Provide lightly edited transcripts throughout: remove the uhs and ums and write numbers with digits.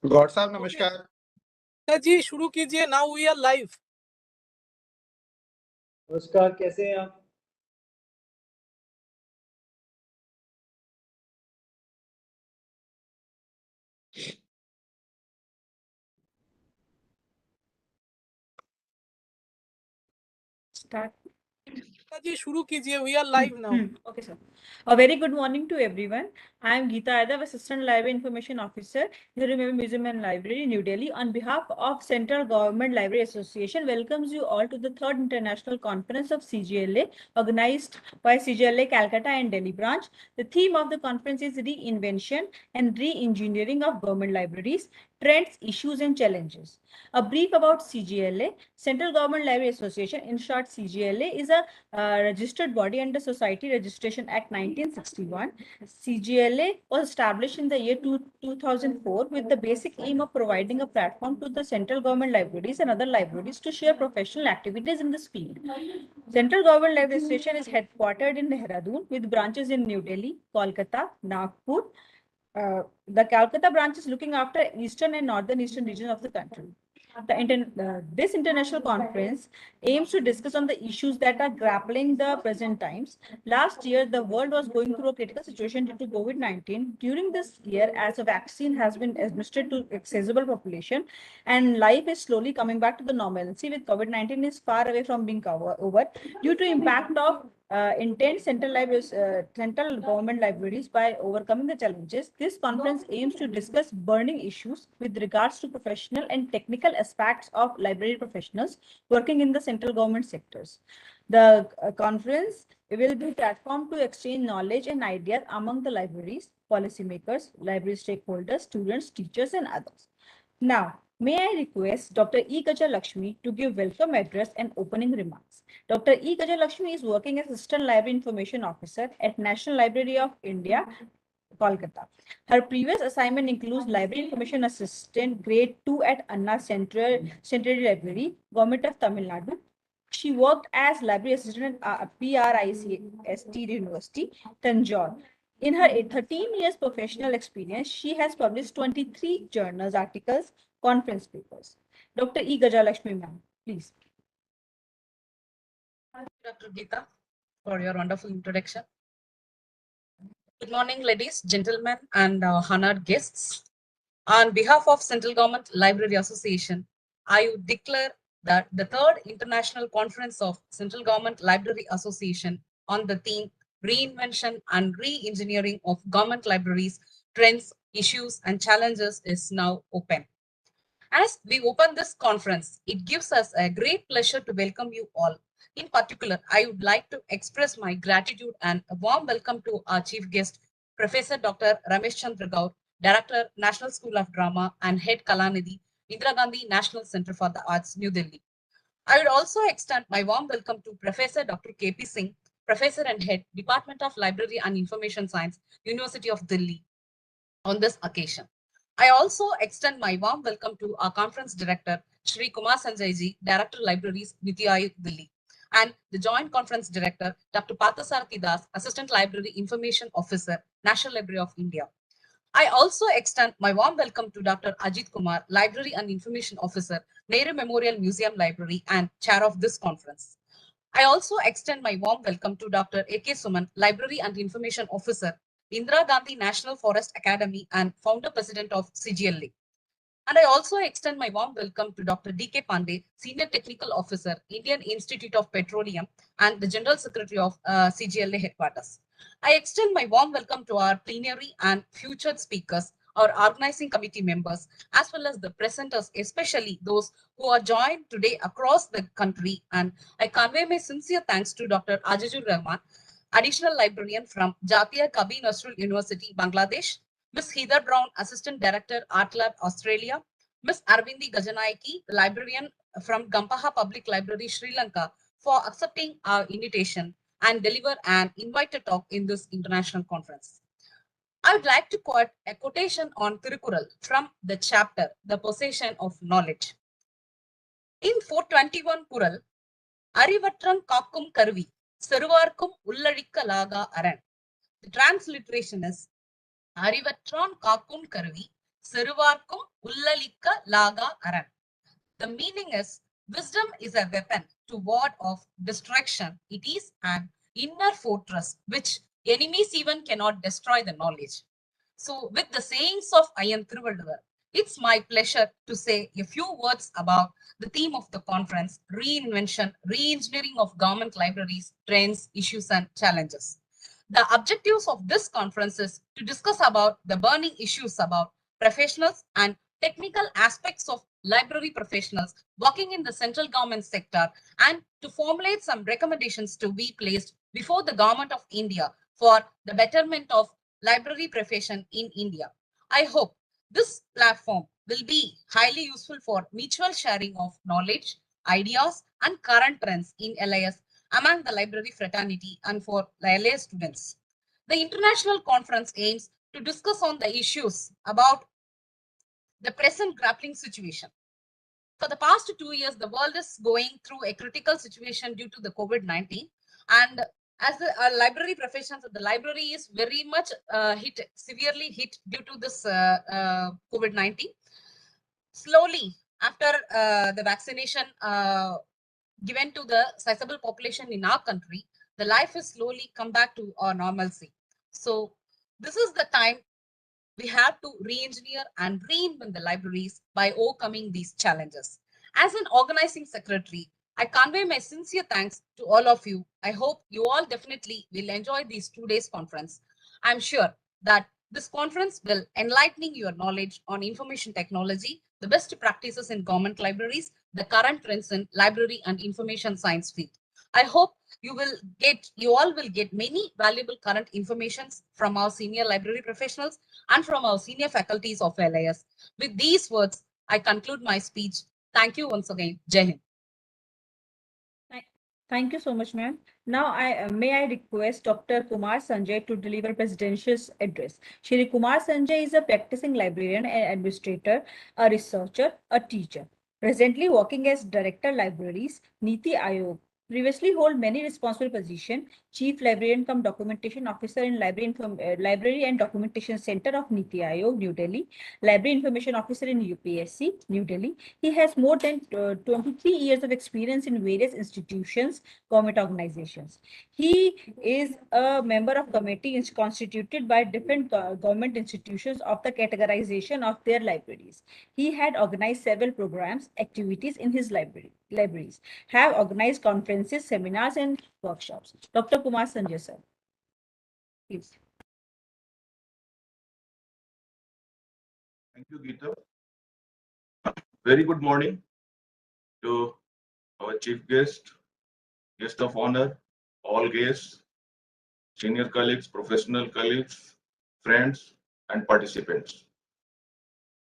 गौर साहब नमस्कार। जी शुरू कीजिए। Now we are live. नमस्कार, कैसे हैं आप? Start. जी शुरू कीजिए। We are live now. Okay, sir. A very good morning to everyone. I am Geeta Yadav, Assistant Library Information Officer, Nehru Museum and Library, New Delhi. On behalf of Central Government Library Association, welcomes you all to the third international conference of CGLA, organized by CGLA Calcutta and Delhi branch. The theme of the conference is reinvention and re-engineering of government libraries, trends, issues, and challenges. A brief about CGLA. Central Government Library Association, in short CGLA, is a registered body under Society Registration Act 1961. CGLA was established in the year 2004 with the basic aim of providing a platform to the central government libraries and other libraries to share professional activities in this field. Central Government Library Association is headquartered in Dehradun with branches in New Delhi, Kolkata, Nagpur. The Calcutta branch is looking after eastern and northern eastern regions of the country. This international conference aims to discuss on the issues that are grappling the present times. Last year, the world was going through a critical situation due to COVID-19. During this year, as a vaccine has been administered to accessible population and life is slowly coming back to the normalcy, with COVID-19 is far away from being over due to impact of intense central government libraries by overcoming the challenges. This conference aims to discuss burning issues with regards to professional and technical aspects of library professionals working in the central government sectors. The conference will be a platform to exchange knowledge and ideas among the libraries, policymakers, library stakeholders, students, teachers, and others. Now, may I request Dr.E.Gajalakshmi to give welcome address and opening remarks. Dr.E.Gajalakshmi is working as Assistant Library Information Officer at National Library of India, Kolkata. Her previous assignment includes Library Information Assistant, Grade 2 at Anna Central Library, Government of Tamil Nadu. She worked as Library Assistant at PRICST University, Tanjore. In her 13 years professional experience, she has published 23 journals, articles, conference papers. Dr. E. Gajalakshmi, ma'am, please. Dr. Geeta, for your wonderful introduction. Good morning, ladies, gentlemen, and honored guests. On behalf of Central Government Library Association, I would declare that the third International Conference of Central Government Library Association on the theme Reinvention and Re-Engineering of Government Libraries, Trends, Issues, and Challenges is now open. As we open this conference, it gives us a great pleasure to welcome you all. In particular, I would like to express my gratitude and a warm welcome to our chief guest, Professor Dr. Ramesh Gaur, Director, National School of Drama and Head Kalanidhi, Indira Gandhi National Center for the Arts, New Delhi. I would also extend my warm welcome to Professor Dr. K.P. Singh, Professor and Head, Department of Library and Information Science, University of Delhi, on this occasion. I also extend my warm welcome to our conference director, Shri.Kumar Sanjay, Director Libraries, NITI, Delhi, and the Joint Conference Director, Dr. Partha Sarathi, Assistant Library Information Officer, National Library of India. I also extend my warm welcome to Dr. Ajit Kumar, Library and Information Officer, Nehru Memorial Museum Library, and Chair of this conference. I also extend my warm welcome to Dr. A.K. Suman, Library and Information Officer, Indira Gandhi National Forest Academy, and Founder President of CGLA. And I also extend my warm welcome to Dr. D.K. Pandey, Senior Technical Officer, Indian Institute of Petroleum, and the General Secretary of CGLA Headquarters. I extend my warm welcome to our plenary and featured speakers, our organizing committee members, as well as the presenters, especially those who are joined today across the country. And I convey my sincere thanks to Dr. Ajajur Rahman, Additional Librarian from Jatia Kabi Nazrul University, Bangladesh, Ms. Heather Brown, Assistant Director, Art Lab, Australia, Ms. Arvindi Gajanayaki, Librarian from Gampaha Public Library, Sri Lanka, for accepting our invitation and deliver an invited talk in this international conference. I would like to quote a quotation on Tirukural from the chapter, The Possession of Knowledge. In 421 Kural, Arivatran Kakum Karvi, Seruvarkum Ullarikkalaga Aran. The transliteration is Arivatran Kakum Karvi, Siruvarkum Ullalika Laga Aran. The meaning is wisdom is a weapon to ward off destruction. It is an inner fortress which enemies even cannot destroy the knowledge. So with the sayings of Ayan Thiruvalluvar, it's my pleasure to say a few words about the theme of the conference, reinvention, re-engineering of government libraries, trends, issues and challenges. The objectives of this conference is to discuss about the burning issues about professionals and technical aspects of library professionals working in the central government sector and to formulate some recommendations to be placed before the government of India for the betterment of library profession in India. I hope this platform will be highly useful for mutual sharing of knowledge, ideas, and current trends in LIS among the library fraternity and for the LIS students. The international conference aims to discuss on the issues about the present grappling situation. For the past 2 years, the world is going through a critical situation due to the COVID-19. And as the library professions, the library is very much severely hit due to this COVID-19. Slowly, after the vaccination given to the sizable population in our country, the life is slowly come back to our normalcy. So this is the time we have to re-engineer and reinvent the libraries by overcoming these challenges. As an organizing secretary, I convey my sincere thanks to all of you. I hope you all definitely will enjoy these 2 days conference. I'm sure that this conference will enlighten your knowledge on information technology, the best practices in government libraries, the current trends in library and information science field. I hope you all will get many valuable current informations from our senior library professionals and from our senior faculties of LIS. With these words, I conclude my speech. Thank you once again. Jai Hind. Thank you so much, ma'am. Now, may I request Dr. Kumar Sanjay to deliver presidential's address. Shri.Kumar Sanjay is a practicing librarian and administrator, a researcher, a teacher. Presently working as Director Libraries, NITI Aayog. Previously hold many responsible positions, Chief Librarian cum Documentation Officer in Library and Documentation Center of NITI Aayog, New Delhi, Library Information Officer in UPSC, New Delhi. He has more than 23 years of experience in various institutions, government organizations. He is a member of committee constituted by different government institutions of the categorization of their libraries. He had organized several programs, activities in his libraries, have organized conferences, seminars, and workshops. Dr. Kumar Sanjay, sir. Please. Thank you, Geeta. Very good morning to our chief guest, guest of honor, all guests, senior colleagues, professional colleagues, friends, and participants.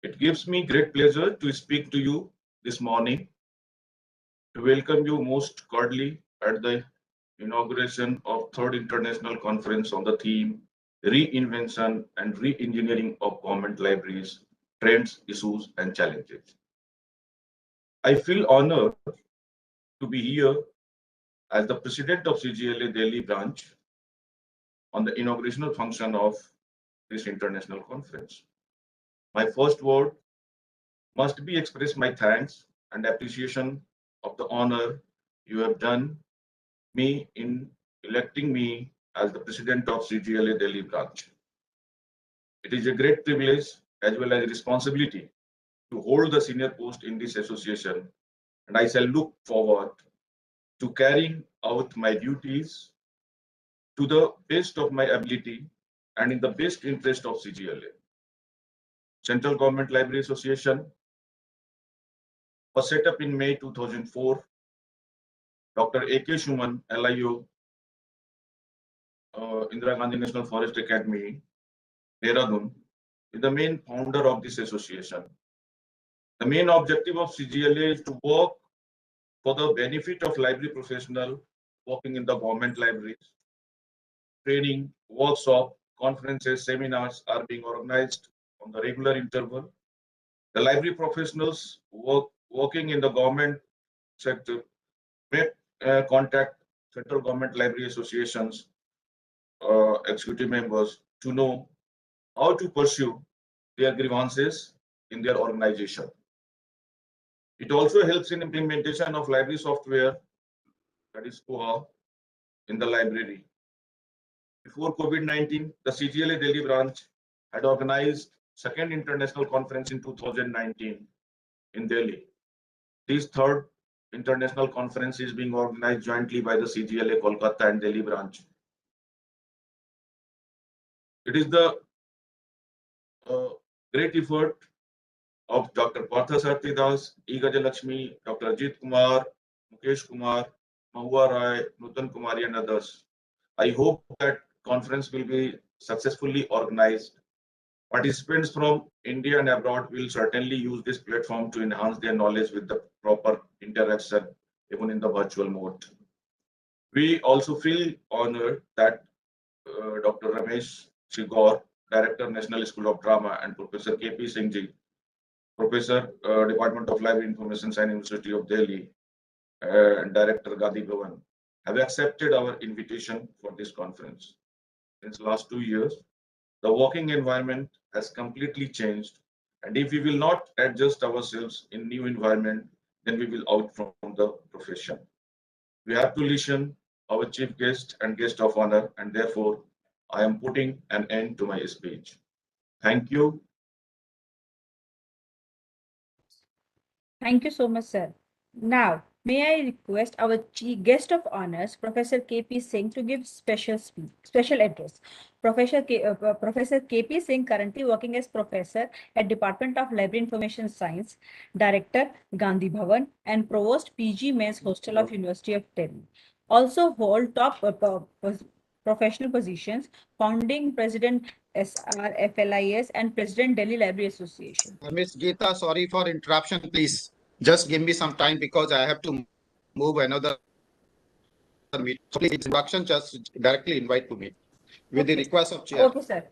It gives me great pleasure to speak to you this morning, to welcome you most cordially at the inauguration of Third International Conference on the theme Reinvention and Re-engineering of Government Libraries, Trends, Issues, and Challenges. I feel honored to be here as the president of CGLA Delhi branch on the inaugurational function of this international conference. My first word must be express my thanks and appreciation of the honor you have done me in electing me as the president of CGLA Delhi branch. It is a great privilege as well as responsibility to hold the senior post in this association, and I shall look forward to carrying out my duties to the best of my ability and in the best interest of CGLA. Central Government Library Association was set up in May 2004. Dr. A.K. Suman, ALIO, Indira Gandhi National Forest Academy, Dehradun, is the main founder of this association. The main objective of CGLA is to work for the benefit of library professionals working in the government libraries. Training, workshop, conferences, seminars are being organized on the regular interval. The library professionals working in the government sector may contact Central Government Library Associations executive members to know how to pursue their grievances in their organization. It also helps in implementation of library software, that is COA, in the library. Before COVID-19, the CGLA Delhi branch had organized second international conference in 2019 in Delhi. This third international conference is being organized jointly by the CGLA Kolkata and Delhi branch. It is the great effort of Dr. Partha, E.Gajalakshmi, Dr. Shri.Kumar, Mukesh Kumar, Mahua Rai, Nutan Kumari, and others. I hope that conference will be successfully organized. Participants from India and abroad will certainly use this platform to enhance their knowledge with the proper interaction, even in the virtual mode. We also feel honored that Dr. Ramesh, Shri Gaur, Director, National School of Drama, and Professor K.P. Singh, Professor, Department of Library Information Science, University of Delhi, and Director Gandhi Bhavan, have accepted our invitation for this conference. Since last 2 years, the working environment has completely changed, and if we will not adjust ourselves in new environment, then we will out from the profession. We have to listen our chief guest and guest of honor, and therefore I am putting an end to my speech. Thank you. Thank you so much, sir. Now, may I request our chief guest of honors, Professor K.P. Singh, to give special address. Professor K.P. Singh, currently working as professor at Department of Library Information Science, Director, Gandhi Bhavan, and Provost PG Men's Hostel of University of Delhi. Also hold top professional positions, founding President SRFLIS and President Delhi Library Association. Ms.Geeta, sorry for interruption, please. Just give me some time because I have to move another meeting. So please, introduction, just directly invite to me with the request of chair. Okay, sir.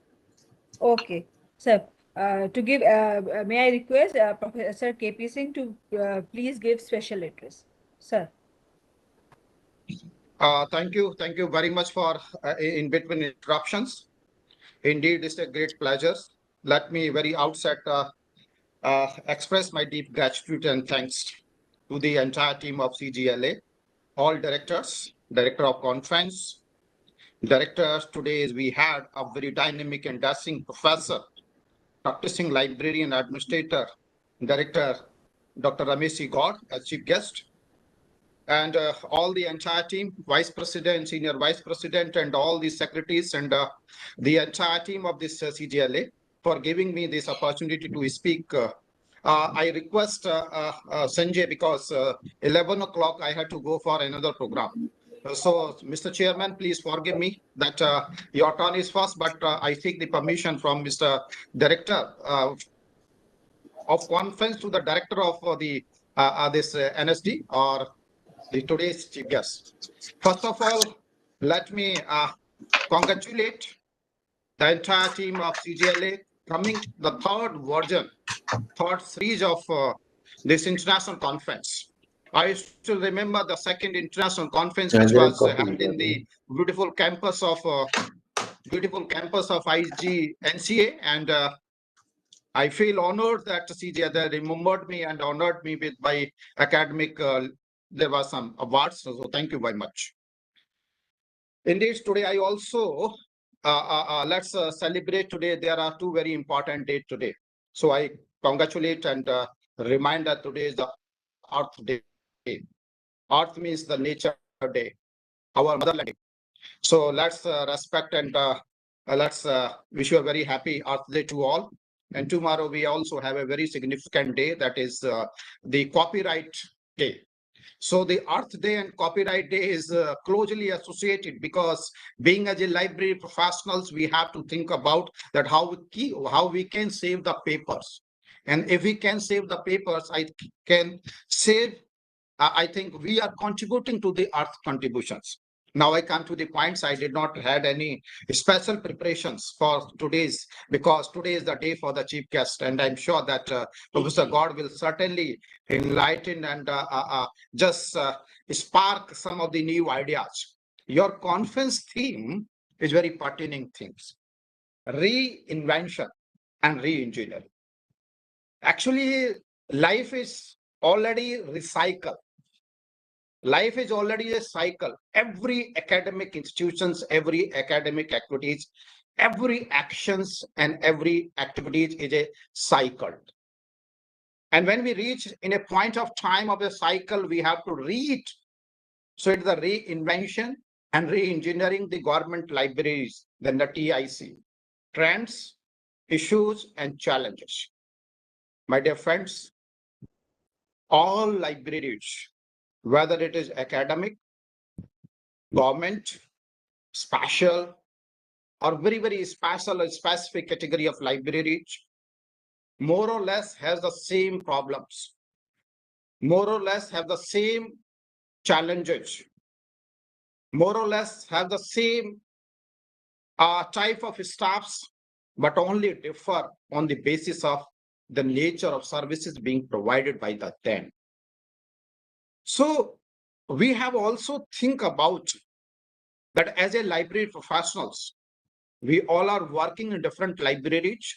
Okay, sir. To give, may I request Professor K.P. Singh to please give special address, sir. Thank you very much for in between interruptions. Indeed, it's a great pleasure. Let me very outset express my deep gratitude and thanks to the entire team of CGLA, all directors, director of conference, directors. Today we had a very dynamic and dashing professor, practicing librarian administrator, director, Dr. Ramesh Gaur as chief guest, and all the entire team, vice president, senior vice president, and all the secretaries and the entire team of this CGLA for giving me this opportunity to speak. I request Sanjay because 11 o'clock I had to go for another program. So, Mr. Chairman, please forgive me that your turn is first, but I seek the permission from Mr. Director of conference to the director of the this NSD or the today's chief guest. First of all, let me congratulate the entire team of CGLA coming the third series of this international conference. I still remember the second international conference, which was held in the beautiful campus of IGNCA, and I feel honored that CGLA remembered me and honored me with my academic. There were some awards, so thank you very much. Indeed, today I also let's celebrate today. There are two very important dates today. So I congratulate and remind that today is the Earth Day. Earth means the nature day, our motherland day. So let's respect and let's wish you a very happy Earth Day to all. And tomorrow we also have a very significant day, that is the Copyright Day. So the Earth Day and Copyright Day is closely associated because being as a library professionals, we have to think about that how we can save the papers. And if we can save the papers, I think we are contributing to the Earth contributions. Now I come to the points. I did not had any special preparations for today's, because today is the day for the chief guest, and I'm sure that Professor Gaur will certainly enlighten and just spark some of the new ideas. Your conference theme is very pertinent things. Reinvention. and re-engineering. Actually, life is already recycled. Life is already a cycle. Every academic institutions, every academic activities, every actions and every activities is a cycle. And when we reach in a point of time of a cycle, we have to read. So it's the reinvention and re-engineering the government libraries, then the TIC, trends, issues, and challenges. My dear friends, all libraries, whether it is academic, government, special, or very, very special or specific category of libraries, more or less has the same problems, more or less have the same challenges, more or less have the same type of staffs, but only differ on the basis of the nature of services being provided by the them. So we have also think about that as a library professionals, we all are working in different libraries,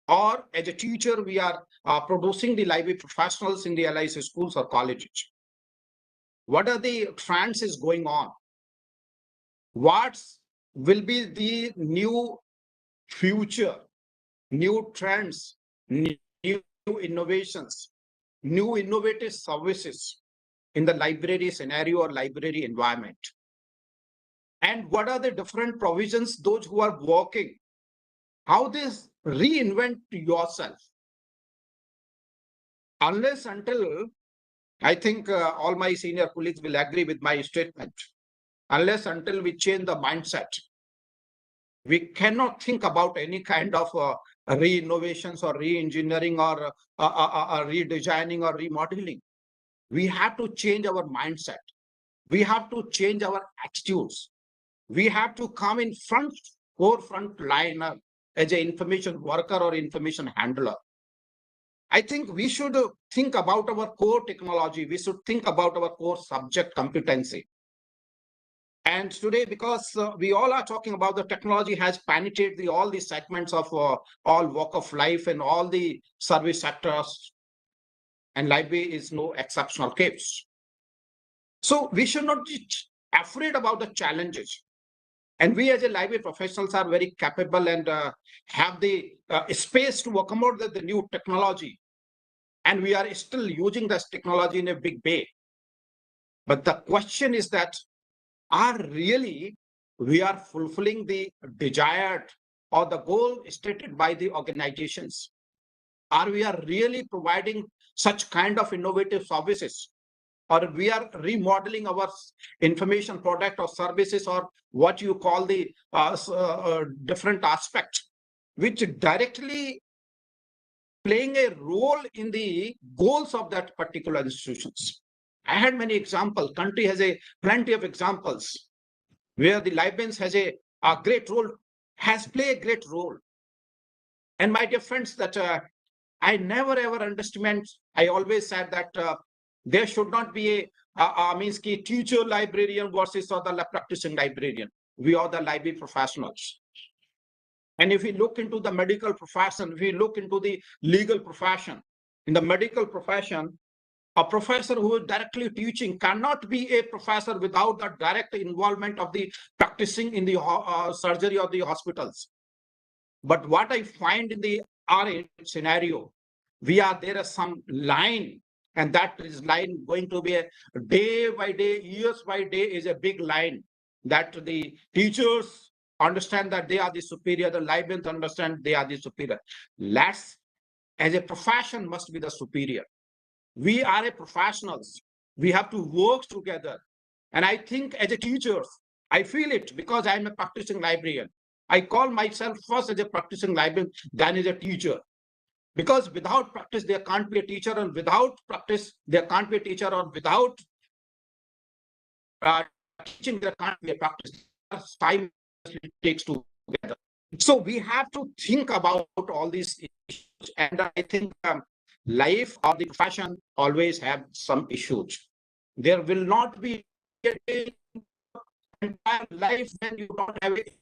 or as a teacher, we are producing the library professionals in the LIC schools or colleges. What are the trends is going on? What will be the new future, new trends, new innovations, new innovative services in the library scenario or library environment? And what are the different provisions, those who are working, how they reinvent yourself? Unless until, I think all my senior colleagues will agree with my statement, unless until we change the mindset, we cannot think about any kind of re-innovations or re-engineering or redesigning or remodeling. We have to change our mindset. We have to change our attitudes. We have to come in forefront line as an information worker or information handler. I think we should think about our core technology. We should think about our core subject competency. And today, because we all are talking about the technology has penetrated all the segments of all walk of life and all the service sectors, and library is no exceptional case. So we should not be afraid about the challenges. And we as a library professionals are very capable and have the space to accommodate the new technology. And we are still using this technology in a big way. But the question is that, are really we are fulfilling the desired or the goal stated by the organizations? Are we are really providing such kind of innovative services? Or we are remodeling our information product or services, or what you call the different aspects, which directly playing a role in the goals of that particular institutions. I had many examples. Country has plenty of examples where the librarians has a great role, has played a great role. And my dear friends, that I never ever understand. I always said that there should not be a means ki teacher librarian versus or the practicing librarian. We are the library professionals. And if we look into the medical profession, if we look into the legal profession, in the medical profession, a professor who is directly teaching cannot be a professor without the direct involvement of the practicing in the surgery or the hospitals. But what I find in the RA scenario, there is some line, and that is line going to be a day by day, years by day is a big line, that the teachers understand that they are the superior, the librarians understand they are the superior. Let's, as a profession, must be the superior. We are a professionals. We have to work together. And I think as a teacher, I feel it because I'm a practicing librarian. I call myself first as a practicing librarian, then as a teacher. Because without practice, there can't be a teacher, and without practice, there can't be a teacher, or without teaching, there can't be a practice. 5 it takes together. So we have to think about all these issues. And I think life or the profession always have some issues. There will not be a entire life when you don't have it.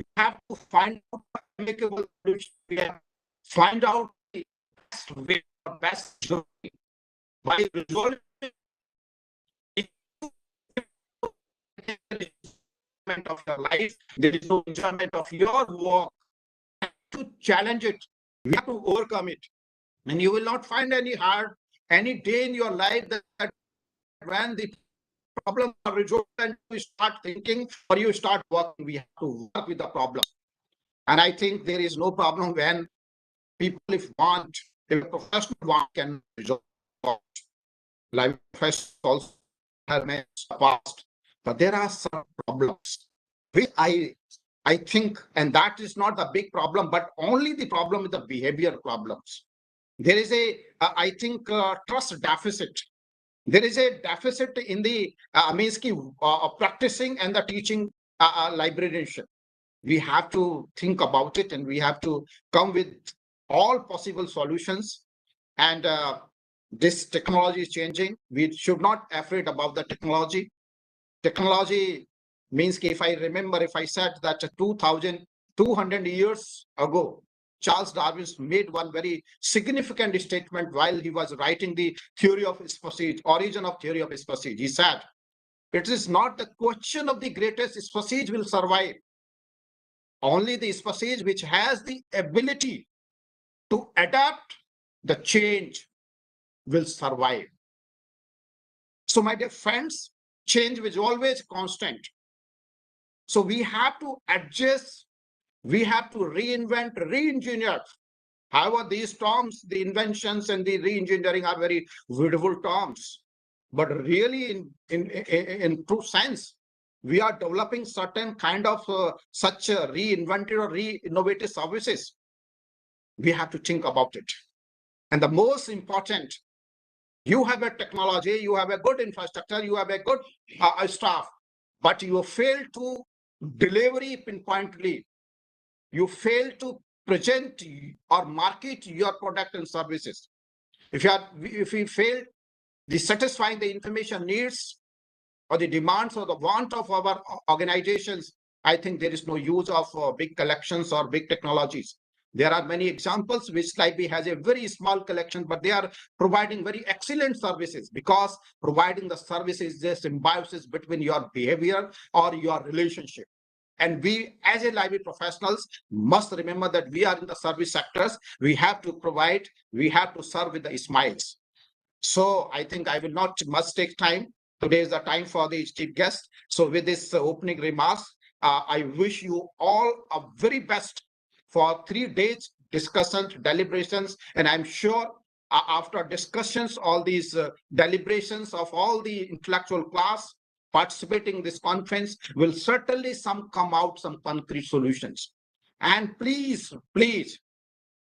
We have to find out amicable solution. We have to find out the best way or best journey by resolving of your life. There is no enjoyment of your work. To challenge it, we have to overcome it. And you will not find any day in your life that when the problems are resolved and you start thinking or you start working, we have to work with the problem. And I think there is no problem when people, if a professional want, can resolve. Life has also has made past, but there are some problems which I think, and that is not the big problem, but only the problem is the behavior problems. There is I think, trust deficit. There is a deficit in the practicing and the teaching librarianship. We have to think about it, and we have to come with all possible solutions. And this technology is changing. We should not afraid about the technology. Technology means, if I remember, if I said that 2,200 years ago, Charles Darwin made one very significant statement while he was writing the theory of species, origin of theory of species. He said, it is not the question of the greatest species will survive. Only the species which has the ability to adapt the change will survive. So my dear friends, change is always constant. So we have to adjust, we have to reinvent, re-engineer. However, these terms, the inventions and the re-engineering are very beautiful terms. But really, in true sense, we are developing certain kind of such reinvented or re-innovative services. We have to think about it. And the most important, you have a technology, you have a good infrastructure, you have a good staff, but you fail to deliver pinpointedly. You fail to present or market your product and services. If we fail the satisfying the information needs or the demands or the want of our organizations, I think there is no use of big collections or big technologies. There are many examples which Library has a very small collection, but they are providing very excellent services, because providing the service is the symbiosis between your behavior or your relationship. And we, as a library professionals, must remember that we are in the service sectors. We have to provide, we have to serve with the smiles. So I think I will not much take time. Today is the time for the chief guest. So with this opening remarks, I wish you all a very best for 3 days discussions, deliberations, and I'm sure after discussions, all these deliberations of all the intellectual class participating in this conference, will certainly come out some concrete solutions. And please,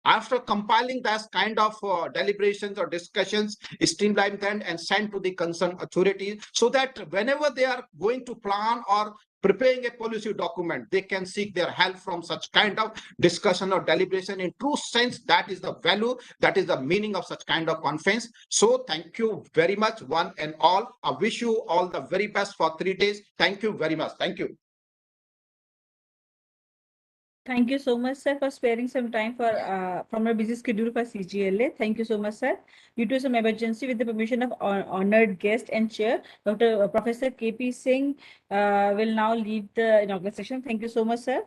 after compiling that kind of deliberations or discussions, streamline them and send to the concerned authorities, so that whenever they are going to plan or preparing a policy document, they can seek their help from such kind of discussion or deliberation. In true sense, that is the value, that is the meaning of such kind of conference. So thank you very much, one and all. I wish you all the very best for 3 days. Thank you very much. Thank you. Thank you so much, sir, for sparing some time for from our busy schedule for CGLA. Thank you so much, sir. Due to some emergency, with the permission of honored guest and chair, Dr. Professor KP Singh will now lead the inaugural session. Thank you so much, sir.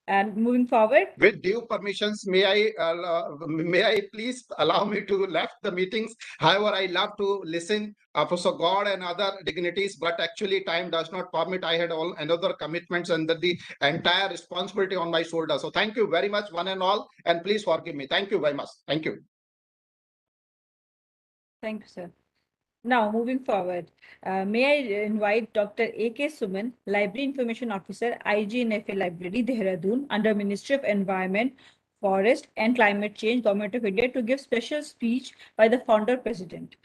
And moving forward, with due permissions, may I please allow me to left the meetings. However, I love to listen Professor Gaur and other dignitaries, but actually time does not permit. I had all another commitments and the entire responsibility on my shoulders. So thank you very much, one and all, and please forgive me. Thank you very much. Thank you. Thank you, sir. Now, moving forward, may I invite Dr. A.K. Suman, Library Information Officer, IGNFA Library, Dehradun, under Ministry of Environment, Forest and Climate Change, Government of India, to give special speech by the founder president.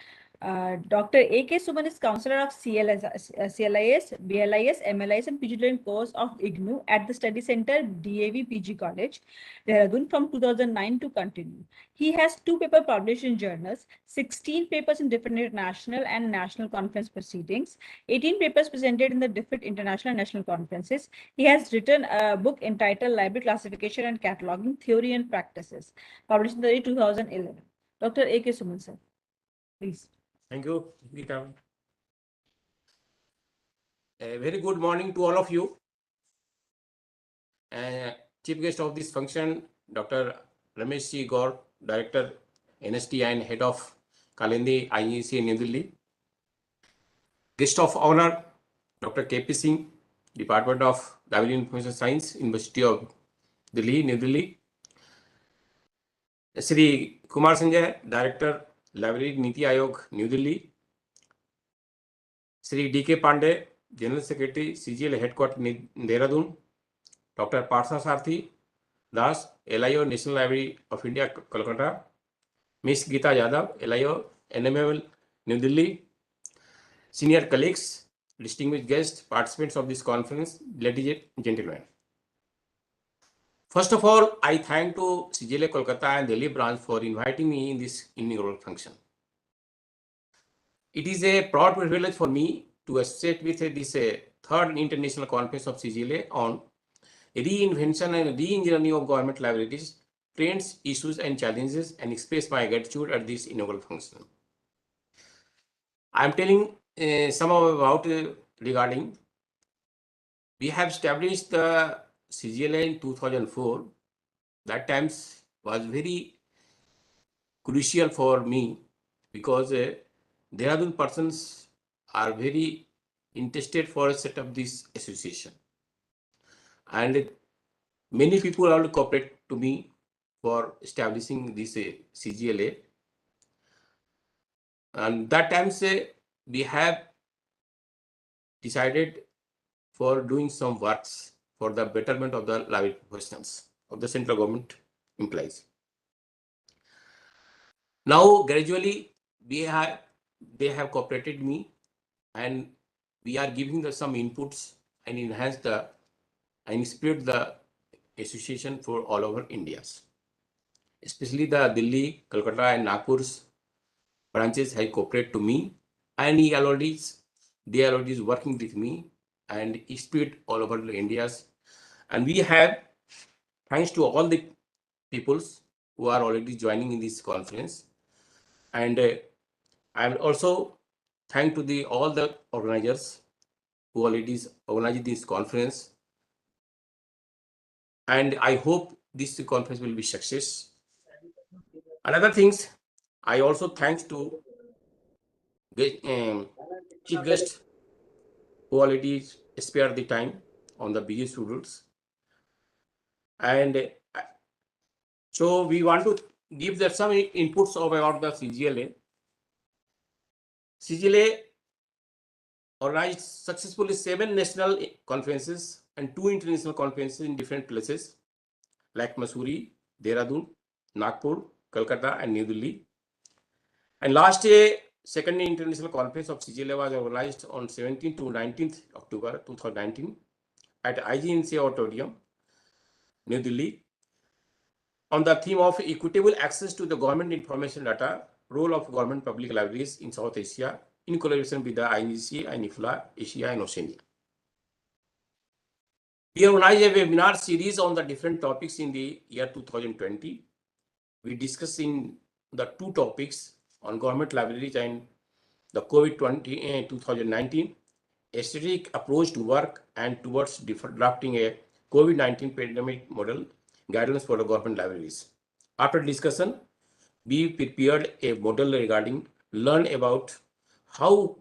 Dr. A.K. Suman is counselor of CLIS, BLIS, MLIS, and PG course of IGNU at the Study Center DAV PG College, Dehradun from 2009 to continue. He has 2 papers published in journals, 16 papers in different international and national conference proceedings, 18 papers presented in the different international and national conferences. He has written a book entitled Library Classification and Cataloging, Theory and Practices, published in the year 2011. Dr. A.K. Suman, sir, please. Thank you, Geeta. A very good morning to all of you. Chief guest of this function, Dr. Ramesh Gaur, Director, NST and Head of Kalanidhi, IGNCA, New Delhi. Guest of honor, Dr. K.P. Singh, Department of Library Information Science, University of Delhi, New Delhi. Shri.Kumar Sanjay, Director, Library NITI Aayog, New Delhi. Shri D.K. Pandey, General Secretary, CGLA Headquarters, Dehradun. Dr. Partha Sarathi Das, ALIO, National Library of India, Kolkata. Ms.Geeta Yadav, ALIO, NMML, New Delhi. Senior colleagues, distinguished guests, participants of this conference, ladies and gentlemen. First of all, I thank to CGLA Kolkata and Delhi branch for inviting me in this inaugural function. It is a proud privilege for me to associate with this third international conference of CGLA on reinvention and re-engineering of government libraries, trends, issues, and challenges, and express my gratitude at this inaugural function. I am telling some about regarding. We have established the CGLA in 2004. That times was very crucial for me because Dehradun persons are very interested for a set up this association. And many people are cooperate to me for establishing this CGLA. And that times we have decided for doing some works for the betterment of the library professionals of the central government employees. Now gradually they have cooperated me, and we are giving some inputs and enhance the and spread the association for all over India. Especially the Delhi, Kolkata, and Nagpur's branches have cooperated to me, and they are already working with me and spread all over the India. And we have, thanks to all the peoples who are already joining in this conference, and I am also thank to all the organizers who already organized this conference. And I hope this conference will be success. Another things, I also thanks to chief guest who already spared the time on the busy schedules. And so we want to give there some inputs about the CGLA. CGLA organized successfully 7 national conferences and 2 international conferences in different places like Mussoorie, Dehradun, Nagpur, Kolkata, and New Delhi. And last year, second international conference of CGLA was organized on 17th to 19th October 2019 at IGNCA Auditorium, New Delhi, on the theme of equitable access to the government information data, role of government public libraries in South Asia, in collaboration with the IGNCA, IGNFA, Asia, and Oceania. We organized a webinar series on the different topics in the year 2020. We discussed in the 2 topics on government libraries and the COVID-20 2019, a strategic approach to work and towards drafting a COVID-19 pandemic model guidance for the government libraries. After discussion, we prepared a model regarding learn about how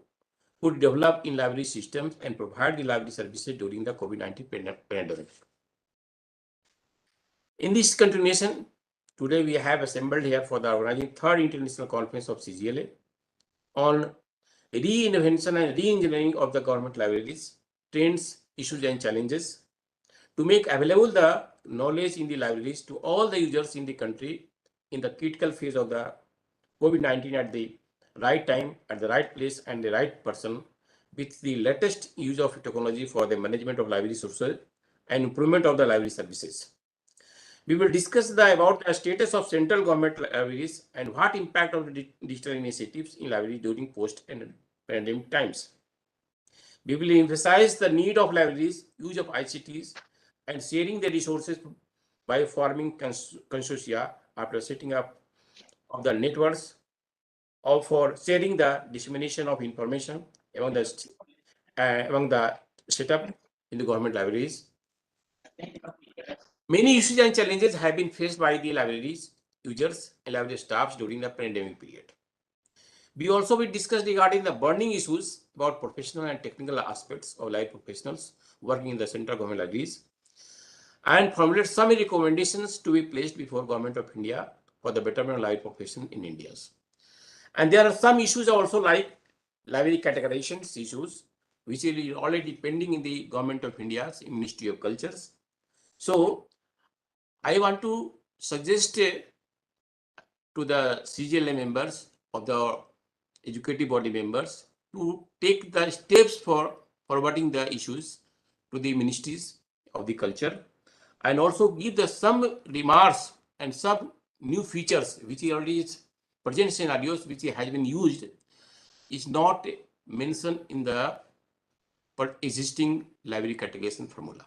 could develop in library systems and provide the library services during the COVID-19 pandemic. In this continuation, today we have assembled here for the organizing 3rd International Conference of CGLA on reinvention and re-engineering of the government libraries, trends, issues, and challenges to make available the knowledge in the libraries to all the users in the country in the critical phase of the COVID-19 at the right time, at the right place, and the right person, with the latest use of technology for the management of library resources and improvement of the library services. We will discuss about the status of central government libraries and what impact of the digital initiatives in libraries during post and pandemic times. We will emphasize the need of libraries, use of ICTs, and sharing the resources by forming consortia after setting up of the networks or for sharing the dissemination of information among the setup in the government libraries. Many issues and challenges have been faced by the libraries, users, and library staffs during the pandemic period. We also will discuss regarding the burning issues about professional and technical aspects of library professionals working in the central government libraries and formulate some recommendations to be placed before Government of India for the betterment of library profession in India. And there are some issues also like library categorization issues, which is already pending in the Government of India's Ministry of Cultures. So I want to suggest to the CGLA members of the executive body members to take the steps for forwarding the issues to the ministries of the culture and also give the some remarks and some new features which already is present scenarios which has been used is not mentioned in the existing library categorization formula.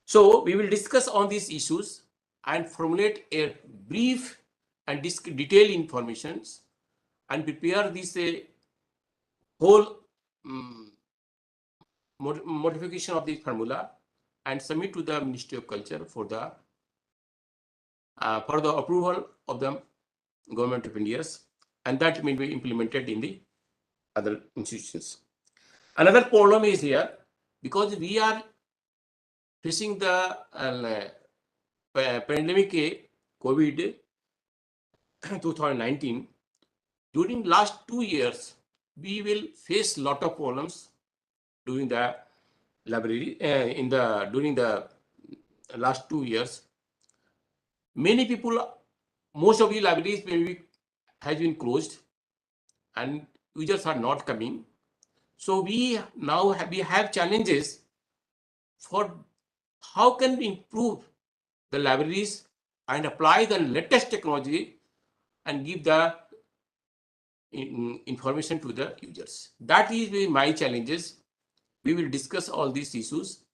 So we will discuss on these issues and formulate a brief and detailed information and prepare this whole modification of the formula and submit to the Ministry of Culture for the approval of the Government of India, and that may be implemented in the other institutions. Another problem is here because we are facing the pandemic COVID 2019. During last 2 years, we will face lot of problems during the library during the last 2 years. Many people, most of the libraries maybe has been closed and users are not coming. So we now have challenges for how can we improve the libraries and apply the latest technology and give the information to the users. That is my challenges. We will discuss all these issues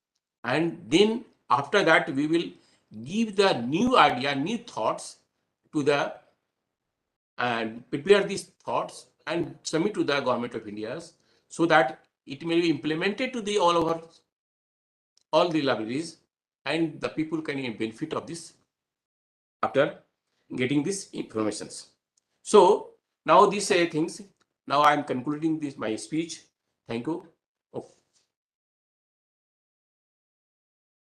and then after that we will give the new idea, new thoughts to the and prepare these thoughts and submit to the Government of India so that it may be implemented to the all the libraries and the people can benefit of this after getting this information. So now these things, now I am concluding this my speech. Thank you.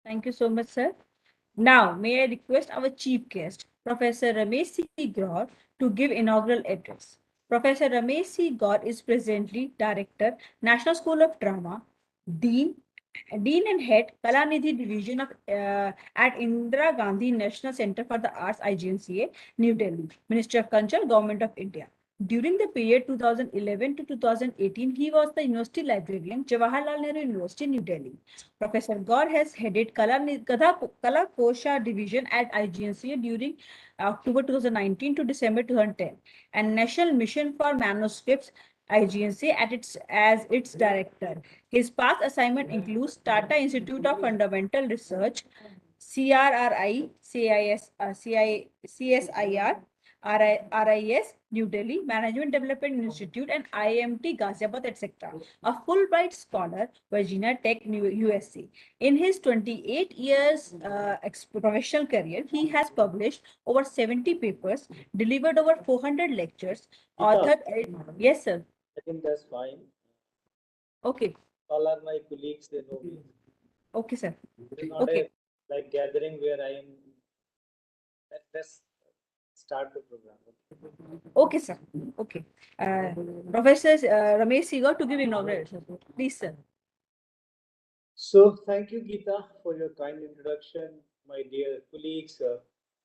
Thank you so much, sir. Now, may I request our chief guest, Professor Ramesh C. Gaur, to give inaugural address. Professor Ramesh C. Gaur is presently Director, National School of Drama, Dean and Head, Kalanidhi Division of at Indira Gandhi National Center for the Arts, IGNCA, New Delhi, Ministry of Culture, Government of India. During the period 2011 to 2018, he was the University Librarian, Jawaharlal Nehru University, New Delhi. Professor Gaur has headed Kala Kosha Division at IGNCA during October 2019 to December 2010 and National Mission for Manuscripts IGNCA as its director. His past assignment includes Tata Institute of Fundamental Research, CRRI, CSIR, RIS, New Delhi, Management Development Institute, and IMT Ghaziabad, etc. A Fulbright scholar, Virginia Tech, USA. In his 28 years professional career, he has published over 70 papers, delivered over 400 lectures, authored. Yes, sir. I think that's fine. Okay. All are my colleagues, they know me. Okay, sir. It's not Okay. a gathering where I am. Let's start the program. Okay, sir. Okay. Professor Ramesh Sigar to give inaugural. Please, sir. So thank you, Geeta, for your kind introduction, my dear colleagues,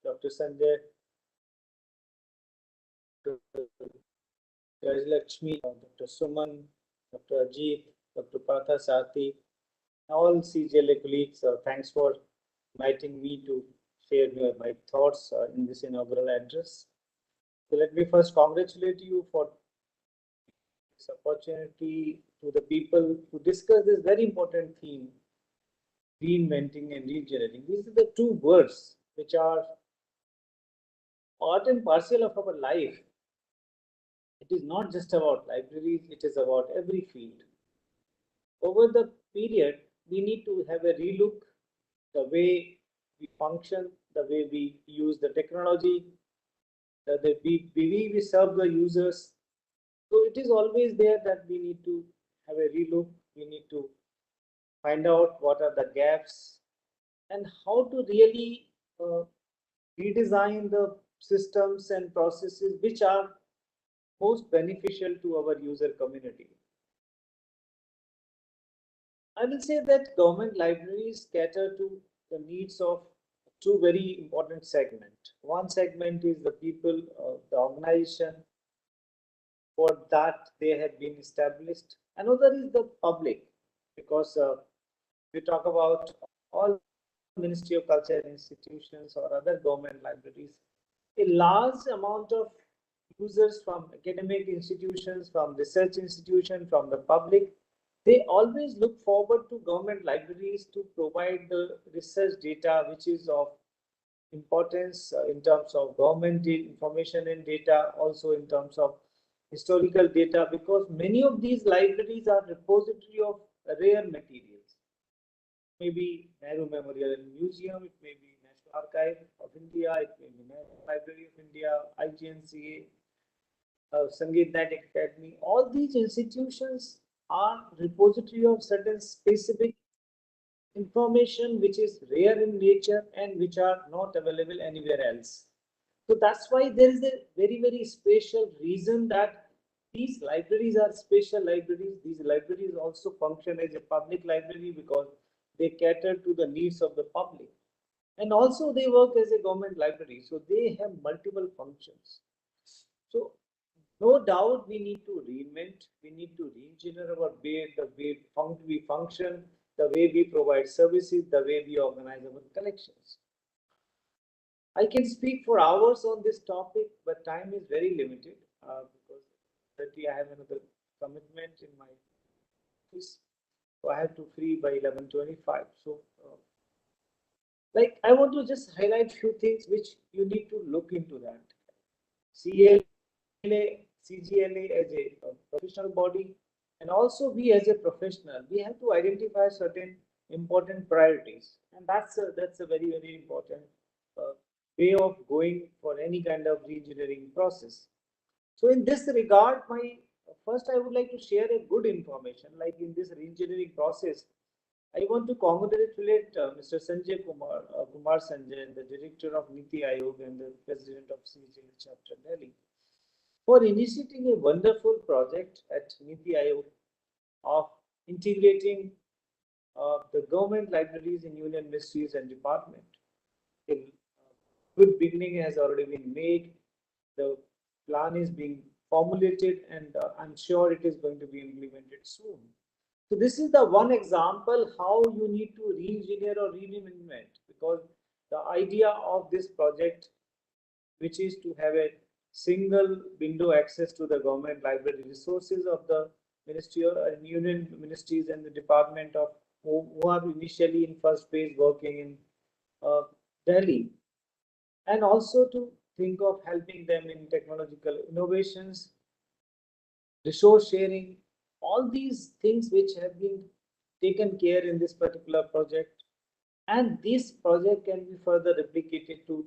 Dr. Sanjay, Gajalakshmi, Dr. Suman, Dr. Ajit, Dr. Partha, Sarathi, all CGLA colleagues, thanks for inviting me to share my thoughts in this inaugural address. So let me first congratulate you for this opportunity to the people to discuss this very important theme, reinventing and regenerating. These are the two words which are part and parcel of our life. It is not just about libraries, it is about every field. Over the period, we need to have a relook the way we function, the way we use the technology, the way we serve the users. So it is always there that we need to have a relook. We need to find out what are the gaps and how to really redesign the systems and processes which are most beneficial to our user community. I will say that government libraries cater to the needs of two very important segments. One segment is the people, the organization, for that they have been established. Another is the public, because we talk about all Ministry of Culture institutions or other government libraries. A large amount of users from academic institutions, from research institutions, from the public, they always look forward to government libraries to provide the research data which is of importance in terms of government information and data, also in terms of historical data, because many of these libraries are repository of rare materials. Maybe Nehru Memorial Museum, it may be National Archive of India, it may be National Library of India, IGNCA, Sangeet Academy. All these institutions are repository of certain specific information which is rare in nature and which are not available anywhere else. So that's why there is a very, very special reason that these libraries are special libraries. These libraries also function as a public library because they cater to the needs of the public. And also they work as a government library. So they have multiple functions. So no doubt we need to reinvent, we need to re-engineer our way, the way we function, the way we provide services, the way we organize our collections. I can speak for hours on this topic, but time is very limited because I have another commitment in my office. So I have to free by 11:25. So like I want to just highlight few things which you need to look into that. CGLA as a professional body, and also we as a professional, we have to identify certain important priorities, and that's a very, very important way of going for any kind of re-engineering process. So in this regard, first I would like to share a good information. Like in this re-engineering process, I want to congratulate Mr. Sanjay Kumar Sanjay, the director of NITI Aayog and the president of CGLA chapter Delhi, for initiating a wonderful project at NITI Aayog of integrating the government libraries in union ministries and department. A good beginning has already been made. The plan is being formulated, and I'm sure it is going to be implemented soon. So this is the one example how you need to re-engineer or reinvent, because the idea of this project, which is to have a single window access to the government library resources of the ministry and union ministries and the department of who are initially in first phase working in Delhi, and also to think of helping them in technological innovations, resource sharing, all these things which have been taken care in this particular project. And this project can be further replicated to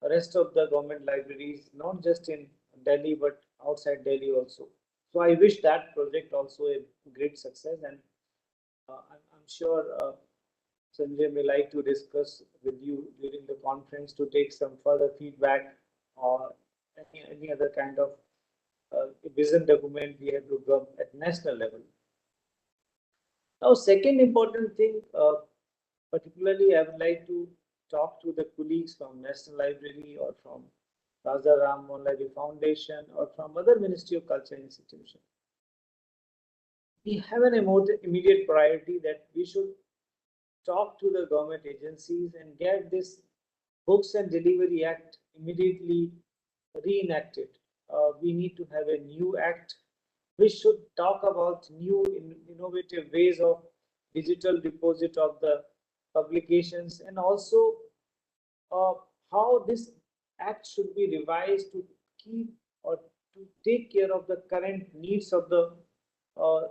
the rest of the government libraries, not just in Delhi, but outside Delhi also. So I wish that project also a great success, and I'm sure Sanjay may like to discuss with you during the conference to take some further feedback or any other kind of vision document we have to come at national level. Now, second important thing, particularly I would like to talk to the colleagues from National Library or from Raja Ram Mohan Library Foundation or from other Ministry of Culture institutions. We have an immediate priority that we should talk to the government agencies and get this Books and Delivery Act immediately reenacted. We need to have a new act. We should talk about new innovative ways of digital deposit of the publications, and also how this act should be revised to keep or to take care of the current needs of the uh,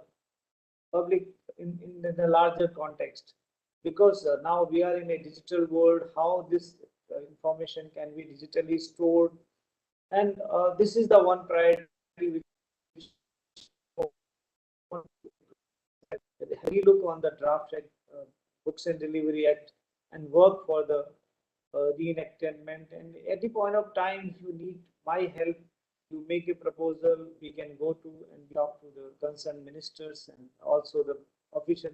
public in the larger context. Because now we are in a digital world, how this information can be digitally stored. And this is the one priority which relook on the draft Books and Delivery Act and work for the reenactment. And at the point of time, if you need my help, you make a proposal, we can go to and talk to the concerned ministers and also the official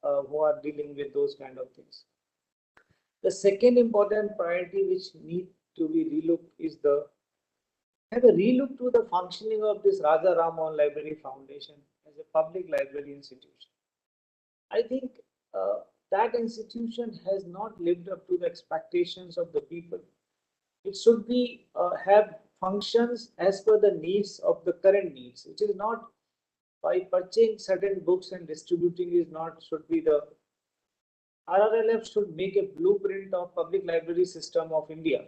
who are dealing with those kind of things. The second important priority which need to be relooked is the have a relook to the functioning of this Raja Ram Mohan Library Foundation as a public library institution. I think that institution has not lived up to the expectations of the people. It should be have functions as per the needs of the current needs. It is not by purchasing certain books and distributing is not should be the RRLF should make a blueprint of public library system of India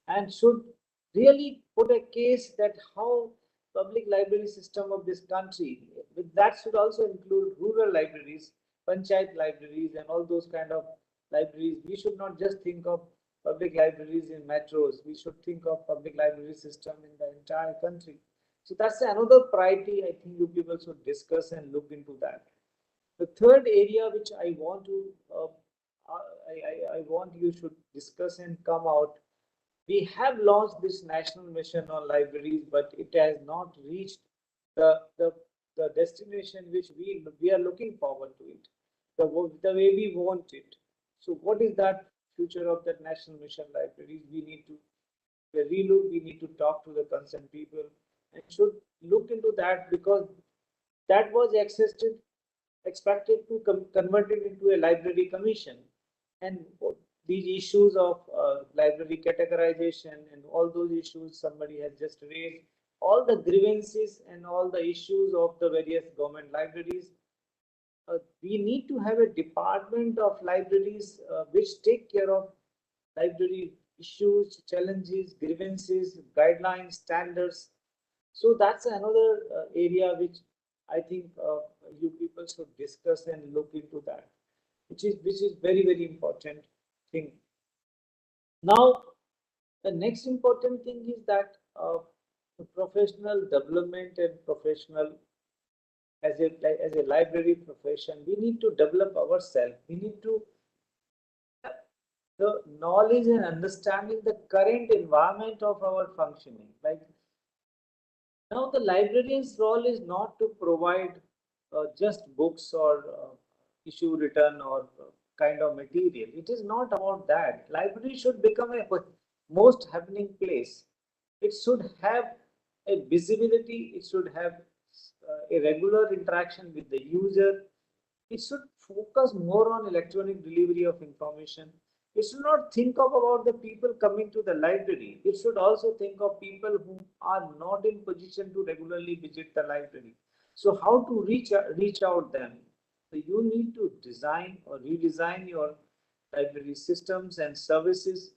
and should really put a case that how public library system of this country, with that should also include rural libraries, panchayat libraries and all those kind of libraries. We should not just think of public libraries in metros. We should think of public library system in the entire country. So that's another priority I think you people should discuss and look into that. The third area which I want to I want you should discuss and come out. We have launched this national mission on libraries, but it has not reached the the destination which we are looking forward to it, the way we want it. So what is that future of that national mission libraries? We need to relook. We need to talk to the concerned people and should look into that, because that was expected to convert it into a library commission, and these issues of library categorization and all those issues somebody has just raised, all the grievances and all the issues of the various government libraries. We need to have a department of libraries which take care of library issues, challenges, grievances, guidelines, standards. So that's another area which I think you people should discuss and look into that, which is very important thing. Now, the next important thing is that the professional development and professional as a library profession, we need to develop ourselves. We need to have the knowledge and understanding the current environment of our functioning. Like now, the librarian's role is not to provide just books or issue written or kind of material. It is not about that. Library should become a most happening place. It should have a visibility. It should have a regular interaction with the user. It should focus more on electronic delivery of information. It should not think of about the people coming to the library. It should also think of people who are not in position to regularly visit the library. So how to reach out them? So you need to design or redesign your library systems and services,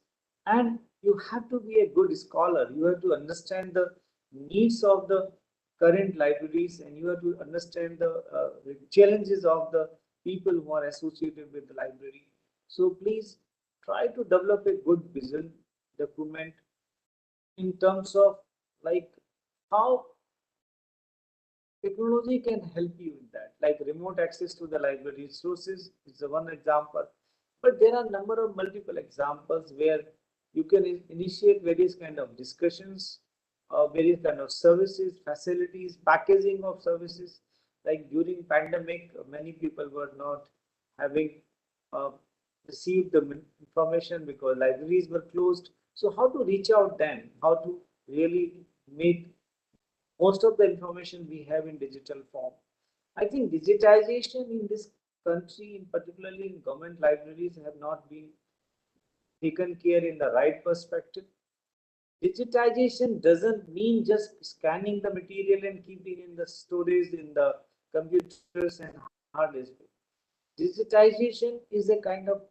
and you have to be a good scholar. You have to understand the needs of the current libraries, and you have to understand the challenges of the people who are associated with the library. So please try to develop a good vision document in terms of like how technology can help you in that, like remote access to the library resources is the one example. But there are a number of multiple examples where you can initiate various kind of discussions, various kind of services, facilities, packaging of services. Like during pandemic, many people were not having receive the information because libraries were closed. So how to reach out then? How to really make most of the information we have in digital form? I think digitization in this country, in particularly in government libraries, have not been taken care in the right perspective. Digitization doesn't mean just scanning the material and keeping in the storage in the computers and hard disk. Digitization is a kind of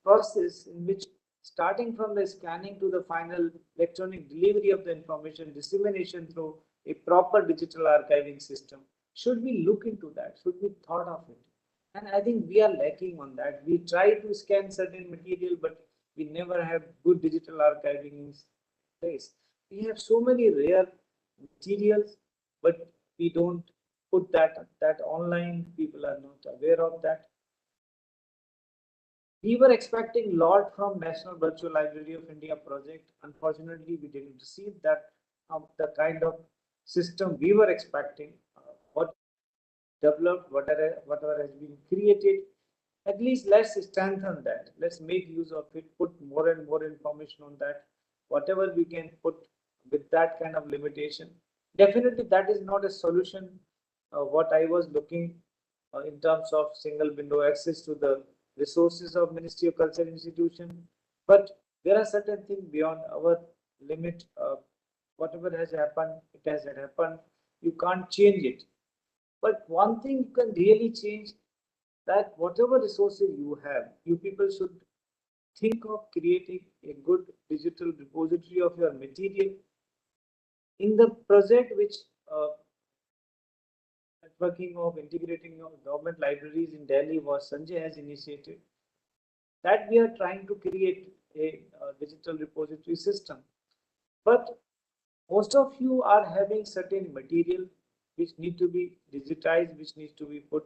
process in which, starting from the scanning to the final electronic delivery of the information, dissemination through a proper digital archiving system, should we look into that? Should we thought of it? And I think we are lacking on that. We try to scan certain material, but we never have good digital archiving in place. We have so many rare materials, but we don't put that online. People are not aware of that. We were expecting a lot from National Virtual Library of India project. Unfortunately, we didn't receive that the kind of system we were expecting. What developed, whatever has been created, at least let's strengthen that. Let's make use of it, put more and more information on that. Whatever we can put with that kind of limitation. Definitely, that is not a solution. What I was looking in terms of single window access to the resources of Ministry of Culture institution, but there are certain things beyond our limit. Whatever has happened, it has happened. You can't change it. But one thing you can really change, that whatever resources you have, you people should think of creating a good digital repository of your material. In the project which networking of integrating of government libraries in Delhi was Sanjay has initiated, that we are trying to create a digital repository system. But most of you are having certain material which need to be digitized, which needs to be put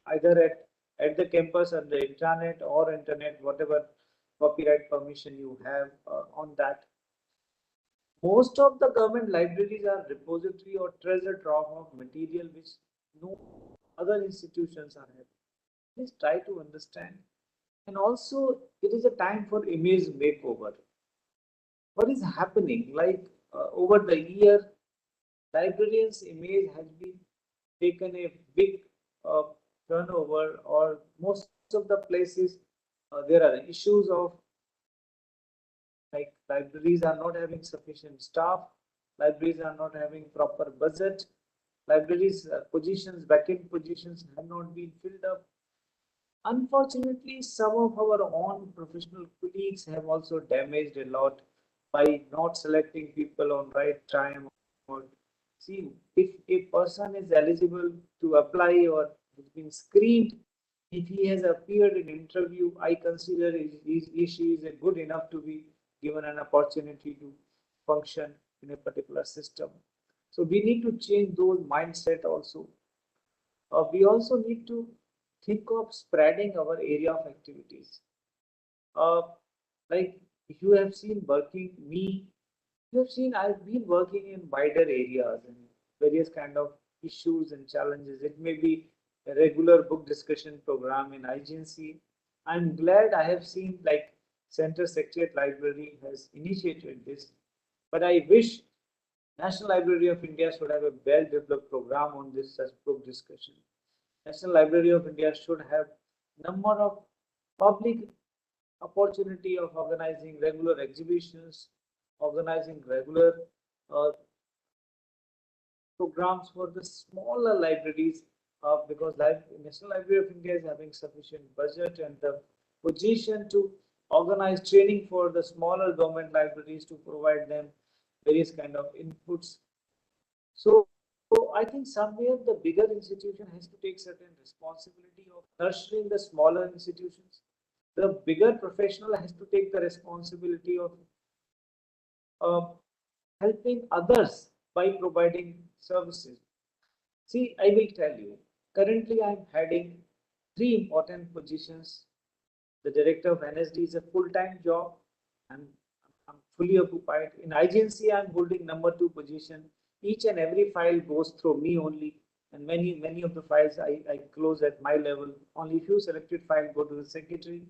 either at the campus or the intranet or internet, whatever copyright permission you have on that. Most of the government libraries are repository or treasure trove of material which no other institutions are having. Please try to understand. And also, it is a time for image makeover. What is happening? Like over the year, librarians' image has been taken a big turnover, or most of the places there are issues of like libraries are not having sufficient staff, libraries are not having proper budget, libraries positions, vacant positions have not been filled up. Unfortunately, some of our own professional colleagues have also damaged a lot by not selecting people on right time. Or see, if a person is eligible to apply or has been screened, if he has appeared in interview, I consider she is good enough to be given an opportunity to function in a particular system. So we need to change those mindset also. We also need to think of spreading our area of activities. Uh, like if you have seen working me, you have seen I've been working in wider areas and various kind of issues and challenges. It may be a regular book discussion program in IGNCA. I'm glad I have seen like Center Secretariat Library has initiated this, but I wish National Library of India should have a well-developed program on this such book discussion. National Library of India should have number of public opportunity of organizing regular exhibitions, organizing regular uh, programs for the smaller libraries because National Library of India is having sufficient budget and the position to organize training for the smaller government libraries to provide them various kind of inputs. So I think somewhere the bigger institution has to take certain responsibility of nurturing the smaller institutions. The bigger professional has to take the responsibility of uh, helping others by providing services. See, I will tell you, currently I'm heading three important positions. The director of NSD is a full-time job and I'm fully occupied. In IGNCA, I'm holding number 2 position. Each and every file goes through me only. And many of the files I close at my level. Only few selected files go to the secretary.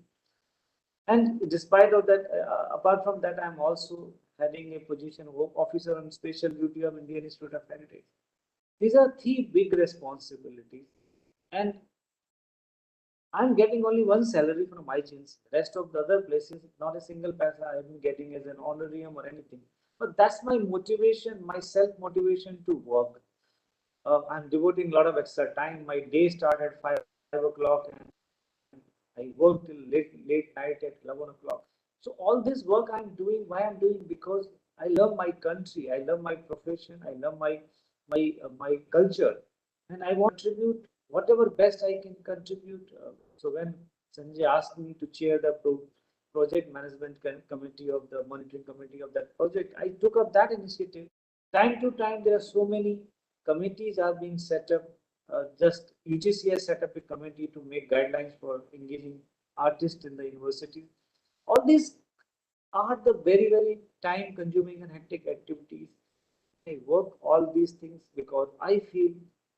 And despite of that, apart from that, I'm also having a position of officer on special duty of Indian Institute of Heritage. These are three big responsibilities, and I'm getting only one salary from IGNCA. Rest of the other places, not a single paisa I've been getting as an honorarium or anything. But that's my motivation, my self-motivation to work. I'm devoting a lot of extra time. My day starts at 5 o'clock and I work till late night at 11 o'clock. So all this work I'm doing, why I'm doing? Because I love my country, I love my profession, I love my culture, and I want to contribute whatever best I can contribute. So when Sanjay asked me to chair the project management committee of the monitoring committee of that project, I took up that initiative. Time to time, there are so many committees are being set up. Just UGC has set up a committee to make guidelines for engaging artists in the university. All these are the very time consuming and hectic activities. I work all these things because I feel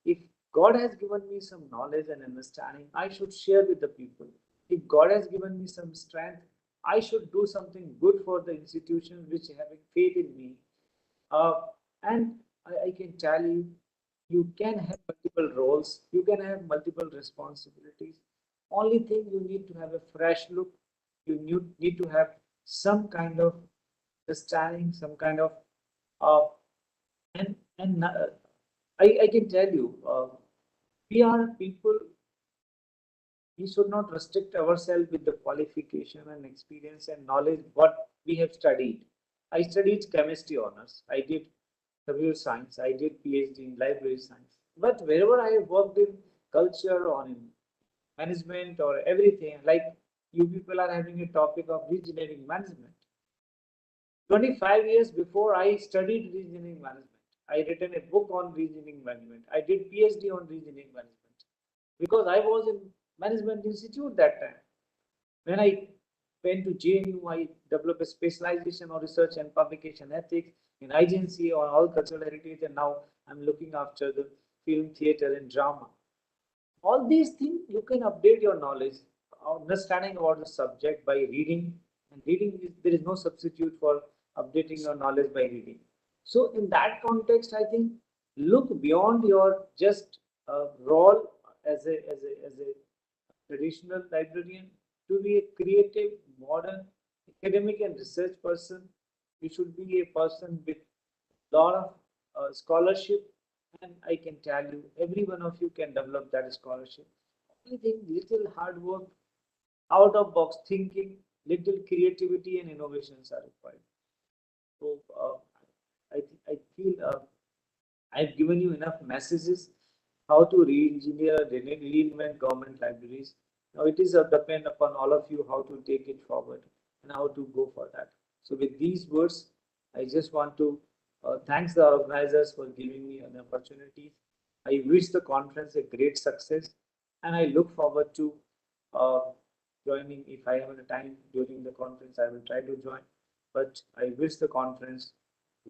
if God has given me some knowledge and understanding, I should share with the people. If God has given me some strength, I should do something good for the institution which having faith in me. And I can tell you, you can have multiple roles, you can have multiple responsibilities. Only thing you need to have a fresh look, you need to have some kind of understanding, some kind of uh, and I can tell you, we are people, we should not restrict ourselves with the qualification and experience and knowledge what we have studied. I studied chemistry honors. I did computer science. I did PhD in library science. But wherever I have worked in culture or in management or everything, like you people are having a topic of engineering management. 25 years before I studied engineering management. I written a book on engineering management. I did PhD on engineering management because I was in management institute that time. When I went to JNU, I developed a specialization on research and publication ethics in IGNCA on all cultural heritage, and now I'm looking after the film, theater, and drama. All these things you can update your knowledge, understanding about the subject by reading, and reading there is no substitute for updating your knowledge by reading. So in that context, I think look beyond your just role as a traditional librarian to be a creative, modern, academic and research person. You should be a person with lot of scholarship, and I can tell you, every one of you can develop that scholarship. Only thing, little hard work, out of box thinking, little creativity and innovations are required. So I feel I've given you enough messages how to re-engineer, reinvent government libraries. Now it is depend upon all of you how to take it forward and how to go for that. So with these words, I just want to thanks the organizers for giving me an opportunity. I wish the conference a great success, and I look forward to uh, joining. If I have the time during the conference, I will try to join. But I wish the conference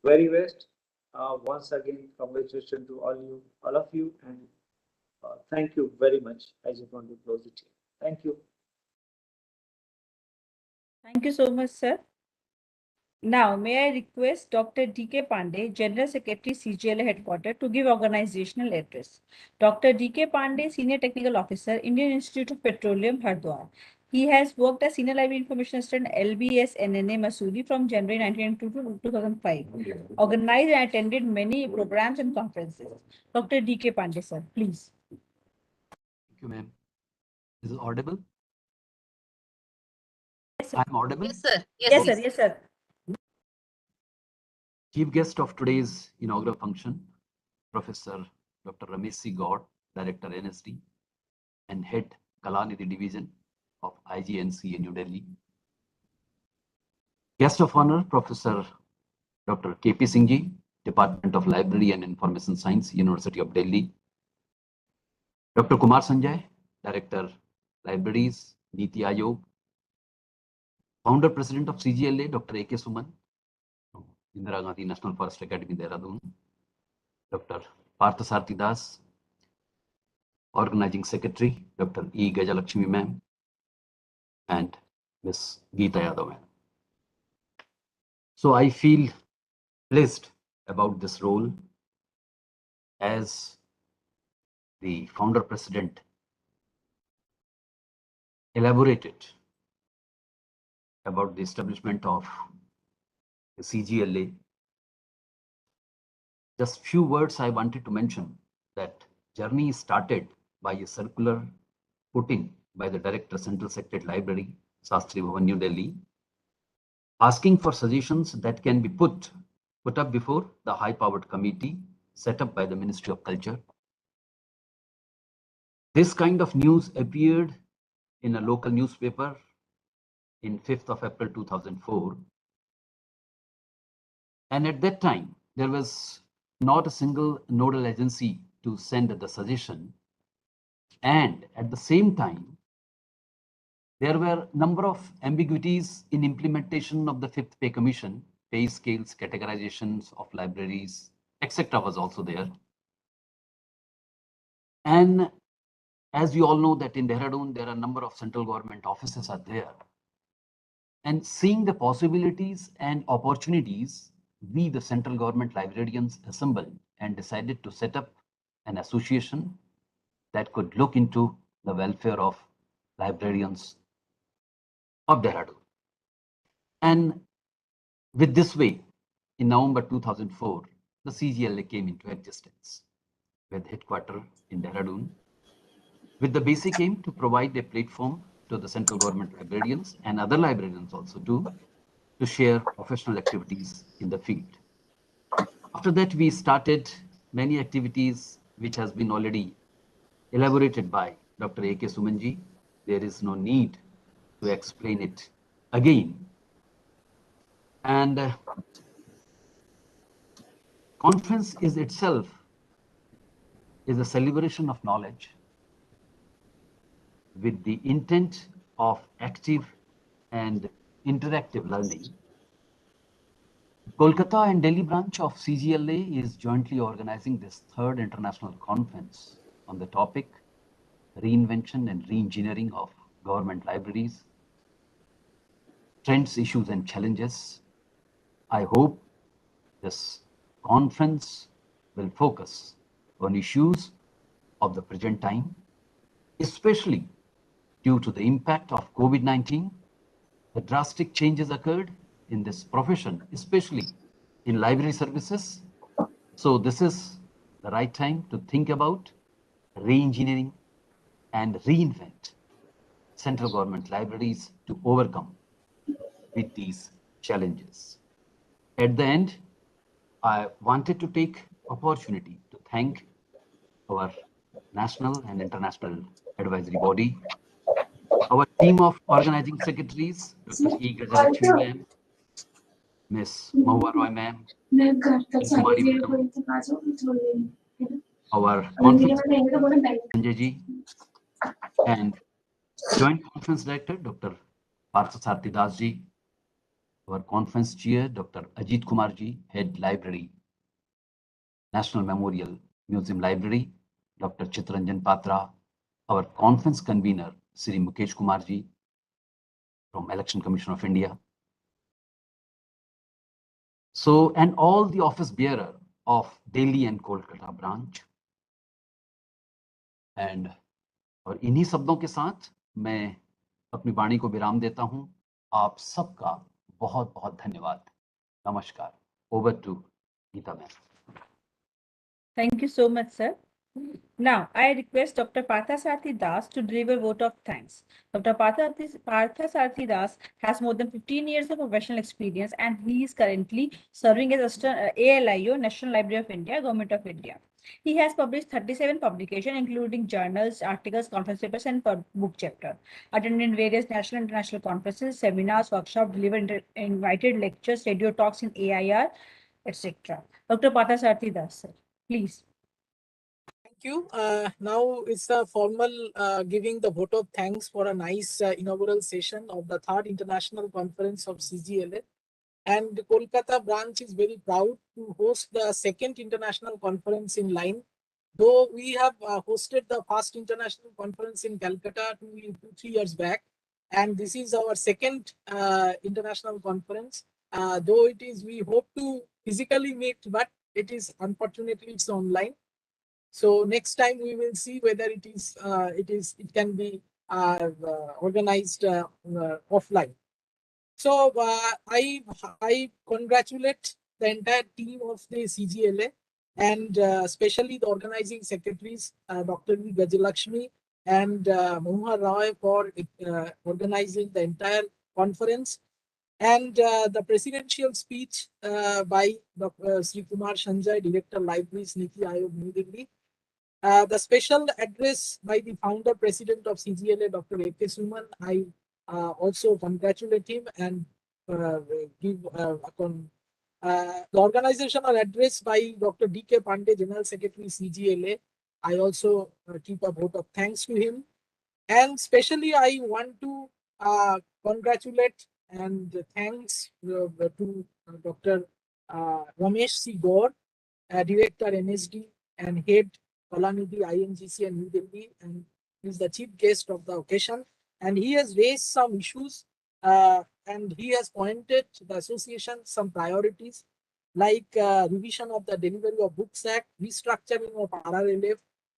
very best. Once again, congratulations to all of you, and thank you very much. I just want to close it here. Thank you. Thank you so much, sir. Now, may I request Dr. D.K. Pandey, General Secretary, CGLA Headquarters, to give organizational address. Dr. D.K. Pandey, Senior Technical Officer, Indian Institute of Petroleum, Hardwar. He has worked as Senior Library Information Assistant, LBS NNA, Masuri from January 1992 to 2005. Organized and attended many programs and conferences. Dr. D.K. Pandey, sir, please. Thank you, ma'am. Is it audible? Yes, sir. I'm audible? Yes, sir. Yes, sir. Yes, sir. Chief guest of today's inaugural function, Professor Dr. Ramesh Gaur, Director NSD and Head Kalanidhi Division of IGNCA New Delhi. Guest of honor, Professor Dr. K.P. Singh, Department of Library and Information Science, University of Delhi. Dr. Kumar Sanjay, Director Libraries, NITI Aayog. Founder President of CGLA, Dr. A.K. Suman, Indira Gandhi National Forest Academy, Dehradun. Dr. Partha, Organizing Secretary, Dr.E.Gajalakshmi ma'am, and Ms.Geeta Yadav ma'am. So I feel blessed about this role as the founder president elaborated about the establishment of the CGLA. Just few words I wanted to mention. That journey started by a circular putting by the Director, Central Secretariat Library, Shastri Bhavan, New Delhi, asking for suggestions that can be put up before the high-powered committee set up by the Ministry of Culture. This kind of news appeared in a local newspaper in 5th of April 2004. And at that time, there was not a single nodal agency to send the suggestion. And at the same time, there were a number of ambiguities in implementation of the 5th Pay Commission, pay scales, categorizations of libraries, etc. was also there. And as we all know that in Dehradun, there are a number of central government offices are there. And seeing the possibilities and opportunities, we, the central government librarians, assembled and decided to set up an association that could look into the welfare of librarians of Dehradun. And with this way, in November 2004, the CGLA came into existence with headquarters in Dehradun, with the basic aim to provide a platform to the central government librarians and other librarians also to share professional activities in the field. After that, we started many activities which has been already elaborated by Dr. A.K. Sumanji. There is no need to explain it again. And conference is itself is a celebration of knowledge with the intent of active and interactive learning. Kolkata and Delhi branch of CGLA is jointly organizing this 3rd international conference on the topic reinvention and reengineering of government libraries, trends, issues and challenges. I hope this conference will focus on issues of the present time, especially due to the impact of COVID-19. The drastic changes occurred in this profession, especially in library services. So this is the right time to think about re-engineering and reinvent central government libraries to overcome with these challenges. At the end, I wanted to take opportunity to thank our national and international advisory body, our team of organizing secretaries, Dr. E. Gajalakshmi ma'am, Ms. Mahua Roy ma'am, Kumari madam, our conference Sanjay ji, and Joint Conference Director, Dr. Partha ji, our conference chair, Dr. Ajit Kumar ji, Head Library, National Memorial Museum Library, Dr. Chitranjan Patra, our conference convener, Sri Mukesh Kumar ji, from Election Commission of India. So, and all the office bearer of Delhi and Kolkata branch. And और इन्हीं शब्दों के साथ मैं अपनी वाणी को विराम देता हूं। आप सबका बहुत बहुत धन्यवाद। नमस्कार। Over to Geeta ma'am. Thank you so much, sir. Now, I request Dr. Partha Das to deliver vote of thanks. Dr. Partha Das has more than 15 years of professional experience and he is currently serving as ALIO, National Library of India, Government of India. He has published 37 publications, including journals, articles, conference papers, and book chapter. Attended various national and international conferences, seminars, workshops, delivered invited lectures, radio talks in AIR, etc. Dr. Partha Das, sir, please. Thank you. Now it's a formal giving the vote of thanks for a nice inaugural session of the 3rd International Conference of CGLA. And the Kolkata branch is very proud to host the 2nd International Conference in line Though we have hosted the first international conference in Calcutta 3 years back, and this is our second international conference. Though it is, we hope to physically meet, but it is unfortunately it's online. So next time we will see whether it can be organized offline. So I congratulate the entire team of the CGLA and especially the organizing secretaries, Dr.E.Gajalakshmi and Mohar Roy for organizing the entire conference, and the presidential speech by Dr. Shri.Kumar, Sanjay, Director Libraries, NITI, Aayog, New Delhi. The special address by the founder president of CGLA, Dr.A. Suman, I also congratulate him and give the organizational address by Dr. D.K. Pandey, General Secretary CGLA. I also keep a vote of thanks to him. And especially I want to congratulate and thanks to Dr. Ramesh C. Gaur, Director NSD and Head Kalanidhi IGNCA and New Delhi, and is the chief guest of the occasion. And he has raised some issues and he has pointed to the association some priorities like revision of the Delivery of Books Act, restructuring of RRLF,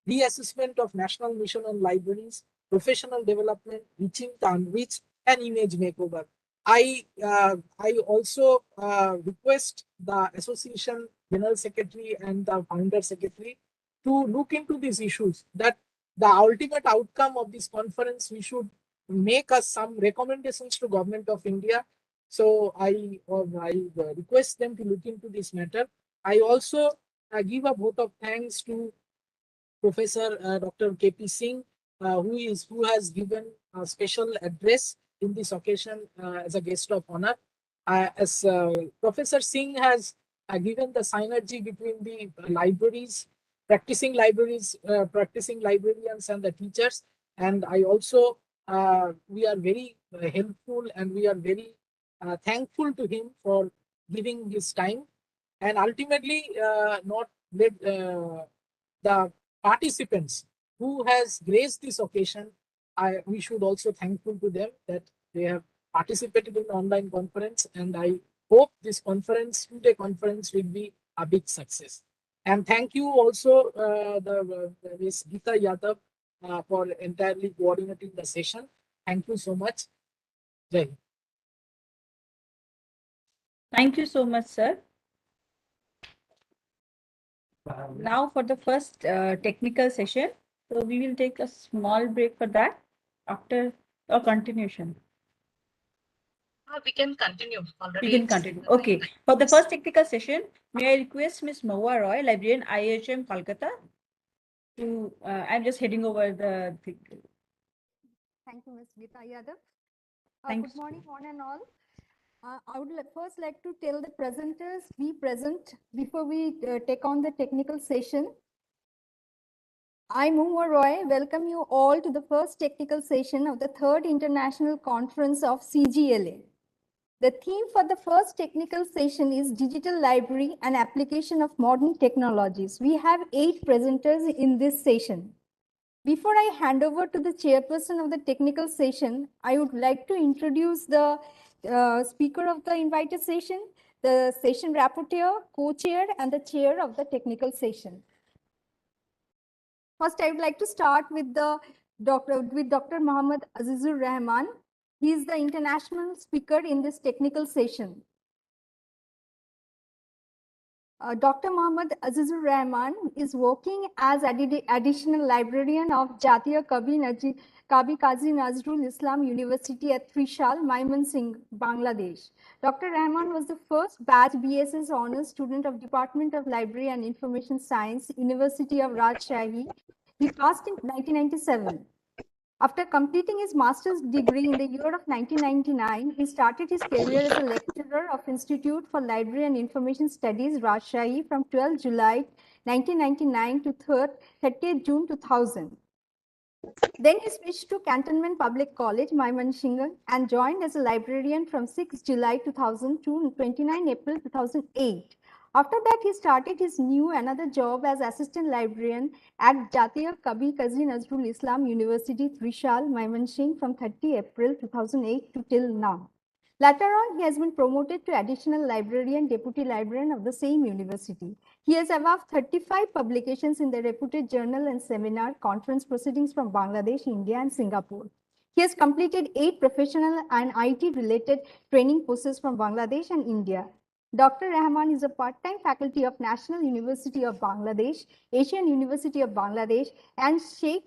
reassessment of National Mission on Libraries, professional development, reaching the unreached, and image makeover. I also request the association general secretary and the founder secretary to look into these issues, that the ultimate outcome of this conference, we should make us some recommendations to Government of India. So I request them to look into this matter. I also give a vote of thanks to Professor Dr. K.P. Singh, who has given a special address in this occasion as a guest of honor. As Professor Singh has given the synergy between the libraries, practicing librarians and the teachers. And I also, we are very helpful and we are very thankful to him for giving his time. And ultimately, not let the participants who has graced this occasion, we should also thankful to them that they have participated in the online conference, and I hope this conference, two-day conference, will be a big success. And thank you also the Ms.Geeta Yadav for entirely coordinating the session. Thank you so much. Jai Hind. Thank you so much, sir. Now for the first technical session. So we will take a small break for that after a continuation. We can continue already. We can continue. Okay. For the first technical session, may I request Ms. Mohar Roy, librarian IHM Kolkata, to I'm just heading over the thing. Thank you, Ms. Geeta Yadav. Thanks. Good morning, one and all. I would first like to tell the presenters be present before we take on the technical session. I, Mohar Roy, welcome you all to the first technical session of the third international conference of CGLA. The theme for the first technical session is Digital Library and Application of Modern Technologies. We have 8 presenters in this session. Before I hand over to the chairperson of the technical session, I would like to introduce the speaker of the invited session, the session rapporteur, co-chair, and the chair of the technical session. First, I would like to start with Dr. Mohammad Azizur Rahman. He is the international speaker in this technical session. Dr. Mohammad Azizur Rahman is working as additional librarian of Jatiya Kabi Kazi Nazrul Islam University at Trishal, Mymensingh, Bangladesh. Dr. Rahman was the first batch BSS honors student of Department of Library and Information Science, University of Rajshahi. He passed in 1997. After completing his master's degree in the year of 1999, he started his career as a lecturer of Institute for Library and Information Studies, Rajshahi, from 12 July 1999 to 30th June 2000. Then he switched to Cantonment Public College, Mymensingh, and joined as a librarian from 6 July 2000 to 29 April 2008. After that, he started his another job as assistant librarian at Jatiya Kabi Kazi Nazrul Islam University, Trishal, Mymensingh from 30 April 2008 to till now. Later on, he has been promoted to additional librarian, deputy librarian of the same university. He has above 35 publications in the reputed journal and seminar conference proceedings from Bangladesh, India, and Singapore. He has completed 8 professional and IT-related training courses from Bangladesh and India. Dr. Rahman is a part-time faculty of National University of Bangladesh, Asian University of Bangladesh, and Sheikh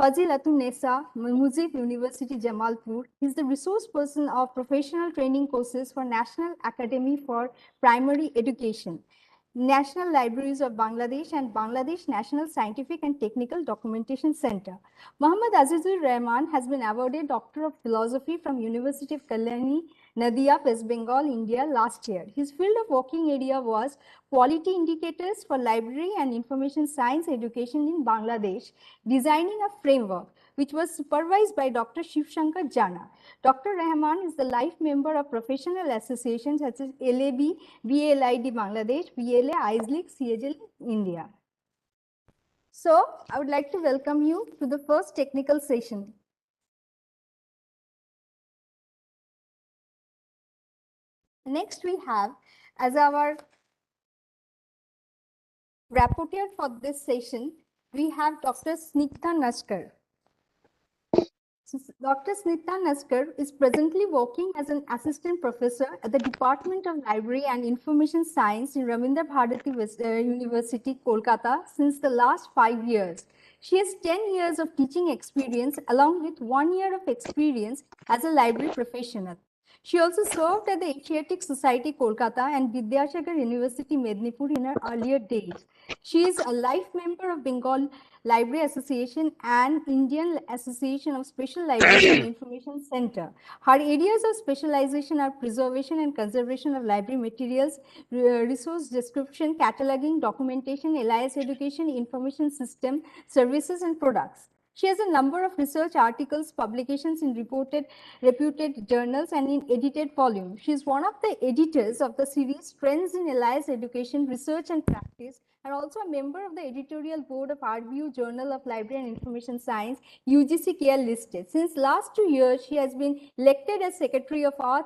Fazilatun Nessa, Mujib University, Jamalpur. He is the resource person of professional training courses for National Academy for Primary Education, National Libraries of Bangladesh, and Bangladesh National Scientific and Technical Documentation Center. Muhammad Azizur Rahman has been awarded Doctor of Philosophy from University of Kalanidhi, Nadia, West Bengal, India last year. His field of working area was quality indicators for library and information science education in Bangladesh, designing a framework which was supervised by Dr. Shiv Shankar Jana. Dr. Rahman is the life member of professional associations such as LAB, BLID Bangladesh, BLA, ISLIC, CGLA, India. So, I would like to welcome you to the first technical session. Next, we have as our rapporteur for this session, we have Dr. Snigdha Naskar. Dr. Snigdha Naskar is presently working as an assistant professor at the Department of Library and Information Science in Rabindra Bharati University, Kolkata since the last 5 years. She has 10 years of teaching experience along with 1 year of experience as a library professional. She also served at the Asiatic Society, Kolkata and Vidyasagar University, Mednipur in her earlier days. She is a life member of Bengal Library Association and Indian Association of Special Library and Information Center. Her areas of specialization are preservation and conservation of library materials, resource description, cataloging, documentation, LIS education, information system, services and products. She has a number of research articles, publications in reputed journals and in edited volumes. She is one of the editors of the series Trends in LIS Education, Research and Practice, and also a member of the editorial board of RBU Journal of Library and Information Science, UGC KL listed. Since last 2 years, she has been elected as Secretary of Art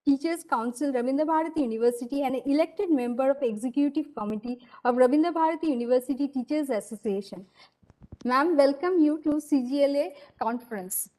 Teachers Council, Rabindra Bharati University, and an elected member of Executive Committee of Rabindra Bharati University Teachers Association. Ma'am, welcome you to CGLA conference.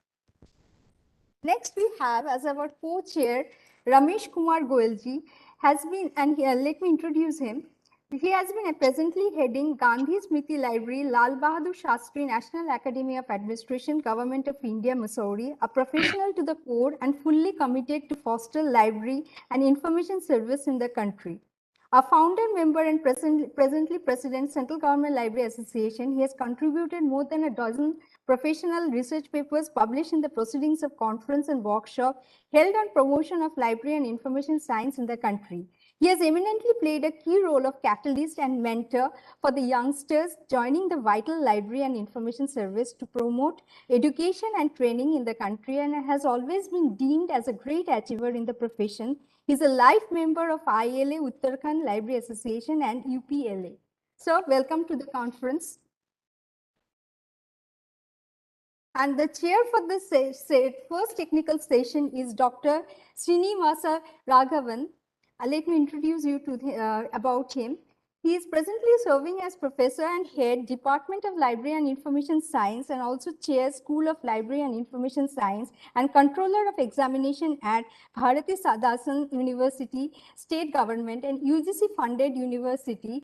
Next, we have as our co-chair, Ramesh Kumar Goelji has been, and let me introduce him. He has been presently heading Gandhi Smriti Library, Lal Bahadur Shastri National Academy of Administration, Government of India, Missouri, a professional to the core and fully committed to foster library and information service in the country. A founder member and presently president, Central Government Library Association, he has contributed more than a dozen professional research papers published in the proceedings of conference and workshop held on promotion of library and information science in the country. He has eminently played a key role of catalyst and mentor for the youngsters joining the vital library and information service to promote education and training in the country, and has always been deemed as a great achiever in the profession. He is a life member of ILA, Uttarakhand Library Association, and UPLA. So, welcome to the conference. And the chair for this first technical session is Dr. Srinivasa Raghavan. Let me introduce you to about him. He is presently serving as professor and head Department of Library and Information Science, and also chair School of Library and Information Science, and controller of examination at Bharati Sadasan University, state government and UGC funded university,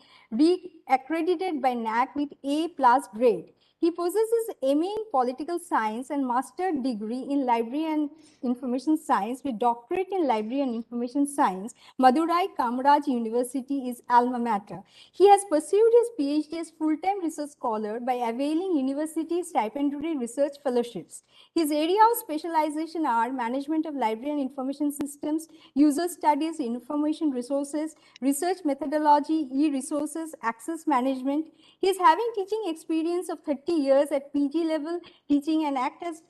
accredited by NAC with A+ grade. He possesses MA in Political Science and Master's degree in Library and Information Science with Doctorate in Library and Information Science. Madurai Kamaraj University is alma mater. He has pursued his PhD as full-time research scholar by availing university stipendiary research fellowships. His area of specialization are management of library and information systems, user studies, information resources, research methodology, e-resources, access management. He is having teaching experience of 30 years at PG level teaching and act as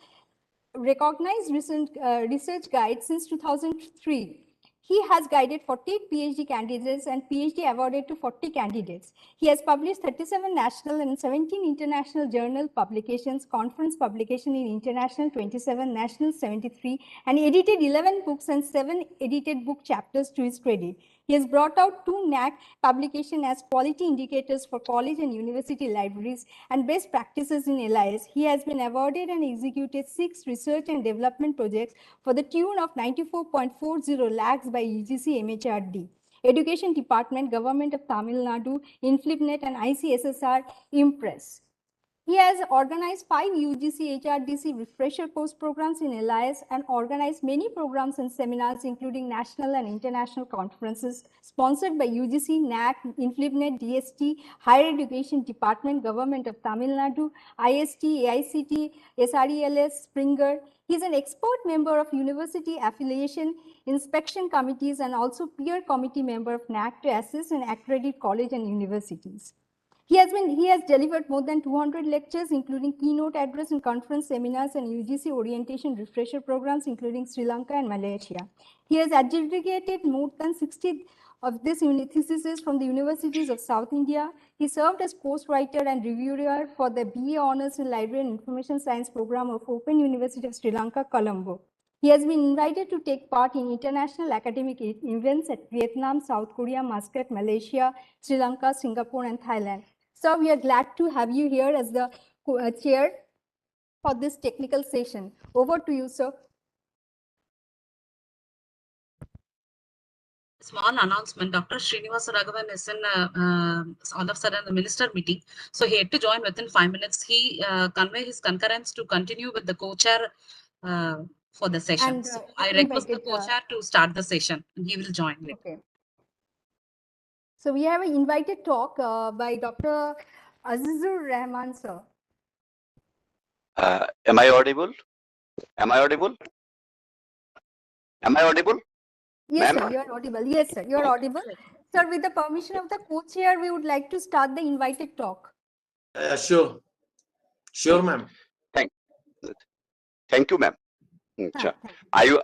recognized research guide since 2003. He has guided 48 PhD candidates and PhD awarded to 40 candidates. He has published 37 national and 17 international journal publications, conference publication in international 27, national 73, and edited 11 books and 7 edited book chapters to his credit. He has brought out 2 NAC publications as quality indicators for college and university libraries and best practices in LIS. He has been awarded and executed 6 research and development projects for the tune of 94.40 lakhs by UGC MHRD, Education Department, Government of Tamil Nadu, INFLIPNET and ICSSR Impress. He has organized 5 UGC HRDC refresher course programs in LIS and organized many programs and seminars including national and international conferences sponsored by UGC, NAC, INFLIPNET, DST, Higher Education Department, Government of Tamil Nadu, IST, AICT, SRELS, Springer. He is an expert member of university affiliation inspection committees and also peer committee member of NAC to assess and accredit college and universities. He has delivered more than 200 lectures, including keynote address and conference seminars and UGC orientation refresher programs, including Sri Lanka and Malaysia. He has adjudicated more than 60 of these theses from the universities of South India. He served as course writer and reviewer for the BA Honours in Library and Information Science program of Open University of Sri Lanka, Colombo. He has been invited to take part in international academic events at Vietnam, South Korea, Muscat, Malaysia, Sri Lanka, Singapore, and Thailand. So we are glad to have you here as the chair for this technical session. Over to you, sir. Small announcement. Dr. Srinivasa Raghavan is in all of a sudden the minister meeting. So he had to join within 5 minutes. He convey his concurrence to continue with the co-chair for the session. And, so I request the co-chair to start the session and he will join later. Okay. So we have an invited talk by Dr. Azizur Rahman, sir. Am I audible? Am I audible? Am I audible? Yes, sir, you are audible. Yes, sir, you are audible. Sir, with the permission of the co-chair, we would like to start the invited talk. Sure. Sure, ma'am. Thank you, ma'am. I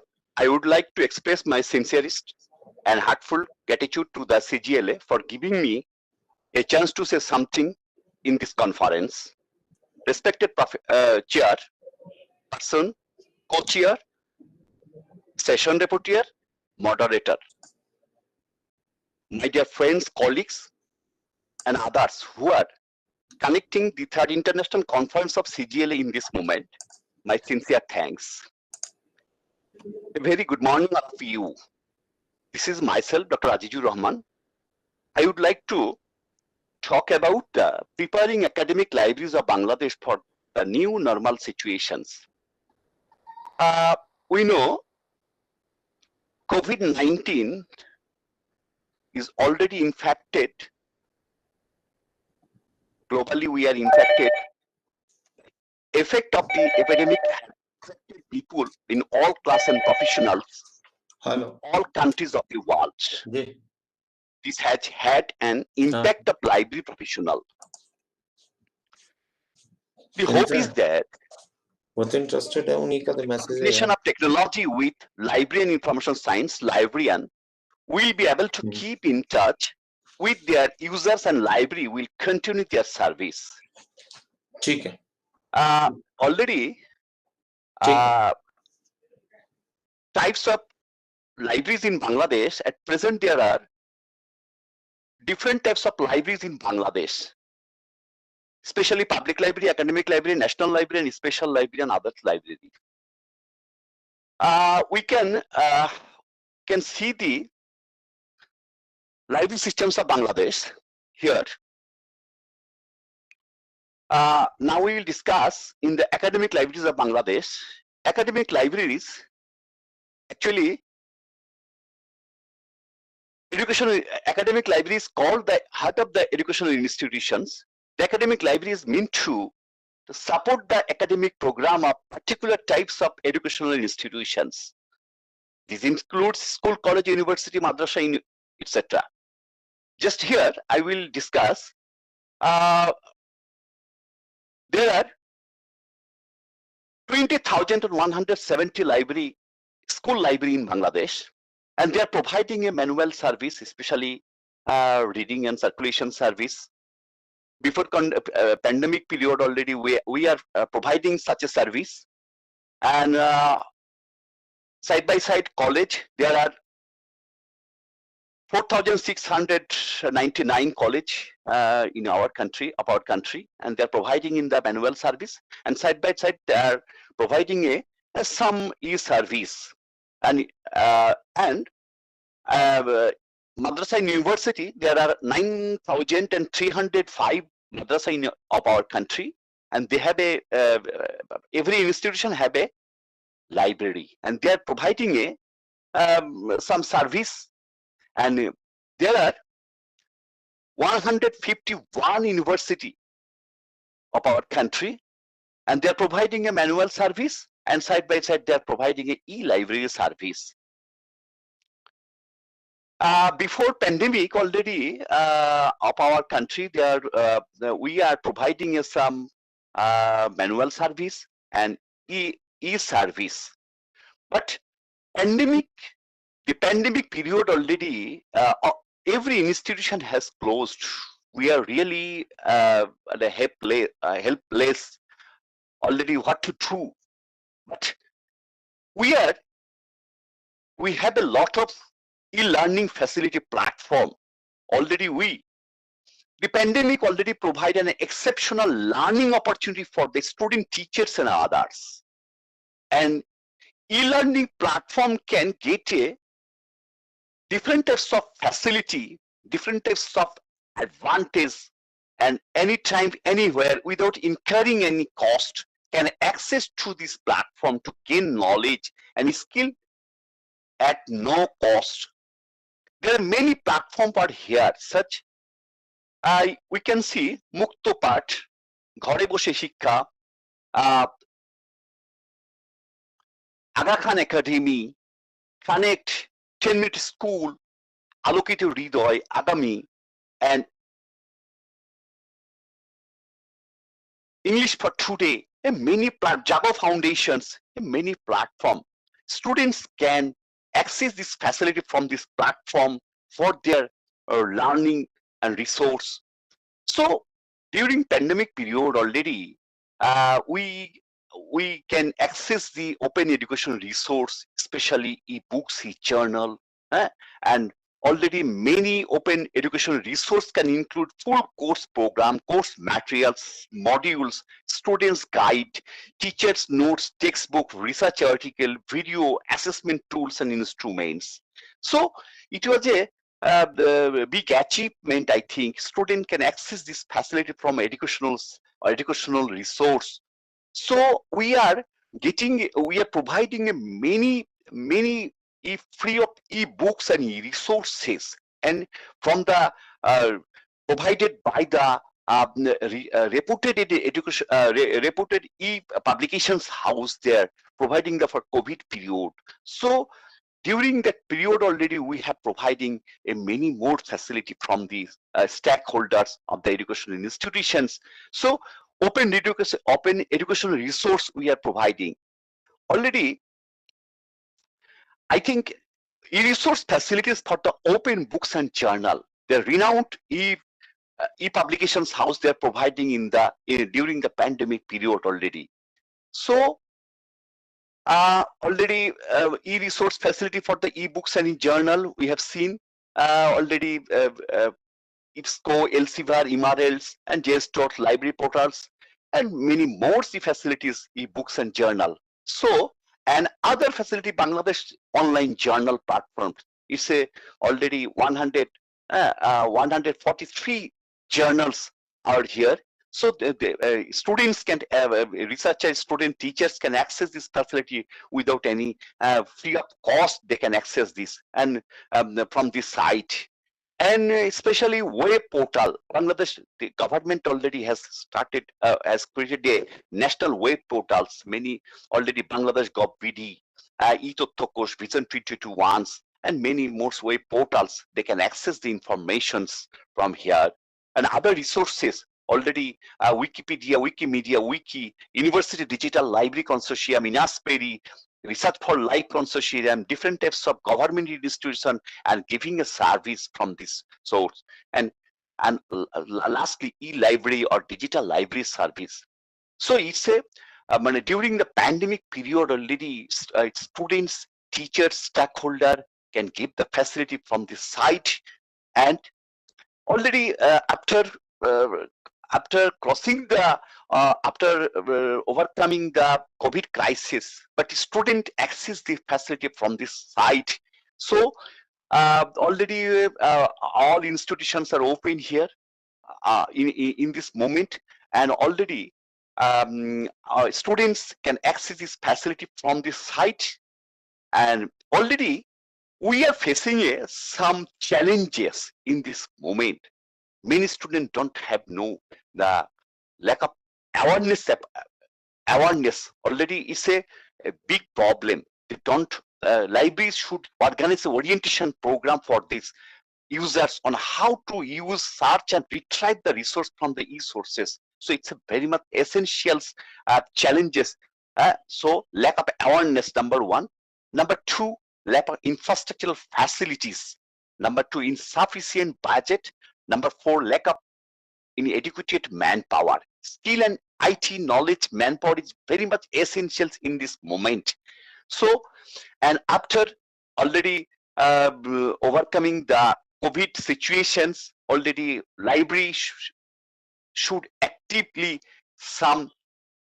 would like to express my sincerest and heartfelt gratitude to the CGLA for giving me a chance to say something in this conference. Respected chair, person, co-chair, session rapporteur, moderator, my dear friends, colleagues, and others who are connecting the 3rd International Conference of CGLA in this moment, my sincere thanks. A very good morning all of you. This is myself, Dr. Azizur Rahman. I would like to talk about preparing academic libraries of Bangladesh for the new normal situations. We know COVID-19 is already infected. Globally, we are infected. Effect of the epidemic has affected people in all class and professionals, all countries of the world. This has had an impact of library professional. The hope is that combination of technology with library and information science librarian will be able to keep in touch with their users and library will continue their service. Already types of libraries in Bangladesh. At present, there are different types of libraries in Bangladesh, especially public library, academic library, national library, and special library, and other library. We can see the library systems of Bangladesh here. Now we will discuss in the academic libraries of Bangladesh. Academic libraries, actually, academic libraries called the heart of the educational institutions. The academic library is meant to support the academic program of particular types of educational institutions. This includes school, college, university, madrasa, etc. Just here, I will discuss. There are 20,170 school library in Bangladesh, And they are providing a manual service, especially reading and circulation service. Before pandemic period already, we are providing such a service. And side by side college, there are 4,699 college in our country, and they're providing in the manual service. And side by side, they are providing a some e-service. And madrasa in university, there are 9,305 madrasa of our country, and they have a every institution have a library, and they are providing a some service. And there are 151 university of our country, and they are providing a manual service, and side by side they are providing a e-library service. Before pandemic already of our country, we are providing some manual service and e-service. But the pandemic period already, every institution has closed. We are really helpless already what to do. But we have a lot of e-learning facility platform. Already the pandemic already provided an exceptional learning opportunity for the student, teachers and others. And e-learning platform can get a different types of facility, different types of advantage, and anytime, anywhere, without incurring any cost, can access to this platform to gain knowledge and skill at no cost. There are many platforms out here, such we can see Mukto Path, Ghore Boshe Shikkha, Aga Khan Academy, Connect, 10-minute school, Alokito Hridoy, Agami, and English for Today, many Jago Foundations, many platform. Students can access this facility from this platform for their learning and resource. So during pandemic period already, we can access the open education resource, especially e-books, e-journal, and already many open education resource can include full course program, course materials, modules, students guide, teachers notes, textbook, research article, video, assessment tools and instruments. So it was a big achievement, I think. Student can access this facility from educational resource. So we are providing many free of e-books and e-resources, and from the provided by the reputed education reputed e-publications house there, providing the for COVID period. So during that period already we have providing a many more facility from the stakeholders of the educational institutions. So open educational resource we are providing. Already, I think e-resource facilities for the open books and journal, the renowned e-publications house they are providing during the pandemic period already. So already e-resource facility for the e-books and e-journal we have seen already. IPSCO, Elsevier, Emeralds, and JSTOT library portals, and many more facilities, e-books and journal. So, and other facility, Bangladesh online journal platform. It's already 143 journals are here. So the students can, researchers, student, teachers can access this facility without any free of cost. They can access this and from this site. And especially web portal, Bangladesh, the government already has started, has created a national web portals, many already Bangladesh GovBD, e-Tothokosh, Vision 2021, and many more web portals. They can access the informations from here. And other resources, already Wikipedia, Wikimedia, Wiki, University Digital Library Consortium, Inasperi, research for life consortium, different types of government institution, and giving a service from this source. And lastly, e-library or digital library service. So it's a during the pandemic period already, students, teachers, stakeholder can give the facility from the site, and already after crossing the after overcoming the COVID crisis, but student access the facility from this site. So already all institutions are open here in this moment, and already students can access this facility from this site. And already we are facing some challenges in this moment. Many students don't have the lack of awareness. Awareness already is a big problem. They don't. Libraries should organize an orientation program for this users on how to use, search, and retrieve the resource from the e-sources. So it's a very much essential challenges. So lack of awareness, number one. Number two, lack of infrastructural facilities. Number two, insufficient budget. Number four, lack of inadequate manpower. Skill and IT knowledge manpower is very much essential in this moment. So, and after already overcoming the COVID situations, already library should actively some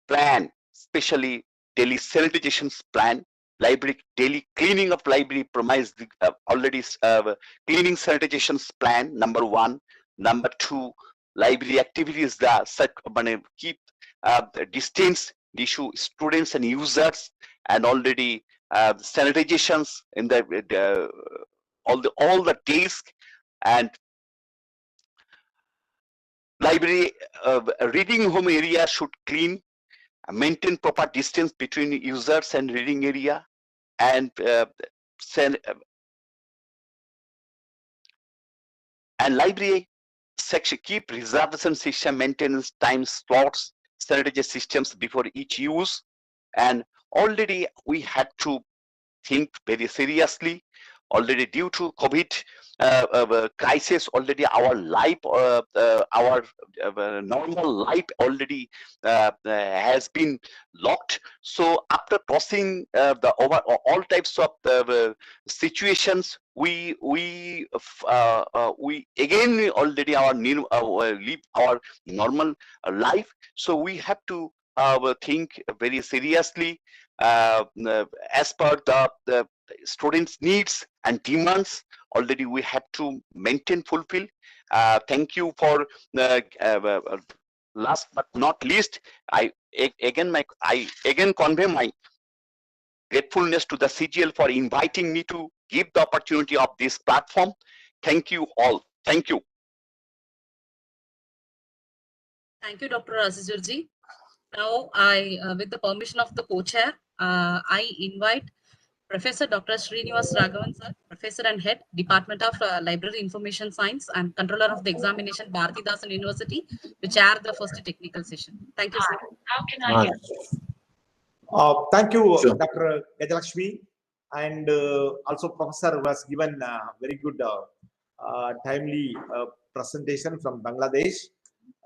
plan, especially daily sanitization plan, library daily cleaning of library premise, already cleaning sanitization plan, number one. Number two, library activities that keep the distance issue students and users, and already sanitizations in the all the desk, and library reading home area should clean, maintain proper distance between users and reading area, and library section keep reservation system, maintenance time slots, sanitization systems before each use. And already we had to think very seriously. Already due to COVID crisis, already our life, our normal life already has been locked. So after crossing the over all types of situations, we again already our new live our normal life. So we have to think very seriously as per the students' needs and demands. Already we have to maintain, fulfill. Thank you for last but not least, I again convey my gratefulness to the CGL for inviting me to give the opportunity of this platform. Thank you all. Thank you. Thank you, Dr. Azizurji. Now, with the permission of the co-chair, I invite Professor Dr. Srinivas Raghavan sir, Professor and Head, Department of Library Information Science and Controller of the Examination, Bharathidasan University, to chair the first technical session. Thank you, sir. How can I help? Thank you, Sure. Dr.E.Gajalakshmi, and also Professor was given a very good timely presentation from Bangladesh,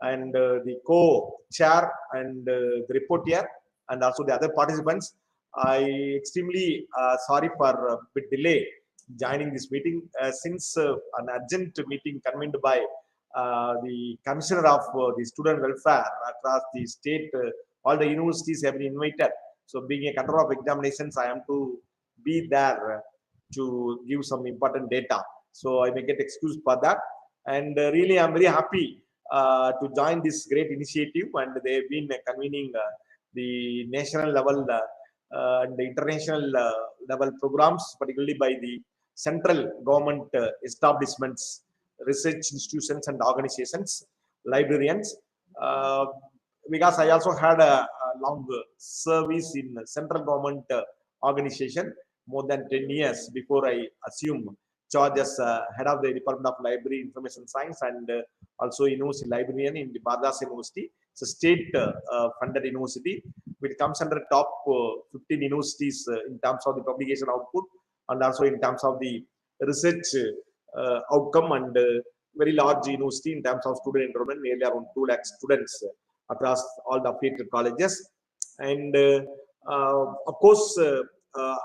and the co-chair and the reporter and also the other participants. I extremely sorry for a bit delay joining this meeting since an urgent meeting convened by the Commissioner of the Student Welfare across the state. All the universities have been invited. So being a controller of examinations, I am to be there to give some important data. So I may get excused for that. And really, I'm very happy to join this great initiative. And they've been convening the national level and the international level programs, particularly by the central government establishments, research institutions and organizations, librarians. Because I also had a long service in central government organization, more than 10 years before I assumed charge as head of the Department of Library Information Science and also university librarian in the Partha University. It's a state funded university, which comes under top 15 universities in terms of the publication output and also in terms of the research outcome, and very large university in terms of student enrollment, nearly around 2 lakh students across all the affiliated colleges. And of course,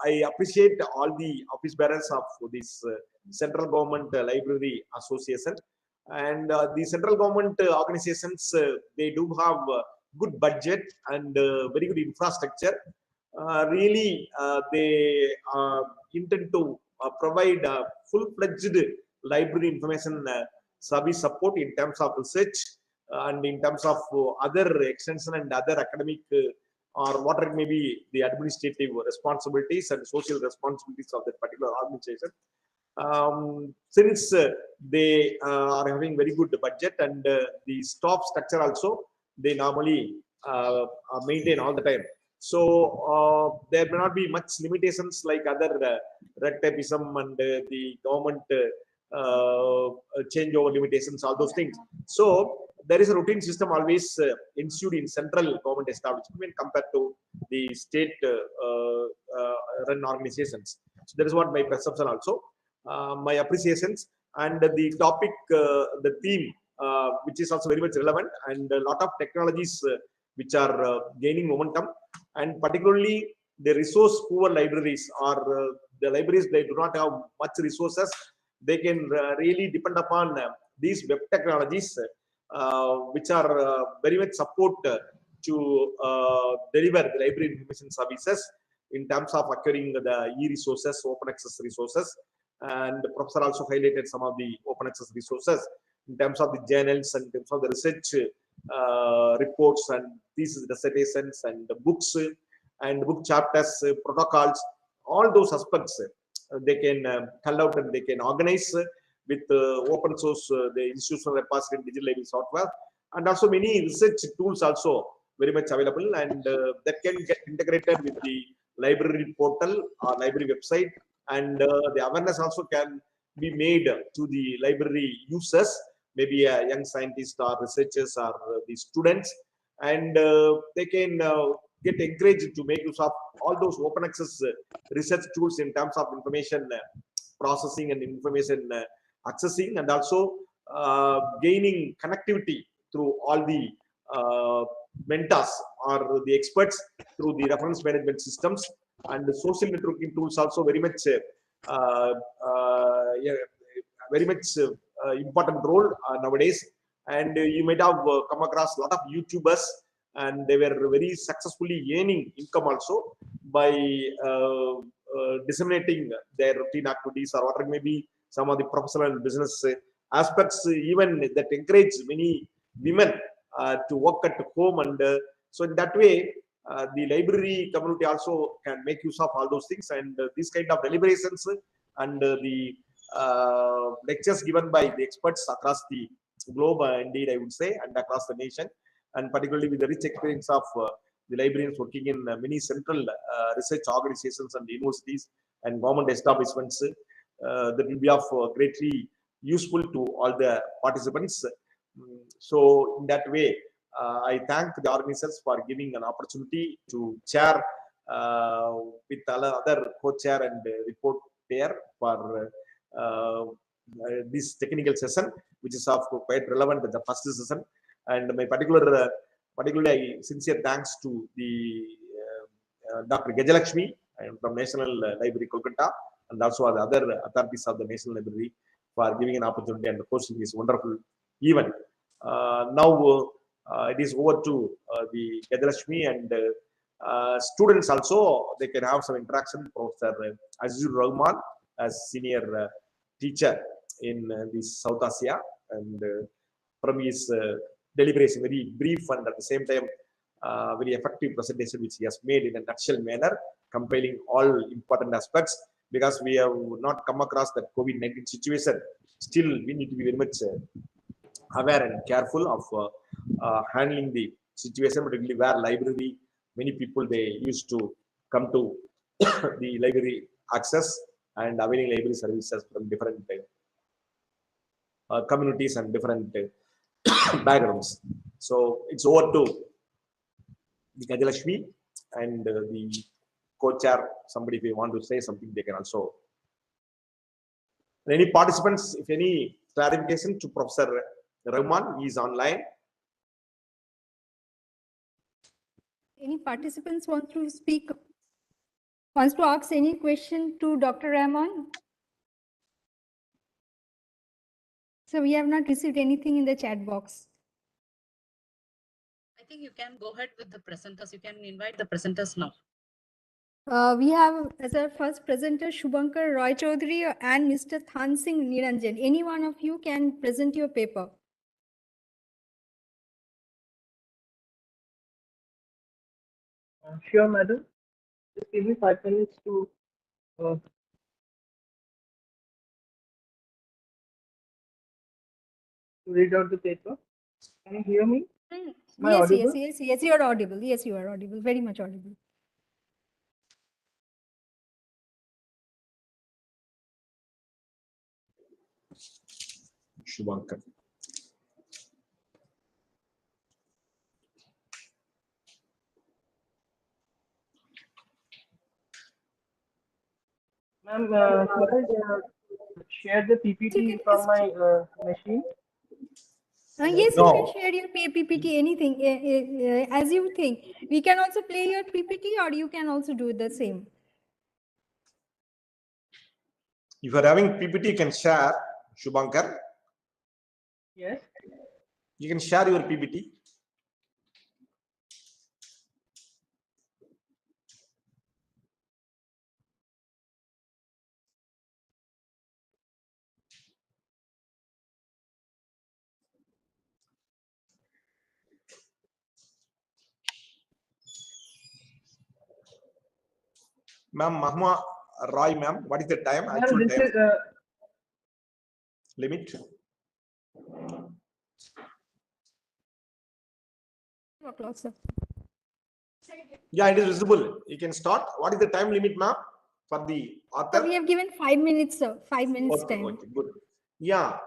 I appreciate all the office bearers of this central government library association, and the central government organizations, they do have good budget and very good infrastructure. Really, they intend to provide full-fledged library information service support in terms of research and in terms of other extension and other academic or what it may be the administrative responsibilities and social responsibilities of that particular organization. Since they are having very good budget and the staff structure also, they normally maintain all the time. So there may not be much limitations like other red tapeism and the government changeover limitations, all those things. So there is a routine system always ensued in central government establishment when compared to the state run organizations. So that is what my perception also, my appreciations, and the topic, the theme, which is also very much relevant, and a lot of technologies which are gaining momentum, and particularly the resource poor libraries or the libraries, they do not have much resources. They can really depend upon these web technologies, which are very much support to deliver the library information services in terms of acquiring the e-resources, open access resources. And the professor also highlighted some of the open access resources in terms of the journals and in terms of the research reports and thesis dissertations and the books and book chapters, protocols, all those aspects they can cull out and they can organize with open source, the institutional repository and digital library software, and also many research tools also very much available, and that can get integrated with the library portal or library website, and the awareness also can be made to the library users, maybe young scientists or researchers or the students, and they can get encouraged to make use of all those open access research tools in terms of information processing and information accessing, and also gaining connectivity through all the mentors or the experts through the reference management systems, and the social networking tools also very much important role nowadays. And you might have come across a lot of YouTubers, and they were very successfully earning income also by disseminating their routine activities or whatever may be some of the professional and business aspects, even that encourage many women to work at home. And so in that way, the library community also can make use of all those things, and these kind of deliberations and the lectures given by the experts across the globe, indeed I would say, and across the nation, and particularly with the rich experience of the librarians working in many central research organizations and universities and government establishments, that will be of greatly useful to all the participants. So in that way, I thank the organizers for giving an opportunity to chair with other co-chair and report pair for this technical session, which is of quite relevant to the first session. And my particularly sincere thanks to the Dr.E.Gajalakshmi from National Library Kolkata, and also the other authorities of the National Library for giving an opportunity and hosting this wonderful event. Now it is over to the Gajalakshmi, and students also, they can have some interaction. Professor Azizur Rahman as senior teacher in this South Asia, and from his deliberation, very brief and at the same time very effective presentation which he has made in a nutshell manner, compiling all important aspects, because we have not come across that COVID-19 situation. Still, we need to be very much aware and careful of handling the situation, particularly where library, many people, they used to come to the library access and availing library services from different communities and different backgrounds. So it's over to the Gajalakshmi and the co-chair. Somebody, if they want to say something, they can also. Any participants, if any clarification to Professor Rahman, he is online. Any participants want to speak? Wants to ask any question to Dr. Rahman? So we have not received anything in the chat box. I think you can go ahead with the presenters. You can invite the presenters now. We have as our first presenter Shubhankar Roy Chaudhary and Mr. Than Singh Niranjan. Any one of you can present your paper. Sure, madam. Just give me 5 minutes to read out the paper. Can you hear me? Am I audible? Yes, you are audible. Yes, you are audible. Very much audible. Shubhankar. Ma'am, should I share the PPT from my machine? Yes, No. you can share your PPT, anything, as you think. We can also play your PPT or you can also do the same. If you are having PPT, you can share, Shubhankar. Yes. You can share your PPT. Ma'am, Mahma Roy, ma'am, what is the time? Actual This time is limit? Sir. Yeah, it is visible. You can start. What is the time limit, ma'am, for the author? So we have given 5 minutes, sir. 5 minutes Okay, time. okay, good. Yeah,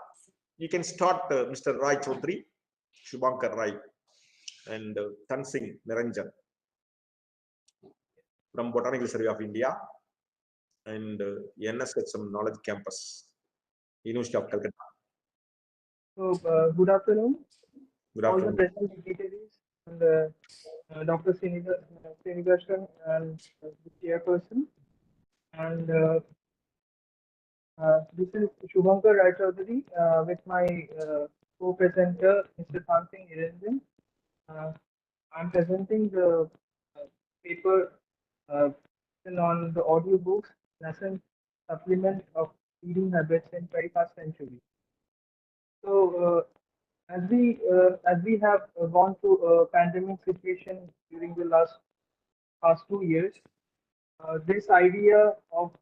you can start, Mr. Roy Chaudhary, Shubhankar Roy, and Than Singh Niranjan from Botanical Survey of India and NSHM Knowledge Campus, University of Calcutta. so good afternoon. Good All the afternoon. present dignitaries and Dr. Srinivasan and the chairperson. And this is Shubhankar Roy Chaudhary with my co-presenter, Mr. Than Singh Niranjan. I'm presenting the paper on the audiobooks, lesson supplement of reading habits in 21st century. So as we have gone through a pandemic situation during the past 2 years, this idea of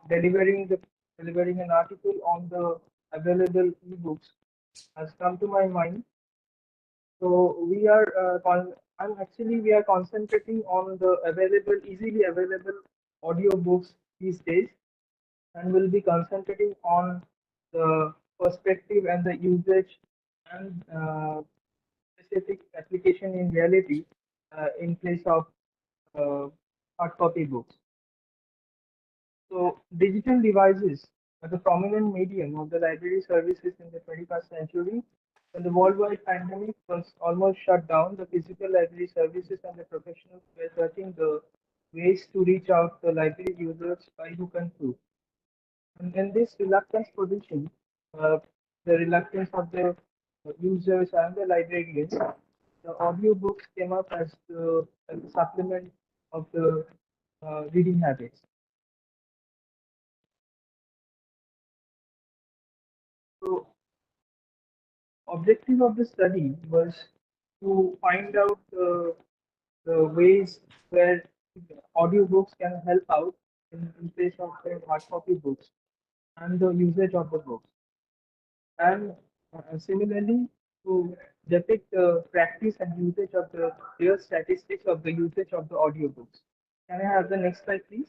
delivering an article on the available ebooks has come to my mind. So we are we are concentrating on the easily available audiobooks these days, and will be concentrating on the perspective and the usage and specific application in reality in place of hard copy books. So digital devices are the prominent medium of the library services in the 21st century. When the worldwide pandemic was almost shut down, the physical library services and the professionals were searching the ways to reach out to library users by hook and crook. And in this reluctance position, the reluctance of the users and the librarians, the audiobooks came up as the supplement of the reading habits. So, objective of the study was to find out the ways where audiobooks can help out in place of the hard copy books and the usage of the books. And similarly, to depict the practice and usage of the real statistics of the usage of the audiobooks. Can I have the next slide, please?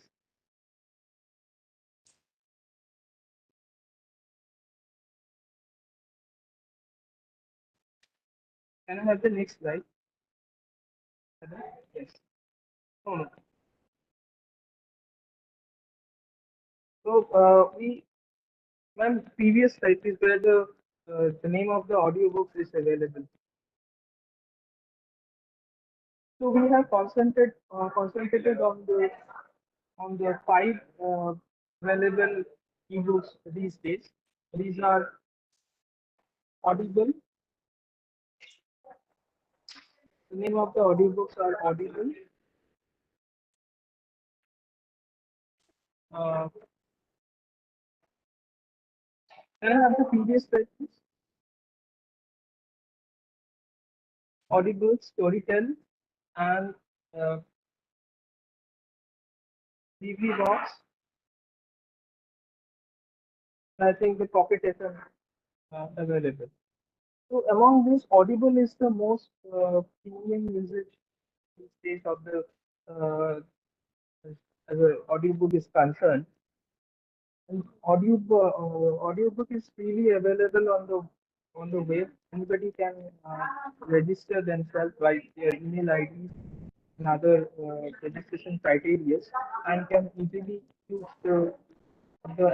Can I have the next slide? Yes. Oh, no. So ma'am, previous slide is where the name of the audiobooks is available. So we have concentrated on the 5 available ebooks these days. These are Audible. The name of the audiobooks are Audible. Can I have the previous slide, please? Audible, Storytel, and DV Box. I think the Pocket FM available. So among these, Audible is the most premium usage these days of the as an audiobook is concerned. And audiobook is freely available on the web. Anybody can register themselves by their email ID and other registration criteria, and can easily use the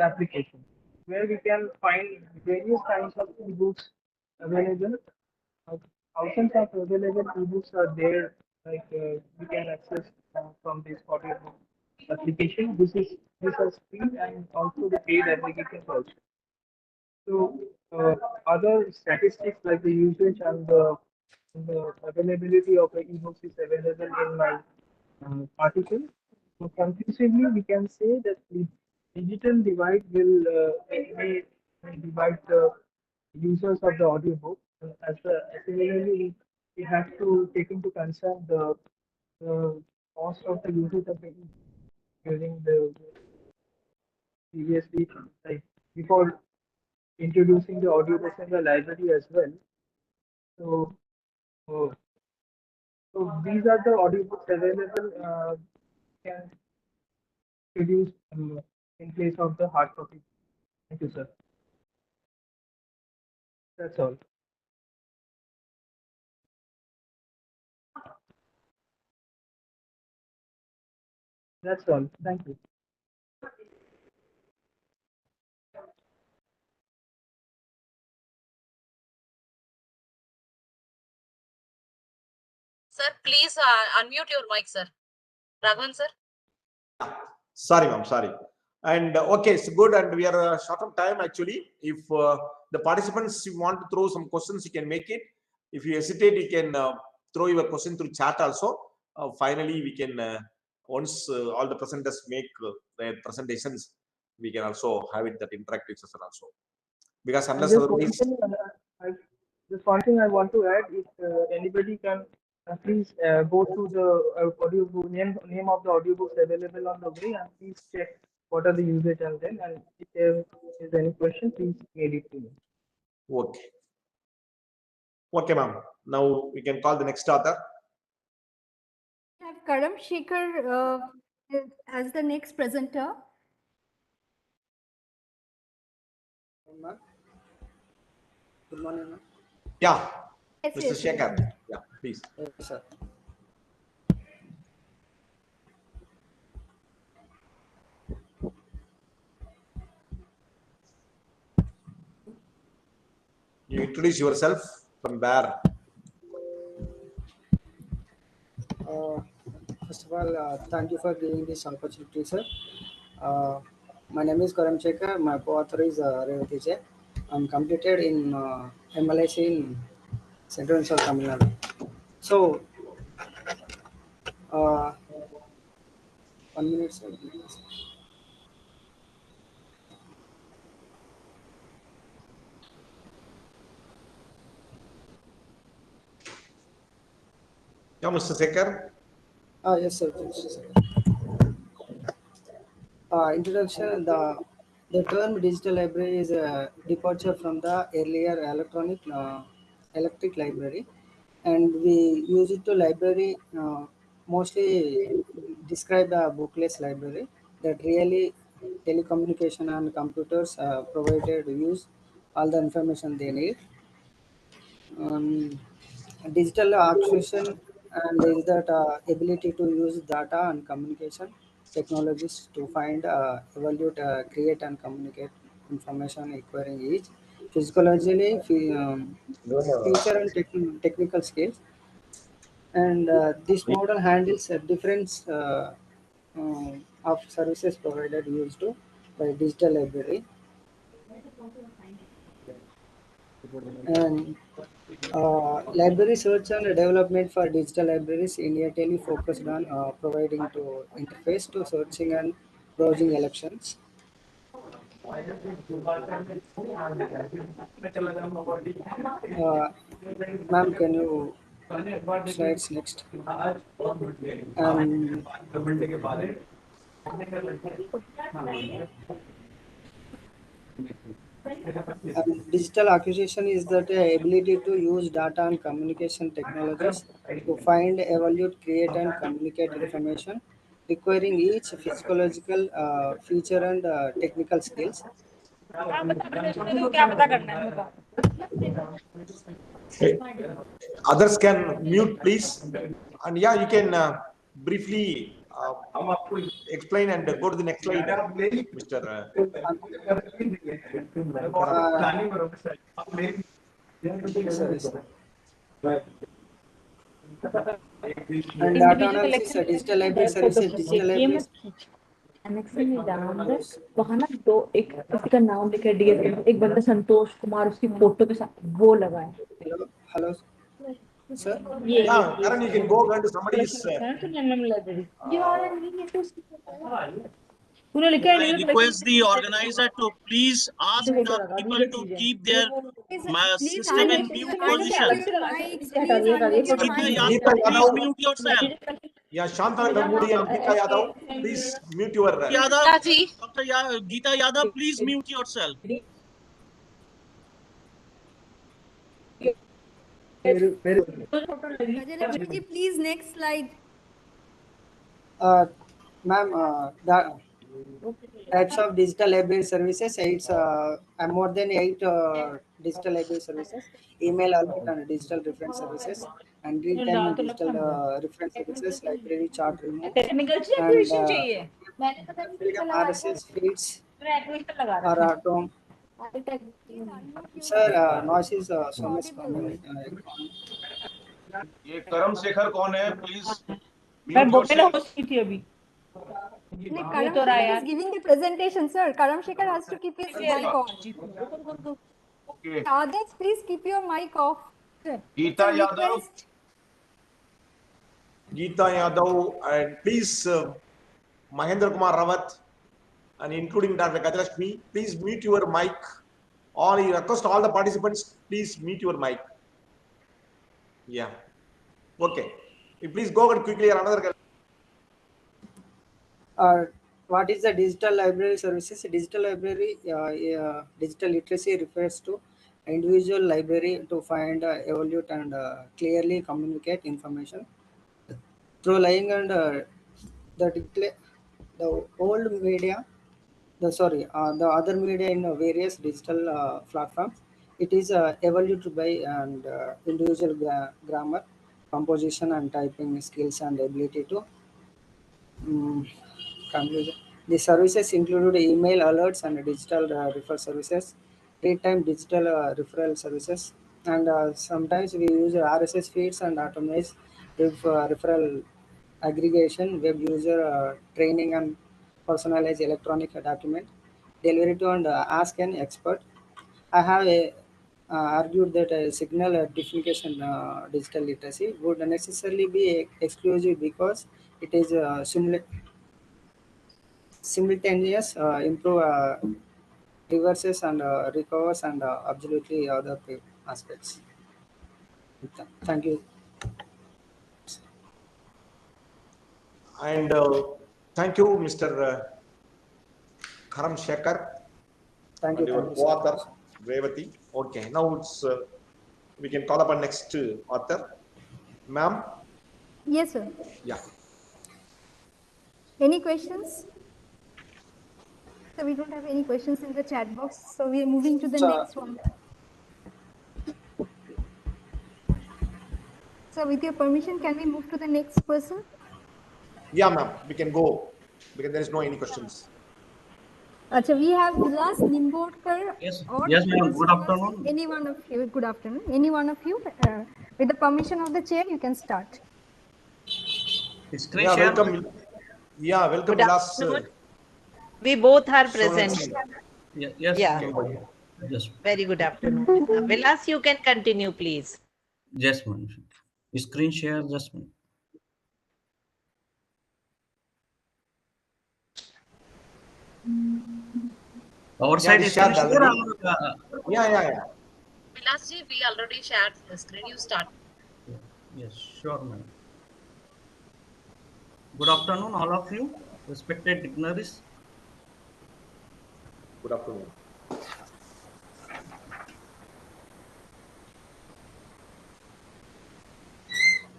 application, where we can find various kinds of ebooks available. Thousands of available ebooks are there, like we can access from this audiobook application. This is free, and also the paid applications also. So other statistics like the usage and the availability of the ebooks is available in my article. So conclusively, we can say that the digital divide may divide the users of the audiobook. Similarly, we have to take into concern the cost of the usage of the ebook during the previously, like before introducing the audiobooks in the library as well. So, uh, so these are the audiobooks available. Can produce in place of the hard copy. Thank you, sir. That's all. That's all. Thank you. Sir, please unmute your mic, sir. Raghavan, sir. Sorry, ma'am. Sorry. And okay, it's good. And we are short of time actually. If the participants want to throw some questions, you can make it. If you hesitate, you can throw your question through chat also. Finally, we can once all the presenters make their presentations, we can also have it that interactive session also. Because unless otherwise, just one thing I want to add, if anybody can please go to the audiobook name of the audiobooks available on the way, and please check what are the usage and then, and if there is any question, please mail it to me. Okay. Okay, ma'am. Now we can call the next author. We have Karam Shekhar as the next presenter. Good morning, ma'am. Yeah, Yes, Mr. yes, Shekhar. yes. Yeah, please. Yes, sir. You introduce yourself from where? First of all, thank you for giving this opportunity, sir. My name is Karam Shekhar. My co-author is Revati J. I'm completed in MLIC in Central and South Tamil Nadu. So, 1 minute, sir. Yeah, Mr. Shekhar. Yes, sir. Introduction. The term digital library is a departure from the earlier electric library, and we use it to library mostly describe a bookless library that really telecommunication and computers provided use all the information they need. digital acquisition and is that ability to use data and communication technologies to find, evaluate, create and communicate information requiring each physiologically, feature and technical skills. And this model handles a difference of services provided used to by digital library. And library search and development for digital libraries in Italy focused on providing to interface to searching and browsing elections. Ma'am, can you slides next? And digital acquisition is that ability to use data and communication technologies to find, evaluate, create, and communicate information requiring each physiological feature and technical skills. Others can mute, please. And yeah, you can briefly explain and go to the next slide, Mr. And data analysis, digital library services, digital library. वहां ना दो एक किसी का नाम लिखा है DS एक बंदा संतोष कुमार उसकी फोटो के साथ वो लगा है hello sir Yeah, Karan, you can go to somebody's I request the organizer to please ask the people to keep their system in mute position. Geeta Yadav, please mute yourself. Yeah, Shantanu Moody and Geeta Yadav, please mute your. Yadav, Dr. Geeta Yadav, please mute yourself. Gajalakshmi, please next slide. Ma'am, the types of digital library services, it's more than 8 digital library services, email alert and digital reference services, and real-time digital reference services, library chart remove, and RSS feeds or atom. Sir, noise is so much coming. ये करम शेखर कौन है? Please मैं mute बोलने yourself. Host की थी अभी Karam Shekhar is giving the presentation, sir. Karam Shekhar has to keep his mic on. Okay. Others, please keep your mic off. Geeta Yadav. Geeta Yadav, and please Mahendra Kumar Rawat, and including Dr. Gajalakshmi, please mute your mic. All you request all the participants, please mute your mic. Yeah. Okay. You please go and quickly another. What is the digital library services? Digital library, digital literacy refers to individual library to find, evaluate, and clearly communicate information through lying and the old media, the other media in various digital platforms. It is evaluated by and individual grammar, composition, and typing skills and ability to. Conclusion. The services included email alerts and digital referral services, real-time digital referral services, and sometimes we use RSS feeds and automate referral aggregation, web user training, and personalized electronic document delivery to and ask an expert. I have argued that signal amplification digital literacy would necessarily be exclusive because it is simultaneous improve reverses and recovers and absolutely other aspects. Thank you. And thank you, Mr. Karam Shekhar. Thank you. And your co-author, Revati. Okay, now it's we can call upon next author, ma'am. Yes, sir. Yeah. Any questions? So we don't have any questions in the chat box. So we are moving to the next one. So with your permission, can we move to the next person? Yeah, ma'am, we can go because there is no any questions. Acha, we have Vilas Nimbodkar Yes, or yes, ma'am. Tulsi Good Namaste. afternoon. Any one of you, good afternoon. Any one of you, with the permission of the chair, you can start. Screen Yeah, share. welcome. Yeah, welcome, Good Vilas. afternoon. We both are present. Sonal. Yes, Yeah. ma'am. Yes. Very good afternoon. Vilas, you can continue, please. Yes, ma'am. Screen share, just ma'am. Our Yeah, side it is is screen shared share. already. Yeah. Vilas ji, we already shared the screen. You start. Yes, sure, ma'am. Good afternoon, all of you, respected dignitaries. Good afternoon.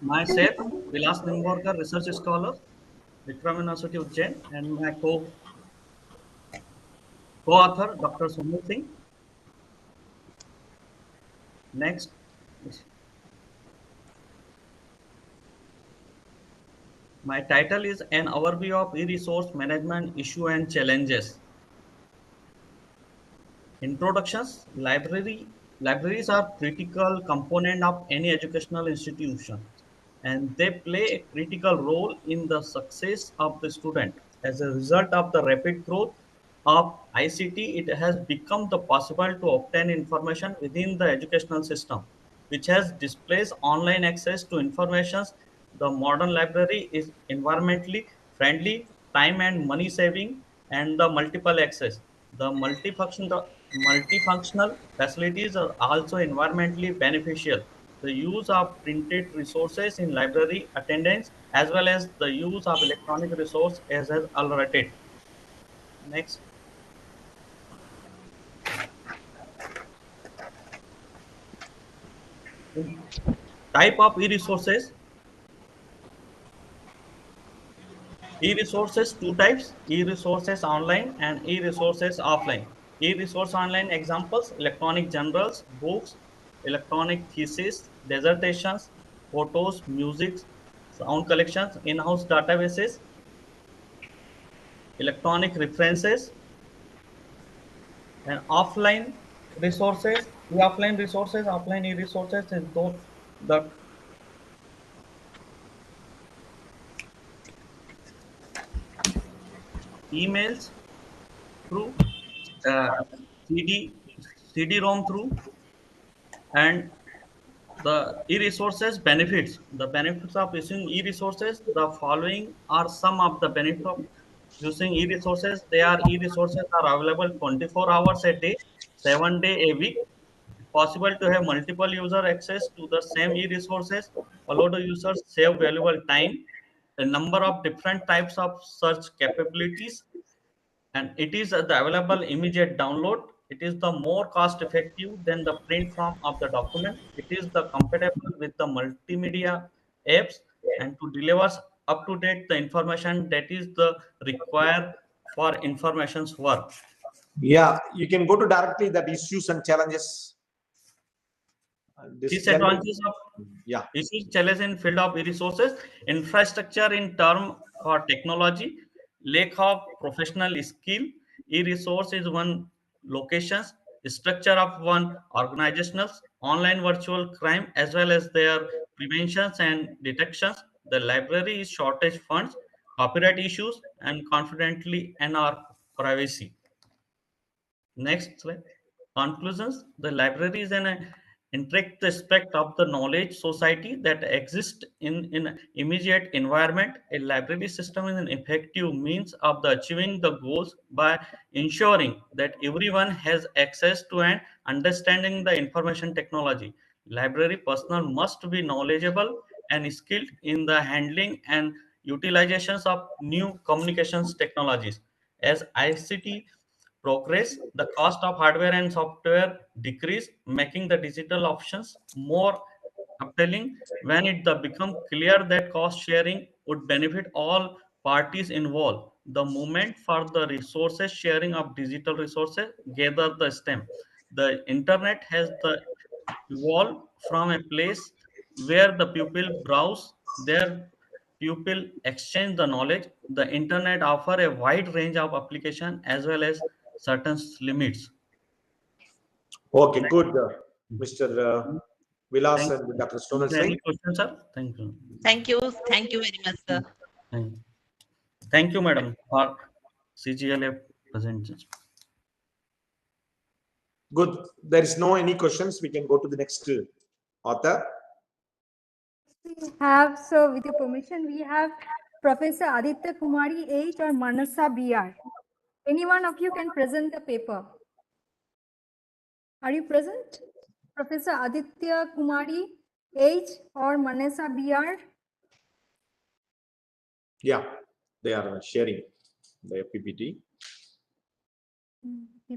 Myself, Vilas Nimborkar, research scholar, Vikram University Ujjain, and my co-author, Dr. Singh. Next. My title is An Overview of E-Resource Management Issue and Challenges. Introductions. Libraries are critical component of any educational institution, and they play a critical role in the success of the student. As a result of the rapid growth of ICT, it has become the possible to obtain information within the educational system, which has displaced online access to information. The modern library is environmentally friendly, time and money saving, and the multiple access. The multifunctional facilities are also environmentally beneficial. The use of printed resources in library attendance as well as the use of electronic resource as has already. Next. Type of e-resources. E-resources, two types: e-resources online and e-resources offline. E-resource online examples: electronic journals, books, electronic thesis, dissertations, photos, music, sound collections, in-house databases, electronic references. And offline resources, offline e-resources is those the emails through uh, CD, CD-ROM through, and the e-resources benefits. The benefits of using e-resources, the following are some of the benefits of using e-resources. E-resources are available 24 hours a day, 7 days a week. Possible to have multiple user access to the same e-resources, allow the users save valuable time, a number of different types of search capabilities, and it is the available immediate download. It is the more cost effective than the print form of the document. It is the compatible with the multimedia apps and to deliver up to date the information that is the required for information's work. Yeah, you can go to directly that issues and challenges. Disadvantages of issues, challenge in field of resources: infrastructure in term for technology, lack of professional skill. E-resource is one locations, structure of one organizational, online virtual crime as well as their preventions and detections. The library is shortage funds, copyright issues, and confidently and our privacy. Next slide. Conclusions. The library is an intricate aspect of the knowledge society that exists in immediate environment. A library system is an effective means of the achieving the goals by ensuring that everyone has access to and understanding the information technology. Library personnel must be knowledgeable and skilled in the handling and utilizations of new communications technologies. As ICT progress, the cost of hardware and software decrease, making the digital options more appealing. When it become clear that cost sharing would benefit all parties involved, the movement for the resources sharing of digital resources gather the stem. The internet has the evolved from a place where the pupil browse their pupil exchange the knowledge. The internet offer a wide range of application as well as certain limits. Okay, good, Mr. Vilas Thank, and Dr. Stonal any Singh. questions, sir? Thank you. Thank you. Thank you very much, sir. Thank you, madam, for CGLA presentation. Good. There is no any questions. We can go to the next author. We have, so with your permission, we have Professor Aditya Kumari H or Manasa BR. Any one of you can present the paper. Are you present? Professor Aditya Kumari H or Manasa BR? Yeah, they are sharing their PPT.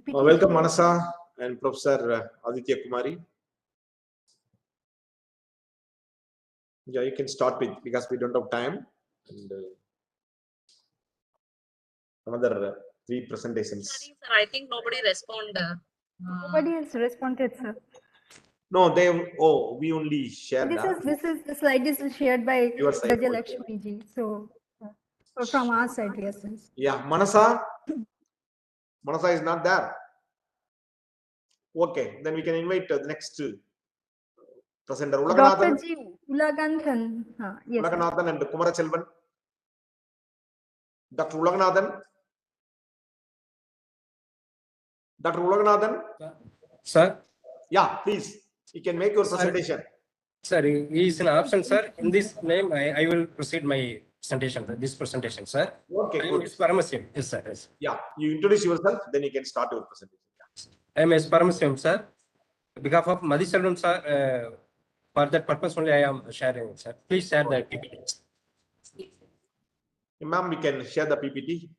Welcome, Manasa and Professor Aditya Kumari. Yeah, you can start with, because we don't have time. And another 3 presentations. Sorry, sir, I think nobody responded. Nobody has responded, sir. No, they. Oh, we only shared. This is the slide is shared by Your side. Gajalakshmi ji. So from our side, yes. Yeah, Manasa. Manasa is not there. Okay, then we can invite the next presenter. Dr. G. Ulaganathan. Yes. Ulaganathan and Kumarachelvan. Dr. Ulaganathan. Dr. Ulaganathan. Sir? Yeah, please. You can make your presentation. Sir, he is an option, sir. In this name, I will proceed my presentation, this presentation, sir. Okay, good. Ms. Paramaswamy. Yes, sir. Yes. Yeah, you introduce yourself, then you can start your presentation. I am Ms. Paramaswamy, sir. On behalf of Madhiselvam, sir, for that purpose only I am sharing, sir. Please share the PPT. Ma'am, we can share the PPT.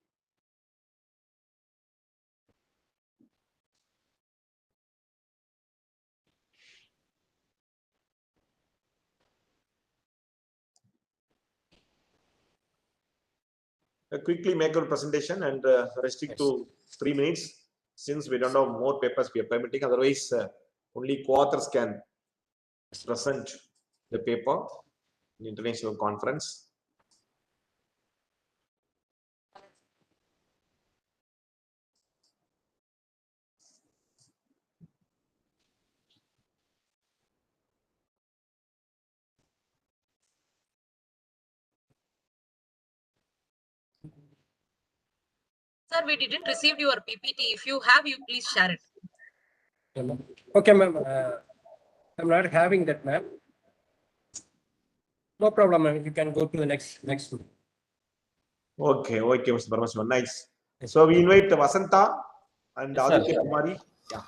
Quickly make your presentation and restrict to 3 minutes, since we don't have more papers we are permitting. Otherwise, only co-authors can present the paper in international conference. Sir, we didn't receive your PPT. If you have, you please share it. Okay, ma'am. I'm not having that, ma'am. No problem, ma'am. You can go to the next one. Okay, Mr. Paramaswamy, nice. So we invite Vasanta and Yes, Aditya Kumari. Yeah.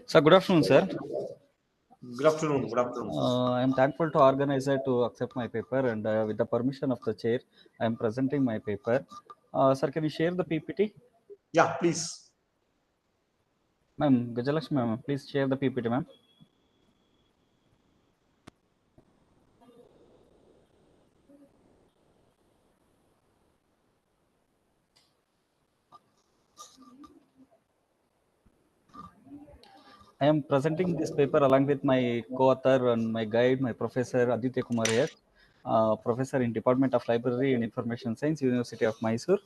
Sir, good afternoon, sir. Good afternoon. Good afternoon. I am thankful to organizer to accept my paper, and with the permission of the chair, I am presenting my paper. Sir, can you share the PPT? Yeah, please. Ma'am, Gajalakshmi, ma'am, please share the PPT, ma'am. I am presenting this paper along with my co-author and my guide, my professor Aditya Kumar here, professor in Department of Library and Information Science, University of Mysore.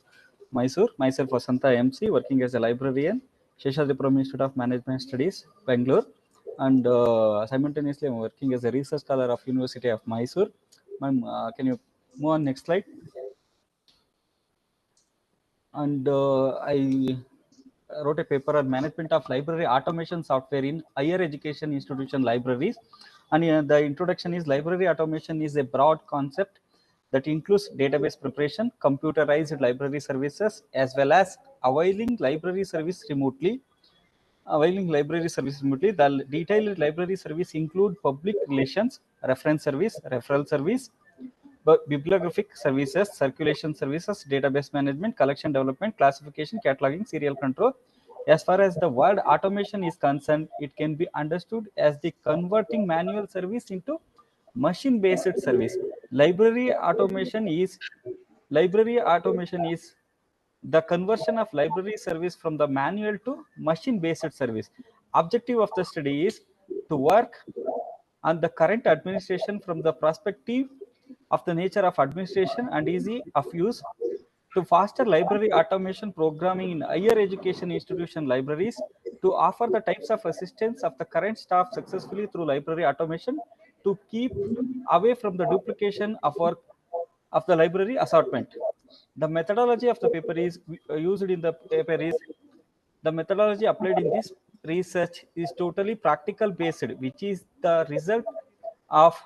Myself, Vasanta MC, working as a librarian, Sheshadripuram Institute of Management Studies, Bangalore, and simultaneously I am working as a research scholar of University of Mysore. Ma'am, can you move on next slide? And I wrote a paper on management of library automation software in higher education institution libraries. And the introduction is library automation is a broad concept that includes database preparation, computerized library services, as well as availing library service remotely. The detailed library service include public relations, reference service, referral service, bibliographic services, circulation services, database management, collection development, classification, cataloging, serial control. As far as the word automation is concerned, it can be understood as the converting manual service into machine-based service. Library automation is the conversion of library service from the manual to machine-based service. Objective of the study is to work and the current administration from the perspective of the nature of administration and easy of use, to foster library automation programming in higher education institution libraries, to offer the types of assistance of the current staff successfully through library automation, to keep away from the duplication of work of the library assortment. The methodology of the paper is used in the paper is the methodology applied in this research is totally practical based, which is the result of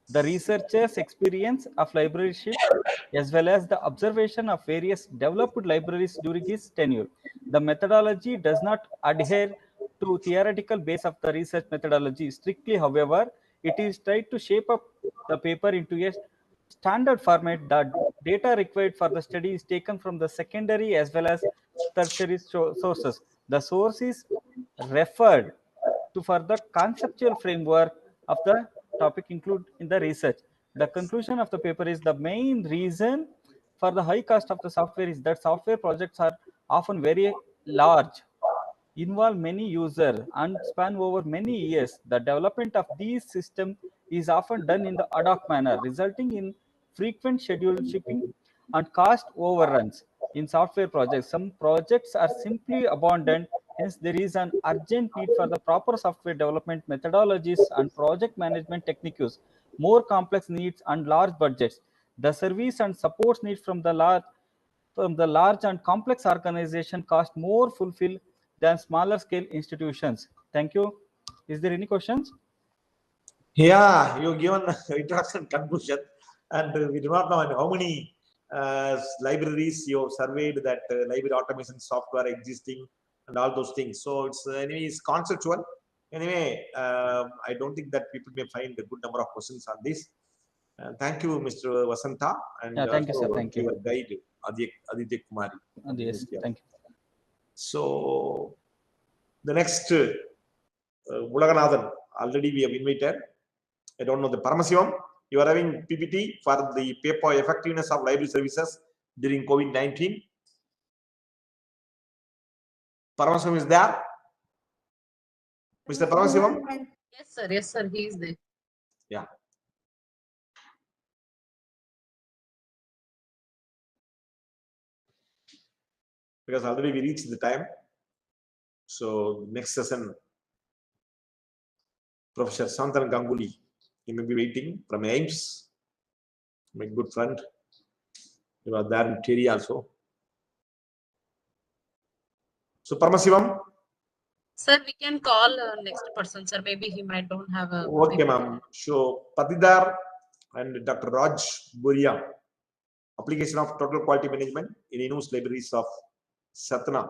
the researcher's experience of libraryship as well as the observation of various developed libraries during his tenure. The methodology does not adhere to theoretical base of the research methodology strictly. However, it is tried to shape up the paper into a standard format. The data required for the study is taken from the secondary as well as tertiary sources. The source is referred to for the conceptual framework of the topic included in the research. The conclusion of the paper is the main reason for the high cost of the software is that software projects are often very large, involve many users, and span over many years. The development of these systems is often done in the ad hoc manner, resulting in frequent scheduled shipping and cost overruns in software projects. Some projects are simply abandoned. Hence, there is an urgent need for the proper software development methodologies and project management techniques. More complex needs and large budgets. The service and support needs from the large and complex organization cost more fulfill than smaller scale institutions. Thank you. Is there any questions? Yeah, you given introduction conclusion, and we do not know how many libraries you have surveyed that library automation software existing and all those things. So it's anyway, it's conceptual. Anyway, I don't think that people may find a good number of questions on this. Thank you, Mr. Vasanta, and Thank you, sir. Thank you. Your guide, Aditya Kumari. Yes, thank you. So the next Mulaganathan, already we have invited. I don't know the Paramasivam. You are having PPT for the paper effectiveness of library services during COVID-19. Paramasivam is there? Mr. Paramasivam? Yes, sir. Yes, sir. He is there. Yeah. Because already we reached the time. So next session, Professor Santan Ganguly, he may be waiting from AIMS, my good friend. You are there in Terry also. So Paramasivam? Sir, we can call next person, sir. Maybe he might don't have a. Okay, ma'am. So Patidar and Dr. Raj Buria, application of total quality management in in-house libraries of Satna.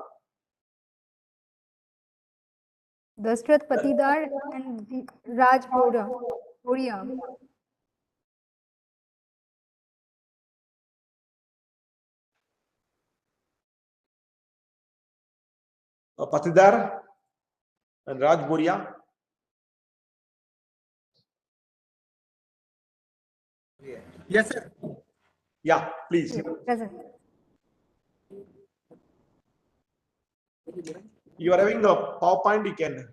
Dashrath Patidar and Raj Boria. Patidar and Raj Buria. Yes, sir. Yeah, please. Present. You are having a PowerPoint, you can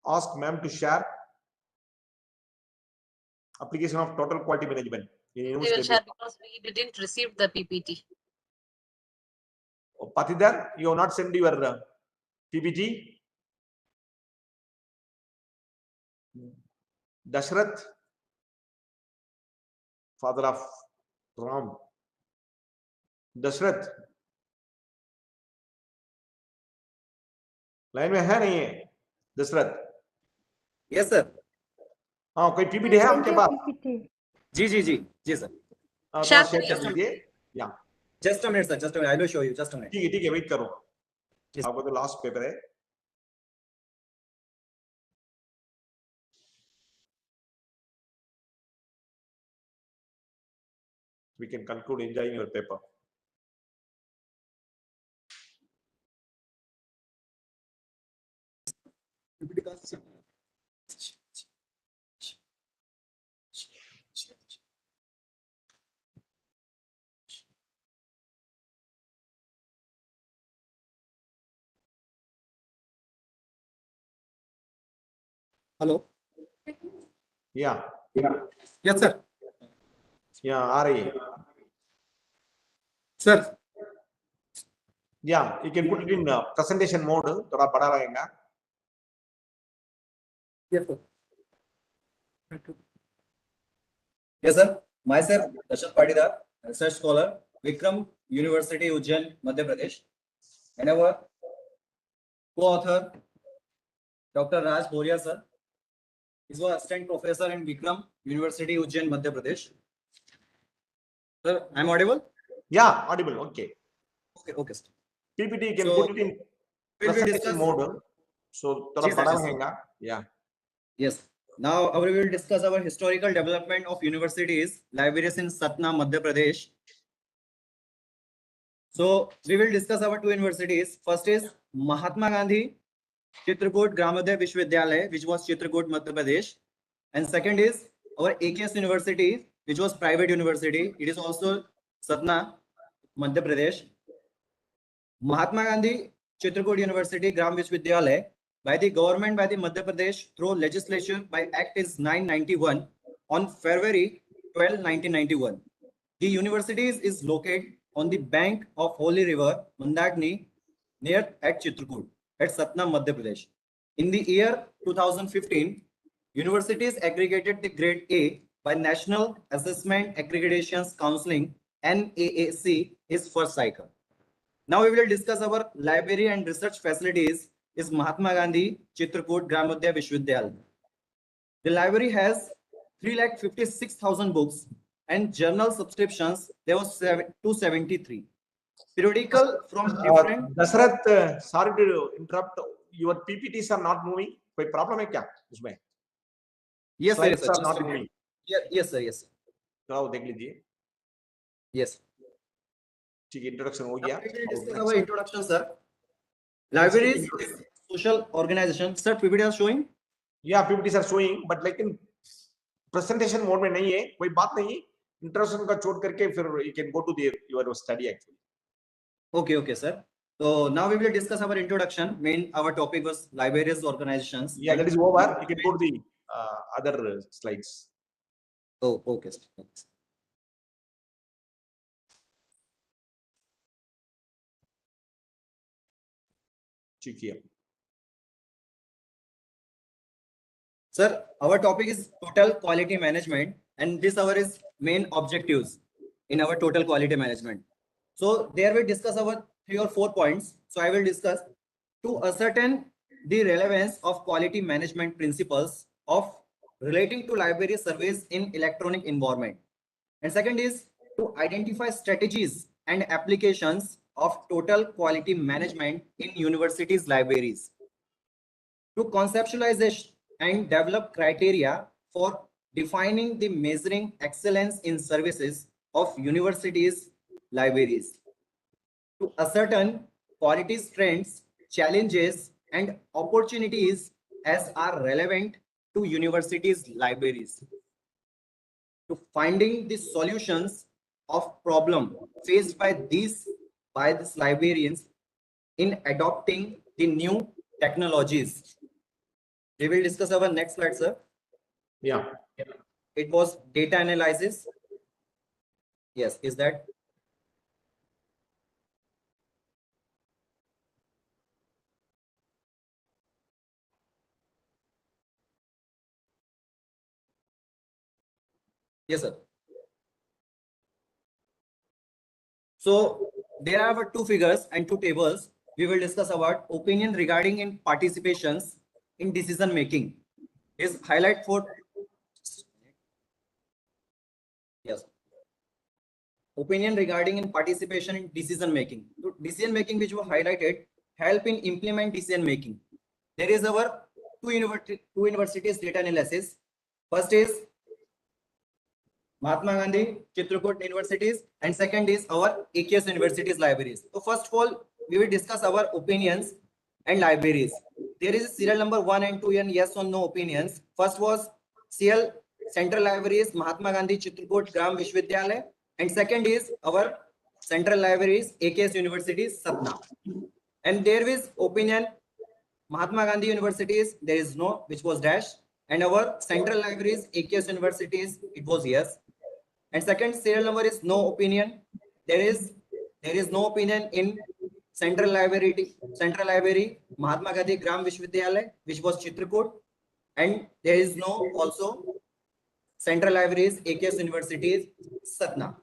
ask ma'am to share. Application of total quality management. We will share because we didn't receive the PPT. Patidar, you have not sent your PPT. Dashrath, father of Ram. Dashrath, line में है नहीं है Dasharath? Yes sir. हाँ, कोई PPT है आपके पास? जी sir. Share कर दीजिए. या just a minute sir, just a minute, I will show you. Just a minute. ठीक है, वेट करो. आपको तो लास्ट पेपर है. We can conclude enjoying your paper. Hello Yeah. Yes sir Yeah, आ रही है. Sir Yeah, you can put it in presentation mode. थोड़ा बड़ा लगेगा. Yes sir Yes, sir. Myself, Dashrath Patidar, research scholar, Vikram, University, Ujjain, Madhya Pradesh. And our co-author, Dr. Raj Boria, sir. He's an assistant professor in Vikram, University, Ujjain, Madhya Pradesh. Sir, I'm audible? Yeah, audible. Okay. Okay, sir. PPT, you can So, put it in will we presentation discuss? mode. So, थोड़ा Yes, sir, बड़ा yes, sir. लगेगा. Yeah. Yes. Now, we will discuss our historical development of universities, libraries in Satna, Madhya Pradesh. So, we will discuss our two universities. First is Mahatma Gandhi Chitrakoot Gramoday Vishwavidyalaya, which was Chitrakoot, Madhya Pradesh. And second is our AKS University, which was private university. It is also Satna, Madhya Pradesh. Mahatma Gandhi Chitrakoot University Gram Vishwavidyalaya by the government by the Madhya Pradesh through legislation by Act is 991 on February 12, 1991. The university is located on the bank of Holy River, Mandakini, near at Chitrakoot, at Satna, Madhya Pradesh. In the year 2015, universities aggregated the grade A by National Assessment Accreditations Counseling, NAAC, is first cycle. Now we will discuss our library and research facilities is Mahatma Gandhi Chitrakoot Gramoday Vishwavidyalaya. The library has 3,56,000 books and journal subscriptions. There was 273. Periodical from different. Dashrath, sorry to interrupt. Your PPTs are not moving. कोई problem है क्या उसमें? Yes, sir. Yes, Slides sir. are not moving. Yes, sir. Yes, sir. तो देख लीजिए. Yes. ठीक है, introduction हो गया. This is our introduction, sir. Libraries is social organization. Sir, PPT are showing? Yeah, PPTs are showing, but लेकिन presentation mode में नहीं है. कोई बात नहीं. Introduction का छोड़ करके फिर you can go to your study actually. Okay, sir. So now we will discuss our introduction. Our topic was libraries organizations. Yeah, that is over. You can go to the other slides. Oh, okay. Sir, our topic is total quality management, and this our is main objectives in our total quality management. So there we discuss our 3 or 4 points. So I will discuss to ascertain the relevance of quality management principles of relating to library service in electronic environment. And second is to identify strategies and applications of total quality management in universities' libraries. To conceptualize and develop criteria for defining the measuring excellence in services of universities' libraries. To ascertain quality trends, challenges, and opportunities as are relevant to universities' libraries. To finding the solutions of problem faced by these librarians in adopting the new technologies. We will discuss our next slide, sir. Yeah. It was data analysis. Yes, is that? Yes, sir. So there are 2 figures and 2 tables. We will discuss about opinion regarding in participations in decision making. Is highlight for yes. Opinion regarding in participation in decision making. So decision making which were highlighted help in implement decision making. There is our two universities data analysis. First is Mahatma Gandhi Chitrakoot universities, and second is our AKS universities libraries. So first of all, we will discuss our opinions and libraries. There is serial number 1 and 2 and yes or no opinions. First was CL Central Libraries Mahatma Gandhi Chitrakoot Gram Vishwavidyalaya, and second is our Central Libraries AKS Universities Satna. And there is opinion Mahatma Gandhi universities, there is no, which was dash. And our central libraries, AKS universities, it was yes. And second serial number is no opinion. There is no opinion in Central Library, Mahatma Gandhi Gram Vishwavidyalaya, which was Chitrakoot. And there is no also Central Libraries, AKS Universities, Satna.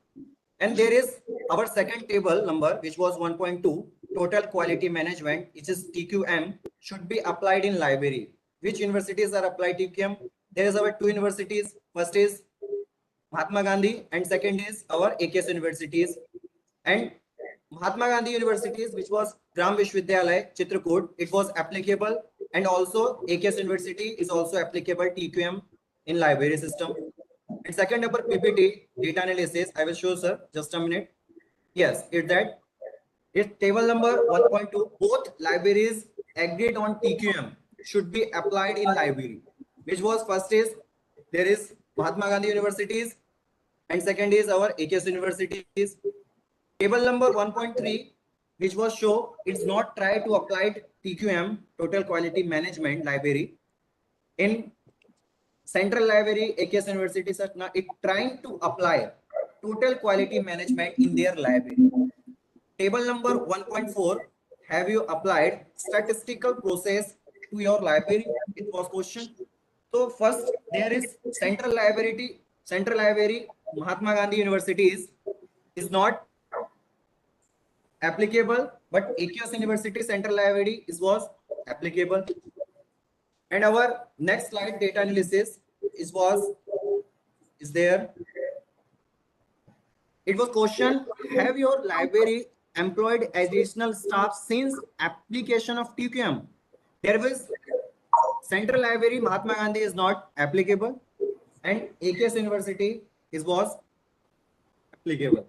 And there is our second table number, which was 1.2, Total Quality Management, which is TQM, should be applied in library. Which universities are applied TQM? There is our two universities. First is Mahatma Gandhi and second is our AKS universities. And Mahatma Gandhi universities, which was Gram Vishwavidyalaya, Chitrakoot, it was applicable, and also AKS university is also applicable TQM in library system. And second number PPT data analysis, I will show sir, just a minute. Yes, it's table number 1.2. Both libraries agreed on TQM should be applied in library, which was first is there is Mahatma Gandhi universities and second is our AKS universities. Table number 1.3, which was show it's not try to apply TQM, Total Quality Management library in Central Library, AKS University, Satna, it trying to apply Total Quality Management in their library. Table number 1.4, have you applied statistical process to your library? It was question. So first there is Central Library, Mahatma Gandhi University is not applicable, but AKS University Central Library was applicable. And our next slide data analysis is there. It was question, have your library employed additional staff since application of TQM? There was Central Library, Mahatma Gandhi is not applicable, and AKS University was applicable.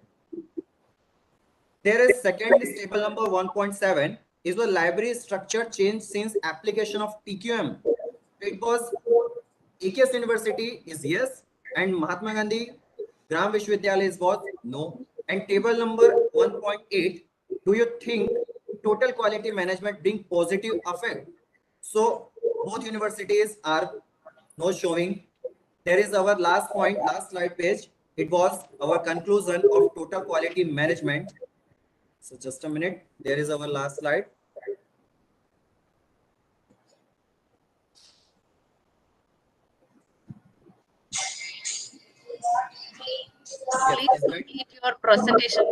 There is second is table number 1.7 is the library structure change since application of TQM. It was AKS University is yes, and Mahatma Gandhi Gram Vishwavidyalaya was no. And table number 1.8, do you think total quality management bring positive effect? So both universities are no showing. There is our last point, last slide page. It was our conclusion of total quality management. So just a minute, there is our last slide. Please complete your presentation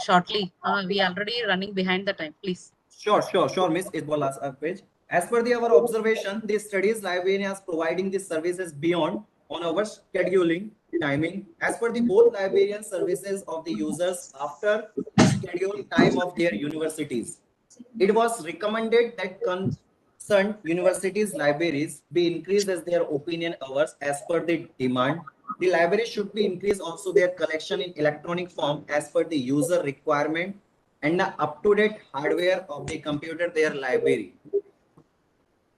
shortly. We are already running behind the time, please. Sure, Miss. It was last page. As per our observation, the studies librarian is providing the services beyond on our scheduling timing. As per the both librarian services of the users after scheduled time of their universities. It was recommended that concerned universities libraries be increased as their opinion hours as per the demand. The library should be increased also their collection in electronic form as per the user requirement and the up-to-date hardware of the computer their library.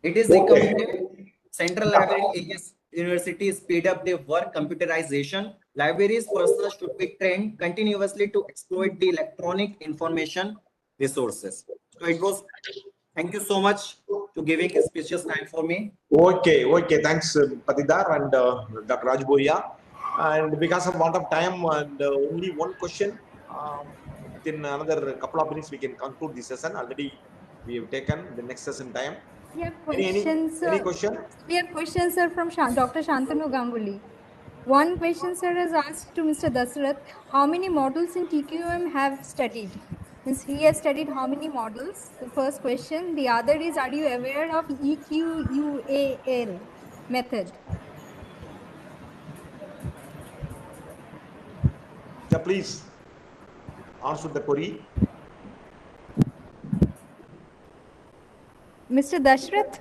It is recommended Central Library AKS University speed up their work computerization. Libraries personnel should be trained continuously to exploit the electronic information resources. So it was, thank you so much to giving a spacious time for me. Okay. Thanks, Patidar and Dr. Rajboya. And because of want of time and only one question, within another couple of minutes we can conclude this session. Already we have taken the next session time. We have questions. Any question? We have questions, sir, from Dr. Shantanu Ganguly. One question, sir, is asked to Mr. Dasarath. How many modules in TQM have studied? Means he has studied how many modules? The first question. The other is, are you aware of EQUAL method? Yeah, please answer the query. Mr. Dashrath?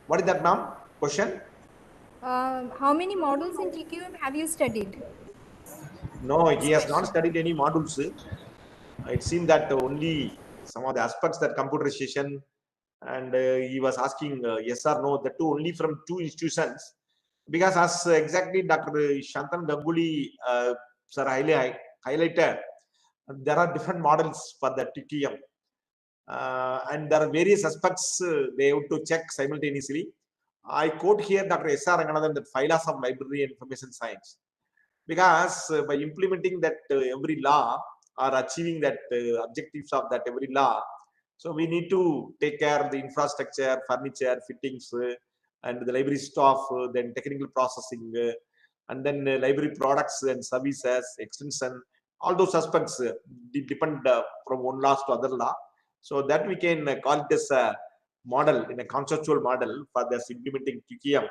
What is that, ma'am? Question? How many modules in TQM have you studied? No, he has not studied any modules. It seemed that only some of the aspects that computerization, and he was asking yes or no, that too only from two institutions. Because as exactly Dr. Shantanu Ganguly sir highlighted, there are different models for the TQM. And there are various aspects they have to check simultaneously. I quote here Dr. S.R. Ranganathan, that phylas of library and information science, because by implementing that every law or achieving that objectives of that every law, so we need to take care of the infrastructure, furniture, fittings, and the library staff, then technical processing, and then library products and services, extension, all those aspects depend from one law to other law. So that we can call it as a model, in a conceptual model for this implementing TQM,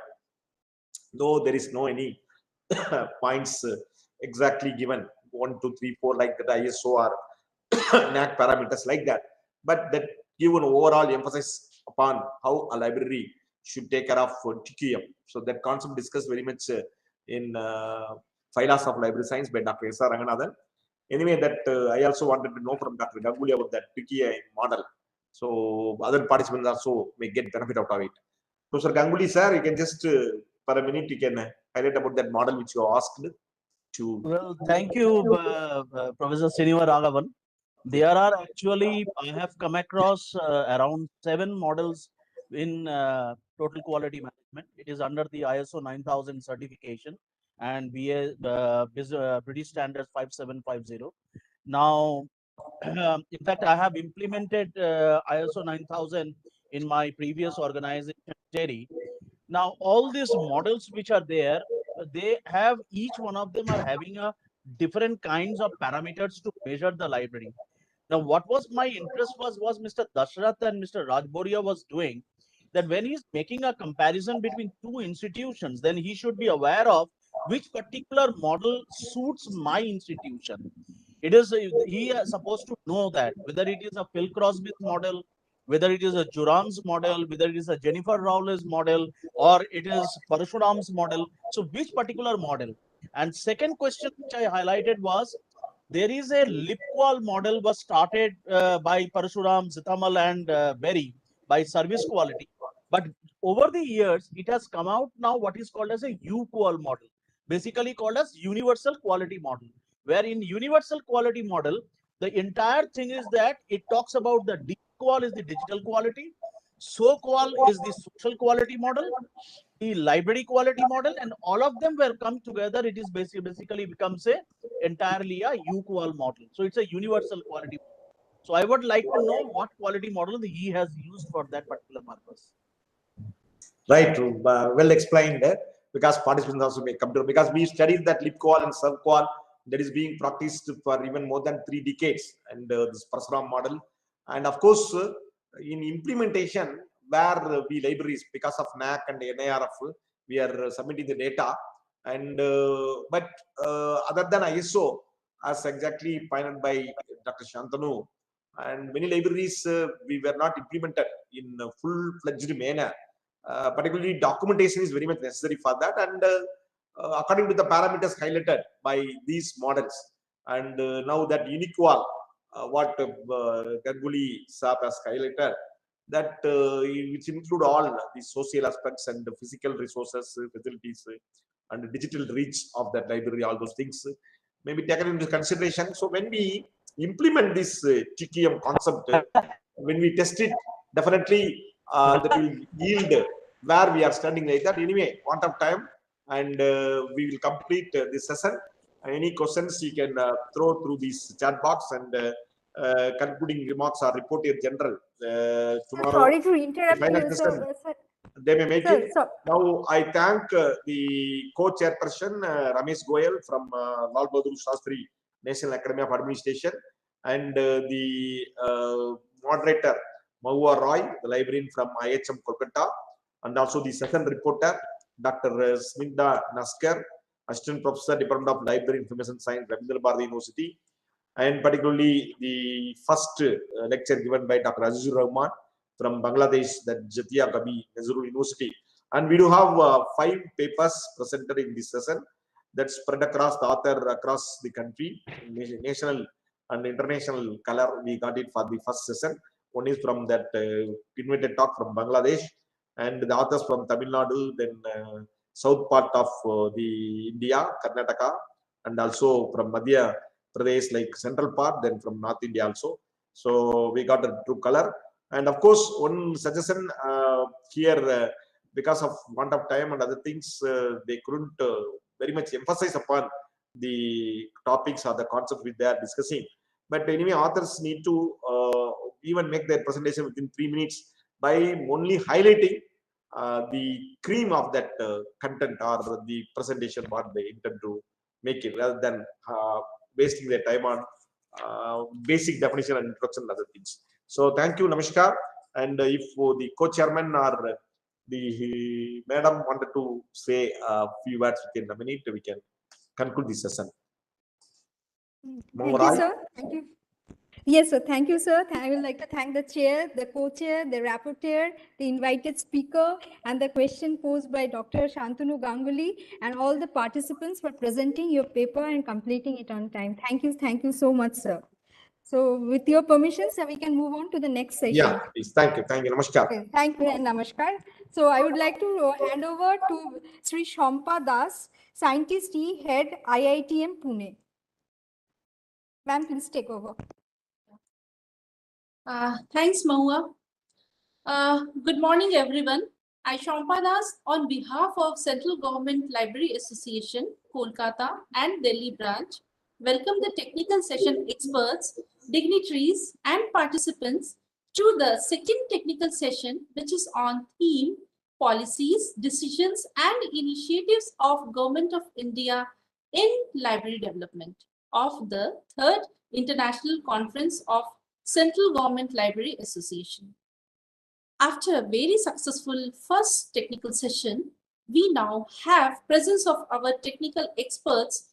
though there is no any points exactly given 1, 2, 3, 4 like that ISO or NAC parameters like that, but that give an overall emphasis upon how a library should take care of TQM. So that concept discussed very much in Phylas of Library Science by Dr. S.R. Ranganathan. Anyway, that I also wanted to know from Dr. Ganguly about that TQM model. So other participants also may get benefit out of it. Professor Ganguly, sir, you can just for a minute you can highlight about that model which you asked to. Well, thank you, Professor Srinivas Raghavan. There are actually, I have come across around 7 models in total quality management. It is under the ISO 9000 certification and British Standards 5750. Now, in fact, I have implemented ISO 9000 in my previous organization, Terry. Now, all these models which are there, they have, each one of them are having a different kinds of parameters to measure the library. Now, what was my interest was Mr. Dashrath and Mr. Rajboria was doing that when he's making a comparison between 2 institutions, then he should be aware of which particular model suits my institution. It is he is supposed to know that whether it is a Phil Crosby's model, whether it is a Juram's model, whether it is a Jennifer Rowley's model, or it is Parashuram's model. So which particular model? And second question which I highlighted was, there is a LipQual model was started by Parashuram, Zitamal and Berry by service quality. But over the years, it has come out now what is called as a UQual model, basically called as universal quality model, where in universal quality model, the entire thing is that it talks about the DQual is the digital quality, SOQual is the social quality model, the library quality model, and all of them were come together. It is basically becomes a entirely a UQual model. So it's a universal quality. So I would like to know what quality model he has used for that particular purpose. Right, well explained there, because participants also may come to, because we studied that LipQual and SubQual that is being practiced for even more than 3 decades, and this Parashuram model, and of course in implementation where we libraries, because of NAC and NIRF, we are submitting the data, and but other than ISO, as exactly pointed by Dr. Shantanu, and many libraries we were not implemented in a full-fledged manner. Particularly documentation is very much necessary for that, and according to the parameters highlighted by these models, and now that UQual, what Ganguly Saab has highlighted, that which include all the social aspects and the physical resources, facilities, and the digital reach of that library, all those things may be taken into consideration. So when we implement this TQM concept, when we test it, definitely that will yield where we are standing like that. Anyway, want of time, and we will complete this session. Any questions you can throw through this chat box, and concluding remarks are report in general tomorrow. Sorry to interrupt you, Session, sir. they may make it. Sir. Now I thank the co-chairperson Ramesh Goyal from Lal Bahadur Shastri National Academy of Administration, and the moderator Mahua Roy, the librarian from IHM Kolkata, and also the session reporter Dr. Smigda Naskar, Assistant Professor, Department of Library Information Science, Rabindra Bharati University, and particularly the first lecture given by Dr. Azizur Rahman from Bangladesh, that Jatia Kabi Nazrul University. And we do have 5 papers presented in this session that spread across the author across the country, national and international color. We got it for the first session. One is from that invited talk from Bangladesh, and the authors from Tamil Nadu, then south part of the India, Karnataka, and also from Madhya Pradesh, like central part, then from North India also. So we got a true color. And of course, one suggestion here, because of want of time and other things, they couldn't very much emphasize upon the topics or the concepts which they are discussing. But anyway, authors need to even make their presentation within 3 minutes by only highlighting the cream of that content or the presentation what they intend to make it, rather than wasting their time on basic definition and introduction and other things. So thank you, Namaskar. And if the co-chairman or the madam wanted to say a few words within a minute, we can conclude this session. Thank you, sir. Thank you. Yes, sir. Thank you, sir. I would like to thank the chair, the co-chair, the rapporteur, the invited speaker, and the question posed by Dr. Shantanu Ganguly, and all the participants for presenting your paper and completing it on time. Thank you. Thank you so much, sir. So with your permission, sir, we can move on to the next session. Yeah, please. Thank you. Thank you. Namaskar. Okay, thank you and namaskar. So I would like to hand over to Sri Shampa Das, Scientist E, Head IITM Pune. Ma'am, please take over. Thanks, Mahua. Good morning, everyone. I, Shampa Das, on behalf of Central Government Library Association, Kolkata and Delhi branch, welcome the technical session experts, dignitaries, and participants to the second technical session, which is on theme, policies, decisions, and initiatives of Government of India in library development of the third International Conference of Central Government Library Association. After a very successful first technical session, we now have presence of our technical experts,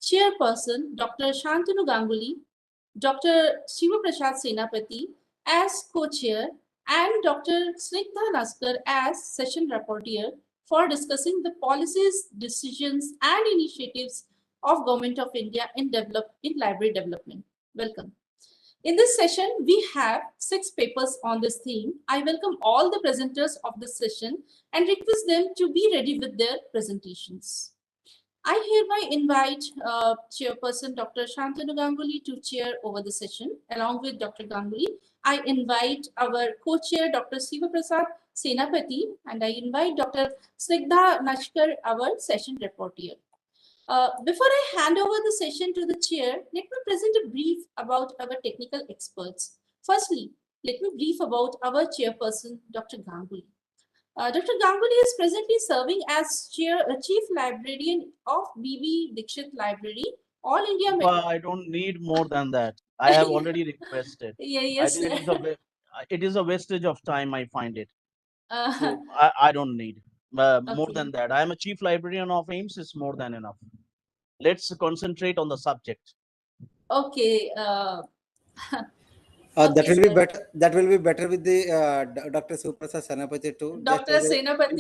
Chairperson Dr. Shantanu Ganguly, Dr. Shivaprasad Senapati as co-chair, and Dr. Snigdha Naskar as session rapporteur for discussing the policies, decisions, and initiatives of Government of India in library development. Welcome. In this session, we have 6 papers on this theme. I welcome all the presenters of this session and request them to be ready with their presentations. I hereby invite Chairperson Dr. Shantanu Ganguly to chair over the session. Along with Dr. Ganguly, I invite our co-chair Dr. Sivaprasad Senapati, and I invite Dr. Snigdha Naskar, our session rapporteur. Before I hand over the session to the chair, let me present a brief about our technical experts. Firstly, let me brief about our chairperson, Dr. Ganguly. Dr. Ganguly is presently serving as Chief Librarian of B.B. Dixit Library, All India. I don't need more than that. I have already requested. Yeah, yes, I think it is a wastage of time, I find it. So I don't need more than that. I am a Chief Librarian of AIMS, is more than enough. Let's concentrate on the subject. Okay. That will be better. That will be better with the Dr. Suprasad Senapati too. Dr. Senapati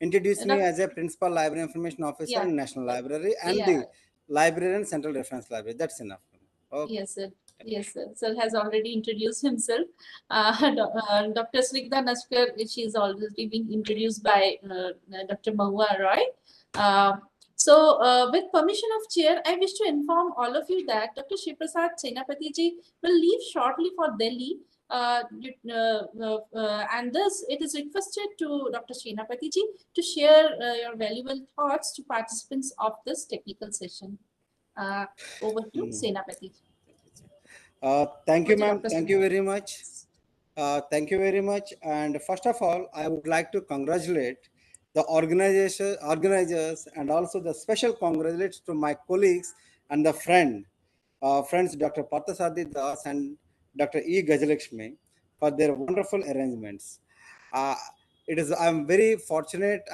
introduce me as a Principal Library Information Officer in National Library and the Librarian Central Reference Library. That's enough. Okay. Yes, sir. Yes, sir. Sir has already introduced himself. Dr. Snigdha Naskar, she is already being introduced by Dr. Mahua Roy. With permission of chair, I wish to inform all of you that Dr. Shivaprasad Senapati ji will leave shortly for Delhi. And thus, it is requested to Dr. Senapati ji to share your valuable thoughts to participants of this technical session. Over to Senapati. Thank you, ma'am. Thank you very much. Thank you very much. And first of all, I would like to congratulate the organizers, and also the special congratulations to my colleagues and the friends, Dr. Partha Das and Dr.E.Gajalakshmi for their wonderful arrangements. I'm very fortunate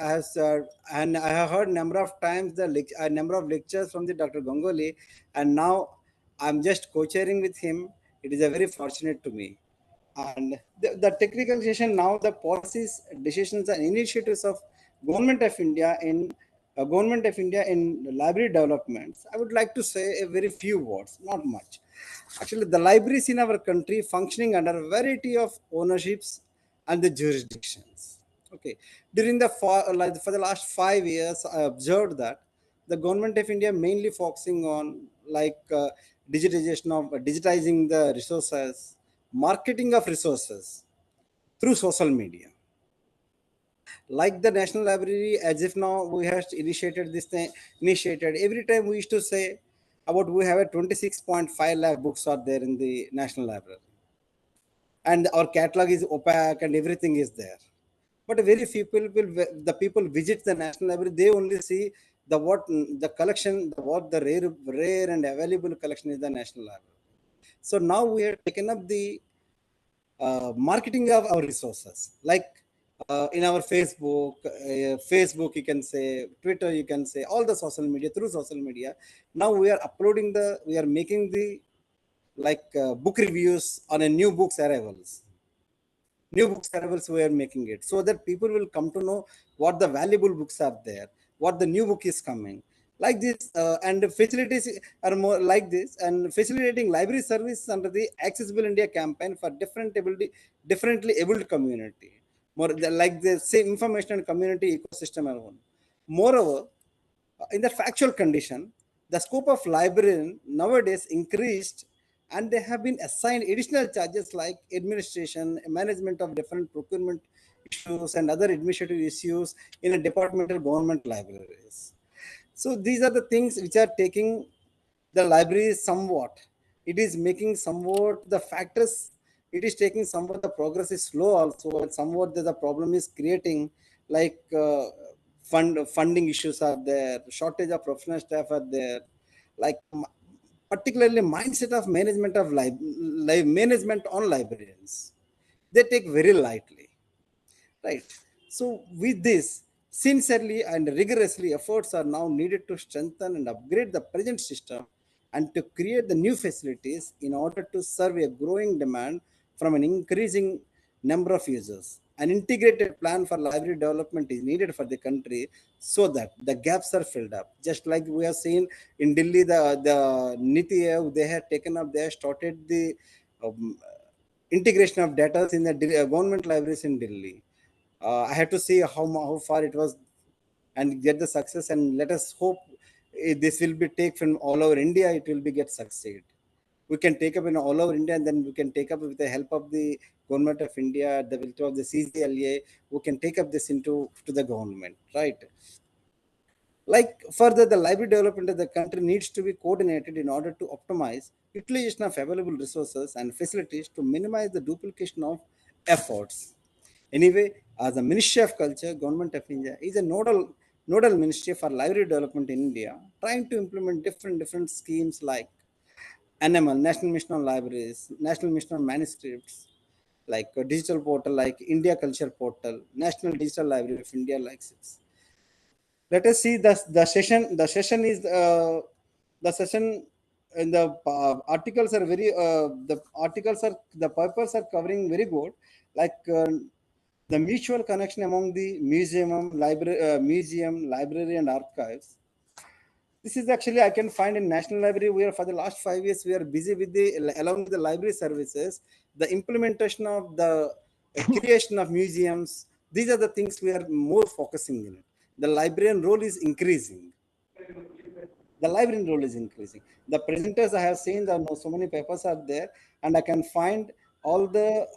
and I have heard number of times the number of lectures from the Dr. Ganguly, and now I'm just co-chairing with him. It is a very fortunate to me. And the technical session now, the policies, decisions, and initiatives of Government of India in library developments. I would like to say a very few words, not much. Actually, the libraries in our country functioning under a variety of ownerships and the jurisdictions. Okay, during for the last 5 years, I observed that the Government of India mainly focusing on digitizing the resources, marketing of resources through social media. Like the National Library, as if now we have initiated this thing, every time we used to say about we have a 26.5 lakh books are there in the National Library. And our catalog is opaque and everything is there. But very few people the people visit the National Library, they only see the collection, the rare and available collection is the National Library. So now we have taken up the marketing of our resources, like in our Facebook, you can say, Twitter, you can say, all the social media, through social media. Now we are we are making the book reviews on a new books arrivals. We are making it so that people will come to know what the valuable books are there, what the new book is coming. Like this, and facilities are more like this, and facilitating library service under the Accessible India campaign for differently abled community. Like the same information and community ecosystem alone. Moreover, in the factual condition, the scope of librarian nowadays increased, and they have been assigned additional charges like administration, management of different procurement issues and other administrative issues in a departmental government libraries. So these are the things which are taking the library somewhat. It is making somewhat the factors, it is taking somewhat the progress is slow also, and somewhat the problem is creating like funding issues are there, shortage of professional staff are there, like particularly mindset of management of management on librarians. They take very lightly, right? So with this, sincerely and rigorously, efforts are now needed to strengthen and upgrade the present system and to create the new facilities in order to serve a growing demand from an increasing number of users. An integrated plan for library development is needed for the country so that the gaps are filled up. Just like we have seen in Delhi, the NITI, they have taken up, they have started the integration of data in the government libraries in Delhi. I have to see how far it was and get the success, and let us hope this will be taken from all over India. It will be get succeed. We can take up in all over India, and then we can take up with the help of the government of India, the will of the CGLA. We can take up this to the government, right? Like further, the library development of the country needs to be coordinated in order to optimize utilization of available resources and facilities to minimize the duplication of efforts. Anyway, as the Ministry of Culture, Government of India is a nodal ministry for library development in India, trying to implement different schemes like NML, National Mission on Libraries, National Mission on Manuscripts, like a digital portal like India Culture Portal, National Digital Library of India, like this. Let us see the session. The session is the session, and the articles are very the papers are covering very good, like the mutual connection among the museum, library and archives. This is actually I can find in National Library, where for the last 5 years we are busy with along with the library services, the implementation of the creation of museums. These are the things we are more focusing in. The librarian role is increasing. The librarian role is increasing. The presenters I have seen, there are so many papers are there, and I can find all the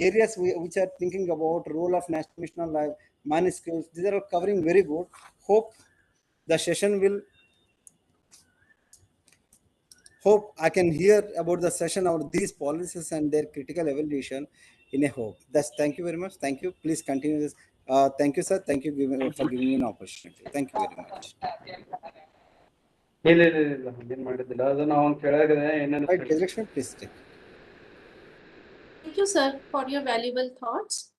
areas which are thinking about role of National Mission on Library, manuscripts. These are all covering very good. Hope the session will. Hope I can hear about the session of these policies and their critical evaluation in a hope. That's thank you very much. Thank you. Please continue this. Thank you, sir. Thank you for giving me an opportunity. Thank you very much. Right, Gajalakshmi, please take. Thank you, sir, for your valuable thoughts.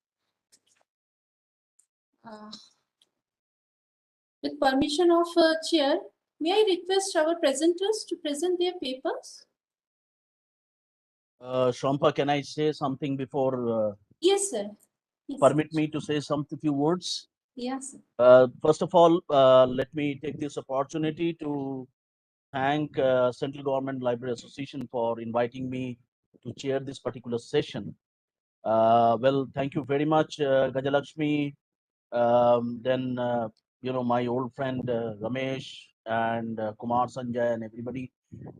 With permission of Chair, may I request our presenters to present their papers? Shampa, can I say something before? Yes, sir. Yes. Permit me to say few words. Yes. First of all, let me take this opportunity to thank Central Government Library Association for inviting me to chair this particular session. Well, thank you very much, Gajalakshmi. Then, my old friend Ramesh and Kumar, Sanjay, and everybody.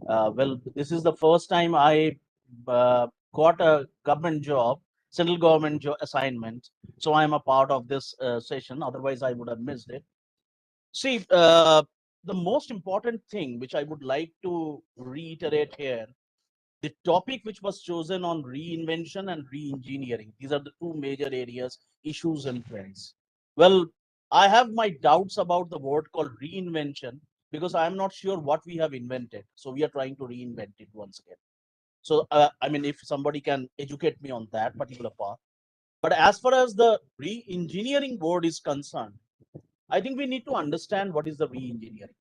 Well, this is the first time I got a government job central government assignment. So I am a part of this session. Otherwise, I would have missed it. See, the most important thing which I would like to reiterate here, the topic which was chosen on reinvention and re-engineering. These are the two major areas, issues and trends. Well, I have my doubts about the word called reinvention because I'm not sure what we have invented. So we are trying to reinvent it once again. So, I mean, if somebody can educate me on that particular part. But as far as the re-engineering word is concerned, I think we need to understand what is the re-engineering.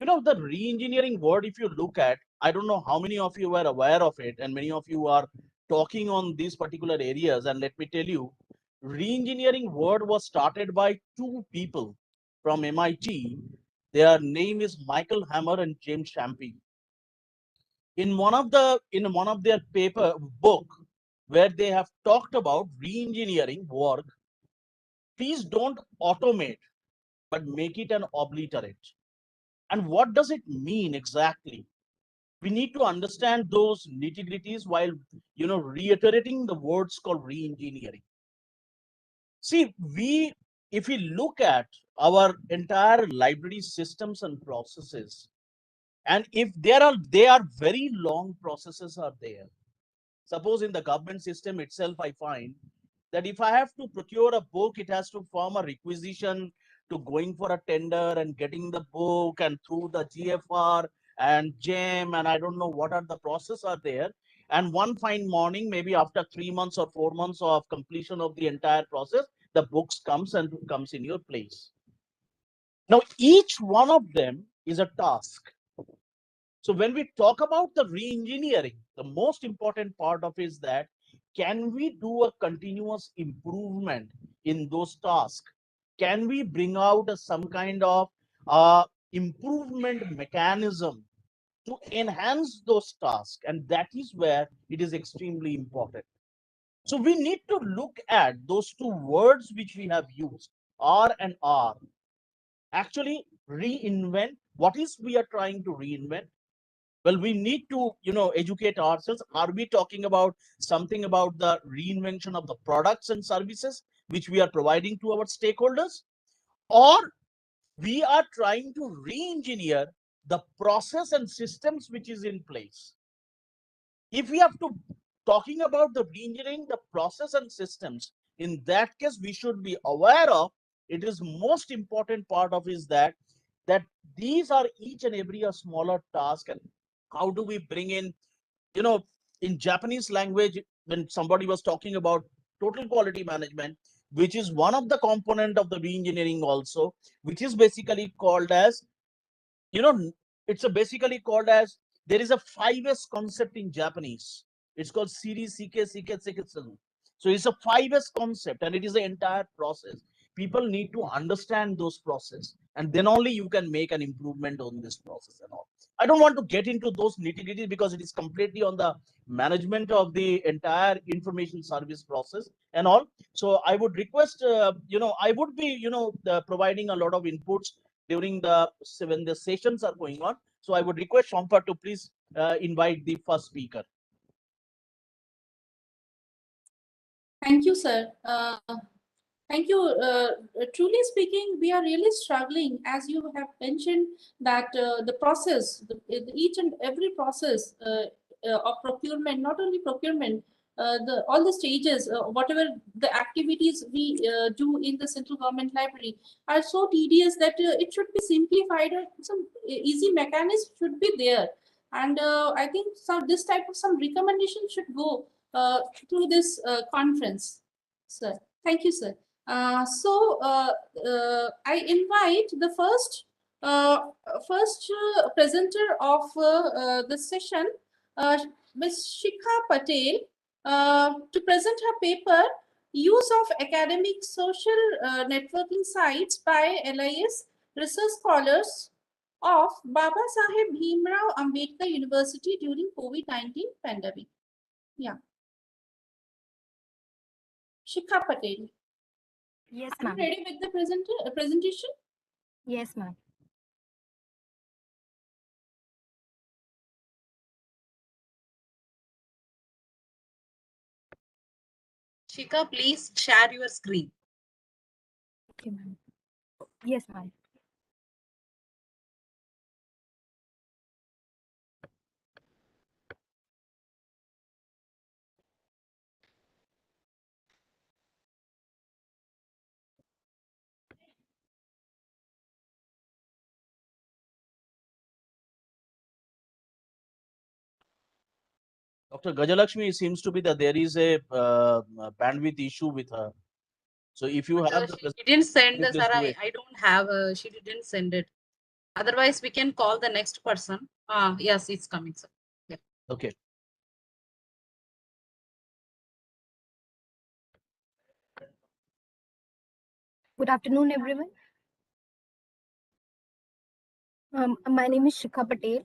You know, the re-engineering word, if you look at, I don't know how many of you are aware of it, and many of you are talking on these particular areas. And let me tell you, re-engineering word was started by two people from MIT. Their name is Michael Hammer and James Champy. In one of their book, where they have talked about re-engineering work, please don't automate, but make it an obliterate. And what does it mean exactly? We need to understand those nitty-gritties while, reiterating the words called re-engineering. See, if we look at our entire library systems and processes, and if they are very long processes are there. Suppose in the government system itself, I find that if I have to procure a book, it has to form a requisition to going for a tender and getting the book and through the GFR and GEM, and I don't know what are the process are there. And one fine morning, maybe after 3 months or 4 months of completion of the entire process, the books comes in your place. Now, each one of them is a task. So when we talk about the re-engineering, the most important part of is that can we do a continuous improvement in those tasks? Can we bring out some kind of improvement mechanism to enhance those tasks? And that is where it is extremely important. So we need to look at those two words which we have used, R and R. Actually, reinvent. What is we are trying to reinvent? Well, we need to, educate ourselves. Are we talking about something about the reinvention of the products and services which we are providing to our stakeholders? Or we are trying to re-engineer the process and systems which is in place? If we have to talking about the re-engineering the process and systems, in that case, we should be aware of, it is most important part of is that these are each and every a smaller task. And how do we bring in, in Japanese language, when somebody was talking about total quality management, which is one of the component of the re-engineering also, which is basically called as, it's basically called as, there is a 5S concept in Japanese. It's called series CK. So it's a 5S concept, and it is the entire process. People need to understand those processes, and then only you can make an improvement on this process and all. I don't want to get into those nitty-gritty because it is completely on the management of the entire information service process and all. So I would request, I would be, providing a lot of inputs during when the sessions are going on. So I would request Shampa to please invite the first speaker. Thank you, sir. Thank you. Truly speaking, we are really struggling, as you have mentioned, that the process, each and every process of procurement, not only procurement, all the stages, whatever the activities we do in the central government library are so tedious that it should be simplified, or some easy mechanism should be there. And I think this type of some recommendation should go through this conference, sir. Thank you, sir. I invite the first presenter of the session, Ms. Shikha Patel, to present her paper, Use of Academic Social Networking Sites by LIS Research Scholars of Baba Saheb Bhimrao Ambedkar University during COVID-19 pandemic. Yeah. Shikha Patel. Yes, Are you ma'am. ready with the presentation? Yes, ma'am. Shika, please share your screen. Okay, ma'am. Yes, ma'am. Dr. Gajalakshmi seems to be that there is a bandwidth issue with her. So if you But, have the she didn't send please the do Sara. it. I don't have. She didn't send it. Otherwise, we can call the next person. Yes, it's coming, sir. Yeah. Okay. Good afternoon, everyone. My name is Shikha Patel.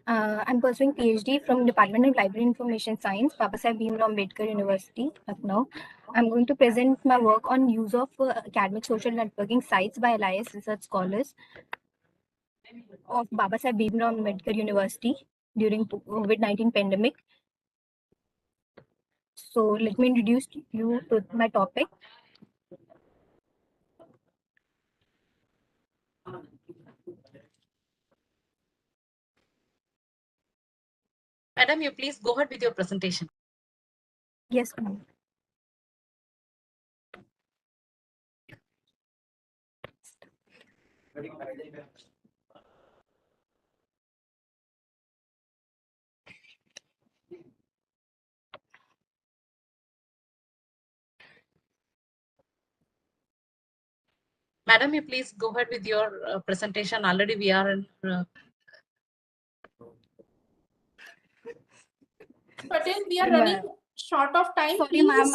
I'm pursuing PhD from Department of Library Information Science, Babasaheb Bhimrao Ambedkar University, Lucknow. I'm going to present my work on use of academic social networking sites by LIS research scholars of Babasaheb Bhimrao Ambedkar University during COVID-19 pandemic. So let me introduce you to my topic. Madam, you please go ahead with your presentation. Yes, ma'am. Madam, you please go ahead with your presentation. Already we are in. Patel, we are running short of time. Sorry, ma'am.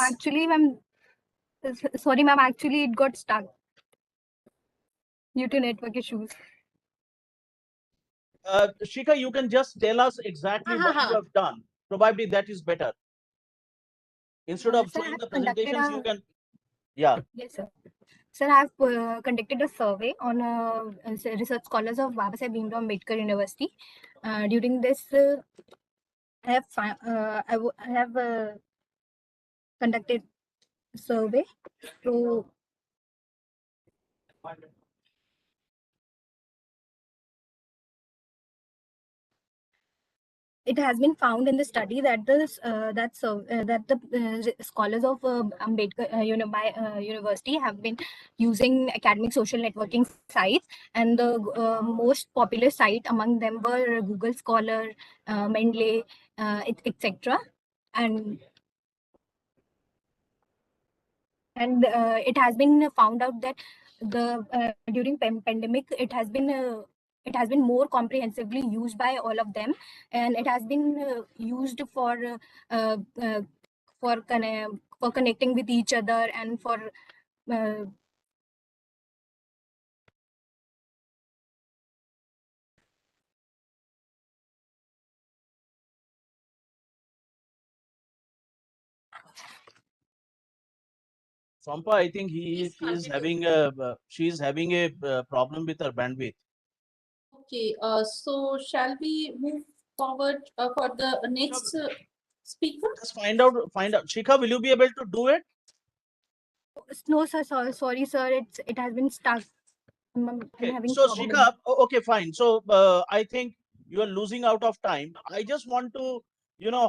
Actually, it got stuck due to network issues. Shika, you can just tell us exactly what you have done. Probably that is better. Instead of Sir, showing the I've conducted presentations, you can. Yeah. Yes, sir. Sir, I have conducted a survey on research scholars of Babasaheb Bhimrao Ambedkar University. During this, I have conducted survey. So it has been found in the study that the scholars of Ambedkar University have been using academic social networking sites, and the most popular site among them were Google Scholar, Mendeley, etc. And it has been found out that during pandemic it has been more comprehensively used by all of them, and it has been used for connecting with each other and for Sampa, I think he is having a she is having a problem with her bandwidth. Okay, so shall we move forward for the next speaker? Just find out. Shika, will you be able to do it? No, sir. Sorry, sir. It has been stuck. I'm having So problem. Shika, okay, fine. So I think you are losing out of time. I just want to,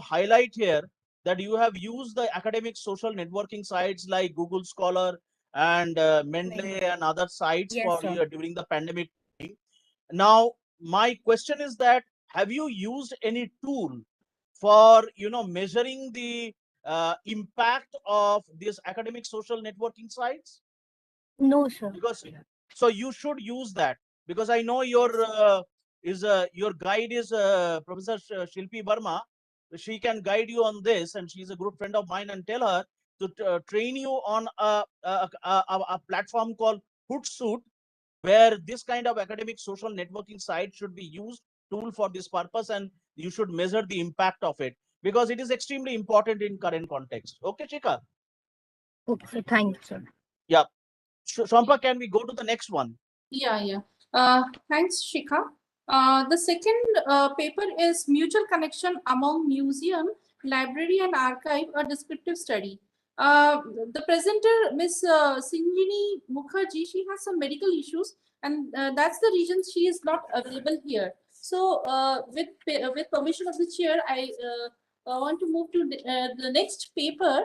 highlight here that you have used the academic social networking sites like Google Scholar and Mendeley and other sites Yes, for sir. during the pandemic. Now, my question is that have you used any tool for measuring the impact of these academic social networking sites? No, sir. Because so you should use that, because I know your your guide is Professor Shilpi Verma. She can guide you on this, and she's a good friend of mine, and tell her to train you on a platform called Hootsuite, where this kind of academic social networking site should be used tool for this purpose, and you should measure the impact of it, because it is extremely important in current context. Okay, Chika? Okay, sir. Thank you, sir. Yeah. Shampa, can we go to the next one? Yeah. Thanks, Shikha. The second paper is Mutual Connection Among Museum, Library and Archive, a Descriptive Study. The presenter, Ms. Singhini Mukherjee, she has some medical issues, and that's the reason she is not available here. So, with permission of the chair, I want to move to the next paper.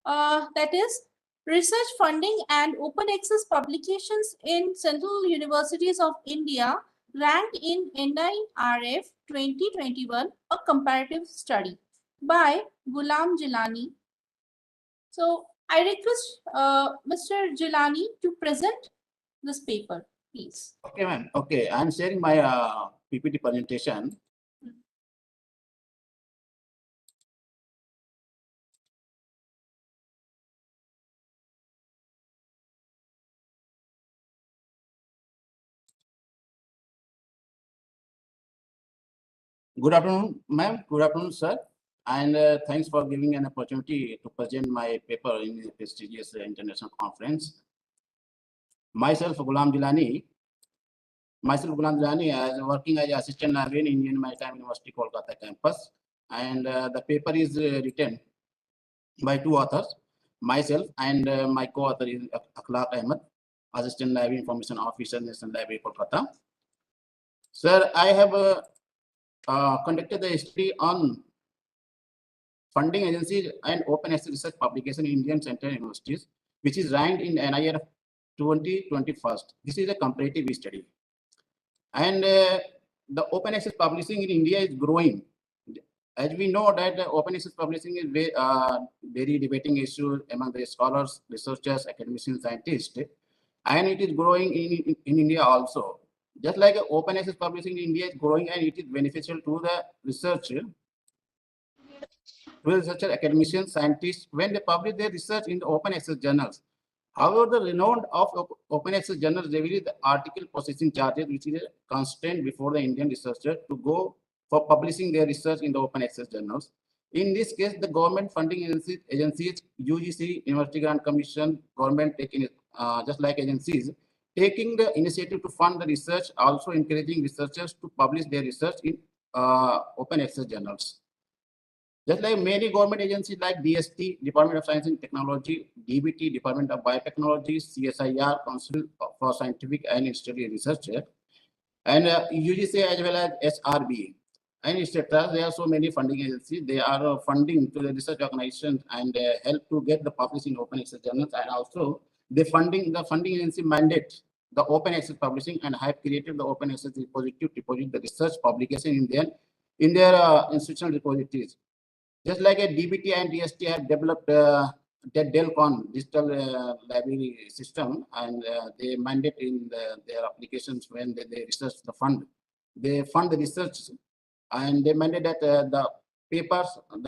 That is research funding and open access publications in Central Universities of India ranked in NIRF 2021, a comparative study by Ghulam Jilani. So I request Mr. Jilani to present this paper, please. Okay, ma'am. Okay, I'm sharing my PPT presentation. Good afternoon, ma'am. Good afternoon, sir. And thanks for giving an opportunity to present my paper in the prestigious international conference. Myself, Ghulam Jilani. I am working as assistant librarian in Indian Maritime University, Kolkata campus. And the paper is written by two authors, myself and my co-author is Akhlaq Ahmed, Assistant Library Information Officer, National Library, Kolkata. Sir, I have conducted the study on funding agencies and open access research publication in Indian Central Universities, which is ranked in NIRF 2021. This is a comparative study. And the open access publishing in India is growing. As we know that the open access publishing is very debating issue among the scholars, researchers, academicians, scientists, and it is growing in India also. Just like open access publishing in India is growing and it is beneficial to the researcher, academicians, scientists, when they publish their research in the open access journals. However, the renowned of open access journals reveal the article processing charges, which is a constraint before the Indian researcher to go for publishing their research in the open access journals. In this case, the government funding agencies, UGC, University Grant Commission, government taking just like agencies, taking the initiative to fund the research, also encouraging researchers to publish their research in open access journals. Just like many government agencies like DST, Department of Science and Technology, DBT, Department of Biotechnology, CSIR, Council for Scientific and Industrial Research, and UGC as well as SRB, and etc. There are so many funding agencies. They are funding to the research organizations and help to get the publishing open access journals, and also the funding agency mandate the open access publishing and have created the open access repository to deposit the research publication in their institutional repositories. Just like a DBT and DST have developed the DELCON digital library system, and they mandate in their applications when they research the fund. They fund the research, and they mandate that the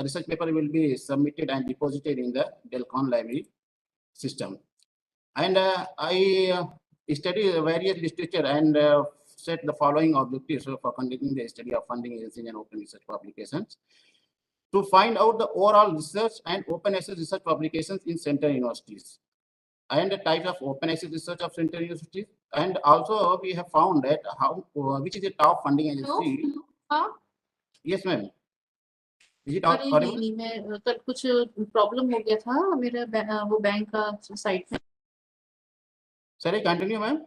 research paper will be submitted and deposited in the DELCON library system. And I study various literature and set the following objectives for conducting the study of funding agencies and open research publications: to find out the overall research and open access research publications in central universities and the type of open access research of central universities. And also we have found that which is the top funding agency. Yes, ma'am. Is it अरे audible? नहीं मैं कल कुछ problem हो गया था मेरा वो बैंक का साइट में. Sorry, continue, ma'am.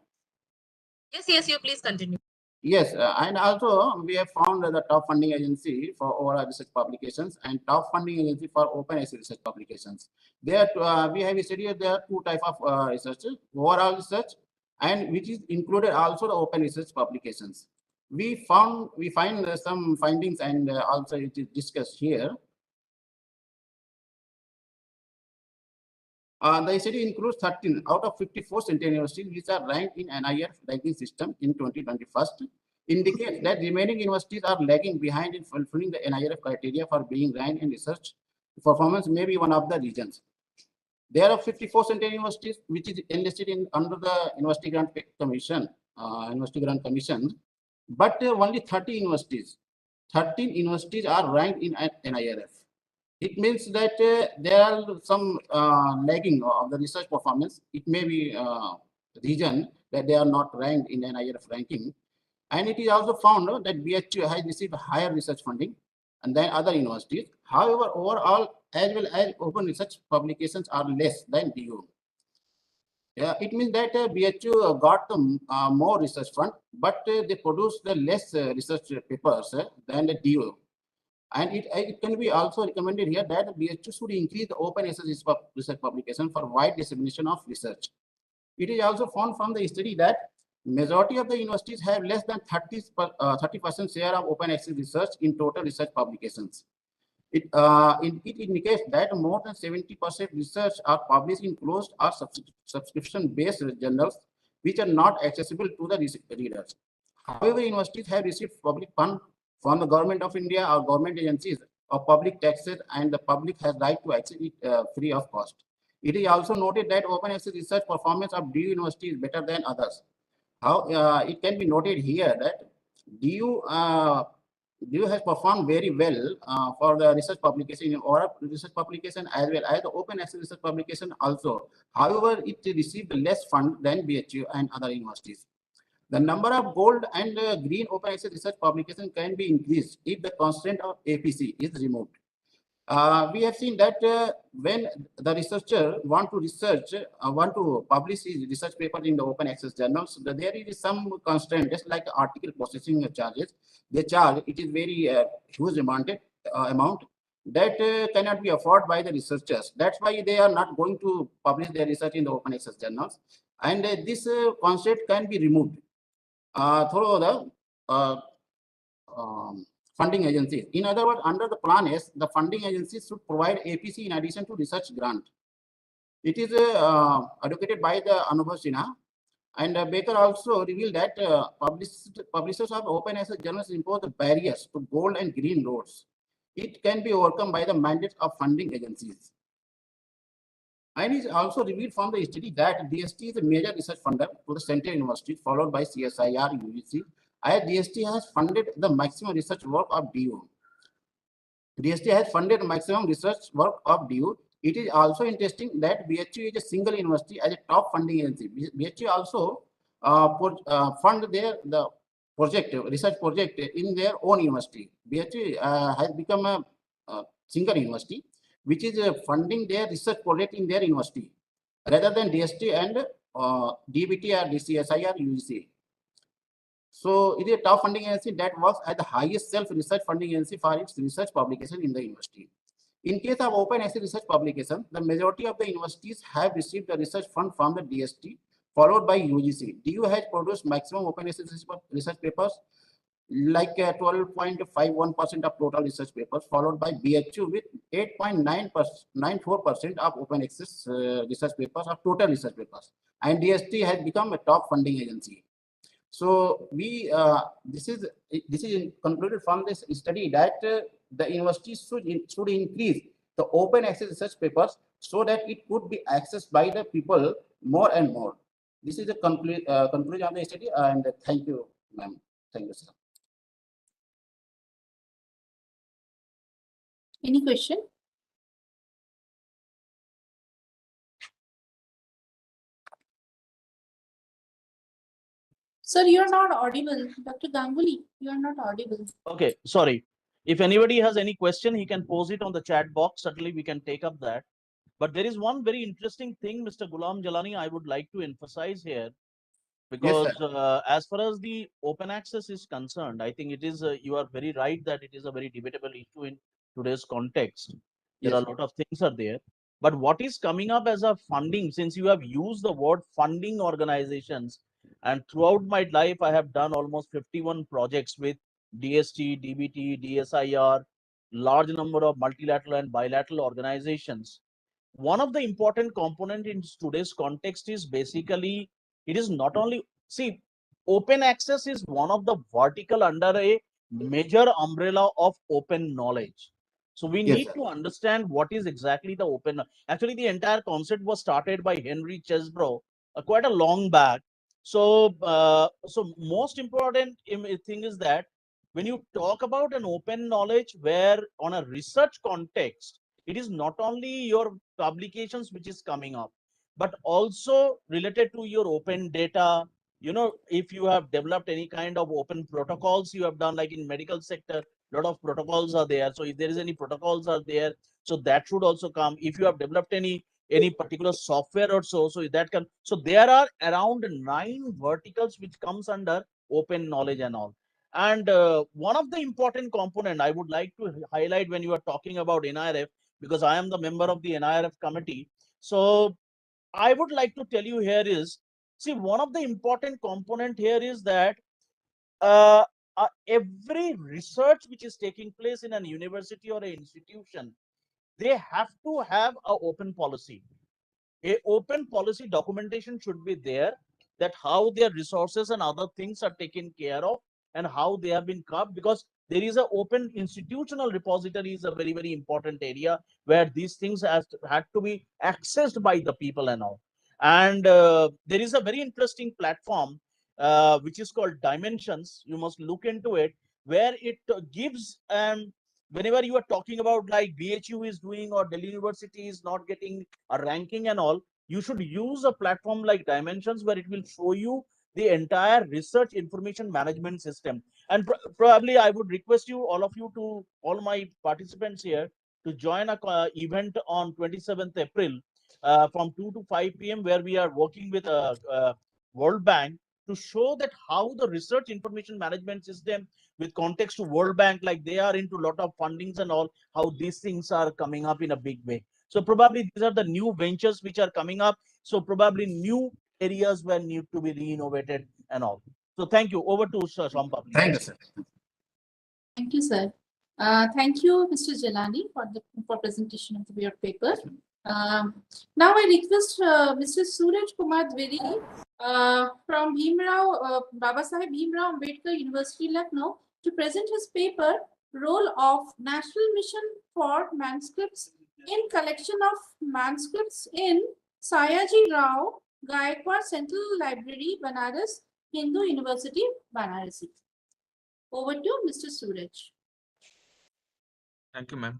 Yes, you please continue. Yes, and also we have found the top funding agency for overall research publications and top funding agency for open access research publications. There we have studied there are two types of research: overall research, and which is included also the open research publications. We find some findings, and also it is discussed here. The study includes 13 out of 54 central universities which are ranked in NIRF ranking system in 2021, indicates that remaining universities are lagging behind in fulfilling the NIRF criteria for being ranked in research performance, may be one of the reasons. There are 54 central universities which is enlisted in under the University Grant Commission, but only 13 universities are ranked in NIRF. It means that there are some lagging of the research performance. It may be reason that they are not ranked in NIRF ranking. And it is also found that BHU has received higher research funding and than other universities. However, overall, as well as open research publications are less than DU. Yeah, it means that BHU got the more research fund, but they produce the less research papers than the DU. And it can be also recommended here that the BHU should increase the open access research publication for wide dissemination of research. It is also found from the study that majority of the universities have less than 30% share of open access research in total research publications. It indicates that more than 70% research are published in closed or subscription-based journals, which are not accessible to the readers. However, universities have received public fund from the government of India or government agencies or public taxes, and the public has right to access it free of cost. It is also noted that open access research performance of DU University is better than others. How it can be noted here that DU has performed very well for the research publication in oral research publication as well as the open access research publication also. However, it received less fund than BHU and other universities. The number of gold and green open access research publications can be increased if the constraint of APC is removed. We have seen that when the researcher want to publish his research paper in the open access journals, there is some constraint, just like article processing charges. They charge, it is very huge amount that cannot be afforded by the researchers. That's why they are not going to publish their research in the open access journals. And this constraint can be removed through the funding agencies. In other words, under the plan S, the funding agencies should provide APC in addition to research grant. It is advocated by the Anubhav Sinha, and Baker also revealed that publishers of open access journals impose the barriers to gold and green roads. It can be overcome by the mandates of funding agencies. And it is also revealed from the study that DST is a major research funder to the central university, followed by CSIR, UGC. As DST has funded the maximum research work of DU. DST has funded maximum research work of DU. It is also interesting that BHU is a single university as a top funding agency. BHU also fund the research project in their own university. BHU has become a single university which is funding their research project in their university rather than DST and DBT or DCSI or UGC. So it is a top funding agency that works at the highest self-research funding agency for its research publication in the university. In case of open access research publication, the majority of the universities have received the research fund from the DST, followed by UGC. DU has produced maximum open access research papers, like 12.51% of total research papers, followed by BHU with 8.94% of open access research papers of total research papers. And DST has become a top funding agency. So we this is concluded from this study that the universities should increase the open access research papers so that it could be accessed by the people more and more. This is the conclusion of the study, and thank you, ma'am. Thank you, sir. Any question? Sir, you are not audible. Dr. Ganguly, you are not audible. Okay, sorry. If anybody has any question, he can pose it on the chat box. Certainly, we can take up that. But there is one very interesting thing, Mr. Ghulam Jalani, I would like to emphasize here. Because Yes, as far as the open access is concerned, I think it is, you are very right that it is a very debatable issue in today's context. There are Yes. a lot of things are there. But what is coming up as a funding, since you have used the word funding organizations, and throughout my life, I have done almost 51 projects with DST, DBT, DSIR, large number of multilateral and bilateral organizations. One of the important component in today's context is basically, it is not only, see, open access is one of the vertical under a major umbrella of open knowledge. So we Yes, need sir. to understand what is exactly the open. Actually, the entire concept was started by Henry Chesbrough quite a long back. So, so most important thing is that when you talk about an open knowledge, where on a research context, it is not only your publications which is coming up, but also related to your open data. You know, if you have developed any kind of open protocols you have done, like in medical sector, lot of protocols are there. So if there is any protocols are there, so that should also come. If you have developed any particular software or so that can. So there are around 9 verticals which comes under open knowledge and all. And one of the important component I would like to highlight when you are talking about NIRF, because I am the member of the NIRF committee. So I would like to tell you here is, see, one of the important component here is that every research which is taking place in an university or an institution, they have to have an open policy. A open policy documentation should be there, that how their resources and other things are taken care of and how they have been kept, because there is an open institutional repository is a very, very important area where these things had to be accessed by the people and all. And there is a very interesting platform which is called Dimensions. You must look into it, where it gives whenever you are talking about like BHU is doing or Delhi University is not getting a ranking and all, you should use a platform like Dimensions, where it will show you the entire research information management system. And probably I would request you, all of you, to all my participants here, to join a event on 27th April from 2 to 5 p.m. where we are working with World Bank to show that how the research information management system with context to World Bank, like they are into a lot of fundings and all, how these things are coming up in a big way. So probably these are the new ventures which are coming up. So probably new areas where need to be re-innovated and all. So thank you. Over to Sir Shampa. Thank you, sir. Thank you, sir. Thank you, Mr. Jalani, for presentation of your paper. Now I request Mr. Suraj-Kumar Dwivedi from Babasaheb Bhimrao Ambedkar University, Lucknow, to present his paper, Role of National Mission for Manuscripts in Collection of Manuscripts in Sayaji Rao Gaikwad Central Library, Banaras, Hindu University, Banarasi. Over to Mr. Suraj. Thank you, ma'am.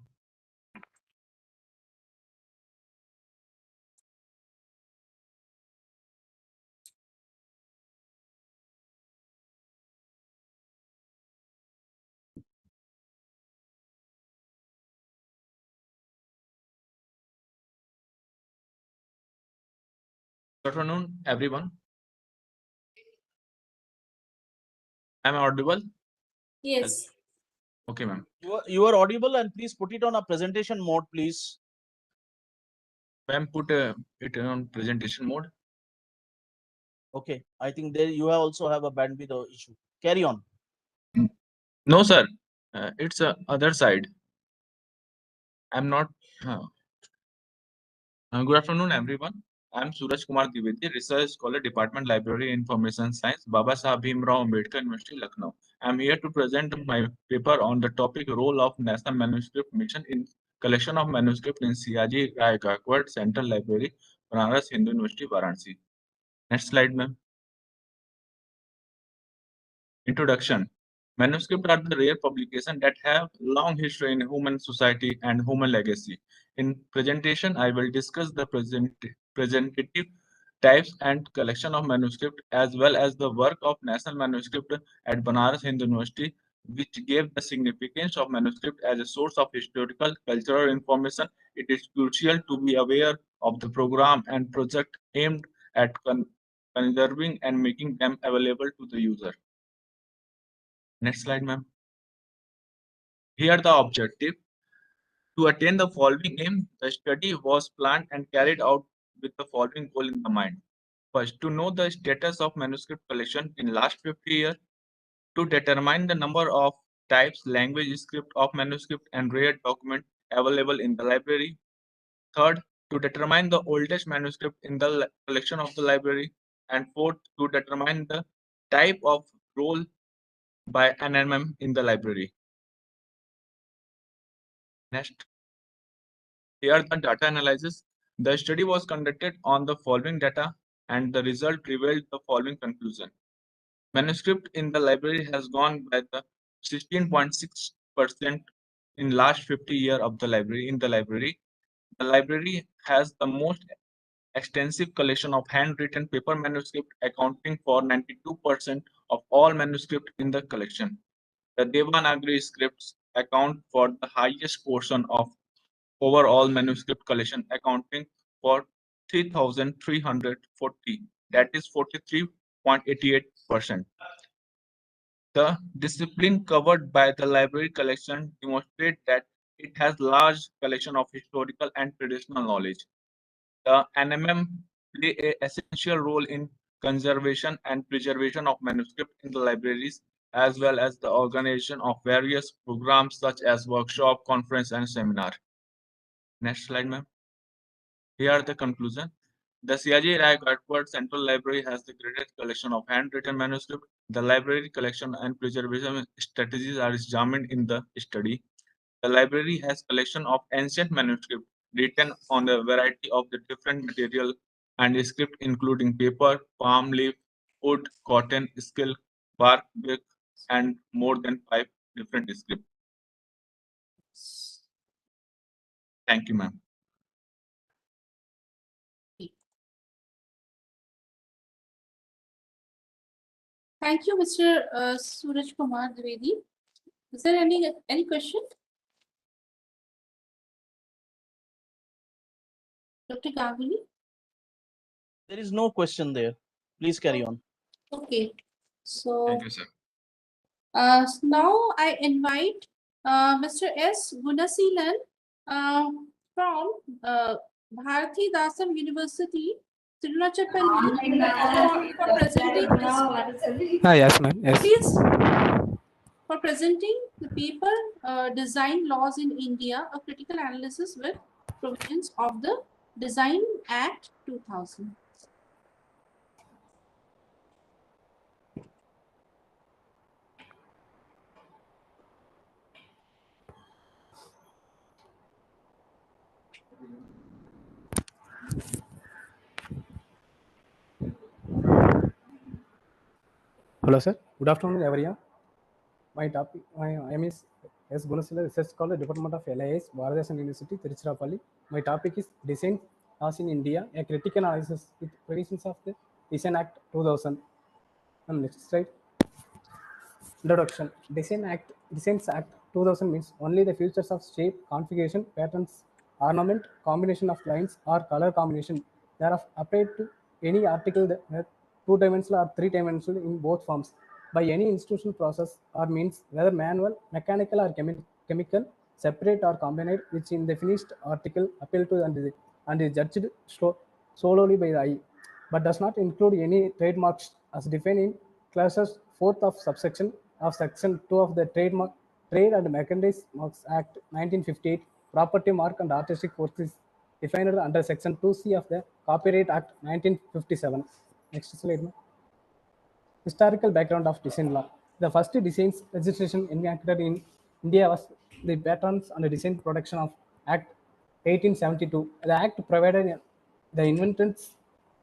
Good afternoon, everyone. Am I audible? Yes. Okay, ma'am. You are audible, and please put it on a presentation mode, please. Ma'am, put it on presentation mode. Okay, I think there you also have a bandwidth issue. Carry on. No, sir. It's other side. I'm not. Good afternoon, everyone. I'm Suraj-Kumar Dwivedi, Research Scholar, Department Library Information Science, Babasaheb Bhimrao Ambedkar University, Lucknow. I'm here to present my paper on the topic Role of National Manuscript Mission in Collection of Manuscript in Sayaji Rao Gaikwad Central Library, Banaras Hindu University, Varanasi. Next slide, ma'am. Introduction. Manuscripts are the rare publications that have long history in human society and human legacy. In presentation, I will discuss the presentative types and collection of manuscript, as well as the work of National Manuscript at Banaras Hindu University, which gave the significance of manuscript as a source of historical, cultural information. It is crucial to be aware of the program and project aimed at conserving and making them available to the user. Next slide, ma'am. Here the objective. To attain the following aim, the study was planned and carried out with the following goal in the mind. First, to know the status of manuscript collection in last 50 years. To determine the number of types, language, script of manuscript and rare document available in the library. Third, to determine the oldest manuscript in the collection of the library. And fourth, to determine the type of role by NMML in the library. Next. Here the data analysis. The study was conducted on the following data, and the result revealed the following conclusion. Manuscript in the library has gone by the 16.6% in last 50 years of the library. In the library, the library has the most extensive collection of handwritten paper manuscript, accounting for 92% of all manuscript in the collection. The Devanagari scripts account for the highest portion of overall manuscript collection, accounting for 3,340, that is 43.88%. The discipline covered by the library collection demonstrate that it has large collection of historical and traditional knowledge. The NMM play an essential role in conservation and preservation of manuscript in the libraries, as well as the organization of various programs such as workshop, conference, and seminar. Next slide, ma'am. Here are the conclusion. The CIJ Gateward Central Library has the greatest collection of handwritten manuscript. The library collection and preservation strategies are examined in the study. The library has collection of ancient manuscript written on a variety of the different material and script, including paper, palm leaf, wood, cotton, silk, bark, brick, and more than 5 different scripts. Thank you, ma'am. Thank you, Mr. Suraj-Kumar Dwivedi. Is there any question? Dr. Ganguly? There is no question there. Please carry on. Okay. So, Thank you, sir. Now I invite Mr. S. Gunasilan from Bharati Dasam University, Tirunachapalli, for presenting this. Yes, ma'am. Yes. Please, for presenting the paper Design Laws in India, a critical analysis with provisions of the Design Act 2000. Hello, sir. Good afternoon, everyone. My topic, my name is S. Gunasila, Research Scholar, Department of LIS, Bharathasan University, Tiruchirappalli. My topic is Design Laws in India, a critical analysis with provisions of the Design Act 2000. Next slide. Introduction. Designs Act 2000 means only the features of shape, configuration, patterns, ornament, combination of lines or color combination that are applied to any article that two-dimensional or three-dimensional in both forms by any institutional process or means, whether manual, mechanical or chemical, separate or combined, which in the finished article appeal to and is judged solely by the eye, but does not include any trademarks as defined in clauses 4th of subsection of section 2 of the Trade and Merchandise Marks Act 1958. Property mark and artistic work is defined under section 2C of the Copyright Act 1957. Next slide. Historical background of design law. The first designs registration enacted in India was the Patents and Design Protection of Act 1872. The Act provided the inventors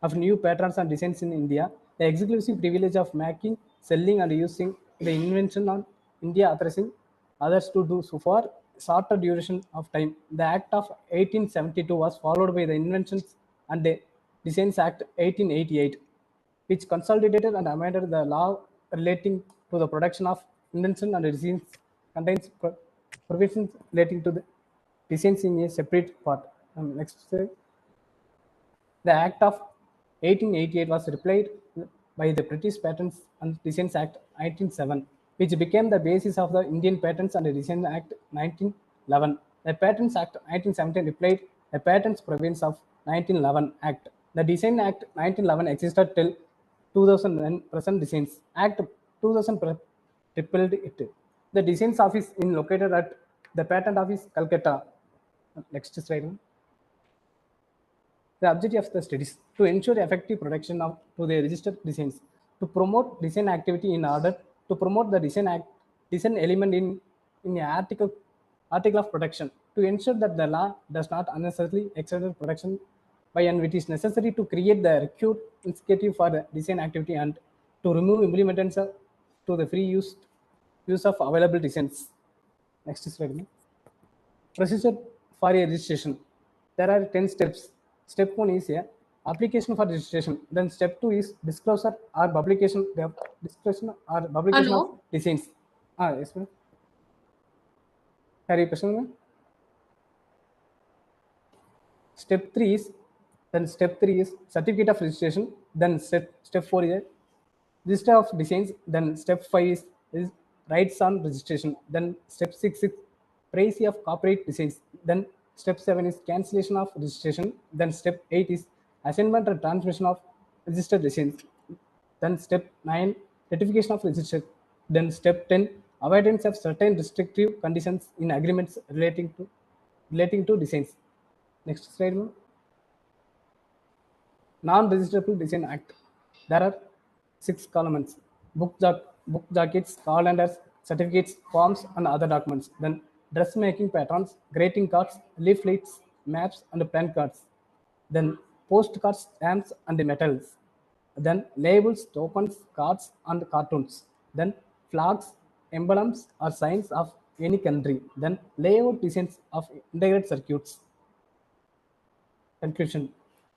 of new patterns and designs in India the exclusive privilege of making, selling, and using the invention on India, authorizing others to do so for shorter duration of time. The Act of 1872 was followed by the Inventions and the Designs Act 1888, which consolidated and amended the law relating to the production of invention and designs, contains provisions relating to the designs in a separate part. Next slide. The Act of 1888 was replaced by the British Patents and Designs Act 1907, which became the basis of the Indian Patents and Designs Act 1911. The Patents Act 1917 replaced the Patents Provisions of 1911 Act. The Design Act 1911 existed till 2001. Present Designs Act 2000 repealed it. The Designs Office is located at the Patent Office, Kolkata. Next slide. The objective of the studies to ensure effective protection of to the registered designs, to promote design activity in order to promote the design element in the article of protection, to ensure that the law does not unnecessarily extend protection by and it is necessary to create the required incentive for the design activity and to remove implements to the free use of available designs. Next slide. Procedure for a registration. There are 10 steps. Step 1 is a application for registration. Then step 2 is disclosure or publication. Disclosure or publication of designs. Yes, ma'am. Hari question, ma'am. Step 3 is certificate of registration. Then step 4 is register of designs. Then step 5 is rights on registration. Then step 6 is privacy of copyright designs. Then step 7 is cancellation of registration. Then step 8 is assignment and transmission of registered designs. Then step 9 ratification of registration. Then step 10 avoidance of certain restrictive conditions in agreements relating to designs. Next slide, ma'am. Non-registrable Design Act. There are 6 columns: book jackets, calendars, certificates, forms, and other documents. Then dressmaking patterns, greeting cards, leaflets, maps, and plan cards. Then postcards, stamps, and metals. Then labels, tokens, cards, and cartoons. Then flags, emblems, or signs of any country. Then layout designs of integrated circuits. Conclusion.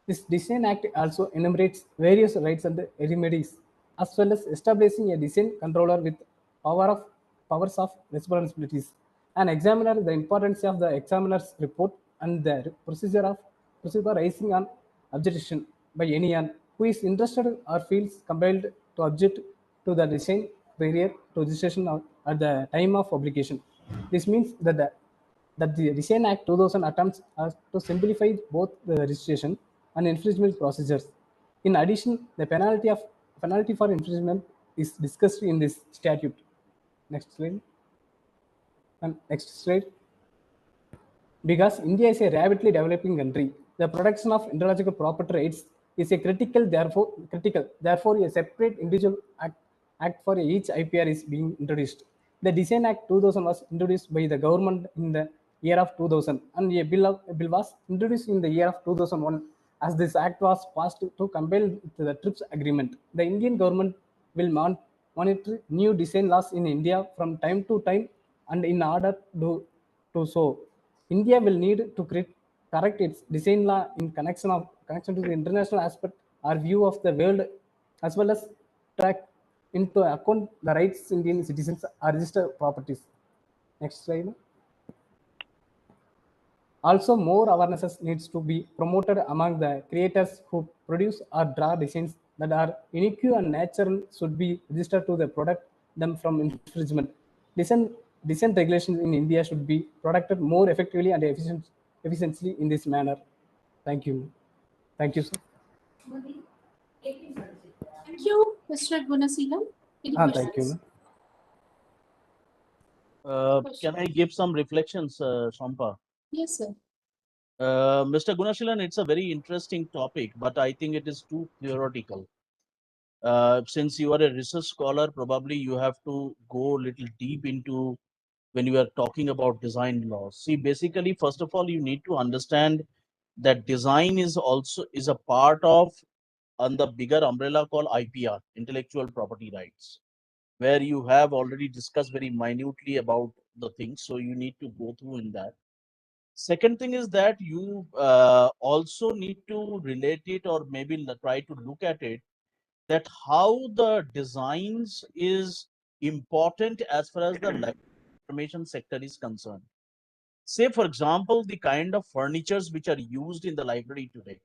This Design Act also enumerates various rights and remedies, as well as establishing a design controller with powers of responsibilities. An examiner, the importance of the examiner's report, and the procedure for raising an objection by anyone who is interested or feels compelled to object to the design prior to registration at the time of publication. This means that the Design Act 2000 attempts to simplify both the registration and infringement procedures. In addition, the penalty for infringement is discussed in this statute. Next slide. And next slide. Because India is a rapidly developing country, the protection of intellectual property rights is a critical. Therefore, a separate individual act for each IPR is being introduced. The Design Act 2000 was introduced by the government in the year of 2000, and a bill was introduced in the year of 2001. As this act was passed to comply with the TRIPS agreement, the Indian government will monitor new design laws in India from time to time, and in order to so India will need to correct its design law in connection to the international aspect or view of the world, as well as track into account the rights Indian citizens are registered properties. Next slide. Also, more awareness needs to be promoted among the creators who produce or draw designs that are unique and natural should be registered to the protect them from infringement. Design regulations in India should be protected more effectively and efficiently in this manner. Thank you. Thank you, sir. Thank you, Mr. Gunasilam. Any Thank you, questions? ma'am. Can I give some reflections, Shampa? Yes, sir. Mr. Gunashilan, it's a very interesting topic, but I think it is too theoretical. Since you are a research scholar, probably you have to go a little deep into when you are talking about design laws. See, basically, first of all, you need to understand that design is a part of on the bigger umbrella called IPR, intellectual property rights, where you have already discussed very minutely about the things. So you need to go through in that. Second thing is that you also need to relate it or maybe try to look at it that how the designs is important as far as the information sector is concerned. Say, for example, the kind of furnitures which are used in the library today.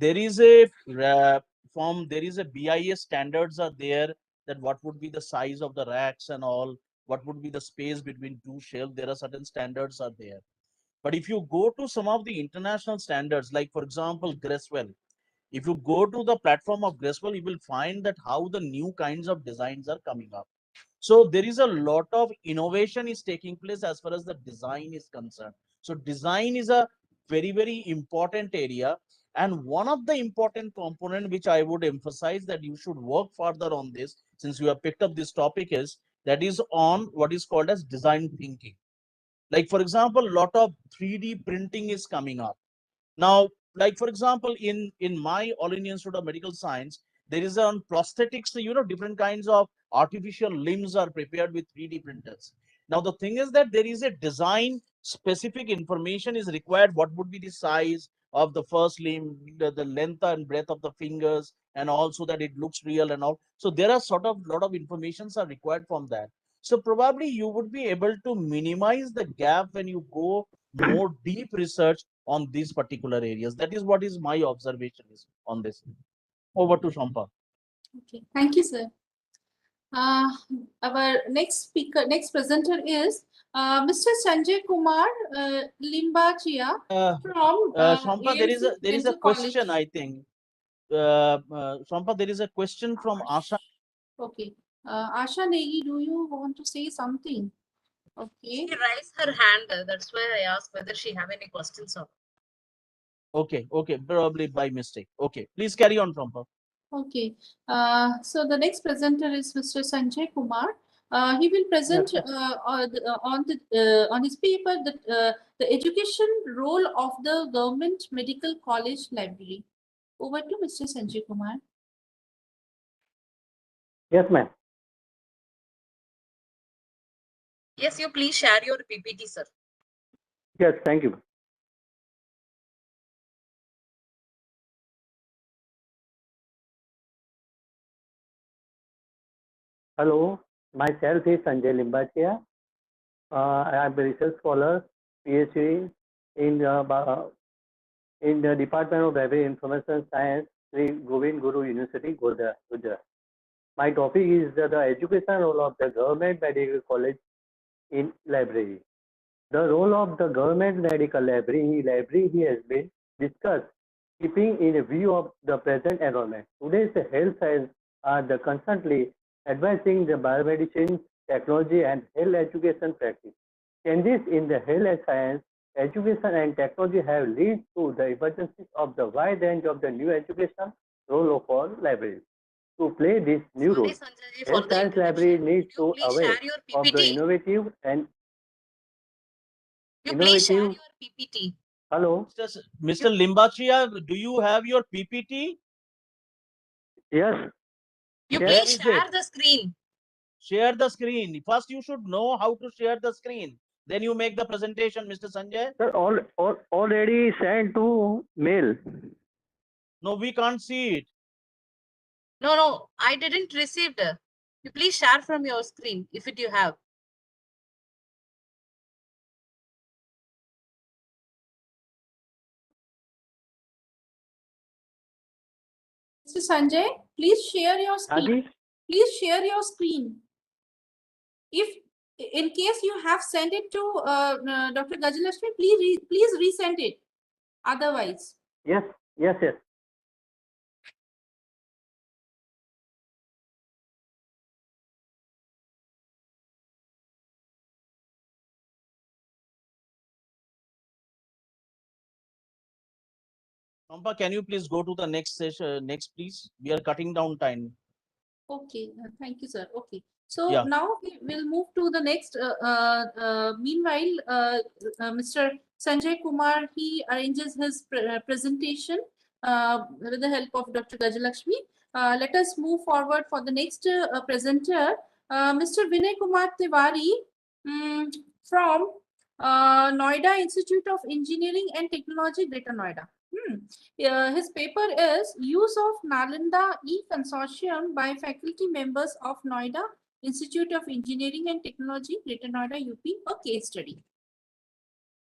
There is a there is a BIS standards are there that what would be the size of the racks and all, what would be the space between two shelves. There are certain standards are there. But if you go to some of the international standards, like for example, Gracewell, if you go to the platform of Gracewell, you will find that how the new kinds of designs are coming up. So there is a lot of innovation is taking place as far as the design is concerned. So design is a very, very important area. And one of the important component which I would emphasize that you should work further on this, since you have picked up this topic, is that is on what is called as design thinking. Like for example, a lot of 3D printing is coming up. Now, like for example, in my All Indian Institute of Medical Science, there is on prosthetics, different kinds of artificial limbs are prepared with 3D printers. Now, the thing is that there is a design specific information is required. What would be the size of the first limb, the length and breadth of the fingers, and also that it looks real and all. So there are sort of lot of informations are required from that. So probably you would be able to minimize the gap when you go more deep research on these particular areas. That is what is my observation is on this. Over to Shampa. Okay, thank you, sir. Our next presenter is Mr. Sanjay Kumar Limbachia from Shampa, AMC there is a Dental question, College. I think. Shampa, there is a question from Asha. Okay. Asha Negi, do you want to say something? Okay. She raised her hand. That's why I asked whether she have any questions or. Okay, probably by mistake. Okay, please carry on, Shampa. Okay. So the next presenter is Mr. Sanjay Kumar. He will present on his paper the education role of the Government Medical College Library. Over to Mr. Sanjay Kumar. Yes, ma'am. Yes, you please share your PPT, sir. Yes, thank you. Hello, myself is Sanjay Limbachia. I am a research scholar, PhD in the Department of Library Information Science, Sri Govind Guru University, Gujarat. My topic is the education role of the Government Medical College in library. The role of the Government Medical Library has been discussed, keeping in view of the present environment. Today's health science are the constantly advancing the biomedicine, technology, and health education practice. Changes in the health science, education, and technology have led to the emergence of the wide range of the new education role of all libraries. To play this new role, health science library needs to aware of the innovative and Please share your PPT. Hello. Mr. Limbachia, do you have your PPT? Yes. You Yes. please share the screen. Share the screen. First, you should know how to share the screen. Then you make the presentation, Mr. Sanjay. Sir, already sent to mail. No, we can't see it. No, I didn't receive it. You please share from your screen if you have. Mr. Sanjay, please share your screen. Please share your screen. If in case you have sent it to Dr. Gajalakshmi, please resend it. Otherwise. Yes. Shampa, can you please go to the next session? Next, please. We are cutting down time. Okay, thank you, sir. Okay, so now we will move to the next. Meanwhile, Mr. Sanjay Kumar, he arranges his presentation with the help of Dr. Gajalakshmi. Let us move forward for the next presenter, Mr. Vinay Kumar Tiwari from Noida Institute of Engineering and Technology, Greater Noida. His paper is Use of Nalanda E-Consortium by faculty members of Noida Institute of Engineering and Technology, Greater Noida, UP, a case study.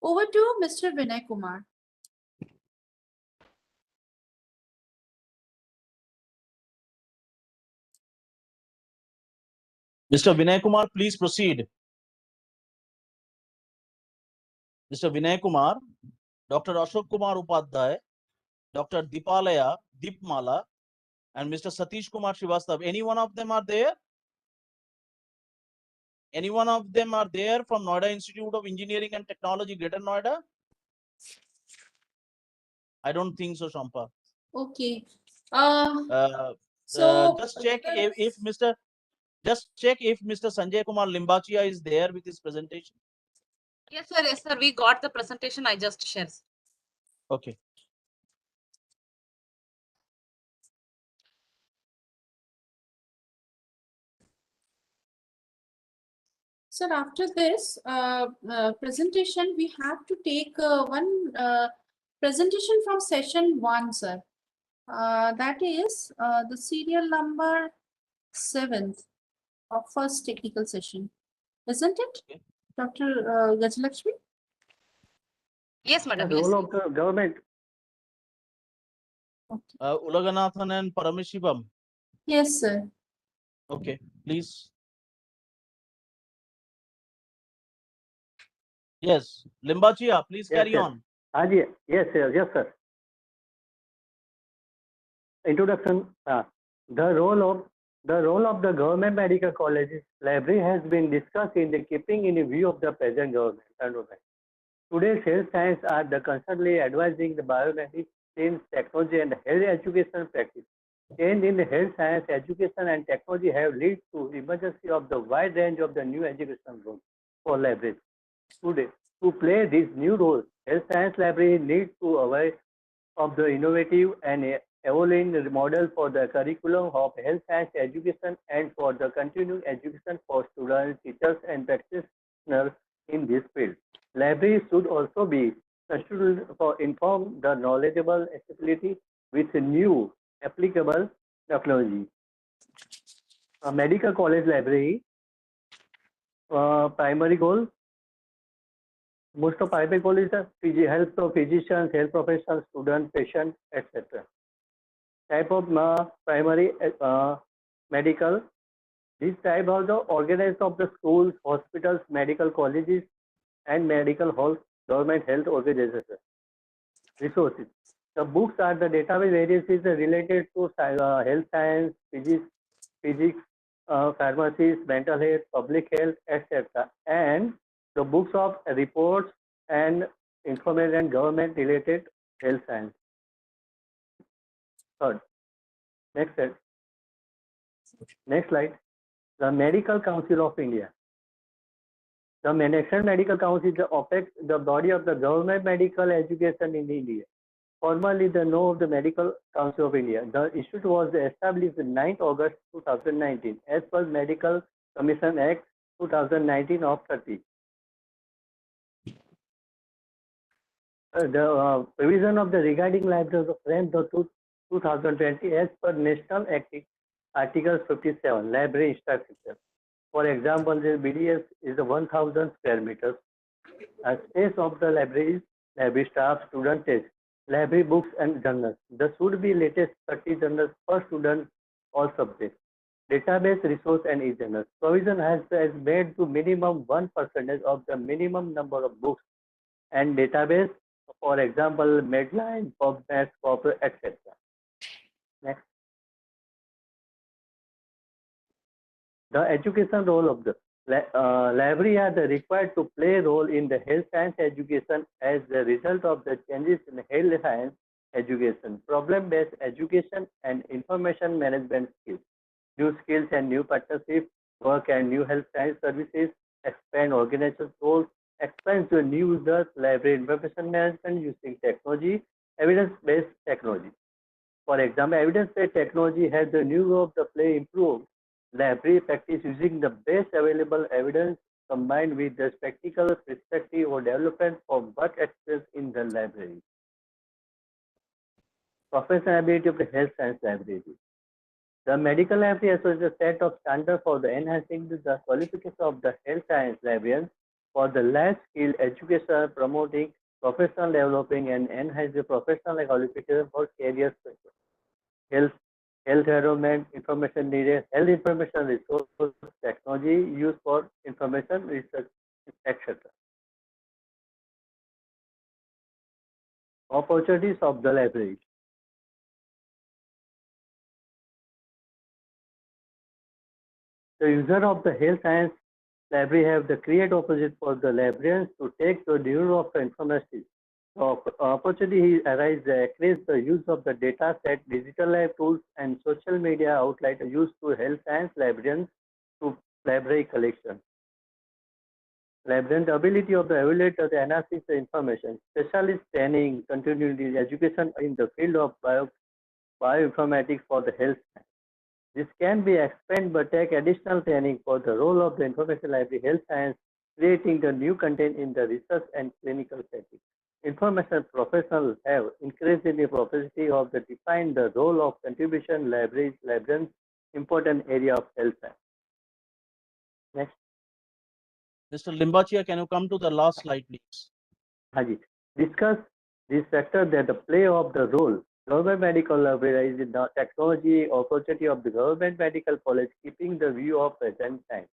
Over to Mr. Vinay Kumar. Mr. Vinay Kumar, please proceed. Mr. Vinay Kumar, Dr. Ashok Kumar Upadhyay, Dr. Deepmala, and Mr. Satish Kumar Srivastav. Any one of them are there? Any one of them are there from Noida Institute of Engineering and Technology, Greater Noida? I don't think so, Shampa. Okay. Just check if Mr. Sanjay Kumar Limbachia is there with his presentation. Yes, sir. We got the presentation. I just shared. Okay. Sir, after this presentation, we have to take one presentation from session 1, sir. That is the serial number 7th of first technical session. isn't it, Dr. Gajalakshmi? Yes, madam. The role of the government. Ulaganathan and Parameshivam. Yes, sir. Okay, please. Yes, Limbachia, please Yes, carry yes. on. Yes, yes, sir. Introduction. The role of the government medical colleges library has been discussed in the keeping in view of the present government environment. Today's health science are the constantly advancing the biomedical science, technology, and health education practice. Change in the health science, education, and technology have led to emergence of the wide range of the new education roles for libraries. Today, to play this new role, health science library needs to aware of the innovative and evolving model for the curriculum of health science education and for the continuing education for students, teachers, and practitioners in this field. Libraries should also be constituted for inform the knowledgeable accessibility with new applicable technology. A medical college library primary goal. Most of private colleges are help of physicians, health professionals, students, patients, etc. Type of primary medical. This type are the organized of the schools, hospitals, medical colleges, and medical halls, government health organizations. Resources. The books are the database variances related to health science, physics, pharmacies, mental health, public health, etc. And the books of reports and information and government related health science. Third, next slide. Next slide. The Medical Council of India. The National Medical Council is the body of the government medical education in India. Formerly the name of the Medical Council of India. The institute was established on 9th August 2019 as per Medical Commission Act 2019 of 30. The provision of the regarding libraries of Rent 2020 as per National Act Article 57 Library Infrastructure. For example, the BDS is 1,000 square meters. Space of the library staff, student test, library books and journals. There should be latest 30 journals per student, all subjects. Database resource and e-journals. Provision has made to minimum 1% of the minimum number of books and database. For example, Medline, PubMed, Corporate, etc. Next. The education role of the library are required to play a role in the health science education as the result of the changes in health science education, problem-based education and information management skills, new skills and new partnership, work and new health science services, expand organization roles, expand to new users, library information management using technology, evidence-based technology. For example, evidence-based technology has the new role to play improved library practice using the best available evidence combined with the practical perspective or development of work experience in the library. Professional ability of the health science library. The medical library is a set of standards for the enhancing the qualification of the health science librarians for the life skill education, promoting professional developing and enhance the professional qualification for careers, health environment, information needed, health information resource, technology used for information research, etc. Opportunities of the library. The user of the health science library have the create opportunity for the librarians to take the new of the information. The opportunity arises increase the use of the data set, digital lab tools, and social media outlet used to health science librarians to library collection. Librarian ability of the evaluate the analysis the information, specialist training, continuing education in the field of bioinformatics for the health science. This can be expanded but take additional training for the role of the information library health science, creating the new content in the research and clinical setting. Information professionals have increased in the propensity of the define the role of contribution librarians important area of health science. Next. Mr. Limbachia, can you come to the last slide, please? Haji, discuss this sector that the play of the role. Government medical library is the technology opportunity of the government medical college, keeping the view of present time.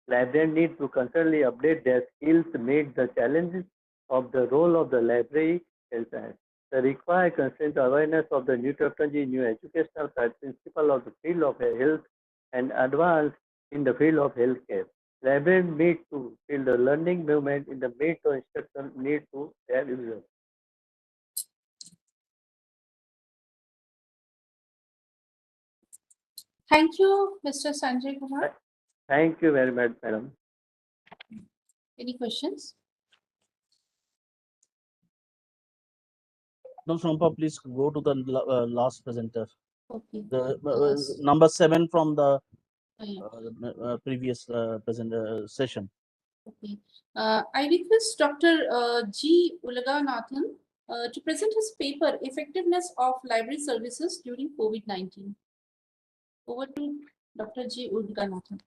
Librarians need to constantly update their skills to meet the challenges of the role of the library science. The required constant awareness of the new technology, new educational principle of the field of health, and advance in the field of healthcare. Librarians need to feel the learning movement in the mid to instruction need to their users. Thank you, Mr. Sanjay Kumar. Thank you very much, madam. Any questions? No, Shompa, please go to the last presenter. Okay. The number 7 from the previous session. Okay. I request Dr. G. Ulaganathan to present his paper, Effectiveness of Library Services During COVID-19. Over to Dr. G. Ulaganathan.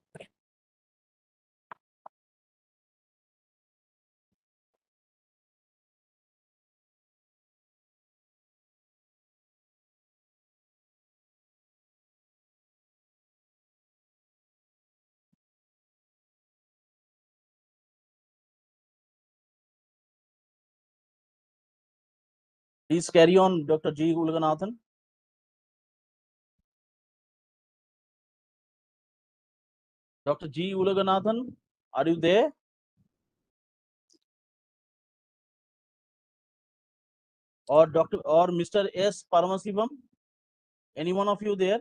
Please carry on, Dr. G. Ulaganathan. Dr. G. Ulaganathan, are you there? Or Mr. S. Paramasivam? Any one of you there?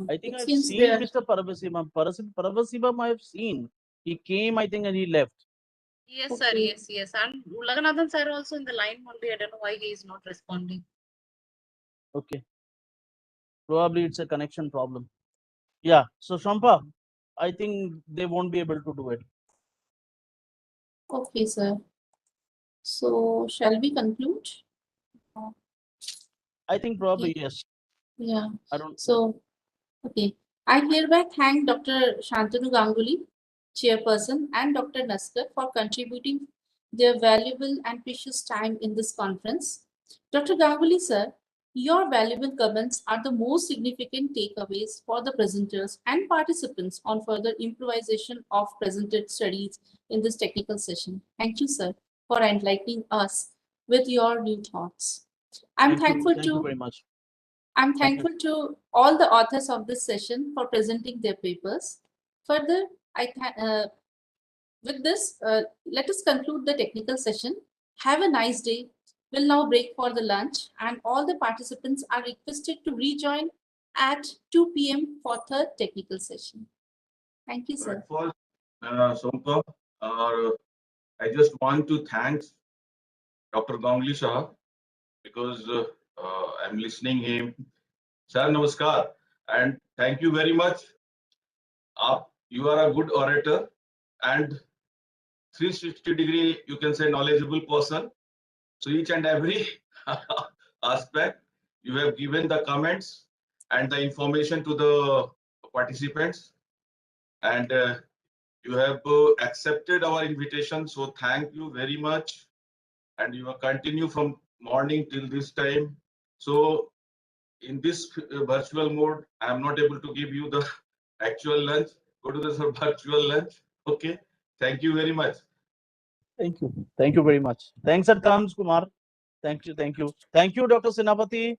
I think I've seen Mr. Paramasivam. Paramasivam I have seen. He came, I think, and he left. Yes, sir. Yes. And Ulaganathan sir also in the line only. I don't know why he is not responding. Okay. Probably it's a connection problem. Yeah. So, Shampa, I think they won't be able to do it. Okay, sir. So, shall we conclude? I think probably yes. Yeah. I don't. So, okay. I hereby thank Dr. Shantanu Ganguly, Chairperson, and Dr. Naskar for contributing their valuable and precious time in this conference. Dr. Ganguly, sir, your valuable comments are the most significant takeaways for the presenters and participants on further improvisation of presented studies in this technical session. Thank you, sir, for enlightening us with your new thoughts. I'm thankful Thank you very much. I'm thankful to all the authors of this session for presenting their papers. Further, with this, let us conclude the technical session. Have a nice day. We'll now break for the lunch, and all the participants are requested to rejoin at 2 p.m. for third technical session. Thank you, sir. First, Sompa, I just want to thank Dr. Ganguly Shah because I'm listening him. Sir, namaskar, and thank you very much. You are a good orator and 360-degree, you can say, knowledgeable person. So each and every aspect, you have given the comments and the information to the participants, and you have accepted our invitation. So thank you very much, and you will continue from morning till this time. So in this virtual mode, I am not able to give you the actual lunch. Go to the virtual lunch. Okay. Thank you very much. Thank you. Thank you very much. Thanks, Sir Kumar. Thank you. Thank you. Thank you, Dr. Sinapati.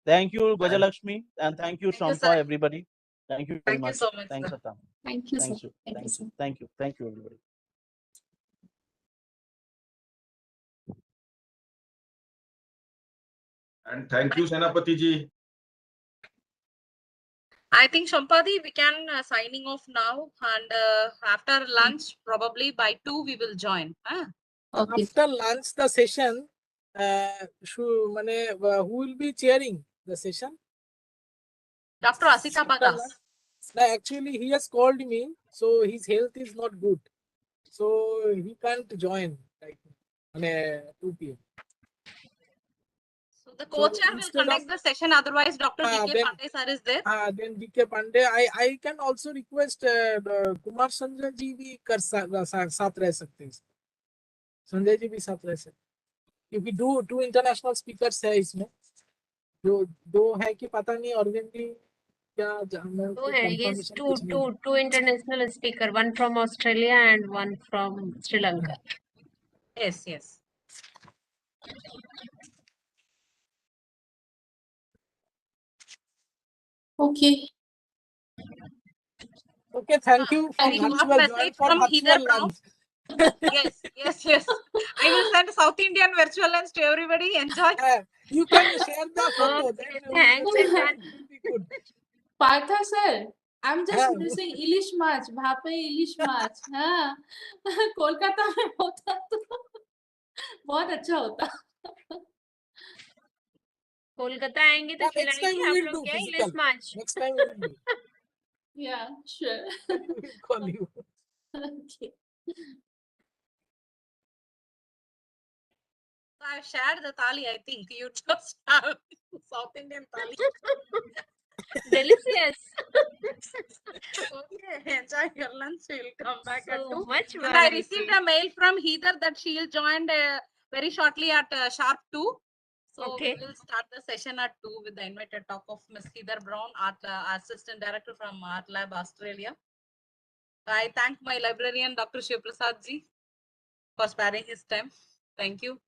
Thank you, Gajalakshmi. And thank you, Shampa, everybody. Thank you very much. Thank you so much. Thanks, Sir. Sir. Thank you, sir. Thank you. Thank you. Thank you. Thank you, everybody. And thank you, Senapati ji. I think Shampadi, we can signing off now, and after lunch, probably by 2 we will join. Okay. After lunch, the session, who will be chairing the session? Dr. Asita Padas. No, actually, he has called me, so his health is not good, so he can't join right now, 2 p.m. So the co-chair will conduct the session. Otherwise, Dr. D.K. Pandey sir is there. Then D.K. Pandey, I can also request Kumar Sanjay ji भी साथ रह सकते हैं, संजय जी भी साथ रह सकते, क्योंकि दो इंटरनेशनल स्पीकर्स है इसमें, दो है कि पता नहीं ऑर्गेनली क्या Yes, two international speaker, one from Australia and one from Sri Lanka. Yes, yes. Okay. Okay, thank you for virtual join for virtual lunch. Yes. I will send South Indian virtual lunch to everybody. Enjoy. You can share the photo. Thanks. Good. Partha sir, I'm just missing Ilish March. Bhape Ilish March. हाँ, कोलकाता में होता तो बहुत अच्छा होता. कोलकाता आएंगे तो खिलाएंगे आप लोग क्या इलिश मार्च. Next time we will do. Yeah, sure. We will call you. Okay. So I've shared the thali. I think you just have South Indian thali. Delicious. Okay, enjoy your lunch. We'll come back at 2. Much And I received a mail from Heather that she'll join very shortly at sharp 2. So we will start the session at 2 with the invited talk of Ms. Heather Brown, Art Assistant Director from Art Lab, Australia. I thank my librarian, Dr. Shiv Prasad ji, for sparing his time. Thank you.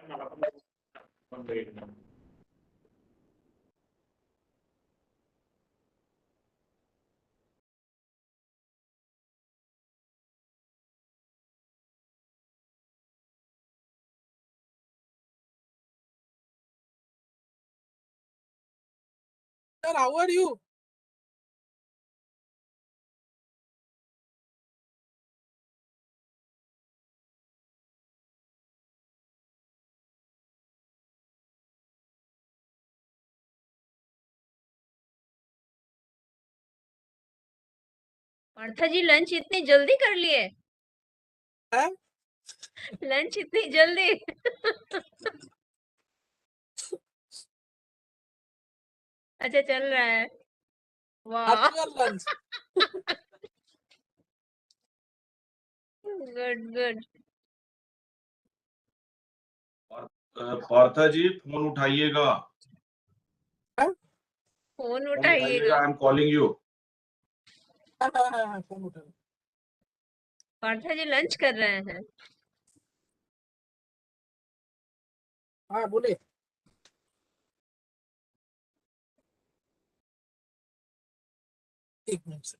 Sir, how are you? Partha ji lunch इतनी जल्दी कर लिए? Lunch इतनी जल्दी? अच्छा चल रहा है। वाह lunch good good. Partha ji phone उठाइएगा। फोन उठाइएगा। I am calling you. Phone उठा। पार्था जी लंच कर रहे हैं। हाँ बोले। एक मिनट से।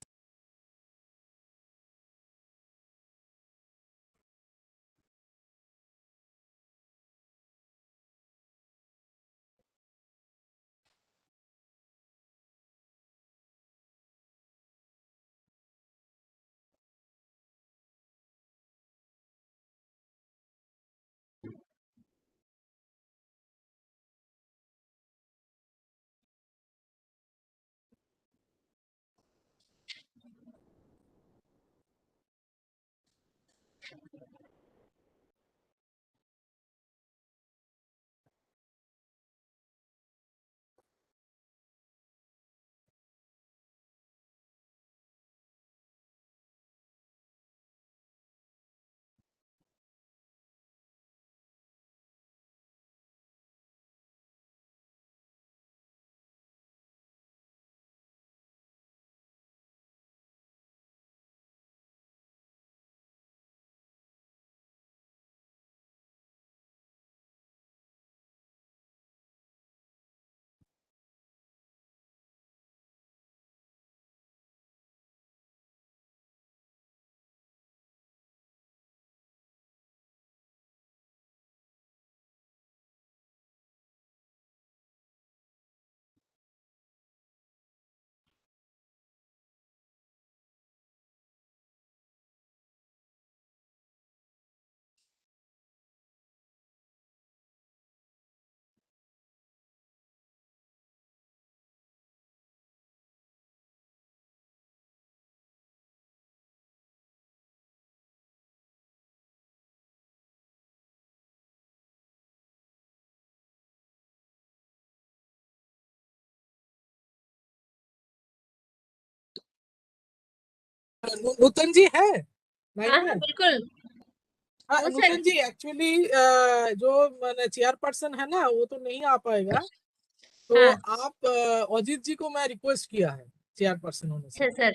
नूतन जी है? हाँ हाँ बिल्कुल। हाँ वो नूतन सर जी एक्चुअली जो चेयरपर्सन है ना वो तो नहीं आ पाएगा, तो हाँ आप अजीत जी को मैं रिक्वेस्ट किया है चेयरपर्सन होने से। अच्छा सर।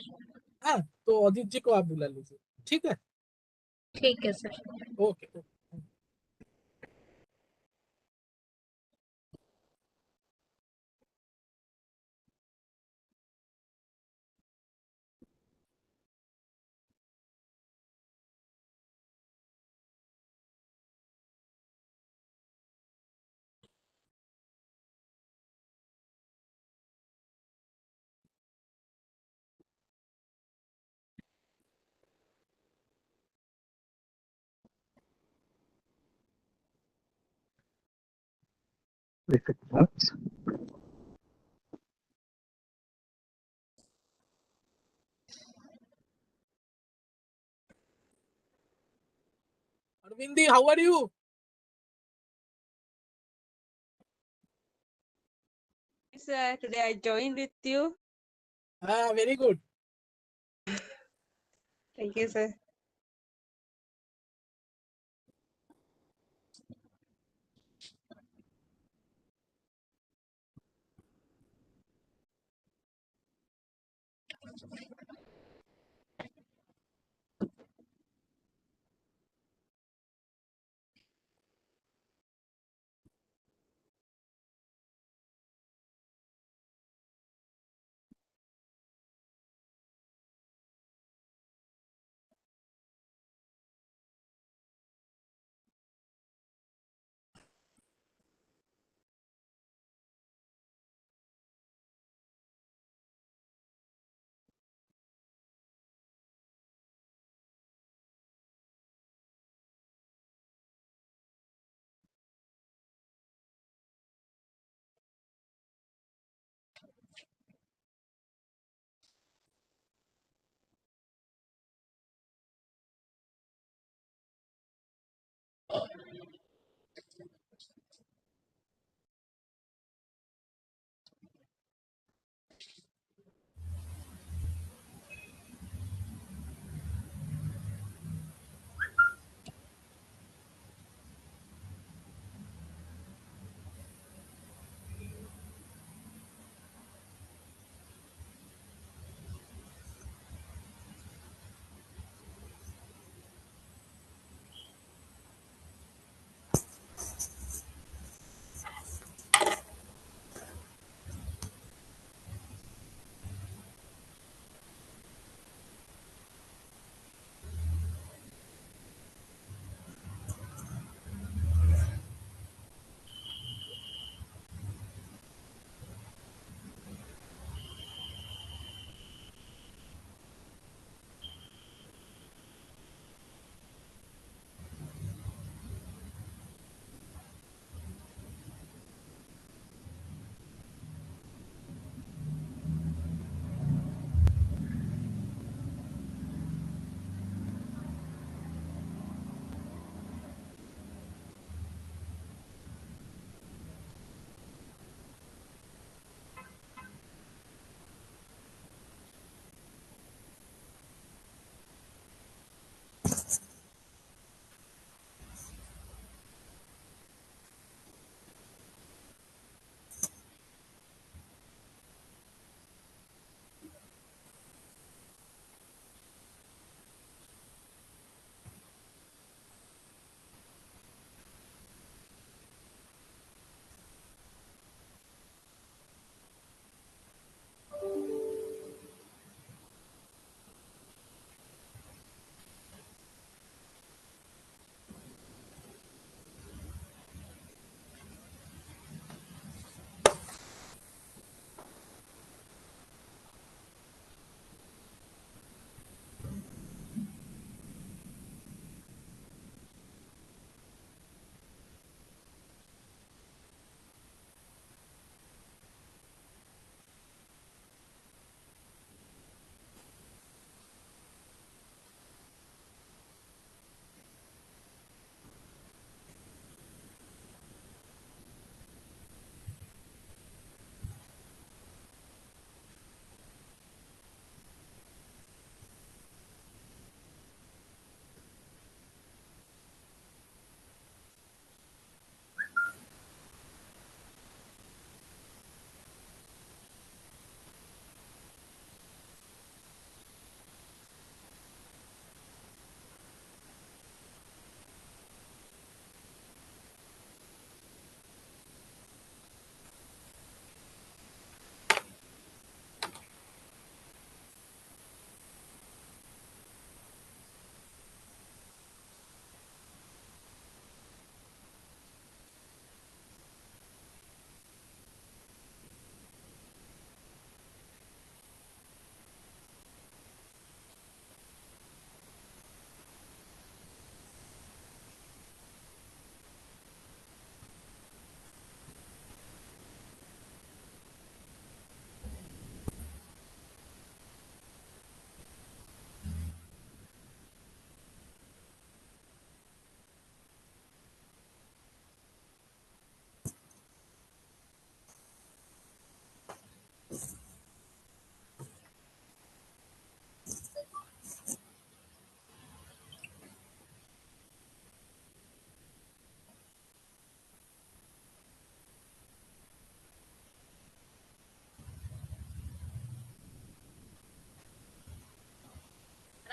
हाँ तो अजीत जी को आप बुला लीजिए, ठीक है? ठीक है sir. Okay. Arvindi, how are you? Sir, today I joined with you. Very good. Thank you, sir.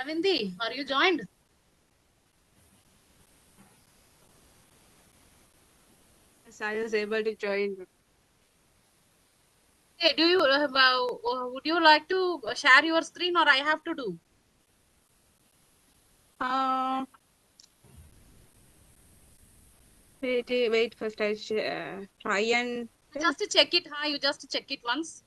Kalanidhi, are you joined? Yes, I was able to join. Hey, do you would you like to share your screen, or I have to do? Wait first. I try and Just to check it, huh? You just check it once.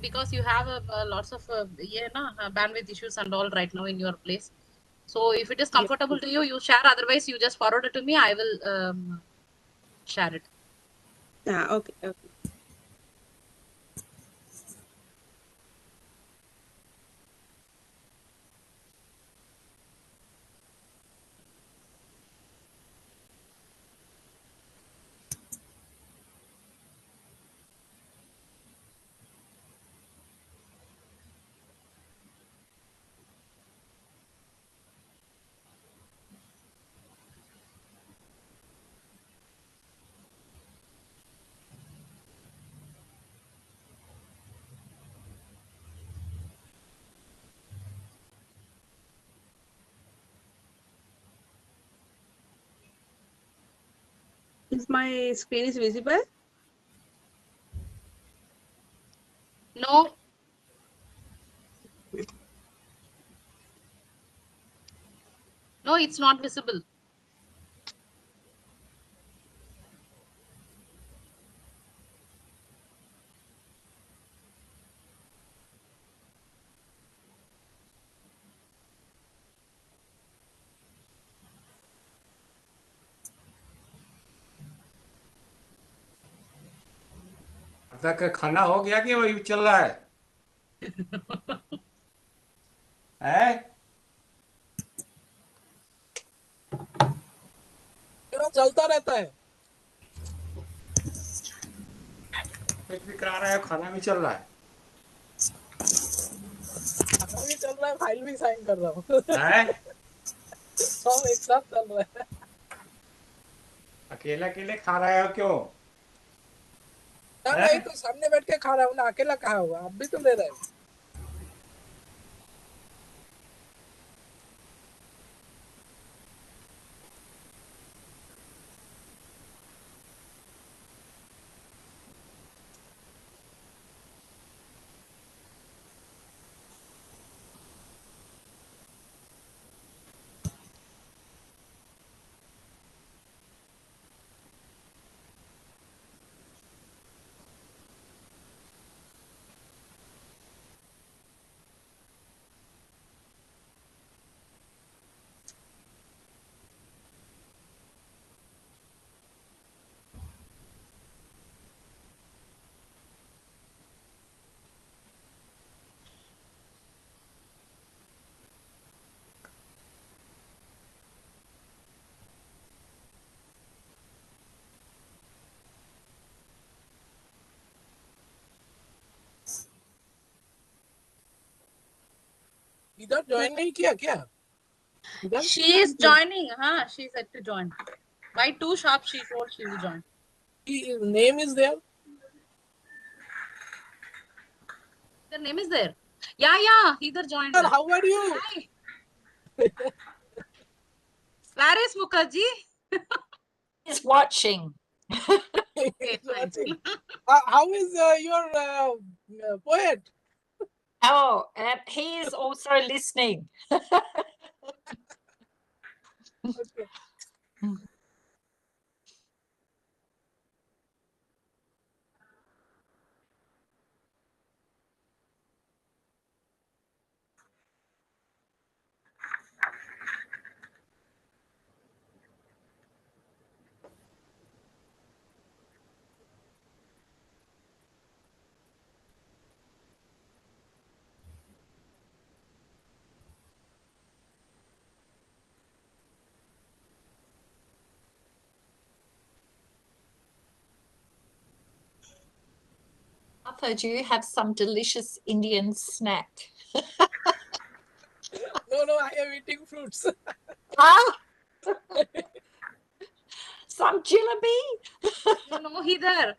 Because you have lots of bandwidth issues and all right now in your place. So if it is comfortable to you, you share. Otherwise, you just forward it to me. I will share it. Okay. Is my screen is visible? No. No, it's not visible. तक खाना हो गया कि वही चल रहा है हैं चलता रहता है कुछ भी करा रहा है खाना भी चल रहा है खाना भी चल रहा है फाइल भी साइन कर रहा हूँ सब एक साथ चल रहा है अकेला अकेले खा रहा हो क्यों नहीं तो सामने बैठ के खा रहा हूँ ना अकेला कहा हुआ आप भी तो ले रहे हो इधर ज्वाइन नहीं किया क्या She is joining. She said to join. By 2 sharp, she told she will join. His name is there. The name is there. Yeah. Either joined. Sir, how are you? Hi. Where is Mukherjee? He's watching. He's watching. How is your poet? Oh, and he is also listening. Okay. Partha, do you have some delicious Indian snack? No, I am eating fruits. Some jalebi?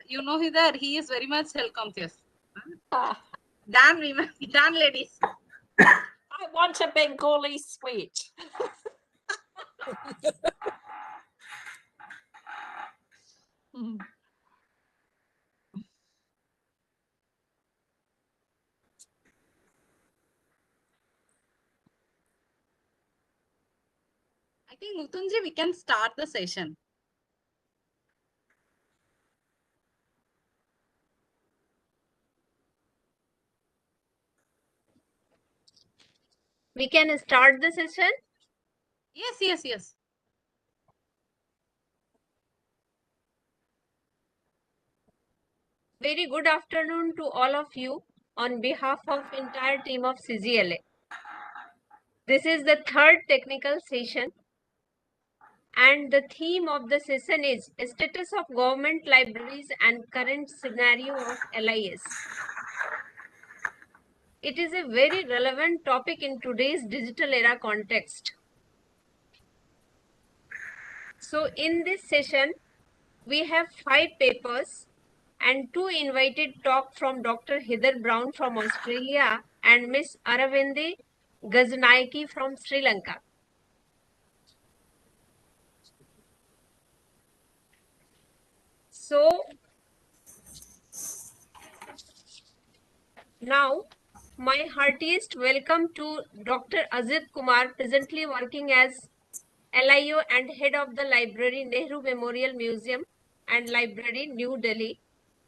You know Hidar. He is very much health conscious. Dan ladies. I want a Bengali sweet. I think Mutunji, we can start the session. We can start the session. Yes, yes, yes. Very good afternoon to all of you on behalf of entire team of CGLA. This is the third technical session and the theme of the session is status of government libraries and current scenario of LIS. It is a very relevant topic in today's digital era context. So in this session, we have 5 papers and 2 invited talk from Dr. Heather Brown from Australia and Ms. Aravinde Gajalakshmi from Sri Lanka. So now my heartiest welcome to Dr. Kumar, presently working as ALIO and head of the library Nehru Memorial Museum and Library, New Delhi.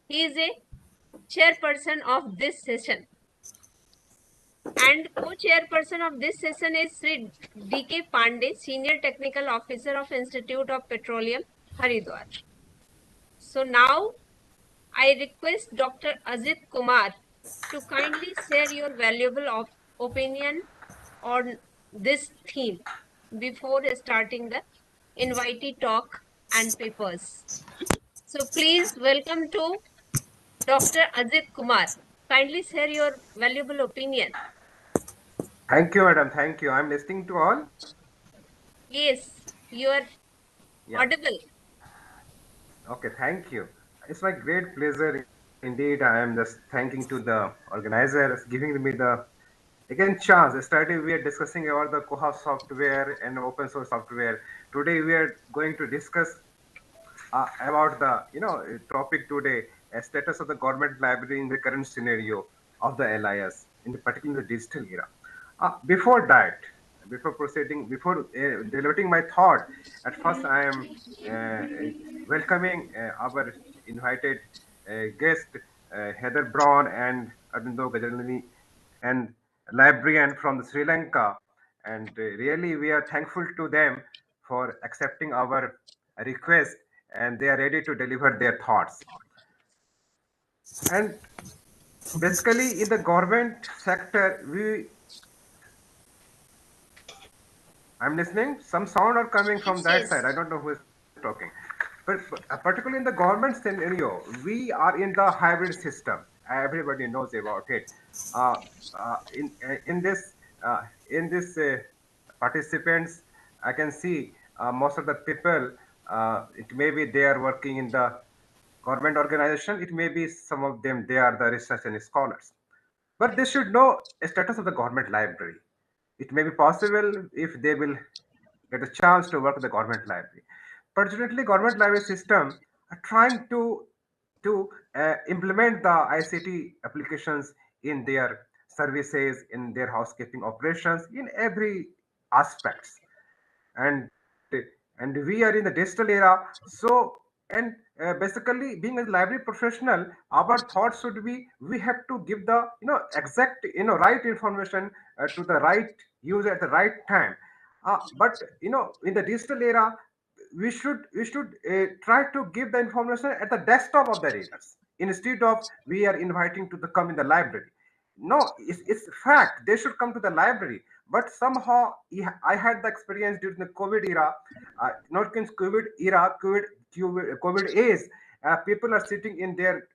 He is a chairperson of this session. And co-chairperson of this session is Shri D.K. Pandey, Senior Technical Officer of Institute of Petroleum, Haridwar. So now I request Dr. Kumar to kindly share your valuable opinion on this theme before starting the invitee talk and papers. So please welcome to Dr. Kumar. Kindly share your valuable opinion. Thank you, madam. Thank you. I'm listening to all. Yes, you are audible. Okay, thank you. It's my great pleasure indeed. I am just thanking to the organizers giving me the again chance. Yesterday we are discussing about the Koha software and open source software. Today we are going to discuss about the topic today, status of the government library in the current scenario of the LIS in the particular digital era. Before that, before proceeding, before developing my thought, at first I am welcoming our invited guest Heather Brown and Dehradun and librarian from the Sri Lanka, and really we are thankful to them for accepting our request, and they are ready to deliver their thoughts. And basically in the government sector, I'm listening. Some sound are coming from that side. I don't know who is talking. But particularly in the government scenario, we are in the hybrid system. Everybody knows about it. Uh, in this participants, I can see most of the people. It may be they are working in the government organization. It may be some of them they are the research and scholars. But they should know the status of the government library. It may be possible if they will get a chance to work with the government library. Fortunately, government library system are trying to implement the ICT applications in their services, in their housekeeping operations, in every aspects. And and we are in the digital era. So and basically being a library professional, our thoughts should be we have to give the exact right information to the right user at the right time. But in the digital era, we should try to give the information at the desktop of the readers instead of we are inviting to the come in the library. No, it's fact they should come to the library, but somehow I had the experience during the COVID era, not in COVID era, COVID age. People are sitting in their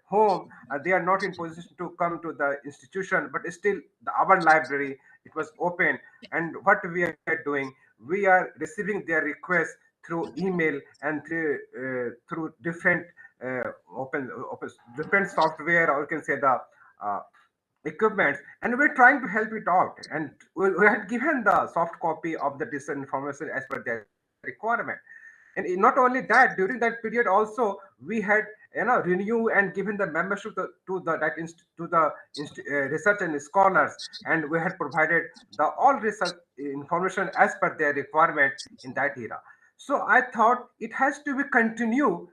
home. They are not in position to come to the institution, but still our library it was open. And what we are doing, we are receiving their requests through email and through different open different software, or you can say the equipment, and we're trying to help it out. And we had given the soft copy of the digital information as per their requirement. And not only that, during that period also we had renew and given the membership to the research and scholars, and we had provided the all research information as per their requirement in that era. So I thought it has to be continue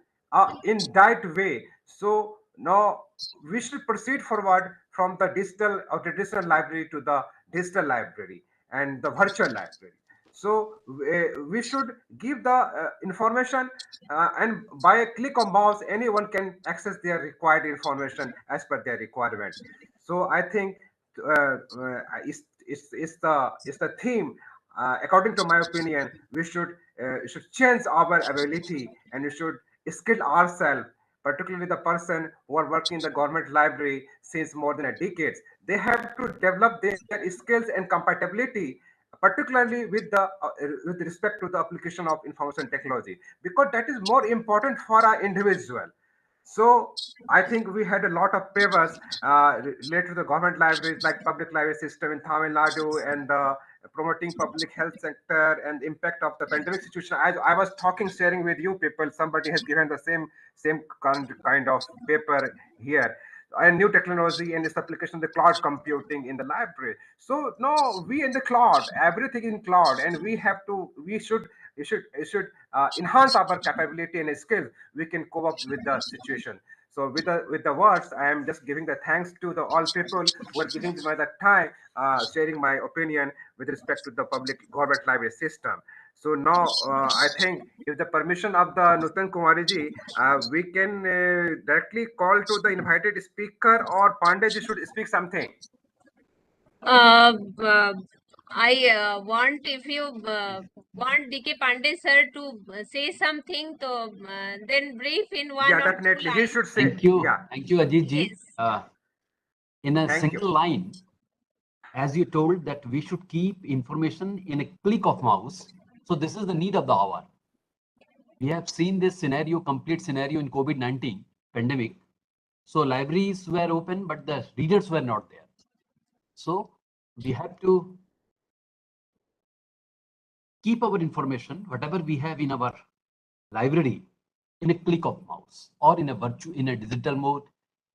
in that way. So now we should proceed forward from the digital or traditional library to the digital library and the virtual library. So we should give the information, and by a click of mouse anyone can access their required information as per their requirement. So I think it's the theme. According to my opinion, we should change our ability, and we should skill ourselves, particularly the person who are working in the government library since more than a decade. They have to develop their skills and compatibility, particularly with respect to the application of information technology, because that is more important for our individual. So I think we had a lot of papers related to the government libraries, like public library system in Tamil Nadu, and promoting public health sector and impact of the pandemic situation. I was talking, sharing with you people. Somebody has given the same kind of paper here, and new technology and its application, the cloud computing in the library. So no, we in the cloud, everything in cloud, and we should enhance our capability and skills. We can cope up with the situation. So with the words, I am just giving the thanks to the all people who are giving me the time, sharing my opinion with respect to the public government library system. So now I think, if the permission of the Nutan Kumariji, we can directly call to the invited speaker, or Pandey ji should speak something. I want, if you want D.K. Pandey sir to say something, so then brief in one Yeah, or two definitely. He lines. should say. Thank you, Ajit ji. Yes. In a Thank you. single line, as you told that we should keep information in a click of mouse. So this is the need of the hour. We have seen this scenario, complete scenario in COVID-19 pandemic. So libraries were open, but the readers were not there. So we have to keep our information, whatever we have in our library, in a click of mouse, or in a digital mode,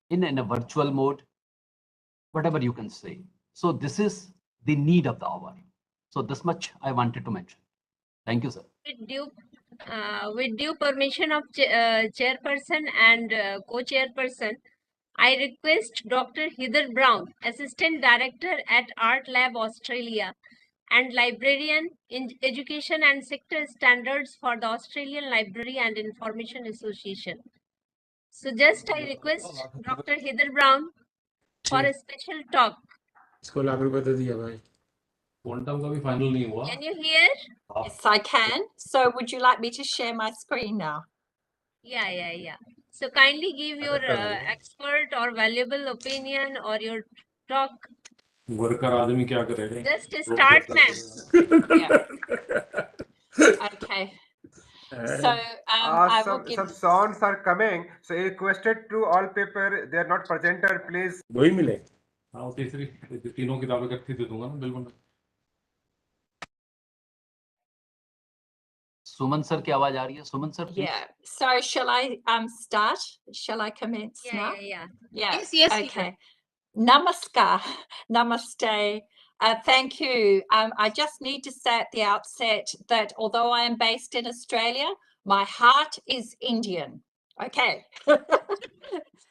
in a virtual mode, whatever you can say. So this is the need of the hour. So this much I wanted to mention. Thank you, sir. With due permission of chairperson and co-chairperson, I request Dr. Heather Brown, Assistant Director at Art Lab Australia and Librarian in Education and Sector Standards for the Australian Library and Information Association. So just I request Dr. Heather Brown for a special talk. इसको लाख रुपए दे दिया भाई quantum का भी final नहीं हुआ Can you hear? Yes, I can. So would you like me to share my screen now? Yeah. So kindly give your expert or valuable opinion or your talk. Worker आदमी क्या करेगा Just start, ma'am. Okay. So I will give. Some sounds are coming. So I requested to all paper, they are not presenter, please. वही मिले हाँ तीसरी तीनों किताबें इकट्ठी दे दूंगा ना बिल्कुल सुमन सर की आवाज आ रही है सुमन sir Yeah. So shall I start? Shall I commence now? Yeah. Yeah. Yes. Okay. Namaskar. Namaste. Thank you. I just need to say at the outset that although I am based in Australia, my heart is Indian. Okay.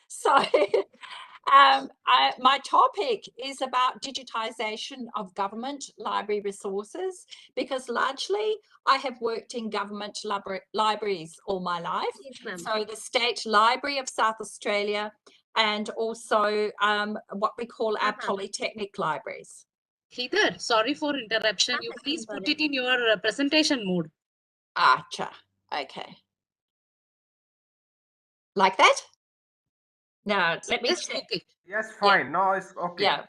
So my topic is about digitization of government library resources, because largely I have worked in government libraries all my life. Yes, so the State Library of South Australia, and also what we call our polytechnic libraries. Heather, sorry for interruption. You please put it in your presentation mode. Acha. Okay. Like that? Now, let me check. Okay. Yes, fine. No, it's okay.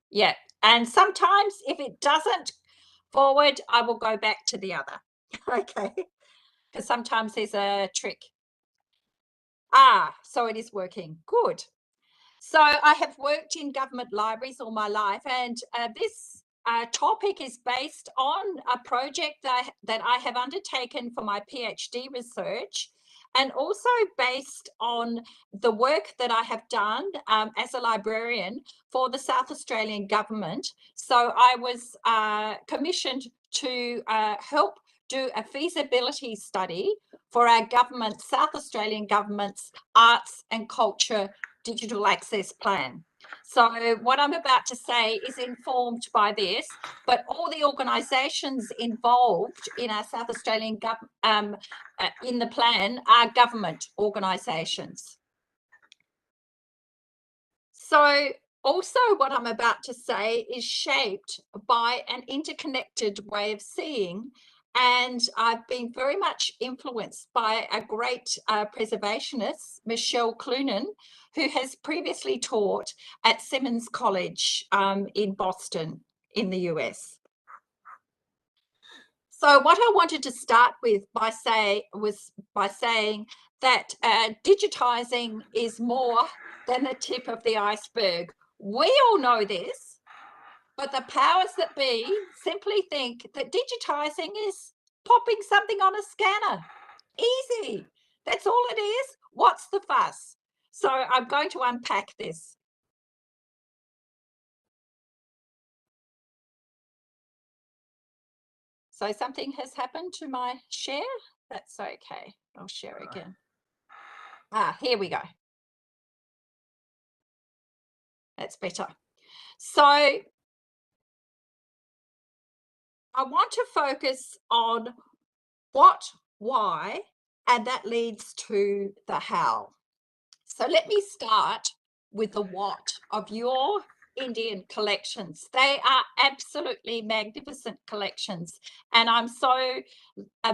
Yeah. And sometimes if it doesn't forward, I will go back to the other. Okay. Because sometimes there's a trick. So it is working. Good. So I have worked in government libraries all my life, and this topic is based on a project that I have undertaken for my PhD research, and also based on the work that I have done as a librarian for the South Australian government. So I was commissioned to help do a feasibility study for our government, South Australian government's arts and culture digital access plan. So what I'm about to say is informed by this, but all the organisations involved in our South Australian in the plan are government organisations. So also what I'm about to say is shaped by an interconnected way of seeing, and I've been very much influenced by a great preservationist, Michelle Clunan, who has previously taught at Simmons College in Boston in the US. So what I wanted to start with by saying that digitising is more than the tip of the iceberg. We all know this, but the powers that be simply think that digitising is popping something on a scanner. Easy. That's all it is. What's the fuss? So I'm going to unpack this. So something has happened to my share. That's okay. I'll share again. Here we go. That's better. So I want to focus on what, why, and that leads to the how. So let me start with the what of your Indian collections. They are absolutely magnificent collections, and I'm so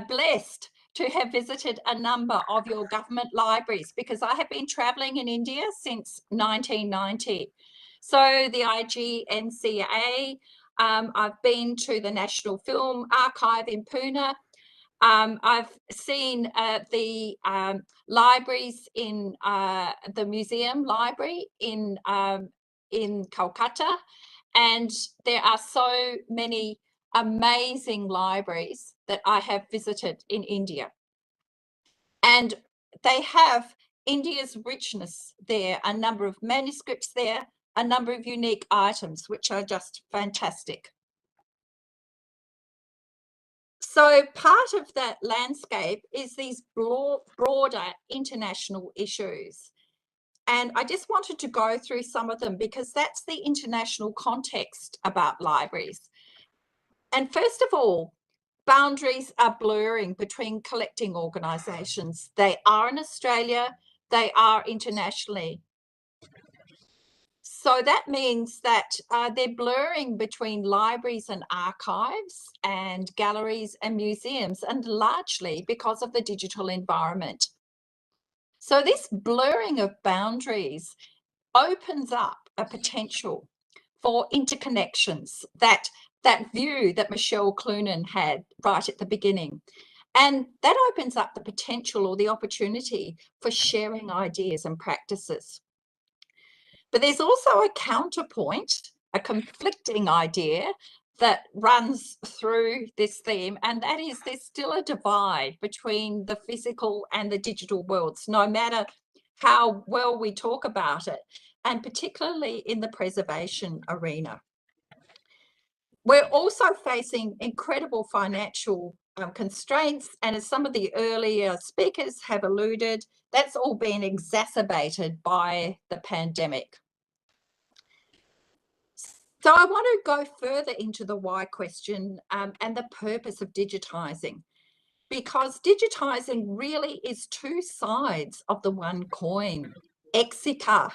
blessed to have visited a number of your government libraries because I have been traveling in India since 1990. So the IGNCA, I've been to the National Film Archive in Pune. I've seen the libraries in the museum library in Kolkata, and there are so many amazing libraries that I have visited in India. And they have India's richness there, a number of manuscripts there, a number of unique items, which are just fantastic. So part of that landscape is these broader international issues. And I just wanted to go through some of them because that's the international context about libraries. And first of all, boundaries are blurring between collecting organisations. They are in Australia, they are internationally. So that means that they're blurring between libraries and archives and galleries and museums, and largely because of the digital environment. So this blurring of boundaries opens up a potential for interconnections, that view that Michelle Clunan had right at the beginning. And that opens up the potential or the opportunity for sharing ideas and practices. But there's also a counterpoint, a conflicting idea that runs through this theme, and that is there's still a divide between the physical and the digital worlds, no matter how well we talk about it, and particularly in the preservation arena. We're also facing incredible financial constraints, and as some of the earlier speakers have alluded, that's all been exacerbated by the pandemic. So I want to go further into the why question and the purpose of digitising, because digitising really is two sides of the one coin. Exika,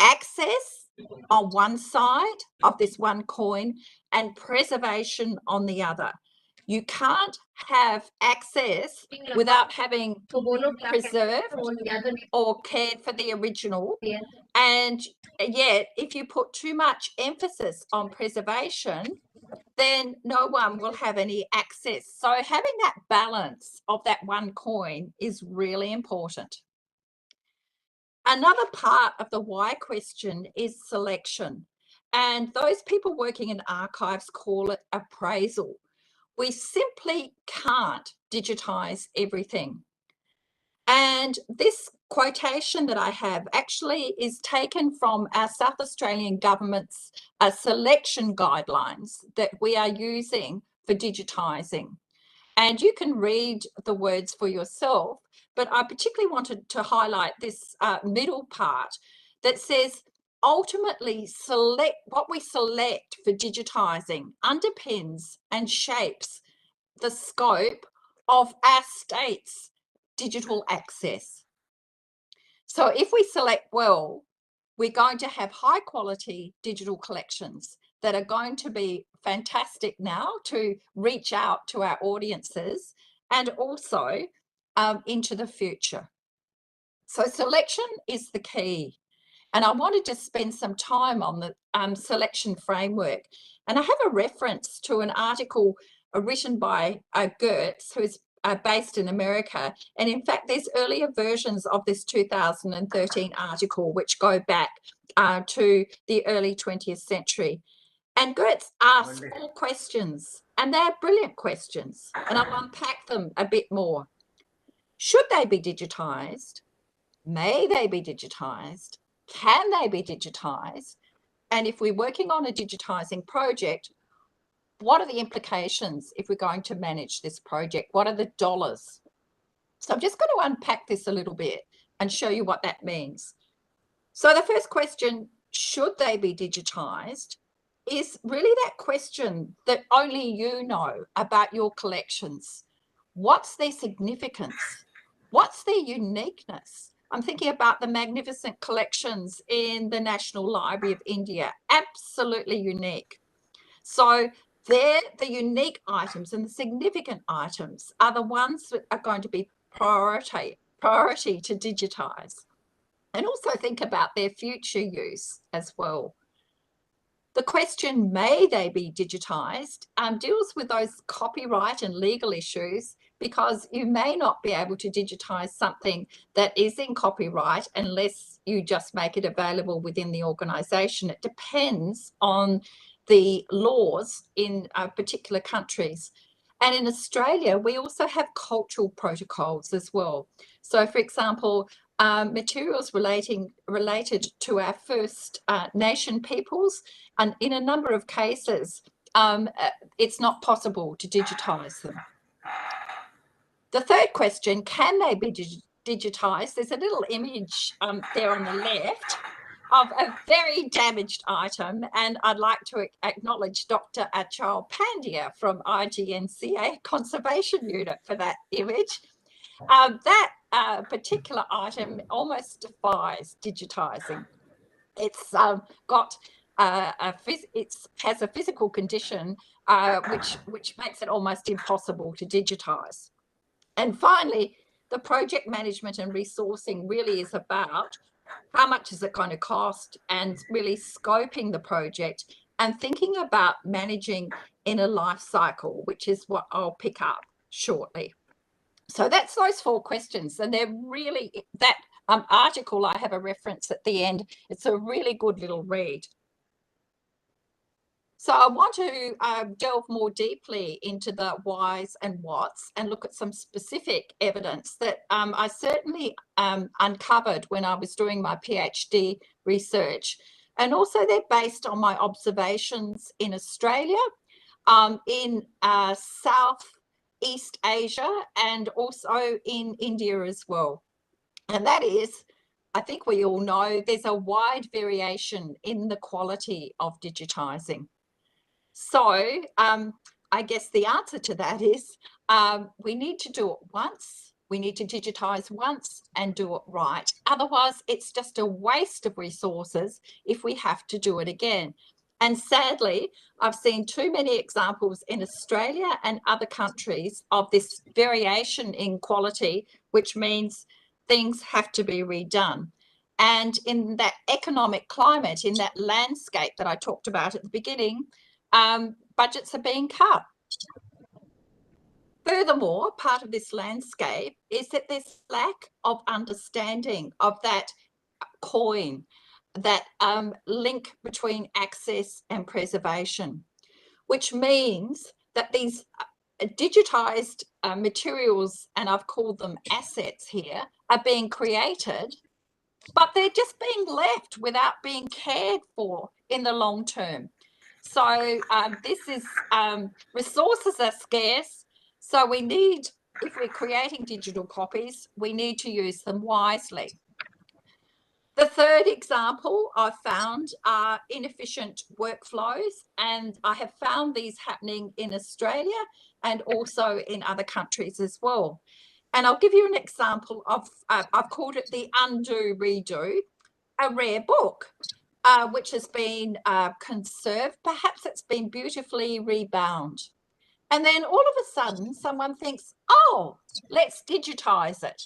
access on one side of this one coin and preservation on the other. You can't have access without having preserved or cared for the original. And yet, if you put too much emphasis on preservation, then no one will have any access. So having that balance of that one coin is really important. Another part of the why question is selection. And those people working in archives call it appraisal. We simply can't digitize everything. And this quotation that I have actually is taken from our South Australian government's selection guidelines that we are using for digitising. And you can read the words for yourself, but I particularly wanted to highlight this middle part that says, ultimately, what we select for digitising underpins and shapes the scope of our state's digital access. So if we select well, we're going to have high quality digital collections that are going to be fantastic now to reach out to our audiences and also into the future. So selection is the key. And I wanted to spend some time on the selection framework. And I have a reference to an article written by Gertz, who is based in America. And in fact, there's earlier versions of this 2013 article, which go back to the early 20th century. And Gertz asks 4 questions, and they're brilliant questions. And I'll unpack them a bit more. Should they be digitised? May they be digitised? Can they be digitised? And if we're working on a digitising project, what are the implications if we're going to manage this project? What are the dollars? So I'm just going to unpack this a little bit and show you what that means. So the first question, should they be digitised, is really that question that only you know about your collections. What's their significance? What's their uniqueness? I'm thinking about the magnificent collections in the National Library of India, absolutely unique. So the unique items and the significant items are the ones that are going to be priority to digitise. And also think about their future use as well. The question, may they be digitised, deals with those copyright and legal issues, because you may not be able to digitise something that is in copyright unless you just make it available within the organisation. It depends on the laws in particular countries. And in Australia, we also have cultural protocols as well. So, for example, materials related to our First Nation peoples, and in a number of cases, it's not possible to digitise them. The third question, can they be digitised? There's a little image there on the left of a very damaged item, and I'd like to acknowledge Dr. Achal Pandey from IGNCA Conservation Unit for that image. That particular item almost defies digitising. It's got it has a physical condition which makes it almost impossible to digitise. And finally, the project management and resourcing really is about how much is it going to cost, and really scoping the project and thinking about managing in a life cycle, which is what I'll pick up shortly. So that's those 4 questions, and they're really, that article, I have a reference at the end. It's a really good little read. So I want to delve more deeply into the whys and whats and look at some specific evidence that I certainly uncovered when I was doing my PhD research. And also they're based on my observations in Australia, in Southeast Asia, and also in India as well. And that is, I think we all know, there's a wide variation in the quality of digitising. So I guess the answer to that is we need to do it once, we need to digitise once and do it right. Otherwise, it's just a waste of resources if we have to do it again. And sadly, I've seen too many examples in Australia and other countries of this variation in quality, which means things have to be redone. And in that economic climate, in that landscape that I talked about at the beginning, budgets are being cut. Furthermore, part of this landscape is that there's lack of understanding of that coin, that link between access and preservation, which means that these digitized materials, and I've called them assets here, are being created, but they're just being left without being cared for in the long term. So this is, resources are scarce, so we need, if we're creating digital copies, we need to use them wisely. The third example I've found are inefficient workflows, and I have found these happening in Australia and also in other countries as well. And I'll give you an example of, I've called it the undo redo, a rare book, which has been conserved. Perhaps it's been beautifully rebound. And then all of a sudden, someone thinks, oh, let's digitize it.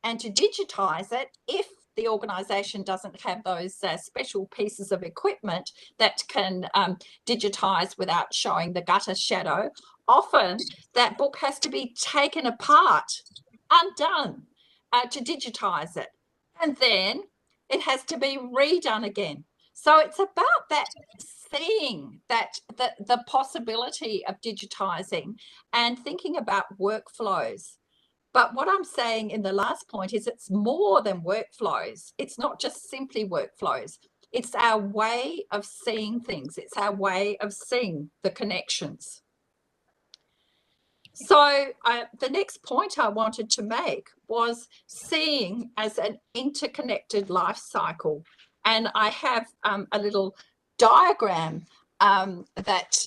And to digitize it, if the organisation doesn't have those special pieces of equipment that can digitize without showing the gutter shadow, often that book has to be taken apart, undone, to digitize it. And then it has to be redone again. So it's about that seeing that the possibility of digitizing and thinking about workflows. But what I'm saying in the last point is it's more than workflows. It's not just simply workflows. It's our way of seeing things. It's our way of seeing the connections. So the next point I wanted to make was seeing as an interconnected life cycle. And I have a little diagram that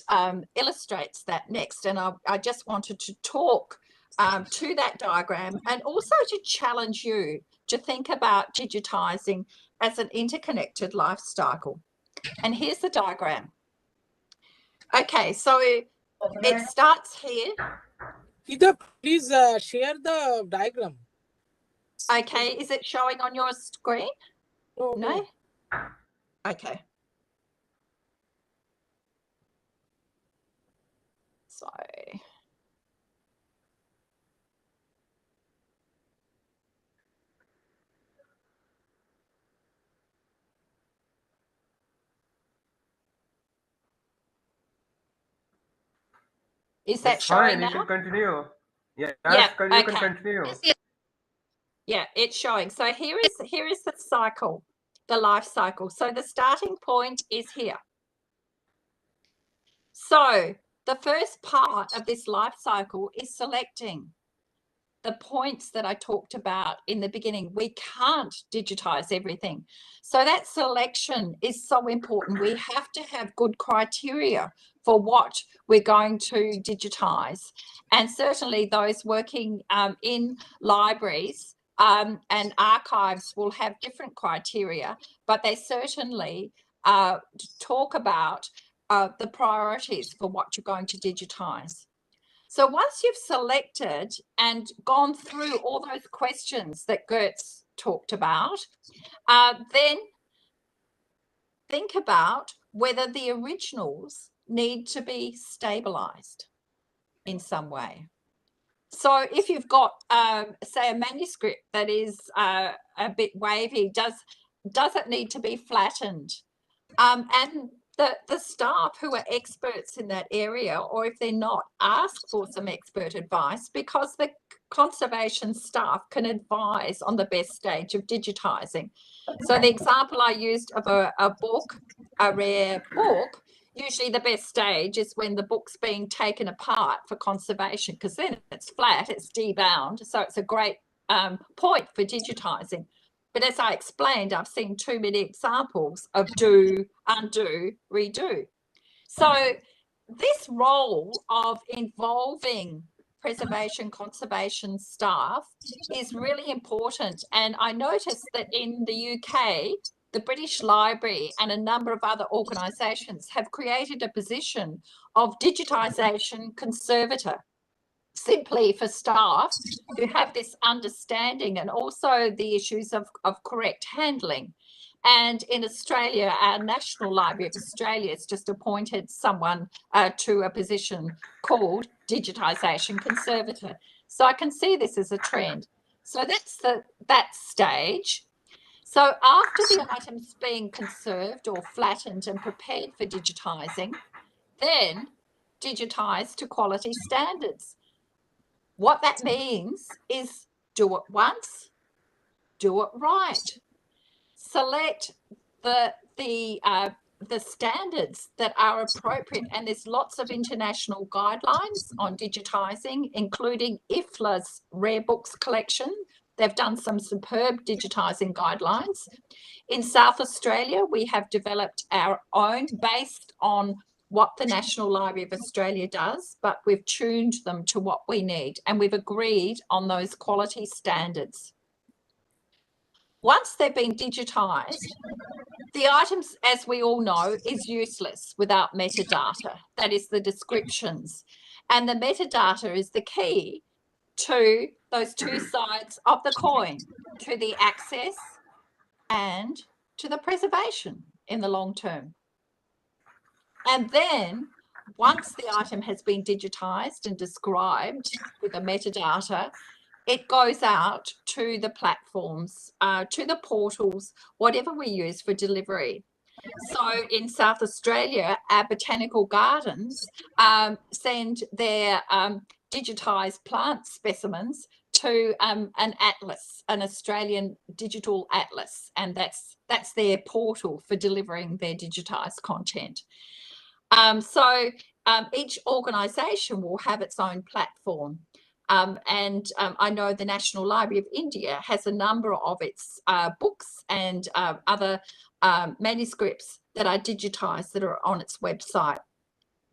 illustrates that next. And I just wanted to talk to that diagram and also to challenge you to think about digitizing as an interconnected life cycle. And here's the diagram. Okay, so it starts here. Geeta, please share the diagram. Okay, is it showing on your screen? No? Okay. Sorry. Is that It's showing fine. now? You can continue. Yeah, Yeah, you can continue. Yeah, it's showing. So here is the cycle, the life cycle. So the starting point is here. So the first part of this life cycle is selecting the points that I talked about in the beginning. We can't digitize everything. So that selection is so important. We have to have good criteria for what we're going to digitize. And certainly those working in libraries and archives will have different criteria, but they certainly talk about the priorities for what you're going to digitize. So once you've selected and gone through all those questions that Gert's talked about, then think about whether the originals need to be stabilized in some way. So if you've got, say, a manuscript that is a bit wavy, does it need to be flattened? And the staff who are experts in that area, or if they're not, ask for some expert advice, because the conservation staff can advise on the best stage of digitizing. So the example I used of a book, a rare book, usually the best stage is when the book's being taken apart for conservation, because then it's flat, it's debound, so it's a great point for digitizing. But as I explained, I've seen too many examples of do, undo, redo. So this role of involving preservation, conservation staff is really important. And I noticed that in the UK, the British Library and a number of other organisations have created a position of digitisation conservator, simply for staff who have this understanding, and also the issues of correct handling. And in Australia, our National Library of Australia has just appointed someone to a position called Digitisation Conservator. So I can see this as a trend. So that's that stage. So after the items being conserved or flattened and prepared for digitising, then digitise to quality standards. What that means is do it once, do it right. Select the standards that are appropriate, and there's lots of international guidelines on digitising, including IFLA's Rare Books collection. They've done some superb digitising guidelines. In South Australia, we have developed our own based on what the National Library of Australia does, but we've tuned them to what we need, and we've agreed on those quality standards. Once they've been digitised, the items, as we all know, is useless without metadata. That is the descriptions. And the metadata is the key to those two sides of the coin, to the access and to the preservation in the long term. And then once the item has been digitised and described with the metadata, it goes out to the platforms, to the portals, whatever we use for delivery. So in South Australia, our botanical gardens send their digitised plant specimens to an atlas, an Australian digital atlas, and that's their portal for delivering their digitised content. Each organisation will have its own platform. I know the National Library of India has a number of its books and other manuscripts that are digitised that are on its website.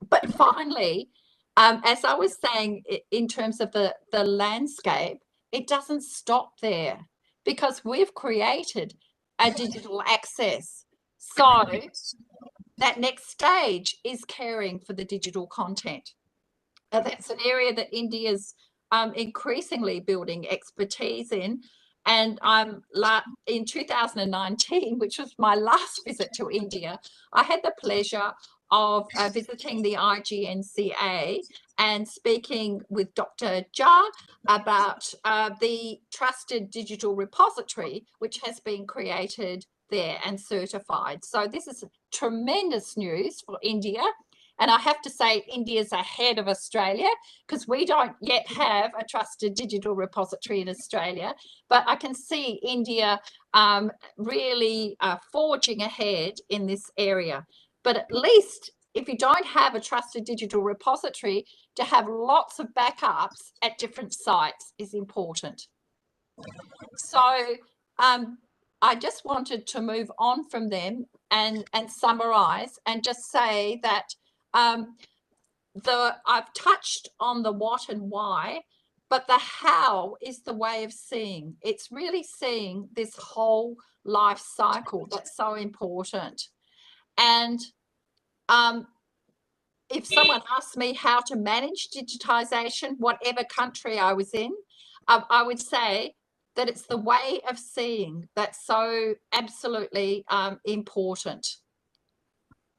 But finally, as I was saying, in terms of the landscape, it doesn't stop there because we've created a digital access. So that next stage is caring for the digital content. That's an area that India's increasingly building expertise in. And in 2019, which was my last visit to India, I had the pleasure of visiting the IGNCA and speaking with Dr.A about the trusted digital repository, which has been created there and certified. So this is tremendous news for India. And I have to say, India's ahead of Australia because we don't yet have a trusted digital repository in Australia. But I can see India really forging ahead in this area. But at least if you don't have a trusted digital repository, to have lots of backups at different sites is important. So I just wanted to move on from them and summarise and just say that I've touched on the what and why, but the how is the way of seeing. It's really seeing this whole life cycle that's so important. And if someone asks me how to manage digitisation, whatever country I was in, I would say that it's the way of seeing that's so absolutely important.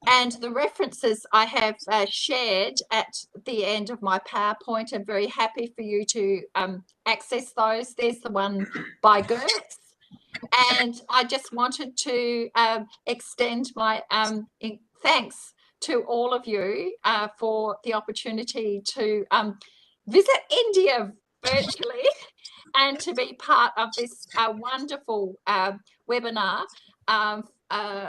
And the references I have shared at the end of my PowerPoint, I'm very happy for you to access those. There's the one by Gaur. And I just wanted to extend my thanks to all of you for the opportunity to visit India virtually and to be part of this wonderful webinar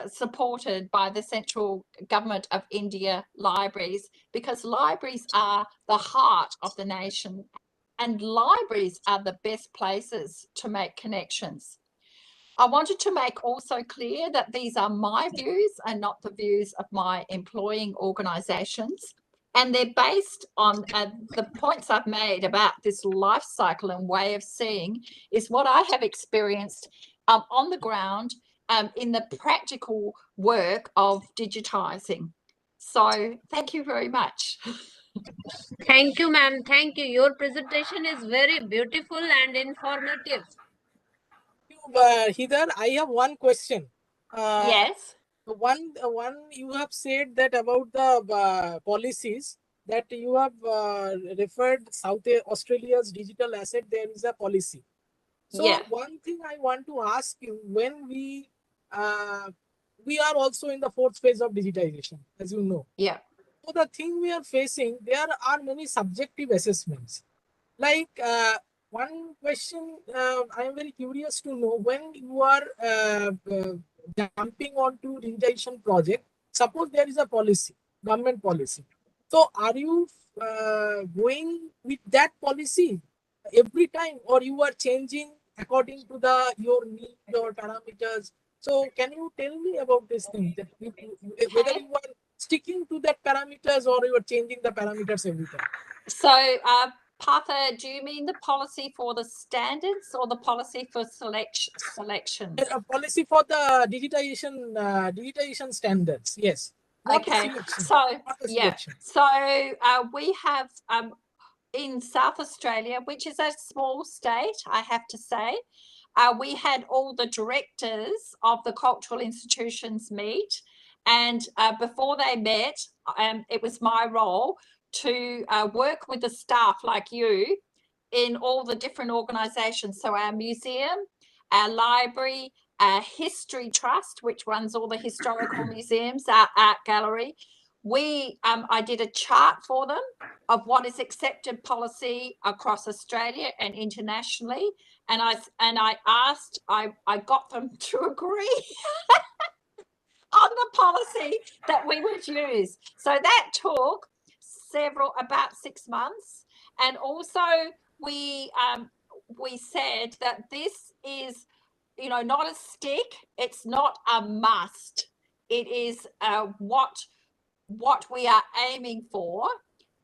supported by the Central Government of India Libraries, because libraries are the heart of the nation and libraries are the best places to make connections. I wanted to make also clear that these are my views and not the views of my employing organisations. And they're based on the points I've made about this life cycle and way of seeing is what I have experienced on the ground in the practical work of digitising. So thank you very much. Thank you, ma'am. Thank you. Your presentation is very beautiful and informative. Heather, I have one question. Yes. One you have said that about the policies that you have referred South Australia's digital asset, there is a policy. So one thing I want to ask you, when we are also in the fourth phase of digitization, as you know. Yeah. So the thing we are facing, there are many subjective assessments. Like one question, I am very curious to know, when you are jumping onto digitization project, suppose there is a policy, government policy. So are you going with that policy every time, or you are changing according to your need, your parameters? So can you tell me about this thing, that whether you are sticking to that parameters or you are changing the parameters every time? So, Partha, do you mean the policy for the standards or the policy for selections? A policy for the digitization standards, yes. Not the selection. So not the yeah, selection. so we have in South Australia, which is a small state, I have to say, we had all the directors of the cultural institutions meet, and before they met, it was my role to work with the staff like you in all the different organisations. So our museum, our library, our history trust, which runs all the historical museums, our art gallery. I did a chart for them of what is accepted policy across Australia and internationally, and I got them to agree on the policy that we would use. So that took about 6 months, and also we said that this is, not a stick. It's not a must. It is what we are aiming for,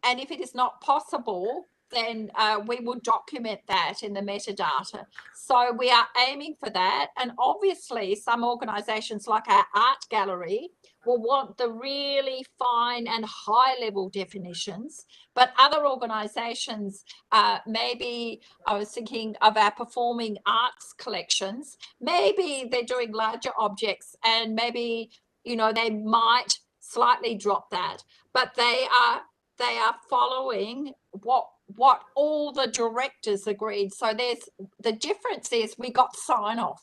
and if it is not possible, then we will document that in the metadata. So we are aiming for that, and obviously some organisations like our art gallery will want the really fine and high level definitions, but other organisations, maybe I was thinking of our performing arts collections, maybe they're doing larger objects, and maybe they might slightly drop that, but they are following what all the directors agreed. So the difference is we got sign off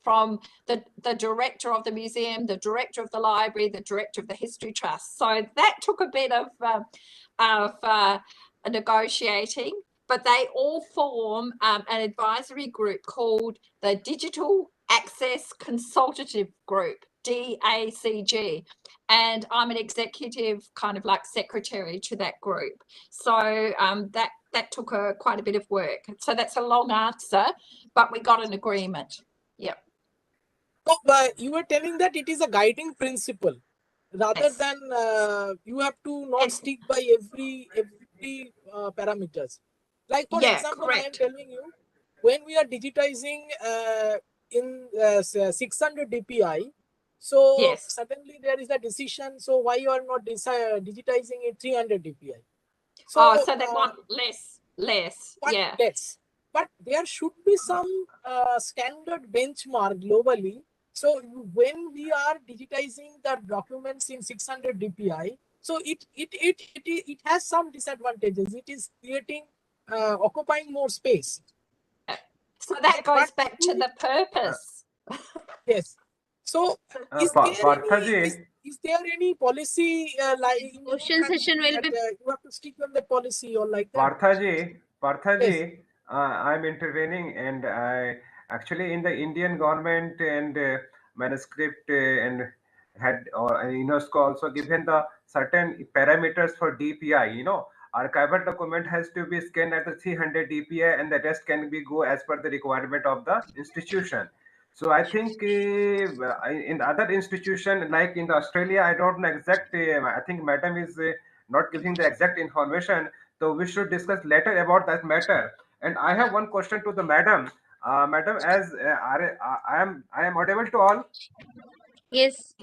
from the director of the museum, the director of the library, the director of the history trust. So that took a bit of negotiating, but they all form an advisory group called the Digital Access Consultative Group, DACG, and I'm an executive kind of like secretary to that group. So that took quite a bit of work. So that's a long answer, but we got an agreement. Yep. So, you were telling that it is a guiding principle, rather than you have to not stick by every parameters. Like for example, I am telling you, when we are digitizing in 600 DPI, so suddenly there is a decision. So why you are not digitizing in 300 DPI? So they want less. Yeah. Less. But there should be some standard benchmark globally. So when we are digitizing the documents in 600 DPI, so it has some disadvantages. It is creating occupying more space. So that goes back to the purpose. Yes. So is there any policy like Question session will be you have to stick on the policy or like that? Parthaji, I'm intervening, and I actually in the Indian government and manuscript and had or UNESCO also given the certain parameters for DPI. Archival document has to be scanned at the 300 DPI, and the rest can be go as per the requirement of the institution. So I think in other institution like in the Australia, I don't know exact. I think Madam is not giving the exact information. So we should discuss later about that matter. And I have one question to the Madam. Madam, as I am audible to all. Yes.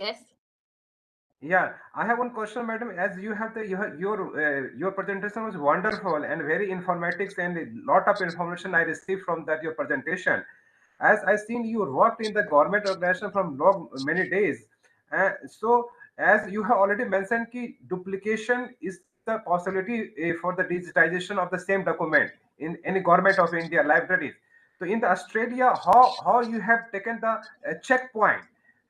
Yeah, I have one question, Madam. As you have your presentation was wonderful and very informatics, and a lot of information I received from that your presentation. As I seen you worked in the government organization from many days, so as you have already mentioned, ki duplication is the possibility for the digitization of the same document in any government of India libraries. So So in the Australia, how you have taken the checkpoint?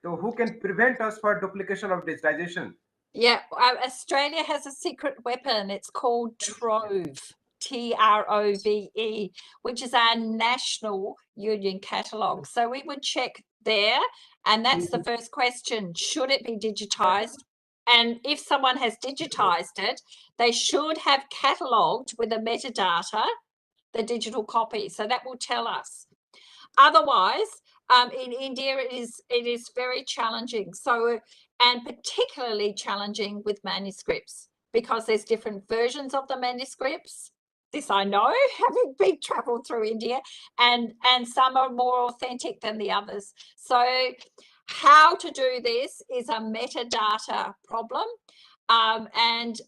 So who can prevent us for duplication of digitization? Yeah, Australia has a secret weapon. It's called Trove, TROVE, which is our national union catalogue. So we would check there, and that's the first question. Should it be digitized? And if someone has digitized it, they should have catalogued with the metadata, the digital copy. So that will tell us. Otherwise, in India, it is very challenging. So, and particularly challenging with manuscripts because there's different versions of the manuscripts. This I know, having been traveled through India, and some are more authentic than the others. So, how to do this is a metadata problem, and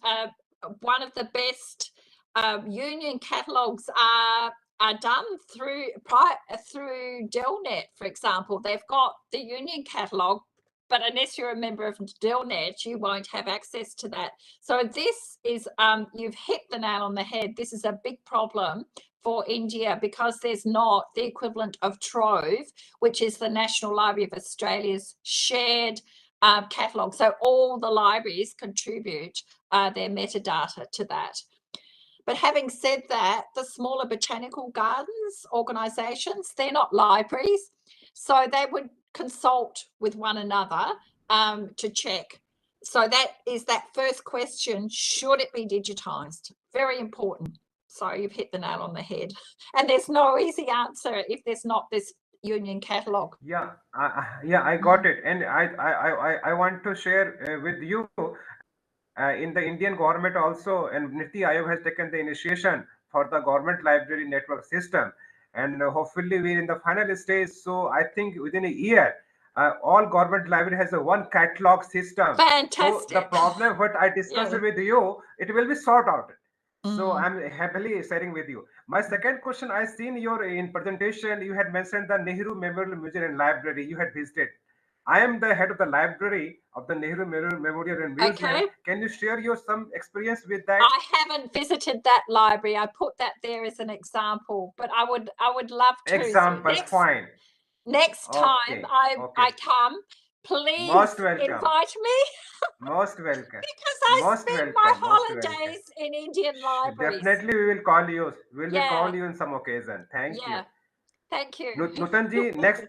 one of the best union catalogues are done through Delnet, for example. They've got the union catalogue, but unless you're a member of Delnet, you won't have access to that. So this is, you've hit the nail on the head. This is a big problem for India because there's not the equivalent of Trove, which is the National Library of Australia's shared catalogue. So all the libraries contribute their metadata to that. But having said that, the smaller botanical gardens organisations, they're not libraries. So they would consult with one another to check. So that is that first question, should it be digitised? Very important. So you've hit the nail on the head. And there's no easy answer if there's not this union catalogue. Yeah, I got it. And I want to share with you in the Indian government also, and NITI Aayog has taken the initiation for the government library network system, and hopefully we're in the final stage. So I think within a year, all government library has a one catalog system. Fantastic. So the problem what I discussed with you, it will be sorted out. So I'm happily sharing with you. My second question, I seen your in presentation, you had mentioned the Nehru Memorial Museum and Library you had visited. I am the head of the library of the Nehru Memorial and Museum. Okay. Can you share your some experience with that? I haven't visited that library. I put that there as an example, but I would love to. Example, fine. Next time I come, please Most welcome. invite me. Most welcome. Because I most spend welcome. my Most holidays in Indian libraries. Definitely we will call you. We will call you in some occasion. Thank you. Thank you. Nutanji, next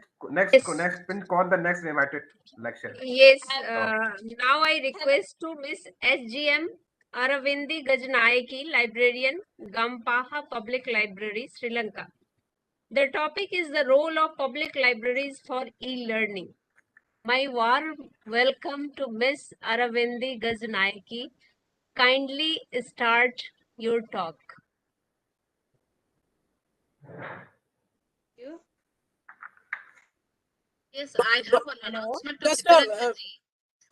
call the next invited lecture. Yes, now I request to Miss SGM Aravindi Gajalakshmi, librarian, Gampaha Public Library, Sri Lanka. The topic is the role of public libraries for e-learning. My warm welcome to Miss Aravindi Gajalakshmi. Kindly start your talk. Yes, I have an announcement to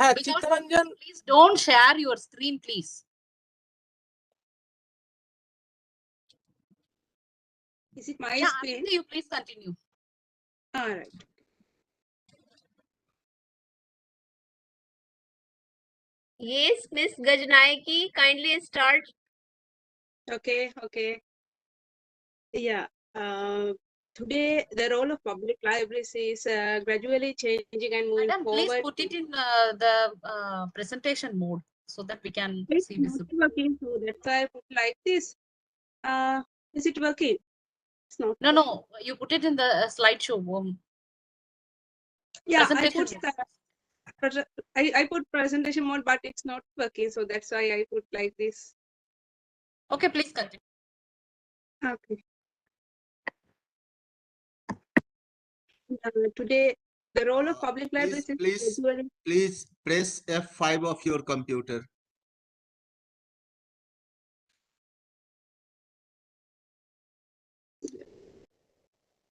Chittaranjan. Please don't share your screen, please. Is it my screen? You please continue. All right. Yes, Miss Gajalakshmi, kindly start. Okay. Yeah. Today, the role of public libraries is gradually changing and moving forward. Please put it in the presentation mode so that we can see visible. Working, so that's why I put like this. Is it working? It's not. No, you put it in the slideshow. Yeah, I put presentation mode, but it's not working, so that's why I put like this. Okay, please continue. Okay. Today, the role of public libraries is Please press F5 of your computer.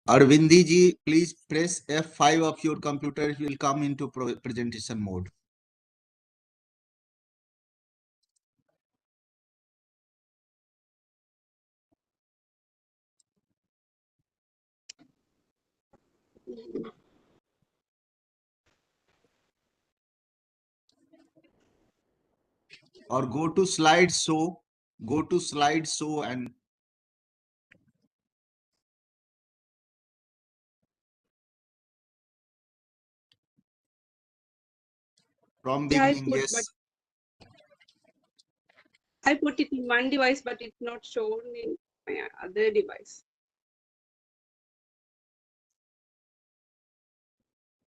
Arvindi ji, please press F5 of your computer. It will come into presentation mode. Or go to slideshow. Go to slideshow and From Yeah, beginning, yes. I put it in one device, but it's not shown in my other device.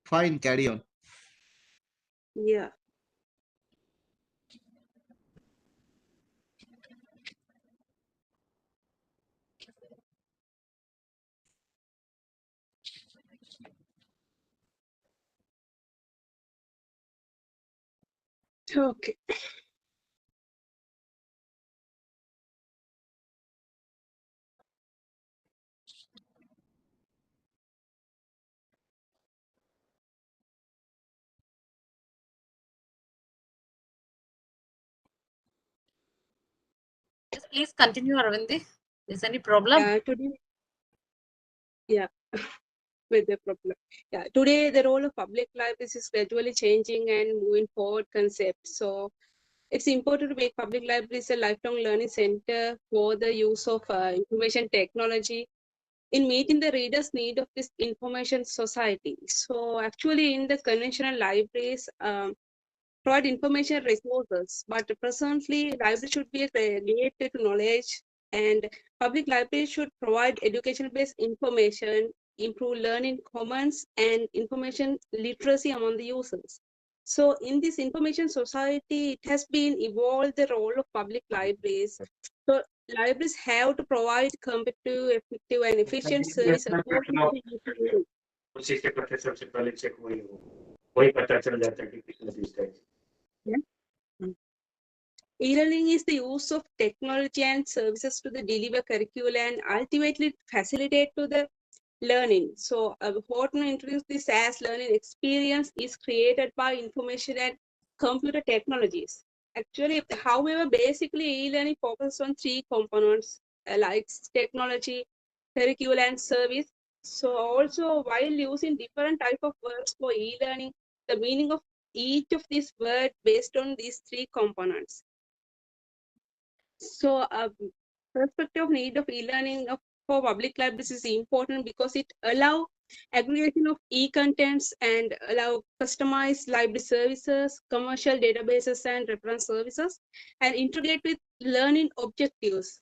Fine, carry on. Yeah. Okay. Yes, please continue, Arvindi. Is any problem? Today, yeah, with the problem. Yeah, today the role of public libraries is gradually changing and moving forward concept. So it's important to make public libraries a lifelong learning center for the use of information technology in meeting the reader's need of this information society. So actually in the conventional libraries, provide information resources, but presently library should be related to knowledge, and public libraries should provide education-based information, improve learning commons, and information literacy among the users. So in this information society, it has been evolved the role of public libraries. So libraries have to provide competitive, effective, and efficient service according to the user. उसी से पता सबसे पहले check वही पता चल जाता है कि कितना distance. E-learning is the use of technology and services to the deliver curricula and ultimately facilitate to the learning. So Horton introduced this as learning experience is created by information and computer technologies. Actually, however, basically e-learning focuses on three components like technology, curriculum, and service. So also while using different type of words for e-learning, the meaning of each of these words based on these three components. So perspective of need of e-learning for public libraries is important because it allow aggregation of e-contents and allow customized library services, commercial databases and reference services, and integrate with learning objectives.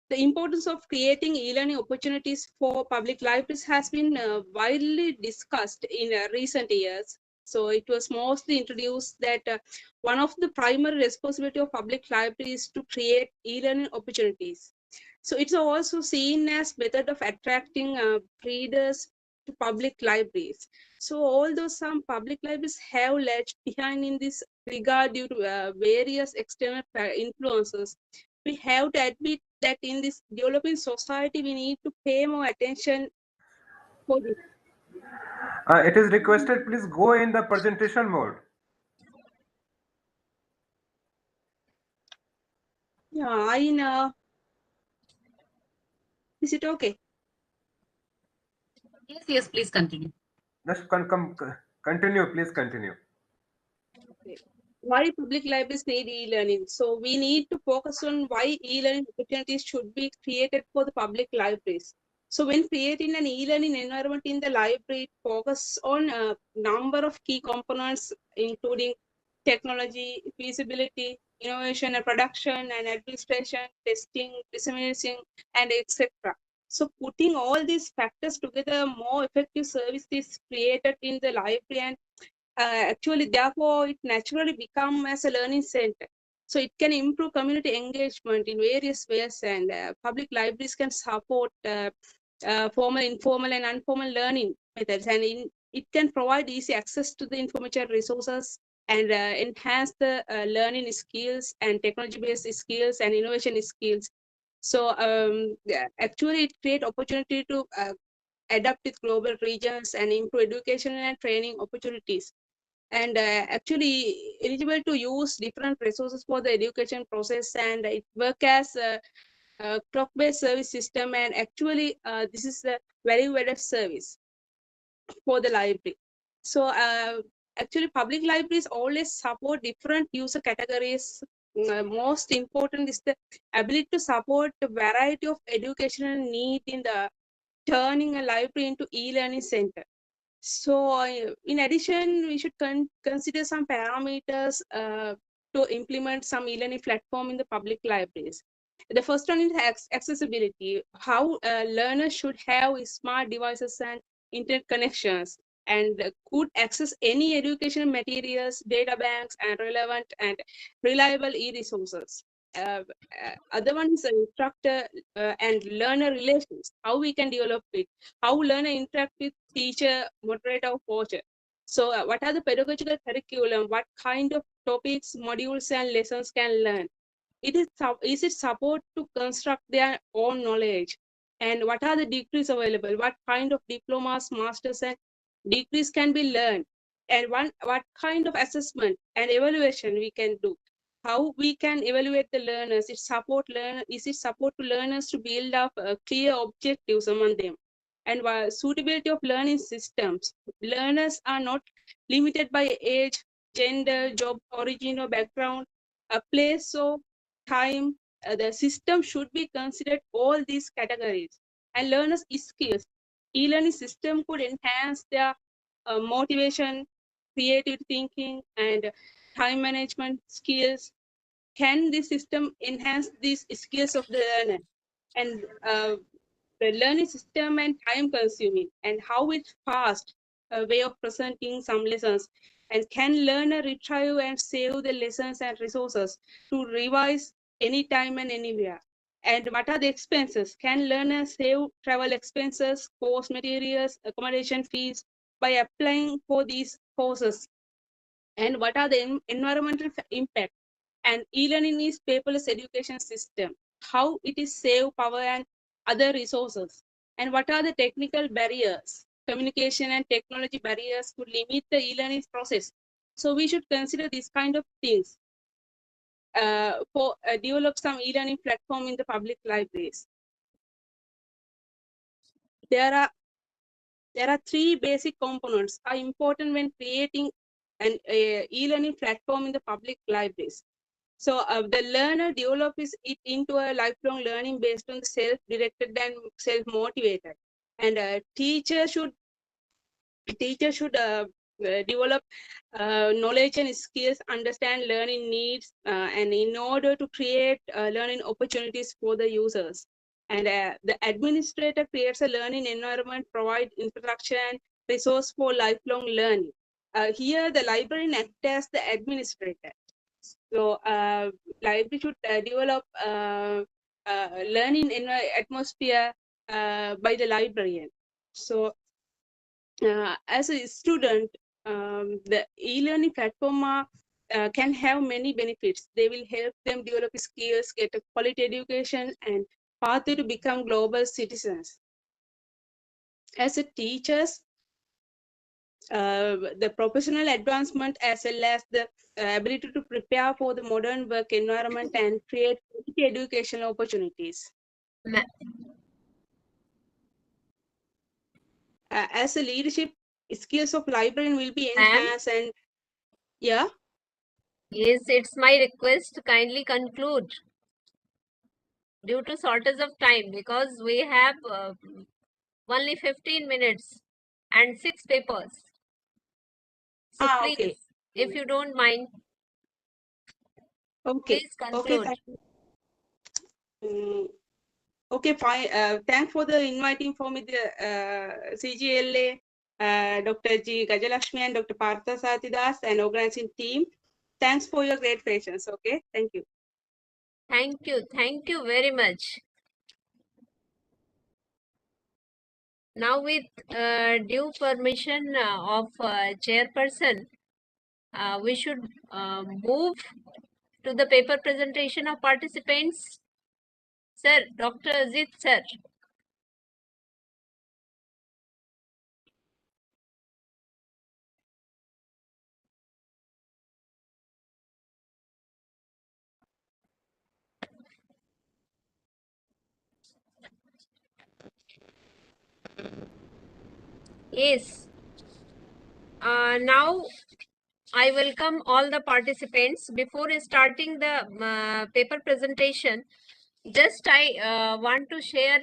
The importance of creating e-learning opportunities for public libraries has been widely discussed in recent years. So it was mostly introduced that one of the primary responsibility of public libraries is to create e-learning opportunities. So it's also seen as method of attracting readers to public libraries. So although some public libraries have lagged behind in this regard due to various external influences, we have to admit that in this developing society, we need to pay more attention for this. It is requested, please go in the presentation mode. Yeah, I know. Is it okay? Yes, please continue. Just continue, please continue. Okay. Why public libraries need e-learning? So we need to focus on why e-learning opportunities should be created for the public libraries. So when creating an e-learning environment in the library, focus on a number of key components, including technology, feasibility, innovation and production and administration, testing, dissemination, and etc. So putting all these factors together, more effective service is created in the library, and actually therefore it naturally become as a learning center. So it can improve community engagement in various ways, and public libraries can support formal, informal, and informal learning methods, and it can provide easy access to the information resources and enhance the learning skills and technology-based skills and innovation skills. So yeah, actually it create opportunity to adapt with global regions and improve education and training opportunities, and actually eligible to use different resources for the education process, and it work as a clock-based service system, and actually this is a value-added service for the library. So actually public libraries always support different user categories. Most important is the ability to support a variety of educational need in the turning a library into e-learning center. So in addition, we should consider some parameters to implement some e-learning platform in the public libraries. The first one is accessibility. How learners should have smart devices and internet connections and could access any educational materials, data banks, and relevant and reliable e-resources. Other one is instructor and learner relations. How we can develop it. How learner interact with teacher, moderator, or coach. So what are the pedagogical curriculum? What kind of topics, modules, and lessons can learn? Is it support to construct their own knowledge? And what are the degrees available? What kind of diplomas, masters, and degrees can be learned? And what kind of assessment and evaluation we can do? How we can evaluate the learners? Is it support to learners to build up clear objectives among them? And suitability of learning systems. Learners are not limited by age, gender, job origin, or background, a place of time. The system should be considered all these categories. And learners' skills. E-learning system could enhance their motivation, creative thinking, and time management skills. Can this system enhance these skills of the learner? And the learning system and time consuming, and how it's fast way of presenting some lessons, and can learner retrieve and save the lessons and resources to revise anytime and anywhere? And what are the expenses? Can learners save travel expenses, course materials, accommodation fees by applying for these courses? And what are the environmental impact? And e-learning is paperless education system. How it is save power and other resources? And what are the technical barriers? Communication and technology barriers could limit the e-learning process. So we should consider these kind of things for develop some e-learning platform in the public libraries. There are three basic components are important when creating an e-learning platform in the public libraries. So the learner develops it into a lifelong learning based on the self-directed and self-motivated. And teacher should develop knowledge and skills, understand learning needs, and in order to create learning opportunities for the users. And the administrator creates a learning environment, provide infrastructure and resource for lifelong learning. Here, the librarian acts as the administrator. So library should develop learning atmosphere by the librarian. So as a student, the e-learning platform can have many benefits. They will help them develop skills, get a quality education, and pathway to become global citizens. As a teachers, the professional advancement as well as the ability to prepare for the modern work environment and create quality educational opportunities. As a leadership, skills of librarian will be enhanced. And yeah. Yes, it's my request to kindly conclude due to shortage of time, because we have only 15 minutes and 6 papers. So please, Okay. if you don't mind, okay. Please conclude. Okay, fine. Thanks for the inviting for me, the CGLA, Dr.G.Gajalakshmi and Dr. Partha and organizing team. Thanks for your great patience. Okay, thank you. Thank you very much. Now, with due permission of chairperson, we should move to the paper presentation of participants. Sir, Dr. Ajit, sir. Yes. Now, I welcome all the participants. Before starting the paper presentation, just I want to share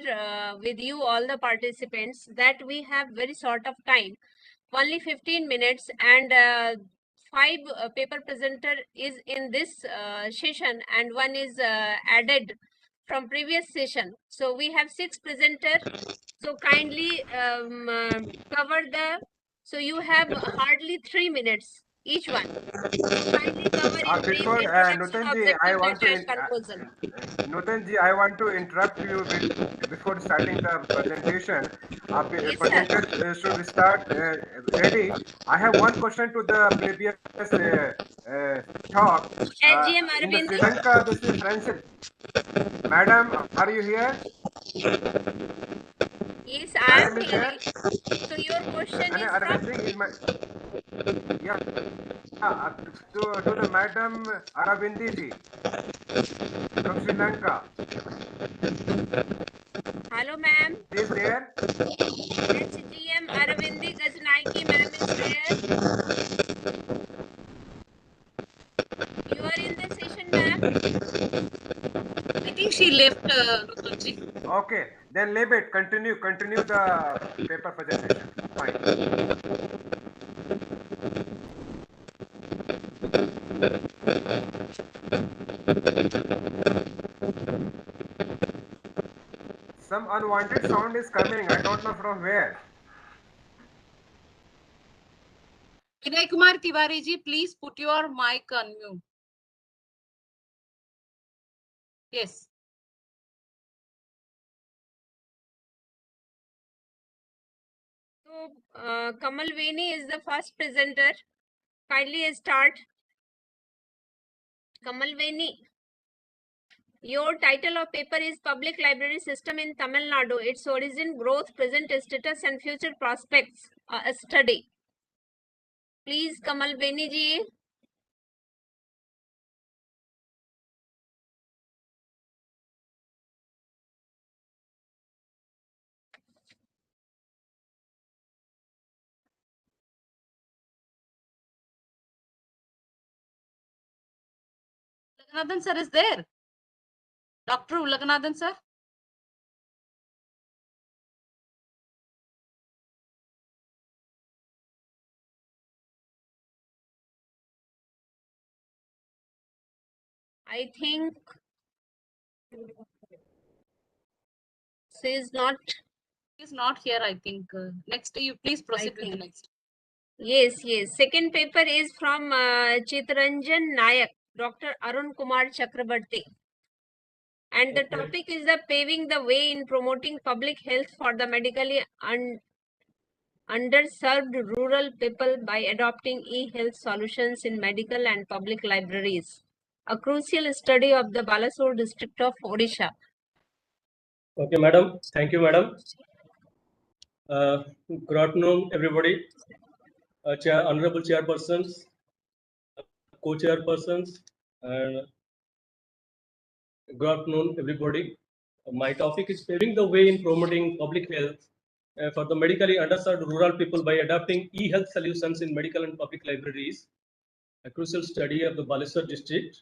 with you all the participants that we have very short of time only 15 minutes, and 5 paper presenter is in this session, and one is added from previous session. So we have 6 presenter. So kindly cover the. So you have hardly 3 minutes each one. So kindly cover in brief Before introduction, Nutanji, I objective, want to data, conclusion. Nutanji, I want to interrupt you before starting the presentation. Yes, Presenters should start ready. I have one question to the previous talk. SGM In the Arvind. Sri Lanka, this is French. Madam, are you here? Yes, I am Madam is here. there. So your question And is other from? thing is my yeah to the Madam Aravindiji from Sri Lanka. Hello, ma'am. Is there? SGM Ravindi-Gajalakshmi ma'am is there. You are in the session, ma'am. I think she left, Nutanji. Okay, then leave it. Continue the paper presentation. Fine. Some unwanted sound is coming. I don't know from where. Vinay Kumar Tiwari ji, please put your mic on mute. Yes. So, Kamal Veni is the first presenter. Kindly start. Kamal Veni. Your title of paper is Public Library System in Tamil Nadu, its origin, growth, present status and future prospects, a study. Please, Kamal Veni ji. Ulaganathan sir is there. Dr. Ulaganathan sir. I think she is not. He is not here, I think. Next, you please proceed with the next. Yes. Second paper is from Chitranjan Nayak, Dr. Arun Kumar Chakrabarti. And the topic is the paving the way in promoting public health for the medically underserved rural people by adopting e-health solutions in medical and public libraries. A crucial study of the Balasore district of Odisha. Okay, madam. Thank you, madam. Good afternoon, everybody. Honorable chairpersons, co-chairpersons, and good afternoon, everybody. My topic is paving the way in promoting public health for the medically underserved rural people by adopting e-health solutions in medical and public libraries. A crucial study of the Balasore district.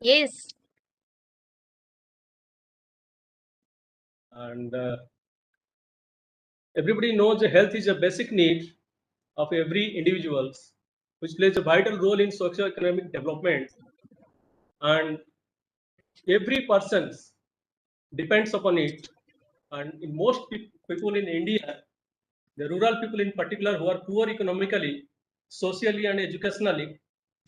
Yes. And everybody knows that health is a basic need of every individual, which plays a vital role in socio-economic development. And every person depends upon it. And in most people in India, the rural people in particular who are poor economically, socially and educationally,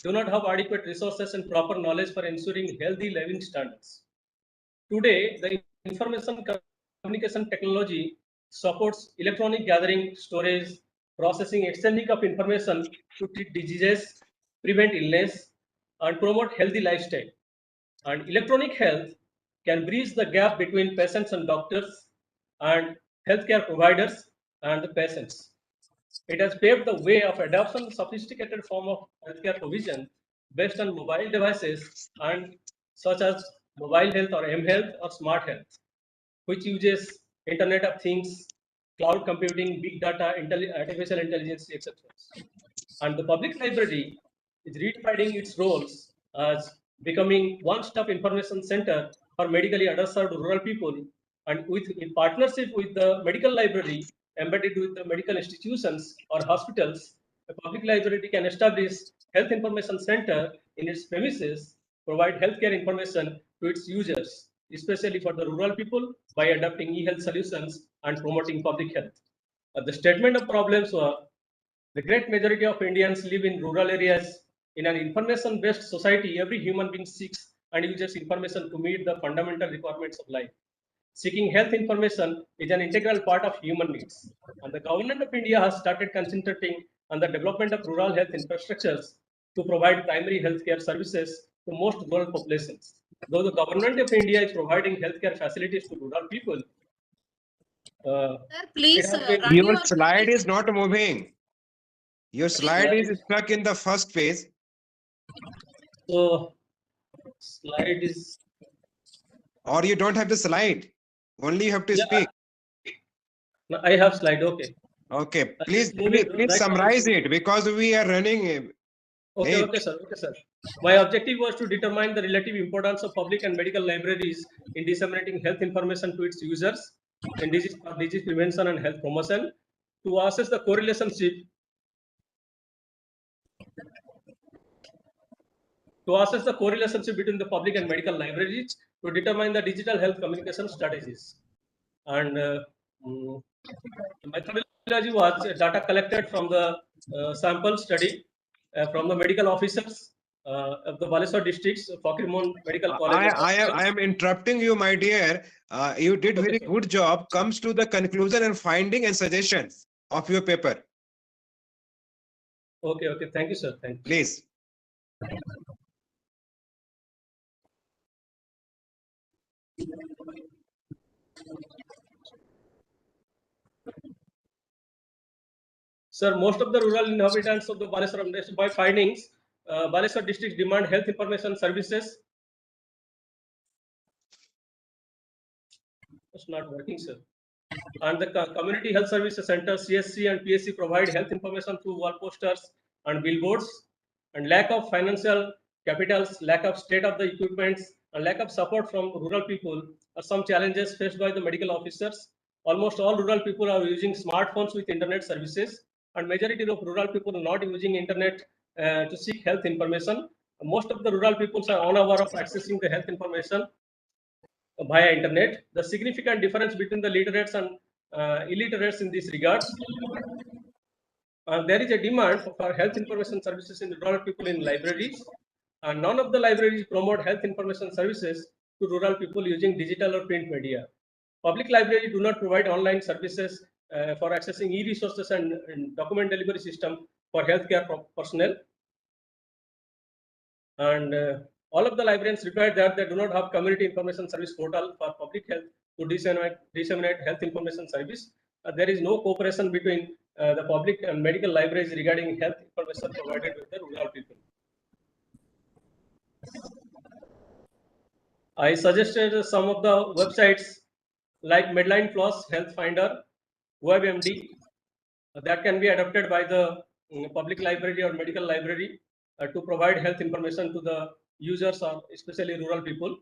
do not have adequate resources and proper knowledge for ensuring healthy living standards. Today, the information communication technology supports electronic gathering, storage, processing, exchanging of information to treat diseases, prevent illness, and promote healthy lifestyle. And electronic health can bridge the gap between patients and doctors and healthcare providers and the patients. It has paved the way of adoption of sophisticated form of healthcare provision based on mobile devices and such as mobile health or M-health or smart health, which uses Internet of Things, cloud computing, big data, artificial intelligence, etc. And the public library is redefining its roles as becoming one-stop information center for medically underserved rural people and in partnership with the medical library embedded with the medical institutions or hospitals, a public library can establish health information center in its premises, provide healthcare information to its users, especially for the rural people, by adopting e-health solutions and promoting public health. The statement of problems were the great majority of Indians live in rural areas. In an information-based society, every human being seeks and uses information to meet the fundamental requirements of life. Seeking health information is an integral part of human needs. And the government of India has started concentrating on the development of rural health infrastructures to provide primary healthcare services to most rural populations. Though the government of India is providing healthcare facilities to rural people, Sir, please it has been run Your your slide is not moving. Your slide Slide. is stuck in the first phase. So slide is, or you don't have the slide. Only you have to yeah, speak. no, I have slide. Okay. Okay. I Please, just move it please right now. summarize it because we are running. Okay, late. okay, sir. Okay, sir. My objective was to determine the relative importance of public and medical libraries in disseminating health information to its users in disease prevention and health promotion, to assess the correlationship between the public and medical libraries, to determine the digital health communication strategies. And the methodology was data collected from the sample study from the medical officers of the Baleswar districts, Fakirimon Medical College. I am interrupting you, my dear. You did very good job. Comes to the conclusion and finding and suggestions of your paper. Okay, okay. Thank you, sir. Thank you. Please. Sir, most of the rural inhabitants of the Baleswar district, by findings, Baleswar district demand health information services. It's not working, sir. And the community health services center, CSC and PSC, provide health information through wall posters and billboards. And lack of financial capitals, lack of state-of-the equipments, and lack of support from rural people are some challenges faced by the medical officers. Almost all rural people are using smartphones with internet services, and majority of rural people are not using internet to seek health information. Most of the rural people are unaware of accessing the health information via internet. The significant difference between the literates and illiterates in these regards. There is a demand for health information services in the rural people in libraries, and none of the libraries promote health information services to rural people using digital or print media. Public libraries do not provide online services for accessing e-resources and document delivery system for healthcare personnel. And all of the librarians replied that they do not have community information service portal for public health to disseminate health information service. There is no cooperation between the public and medical libraries regarding health information provided with the rural people. I suggested some of the websites like Medline Plus, Health Finder, WebMD, that can be adopted by the public library or medical library to provide health information to the users, or especially rural people.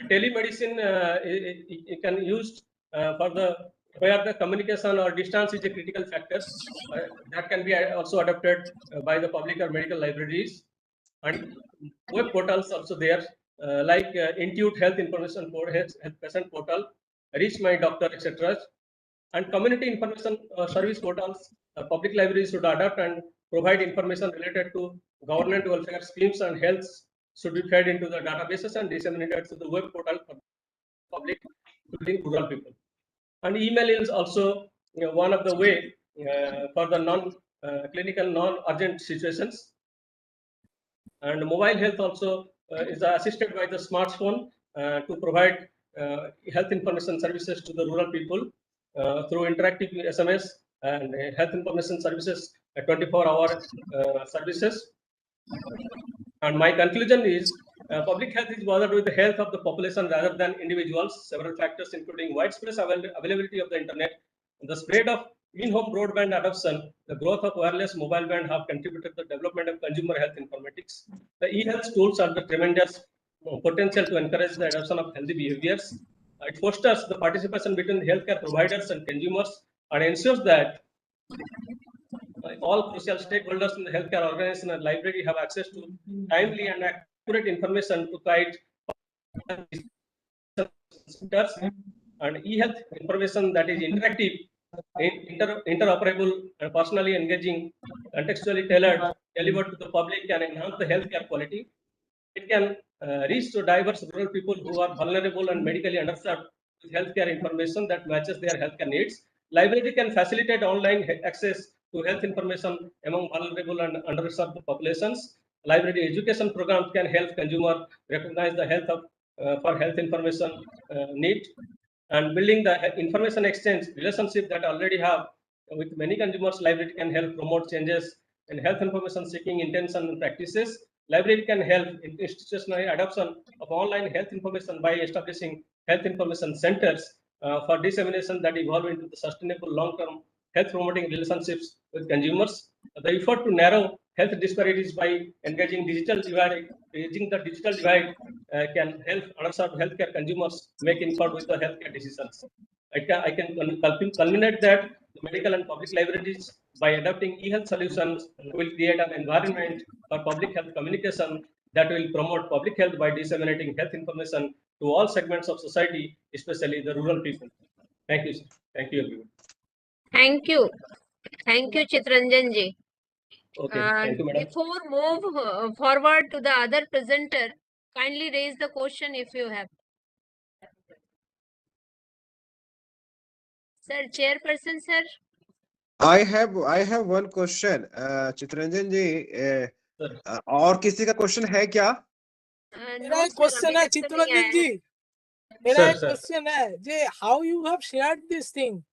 Telemedicine it can use for the where the communication or distance is a critical factor. That can be also adopted by the public or medical libraries, and web portals also there, like Intuit Health Information Health Patient Portal, Reach My Doctor, etc. And community information service portals. Public libraries should adopt and provide information related to government welfare schemes and health should be fed into the databases and disseminated to the web portal for public, including rural people. And email is also one of the way for the non-clinical, non-urgent situations. And mobile health also is assisted by the smartphone to provide health information services to the rural people through interactive SMS and health information services, 24-hour services. And my conclusion is public health is bothered with the health of the population rather than individuals. Several factors, including widespread availability of the internet, the spread of in-home broadband adoption, the growth of wireless mobile band have contributed to the development of consumer health informatics. The e-health tools are the tremendous potential to encourage the adoption of healthy behaviors. It fosters the participation between healthcare providers and consumers and ensures that all crucial stakeholders in the healthcare organization and library have access to timely and accurate information to guide and e-health information that is interactive, interoperable, and personally engaging, contextually tailored, delivered to the public can enhance the healthcare quality. It can reach to diverse rural people who are vulnerable and medically underserved with healthcare information that matches their healthcare needs. Library can facilitate online access to health information among vulnerable and underserved populations. Library education programs can help consumer recognize the health of for health information need, and building the information exchange relationship that already have with many consumers. Library can help promote changes in health information seeking intention and practices. Library can help in institutional adoption of online health information by establishing health information centers for dissemination that evolve into the sustainable long-term health promoting relationships with consumers. The effort to narrow health disparities by engaging the digital divide can help underserved healthcare consumers make informed with the healthcare decisions. I can culminate that the medical and public libraries, by adopting e-health solutions, will create an environment for public health communication that will promote public health by disseminating health information to all segments of society, especially the rural people. Thank you, sir. Thank you, everyone. Thank you. Thank you, Chitranjan ji. Okay, thank you, madam. Before move forward to the other presenter, kindly raise the question if you have. Sir, chairperson, sir. I have one question. Chitranjan ji, और किसी का question है क्या? मेरा एक question है चित्तरंजन जी, मेरा एक क्वेश्चन है जे how you have shared this thing.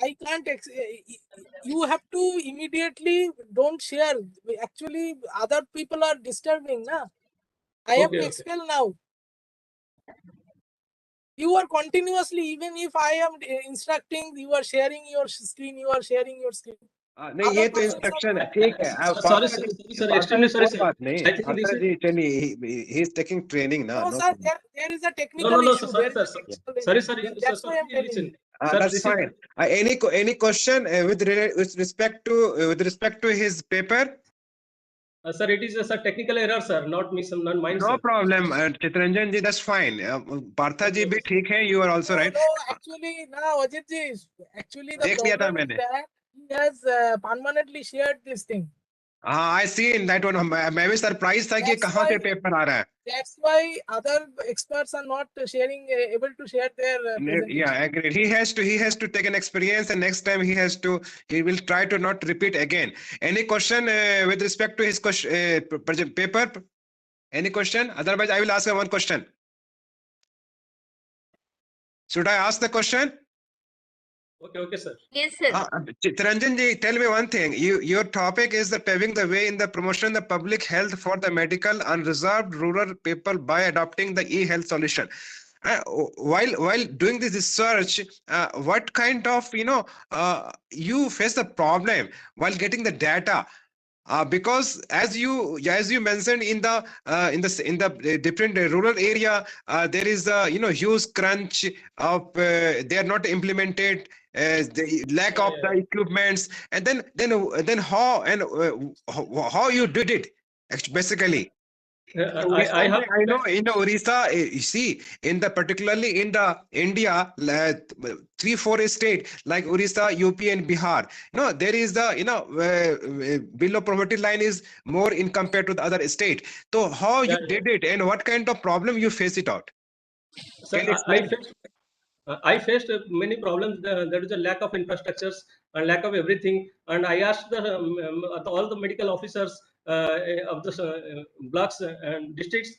I can't. You have to immediately don't share. Actually, other people are disturbing, na. I have to expel now. You are continuously, even if I am instructing, you are sharing your screen. You are sharing your screen. नहीं ये तो instruction है, ठीक है. Sir, extremely sorry, sir. बात नहीं. Partha ji, he is taking training now. No, sir, there is a technical issue. Sorry, sir. That's why I'm telling you. That's fine. Any question with respect to his paper? Sir, it is a technical error, sir, not mine. No problem, Chitranjan ji, that's fine. Partha ji bhi theek hai, you are also right. No, actually, now Ajit ji, actually the problem is that he has permanently shared this thing. हाँ, I see in that one. मैं भी surprised था कि कहाँ से paper आ रहा है. That's why other experts are not able to share their presentation. Yeah, agreed. He has to take an experience, and next time he will try to not repeat again. Any question with respect to his paper? Any question? Otherwise, I will ask one question. Should I ask the question? Okay, sir. Yes, sir. Chitranjan ji, tell me one thing. Your topic is the paving the way in the promotion of the public health for the medical unreserved rural people by adopting the e-health solution. While doing this research, what kind of you face the problem while getting the data? Because as you mentioned in the different rural area, there is a huge crunch of they are not implemented. The lack of the equipments, and then how you did it basically. I know in Orissa, you see, particularly in the India, 3-4 states like Orissa, UP, and Bihar. There is the below poverty line is more in compared to the other state. So how you did it, and what kind of problem you face it out? Sir, I faced many problems. There is a lack of infrastructures and lack of everything. And I asked all the medical officers of the blocks and districts.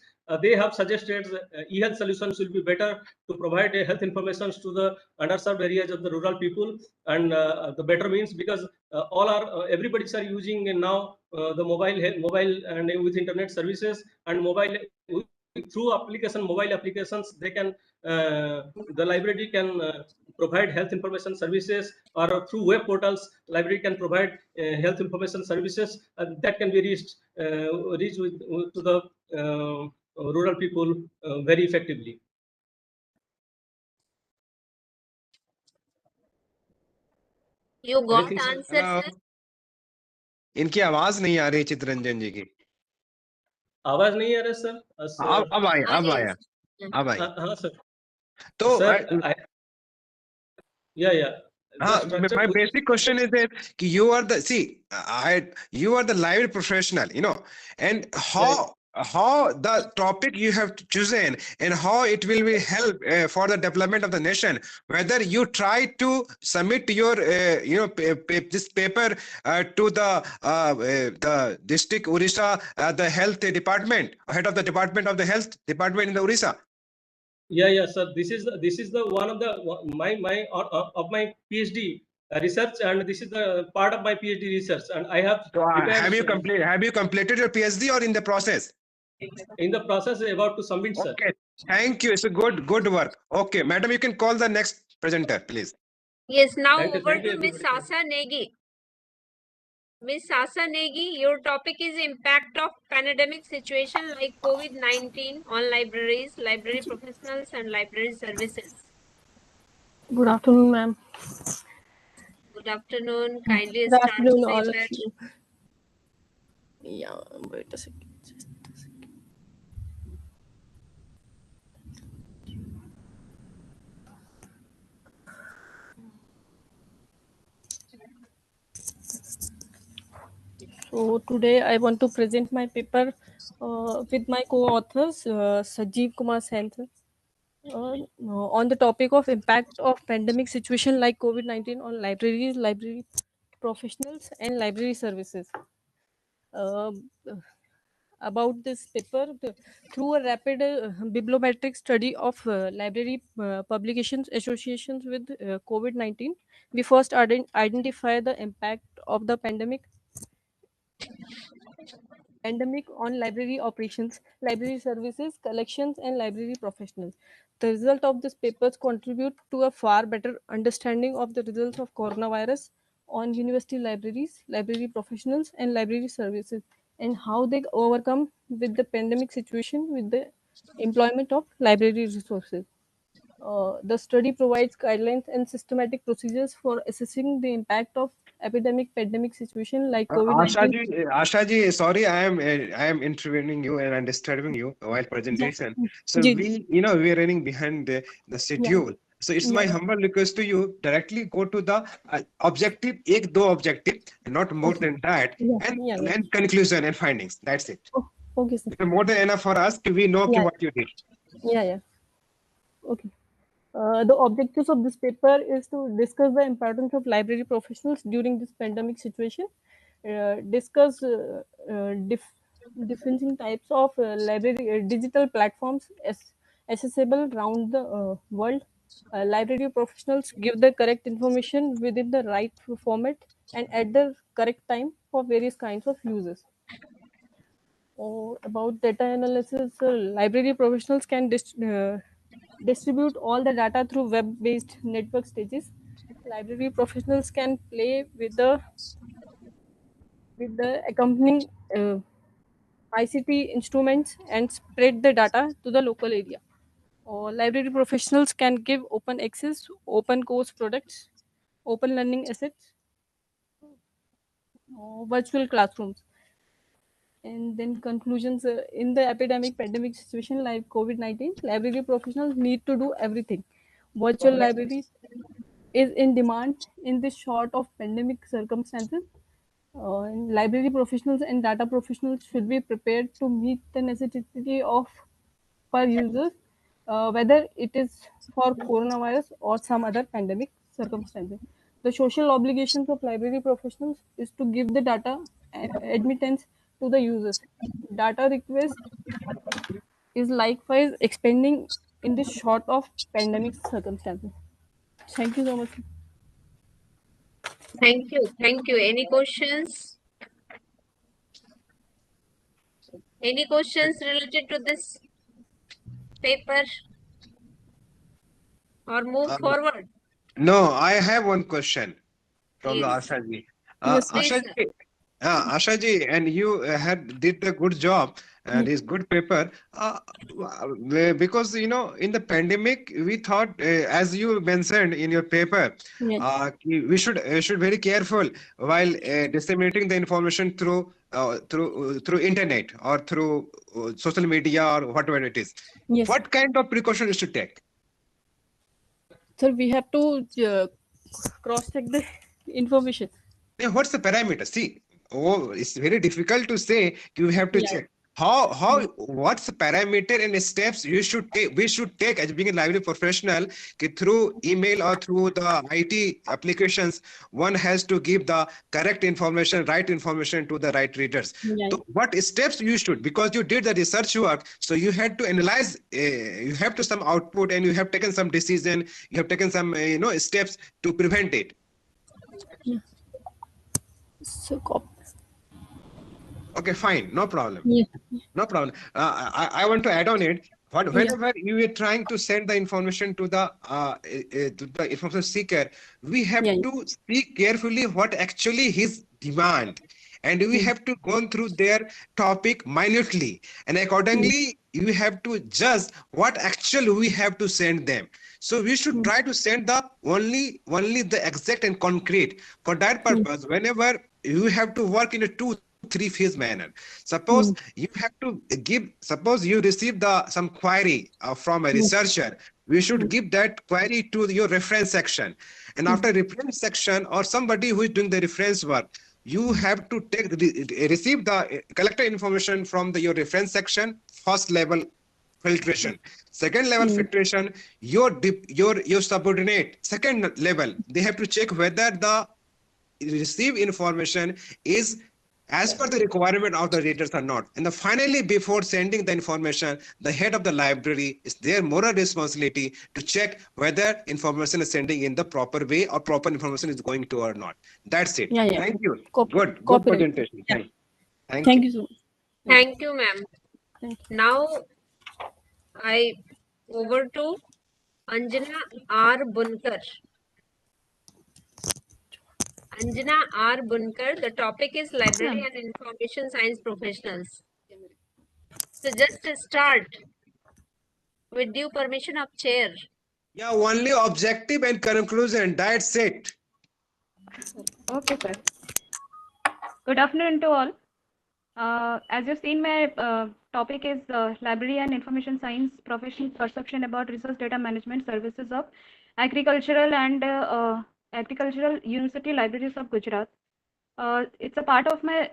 They have suggested e-health solutions will be better to provide health information to the underserved areas of the rural people, and the better means, because everybody are using now the mobile and with internet services and mobile. Through mobile applications, they can the library can provide health information services, or through web portals, library can provide health information services that can be reached to the rural people very effectively. You got Anything, sir? answers, sir? इनकी आवाज नहीं आ रही चितरंजन जी की. आवाज नहीं आ रहा sir? अब आया. हाँ सर. तो sir, yeah. My basic question is that you are the you are the library professional, and how the topic you have chosen and how it will be help for the development of the nation. Whether you try to submit your this paper to the district Orissa, the health department, head of the department of the health department in the Orissa. Yeah, sir. This is the one of the of my PhD research, and this is the part of my PhD research, and I have. So, have you completed your PhD or in the process? In the process, about to submit, sir. Okay, thank you. It's a good work. Okay, madam, you can call the next presenter, please. Yes, now Thank you, over thank you, to Ms. everybody. Sasa Negi. Ms. Sasa Negi, your topic is impact of pandemic situation like COVID-19 on libraries, library professionals, and library services. Good afternoon, ma'am. Good afternoon. Kindly Good start afternoon, the all of paper. you. Yeah, wait a second. Just a second. So today I want to present my paper with my co-authors, Shri.Kumar's health, on the topic of impact of pandemic situation like COVID-19 on libraries, library professionals, and library services. About this paper, through a rapid bibliometric study of library publications associations with COVID-19, we first identify the impact of the pandemic on library operations, library services, collections, and library professionals. The result of this papers contribute to a far better understanding of the results of coronavirus on university libraries, library professionals, and library services, and how they overcome with the pandemic situation with the employment of library resources. The study provides guidelines and systematic procedures for assessing the impact of epidemic pandemic situation like COVID-19. Asha ji, sorry, I am intervening you and I'm disturbing you while presentation. So we are running behind the schedule. So it's my humble request to you, directly go to the objective, do objective, not more than that, and conclusion and findings. That's it. Okay, sir. It's more than enough for us. We know what you did. Yeah. Okay. The objectives of this paper is to discuss the importance of library professionals during this pandemic situation, discuss different types of library digital platforms accessible around the world. Library professionals give the correct information within the right format and at the correct time for various kinds of users. About data analysis, library professionals can distribute all the data through web-based network stages. Library professionals can play with the accompanying ICT instruments and spread the data to the local area. Or library professionals can give open access, open course products, open learning assets, or virtual classrooms. And then conclusions, in the epidemic pandemic situation like COVID-19, library professionals need to do everything. Virtual library is in demand in this sort of pandemic circumstances. And library professionals and data professionals should be prepared to meet the necessity of per users, whether it is for coronavirus or some other pandemic circumstances. The social obligations of library professionals is to give the data admittance to the users. Data request is likewise expanding in this short of pandemic circumstances. Thank you so much. Thank you. Any questions? Any questions related to this paper? Or move forward? No, I have one question from the Please. Asha ji. Yes, Please, Asha ji, Asha ji, and you did a good job and Yes. is good paper. Because in the pandemic, we thought, as you mentioned in your paper, Yes. we should very careful while disseminating the information through internet or through social media or whatever it is. Yes. What kind of precaution is to take? Sir, we have to cross-check the information. Yeah, what's the parameter? See, it's very difficult to say. You have to Yeah. check what's the parameter and steps you should take. We should take as being a library professional through email or through the IT applications. One has to give the correct information, right information to the right readers. Yeah. So what steps you should, because you did the research work, so you had to analyze. You have to some output, and you have taken some decision. You have taken some steps to prevent it. So, Okay, fine, no problem. yeah. No problem. I want to add on it. Whenever you are trying to send the information to the information seeker, we have Yeah. to speak carefully what actually his demand, and we have to go through their topic minutely, and accordingly you have to judge what actually we have to send them. So we should try to send the only the exact and concrete. For that purpose, whenever you have to work in a 2-3 phase manner. Suppose you have to suppose you receive some query from a researcher, we should give that query to your reference section. And after reference section or somebody who is doing the reference work, you have to receive the collected information from your reference section, first level filtration. Second level filtration, your subordinate, second level, they have to check whether the received information is as per the requirement of the readers or not. And finally, before sending the information, the head of the library is their moral responsibility to check whether information is sending in the proper way or proper information is going to or not. That's it. Yeah. Thank you. Good Copyright. presentation. Yeah. Thank you. So much. thank you, ma'am. Thank Now I over to Anjana R. Bunkar. Anjana R. Bunkar. The topic is library and information science professionals. So just to start, with due permission of chair. Yeah, only objective and conclusion. That's it. Okay, sir. Good afternoon to all. As you've seen, my topic is Library and Information Science Professional Perception about Research Data Management Services of Agricultural and Agricultural University Libraries of Gujarat. It's a part of my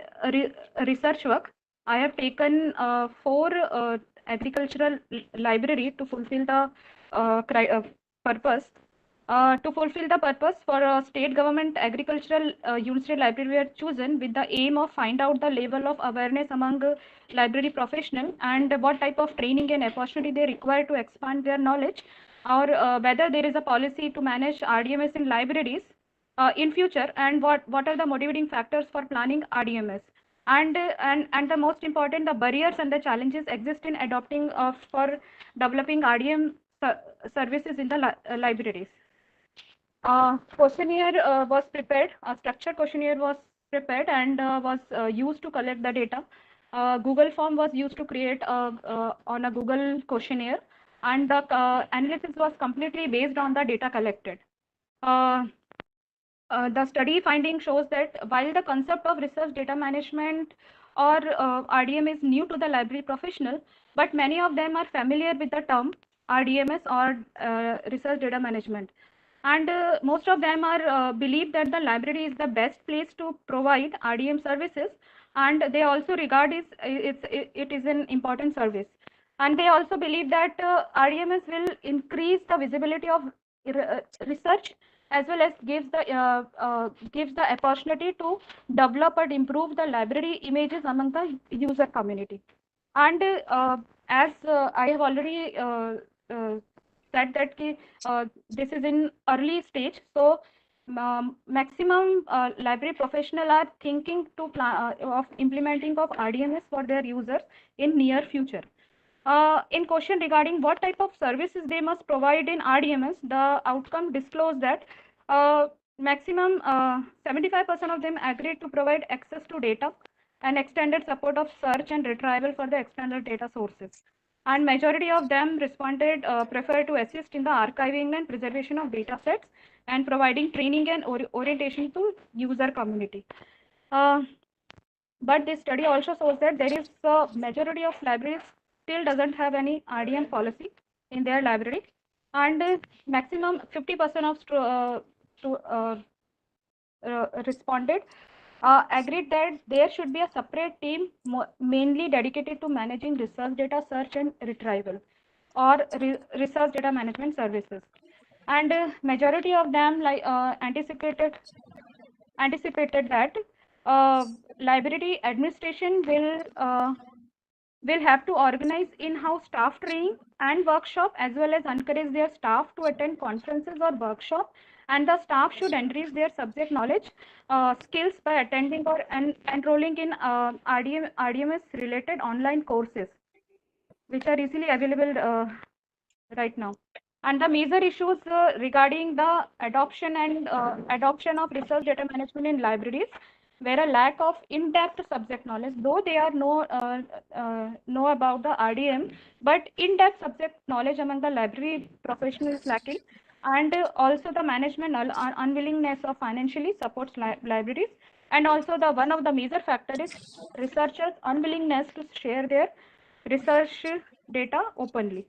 research work. I have taken 4 agricultural library to fulfill the purpose. To fulfill the purpose, for a state government agricultural university library were chosen with the aim of find out the level of awareness among library professionals and what type of training and opportunity they require to expand their knowledge, or whether there is a policy to manage RDMS in libraries in future, and what are the motivating factors for planning RDMS, and the most important, the barriers and the challenges exist in adopting for developing RDM services in the libraries. Questionnaire was prepared, a structured questionnaire was prepared and was used to collect the data. Google form was used to create on a Google questionnaire, and the analysis was completely based on the data collected. The study finding shows that while the concept of research data management or RDM is new to the library professional, but many of them are familiar with the term RDMS or research data management. And most of them are believe that the library is the best place to provide RDM services, and they also regard it is an important service. And they also believe that RDMS will increase the visibility of research, as well as gives the opportunity to develop and improve the library images among the user community. And as I have already said that this is in early stage, so maximum library professional are thinking to plan of implementing of RDMS for their users in near future. In question regarding what type of services they must provide in RDMS, the outcome disclosed that maximum 75% of them agreed to provide access to data and extended support of search and retrieval for the external data sources. And majority of them responded prefer to assist in the archiving and preservation of data sets and providing training and orientation to user community. But this study also shows that there is a majority of libraries still doesn't have any RDM policy in their library, and maximum 50% of responded agreed that there should be a separate team mainly dedicated to managing research data search and retrieval or research data management services. And majority of them anticipated that library administration will have to organize in-house staff training and workshop, as well as encourage their staff to attend conferences or workshop, and the staff should enrich their subject knowledge skills by attending or enrolling in RDMS related online courses which are easily available right now. And the major issues regarding the adoption of research data management in libraries, where a lack of in-depth subject knowledge, though they are know about the RDM, but in-depth subject knowledge among the library professionals lacking, and also the management unwillingness of financially supports libraries, and also the one of the major factor is researchers' unwillingness to share their research data openly.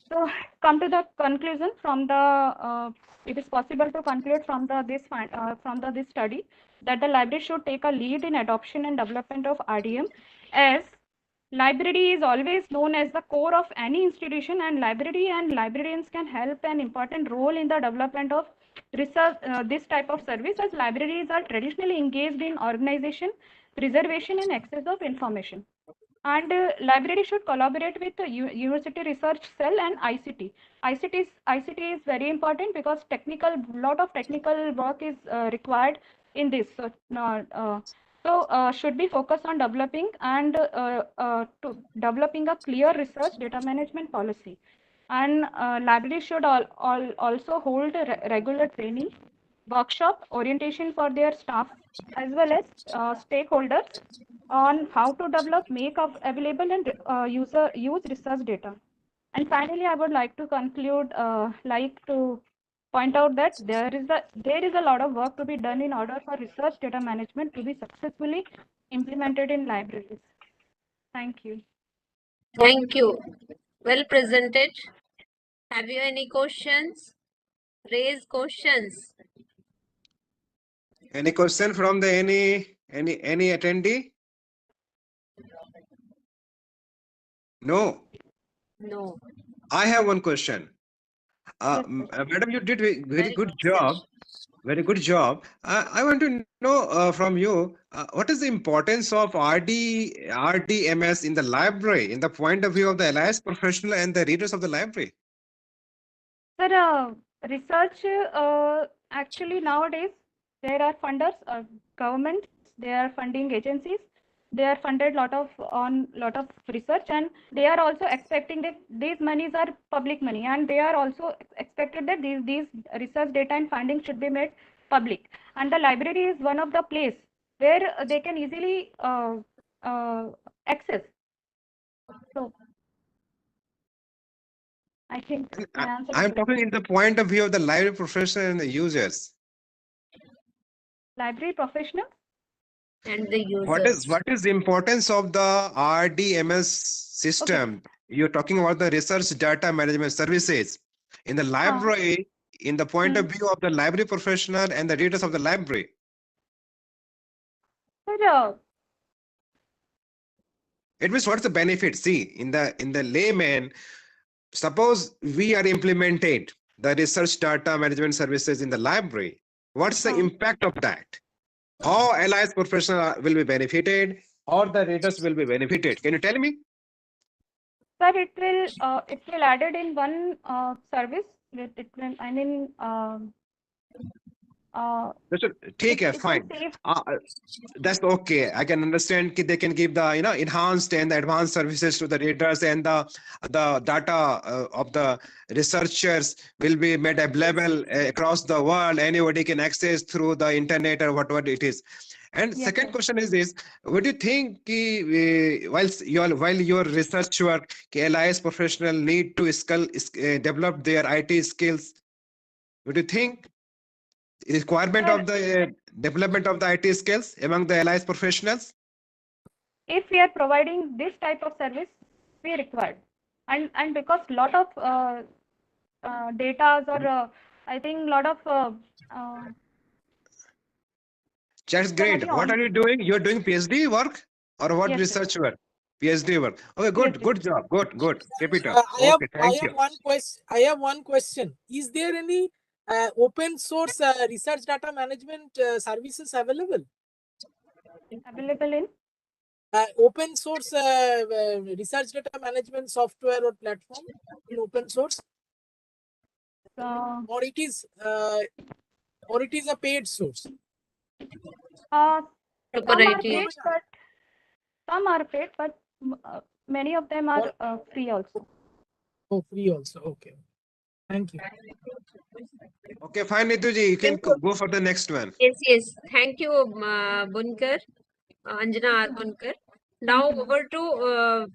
So come to the conclusion from the it is possible to conclude from this study that the library should take a lead in adoption and development of RDM, as library is always known as the core of any institution, and library and librarians can help an important role in the development of research this type of service, as libraries are traditionally engaged in organization, preservation and access of information. And library should collaborate with the university research cell and ICT. ICT is very important because lot of technical work is required in this. So should be focused on developing and to developing a clear research data management policy. And library should also hold regular training, workshop, orientation for their staff as well as stakeholders on how to develop, make available and use research data. And finally, I would like to conclude, to point out that there is a lot of work to be done in order for research data management to be successfully implemented in libraries. Thank you. Thank you. Well presented. Have you any questions? Raise questions. Any question from the any attendee? No. No. I have one question. Madam, you did very good job. Very good job. I want to know from you, what is the importance of RDMS in the library, in the point of view of the alliance professional and the readers of the library? Sir, research actually nowadays there are funders, governments, there are funding agencies. They are funded lot of research, and they are also expecting that these monies are public money, and they are also expected that these research data and findings should be made public. And the library is one of the place where they can easily access. So I think my answer is I'm talking in the point of view of the library professional and the users. Library professional and the users. What is the importance of the RDMS system? Okay. You're talking about the research data management services in the library, in the point of view of the library professional and the readers of the library. It means what's the benefit? See, in the layman, suppose we are implemented the research data management services in the library. What's the impact of that? All alliance professionals will be benefited, or the readers will be benefited. Can you tell me? Sir, it will added in one service. It will, ठीक है, it will fine. save. That's okay. I can understand they can give the enhanced and advanced services to the readers, and the data of the researchers will be made available across the world. Anybody can access through the internet or whatever it is. And Yes, second sir. question is this: what do you think while your research work, LIS professional need to develop their IT skills? What do you think? Requirement Sir, of the development of the IT skills among the LIS professionals? if we are providing this type of service, we required, and because lot of data or I think lot of That's great. What are you doing? You're doing PhD work or what Yes, sir. research work? PhD work. Okay, good, PhD. good job. Good. Keep it up. Okay, thank you. I have one question. Is there any open source research data management services available? Available in? Open source research data management software or platform in open source? Or it is a paid source? Some are paid, but many of them are free also. Oh, free also. Okay. Thank you. Okay, fine, Nituji. You can go for the next one. Yes. Thank you, Bunkar, Anjana Bunkar. Now over to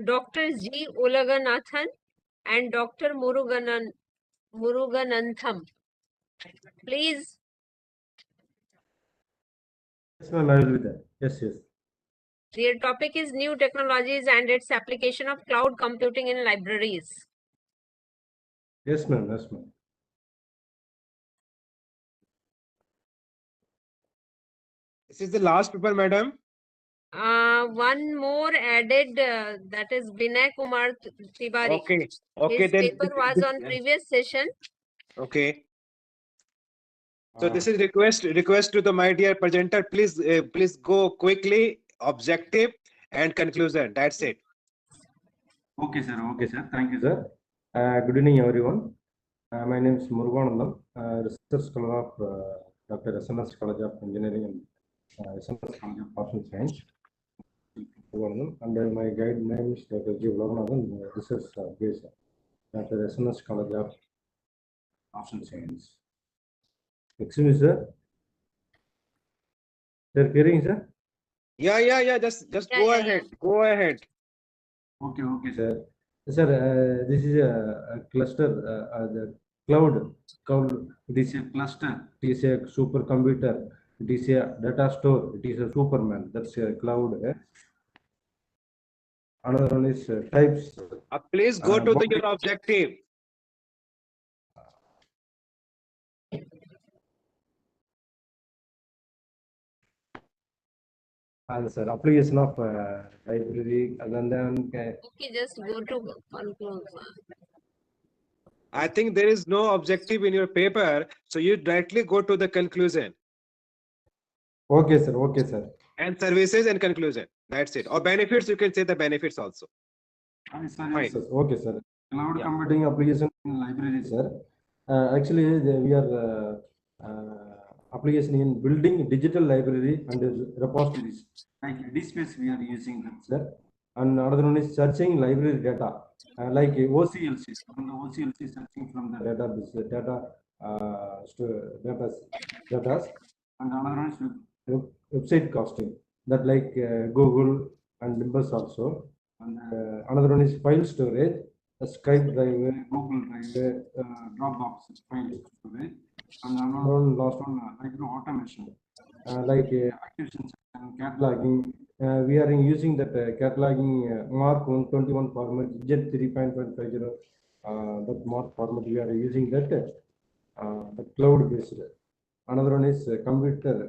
Dr. G. Ulaganathan and Dr. Muruganantham. Please. Yes, ma'am, I will be there. Yes. Their topic is new technologies and its application of cloud computing in libraries. Yes, ma'am. This is the last paper, madam. One more added, that is Vinay Kumar Tiwari. Okay. His Then paper was on previous session. Okay. So this is request to the my dear presenter. Please go quickly, objective, and conclusion. That's it. Okay, sir. Thank you, sir. Good evening, everyone. My name is Muruganandam, research scholar of Dr. S.N.S. College of Engineering and S.N.S. College of Arts and Science. And my guide name is Dr. G. Ulaganathan, research based Dr. S.N.S. College of Arts and Science. Excuse me, sir. They're hearing, sir? Yeah. Just go ahead. Go ahead. Okay, sir. Sir, this is a cluster, the cloud. It is a cluster. It is a supercomputer. It is a data store. It is a Superman. That's a cloud. Another one is types. Please go to your objective. And sir, application of library, and then Okay, just go to conclusion. I think there is no objective in your paper, so you directly go to the conclusion. Okay, sir. And services and conclusion. That's it. Or benefits, you can say the benefits also. Fine. Okay, sir. Cloud computing application in library, sir. Actually, we are application in building digital library and repositories. Like DSpace, we are using that, sir. And another one is searching library data, like OCLC. From the OCLC, searching from the database, data. And another one is website costing, that like Google and Nimbus also. And another one is file storage, Skype drive, Google drive, Dropbox file storage. And another one, last one, library automation, like acquisition and cataloging. We are using that cataloging Mark 121 format, Jet 3.150. That Mark format, we are using that the cloud based. Another one is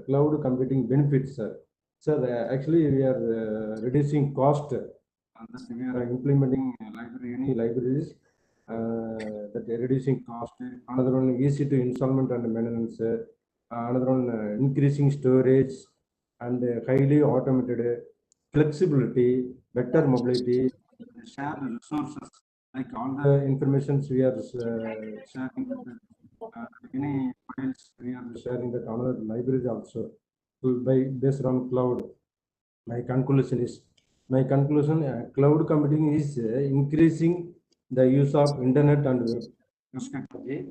cloud computing benefits, sir. Sir, actually we are reducing cost. That we are implementing libraries that are reducing cost. Another one, easy to installment and maintenance. Another one, increasing storage and highly automated, flexibility, better mobility, share resources, like all the informations we are sharing. any files we are sharing that another libraries also based on cloud. My conclusion, cloud computing is increasing the use of internet and web technology.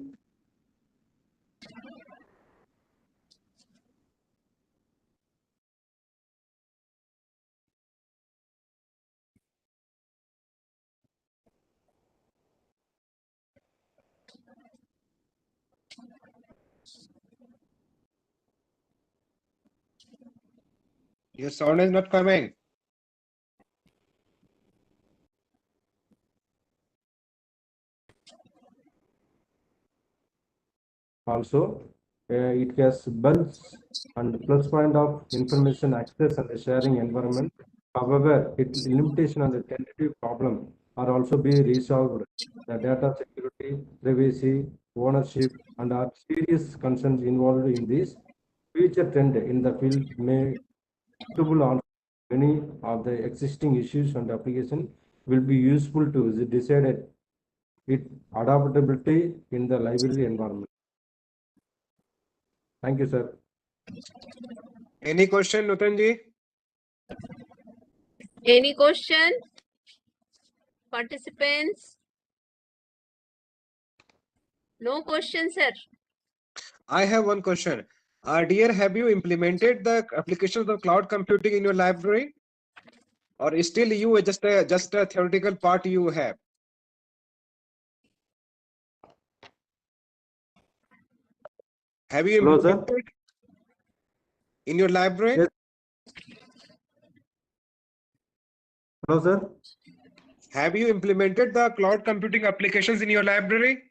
Your sound is not coming. Also, it has bulks and plus point of information access and the sharing environment. However, its limitation and the tentative problem are also being resolved. The data security, privacy, ownership, and are serious concerns involved in this. Future trend in the field may suitable on many of the existing issues and application will be useful to decide its adaptability in the library environment. Thank you, sir. Any question, Nutanji? Any question? Participants? No question, sir. I have one question. Dear, have you implemented the applications of cloud computing in your library? Or is still you just a theoretical part you have? Have you Hello, sir. implemented in your library? Yes. Hello, sir. Have you implemented the cloud computing applications in your library?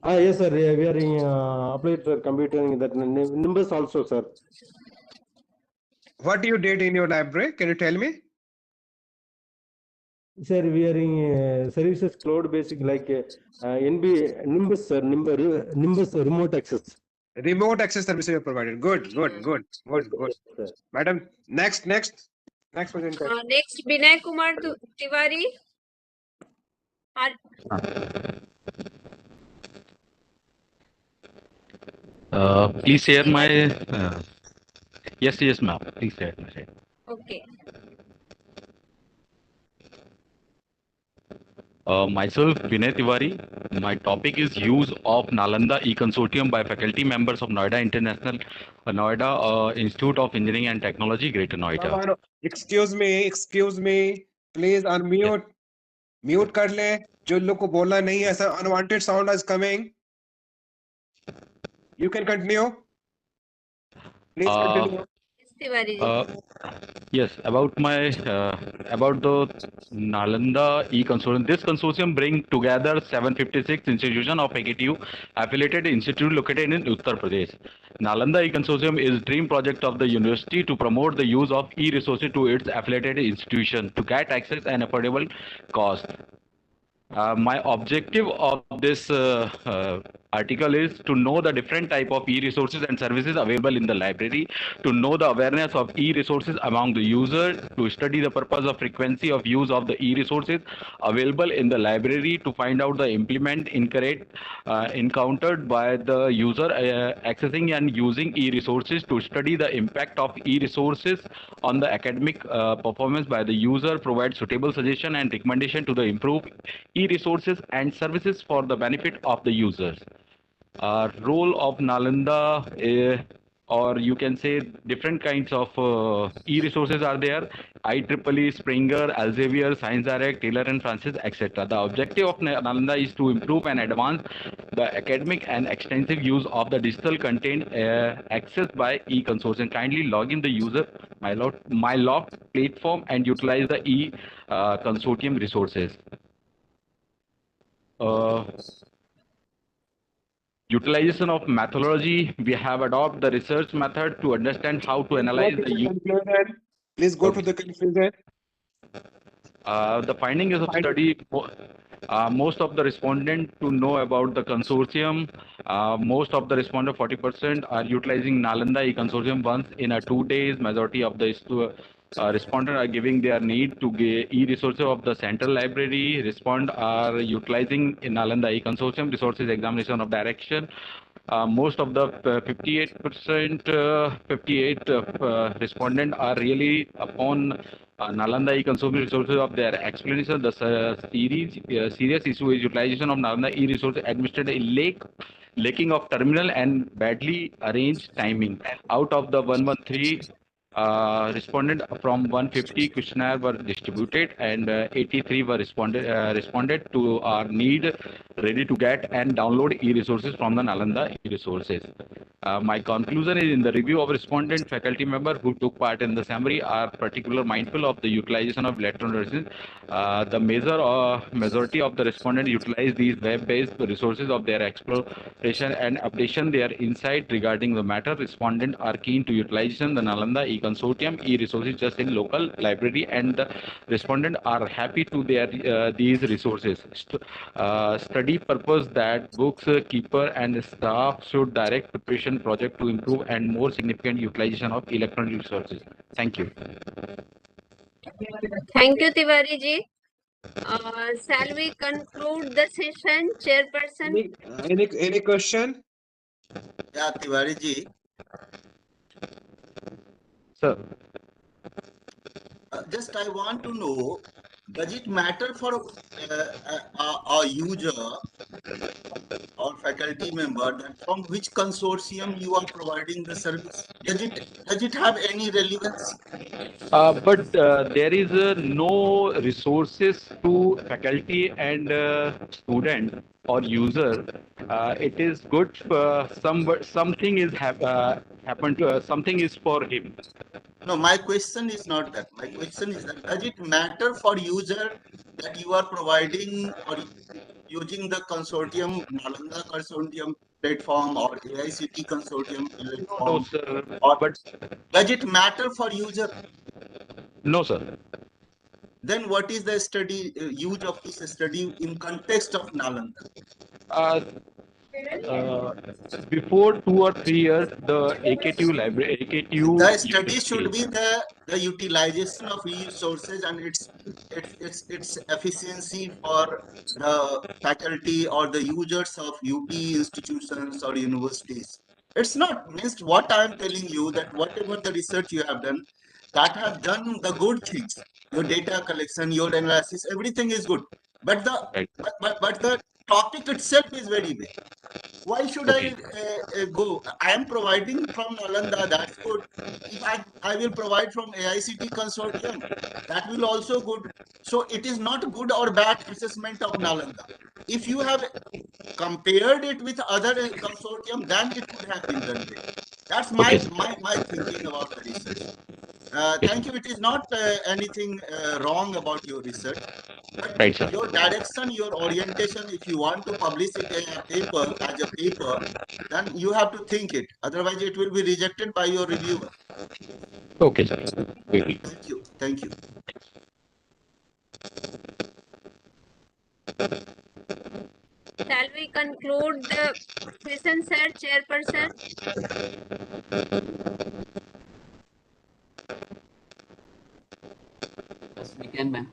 Yes, sir. We are in applied computing that numbers also, sir. What you did in your library? Can you tell me? Sir, we are in services cloud basic like NB Nimbus, sir. Nimbus remote access. Remote access services you provided. Good. Sir. Madam, next presenter. Next, Binay Kumar Tiwari. Please share my. Yes, ma'am. Please share. Okay. Myself, Vinay Tiwari. My topic is use of Nalanda E-Consortium by faculty members of Noida International, Noida Institute of Engineering and Technology, Greater Noida. Excuse me. Please unmute. Mute कर ले. जो लोग को बोलना नहीं है, ऐसा unwanted sound is coming. You can continue. Please continue. Yes, about the Nalanda E-Consortium. This consortium brings together 756 institutions of AKTU affiliated institute located in Uttar Pradesh. Nalanda E-Consortium is dream project of the university to promote the use of e-resources to its affiliated institution to get access and affordable cost. My objective of this article is to know the different type of e-resources and services available in the library, to know the awareness of e-resources among the users, to study the purpose of frequency of use of the e-resources available in the library, to find out the implement encountered by the user accessing and using e-resources, to study the impact of e-resources on the academic performance by the user, provide suitable suggestion and recommendation to the improve e-resources and services for the benefit of the users. Role of Nalanda, or you can say different kinds of e-resources are there. IEEE, Springer, Elsevier, Science Direct, Taylor and Francis, etc. The objective of Nalanda is to improve and advance the academic and extensive use of the digital content accessed by e-consortium. Kindly log in the user MyLog platform and utilize the e-consortium resources. Utilization of methodology, we have adopted the research method to understand how to analyze the Please go to the conclusion. The finding is of study. Most of the respondents to know about the consortium. Most of the respondents, 40%, are utilizing Nalanda e-consortium once in 2 days. Majority of the respondents are giving their need to e-resources of the central library. Respondents are utilizing in Nalanda e-consortium resources examination of direction. most of the 58 respondent are really upon Nalanda e-consortium resources of their explanation. The serious issue is utilization of Nalanda e-resources administered in lacking of terminal and badly arranged timing. Out of the 113 responded from 150 questionnaire were distributed, and 83 were responded to our need ready to get and download e-resources from the Nalanda e-resources. My conclusion is, in the review of respondent faculty member who took part in the summary are particularly mindful of the utilization of electronic resources. The majority of the respondents utilize these web-based resources of their exploration and updation their insight regarding the matter. Respondents are keen to utilization the Nalanda e-consortium e-resources just in local library, and the respondents are happy to their these resources. Study purpose that books keeper and staff should direct preparation project to improve and more significant utilization of electronic resources. Thank you. Thank you, Tiwari ji. Shall we conclude the session, Chairperson? Any question? Yeah, Tiwari ji. Sir. Just I want to know, does it matter for a user or faculty member that from which consortium you are providing the service? Does it have any relevance? But there is no resources to faculty and student or user. It is good. Something is happened to something is for him. No, my question is not that. My question is that does it matter for user that you are providing or using the consortium, Nalanda consortium platform or AICT consortium platform? No, sir. Or But does it matter for user? no, sir. Then what is the study use of this study in context of Nalanda? Before 2 or 3 years, the AKTU library, AKTU. The study should be the utilization of resources and its efficiency for the faculty or the users of UP institutions or universities. It's not means what I am telling you, that whatever the research you have done, that have done the good things, your data collection, your analysis, everything is good, but the topic itself is very big. Why should I go? I am providing from Nalanda, that's good. If I will provide from AICT consortium, that will also good. So it is not good or bad assessment of Nalanda. If you have compared it with other consortium, then it could have been done better. That's my thinking about the research. Thank you. It is not anything wrong about your research. But your direction, your orientation, if you want to publish it as a paper, then you have to think it. Otherwise, it will be rejected by your reviewer. Okay, sir. Thank you. Thank you. Shall we conclude the session, sir, Chairperson? Yes, we can, ma'am.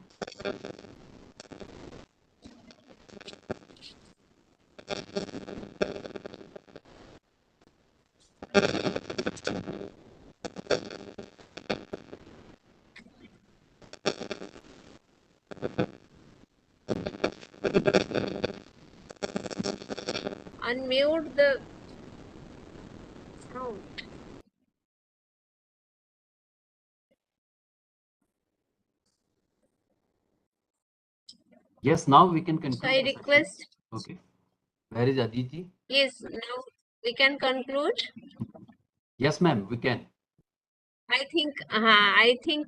Unmute the sound. Yes, now we can conclude. I request. Okay. Where is Aditi? Yes, now we can conclude. Yes, ma'am, we can. I think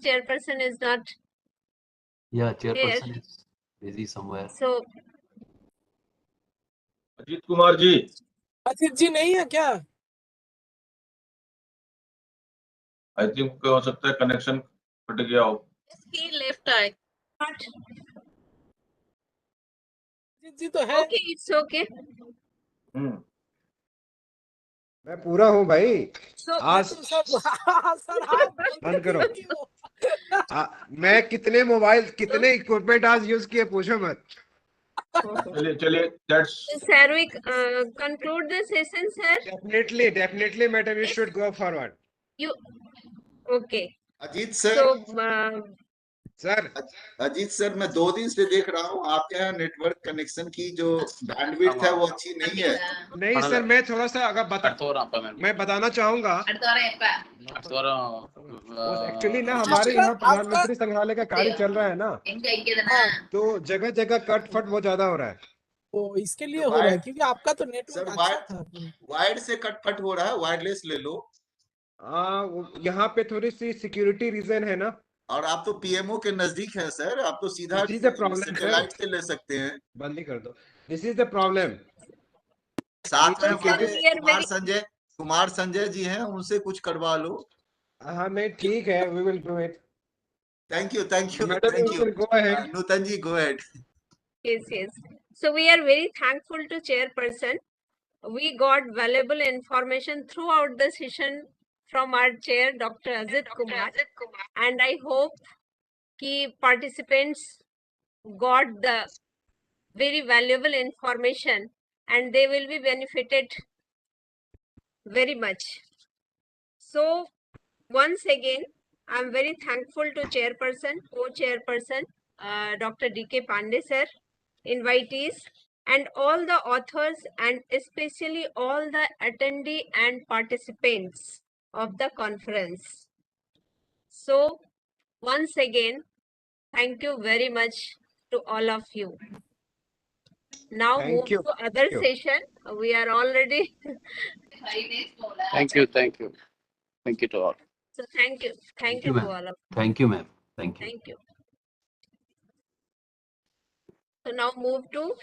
Chairperson is not. Yeah, chairperson is busy somewhere. So, Ajit Kumar ji, Ajit जी नहीं है क्या? I think हो सकता है connection cut गया हो. He left. I. Ajit जी तो है. Okay, it's okay. मैं पूरा हूँ भाई. आज बंद करो. मैं कितने इक्विपमेंट आज यूज किए पूछो मत. चलिए, that's Sir, we conclude the session, sir. Definitely, madam, you should go forward. You okay? Ajit sir, So, sir Ajit sir, मैं 2 दिन से देख रहा हूँ आपके यहाँ नेटवर्क कनेक्शन की जो बैंडविड्थ है वो अच्छी नहीं है। नहीं सर, मैं थोड़ा सा अगर मैं बताना चाहूंगा। एक्चुअली ना हमारे यहाँ प्रधानमंत्री संग्रहालय का कार्य चल रहा है ना, तो जगह जगह कट फट बहुत ज्यादा हो रहा है। तो इसके लिए हो रहा है क्योंकि आपका तो नेटवर्क अच्छा था। वायर्ड से कटफट हो रहा है, वायरलेस ले लो। यहाँ पे थोड़ी सी सिक्योरिटी रीजन है ना। और आप तो पीएमओ के नजदीक है सर, आप तो सीधा सैटेलाइट से ले सकते हैं। बंद ही कर दो। This is the problem. साथ में हमारे कुमार संजय जी हैं, उनसे कुछ करवा लो। हाँ नहीं, ठीक है, we will do it. Thank you, thank you, madam, thank you. Go ahead. Nutan ji, go ahead. yes. So we are very thankful to chairperson. We got valuable information throughout the session from our chair, Dr.A. And I hope ki participants got the very valuable information and they will be benefited very much. So once again, I'm very thankful to chairperson, co-chairperson, Dr. D.K. Pandey sir, invitees, and all the authors, and especially all the attendee and participants of the conference. So once again, thank you very much to all of you. Now move to other session. We are already. Thank you to all. So thank you to all of you. Thank you, ma'am. Thank you. Thank you. So now move to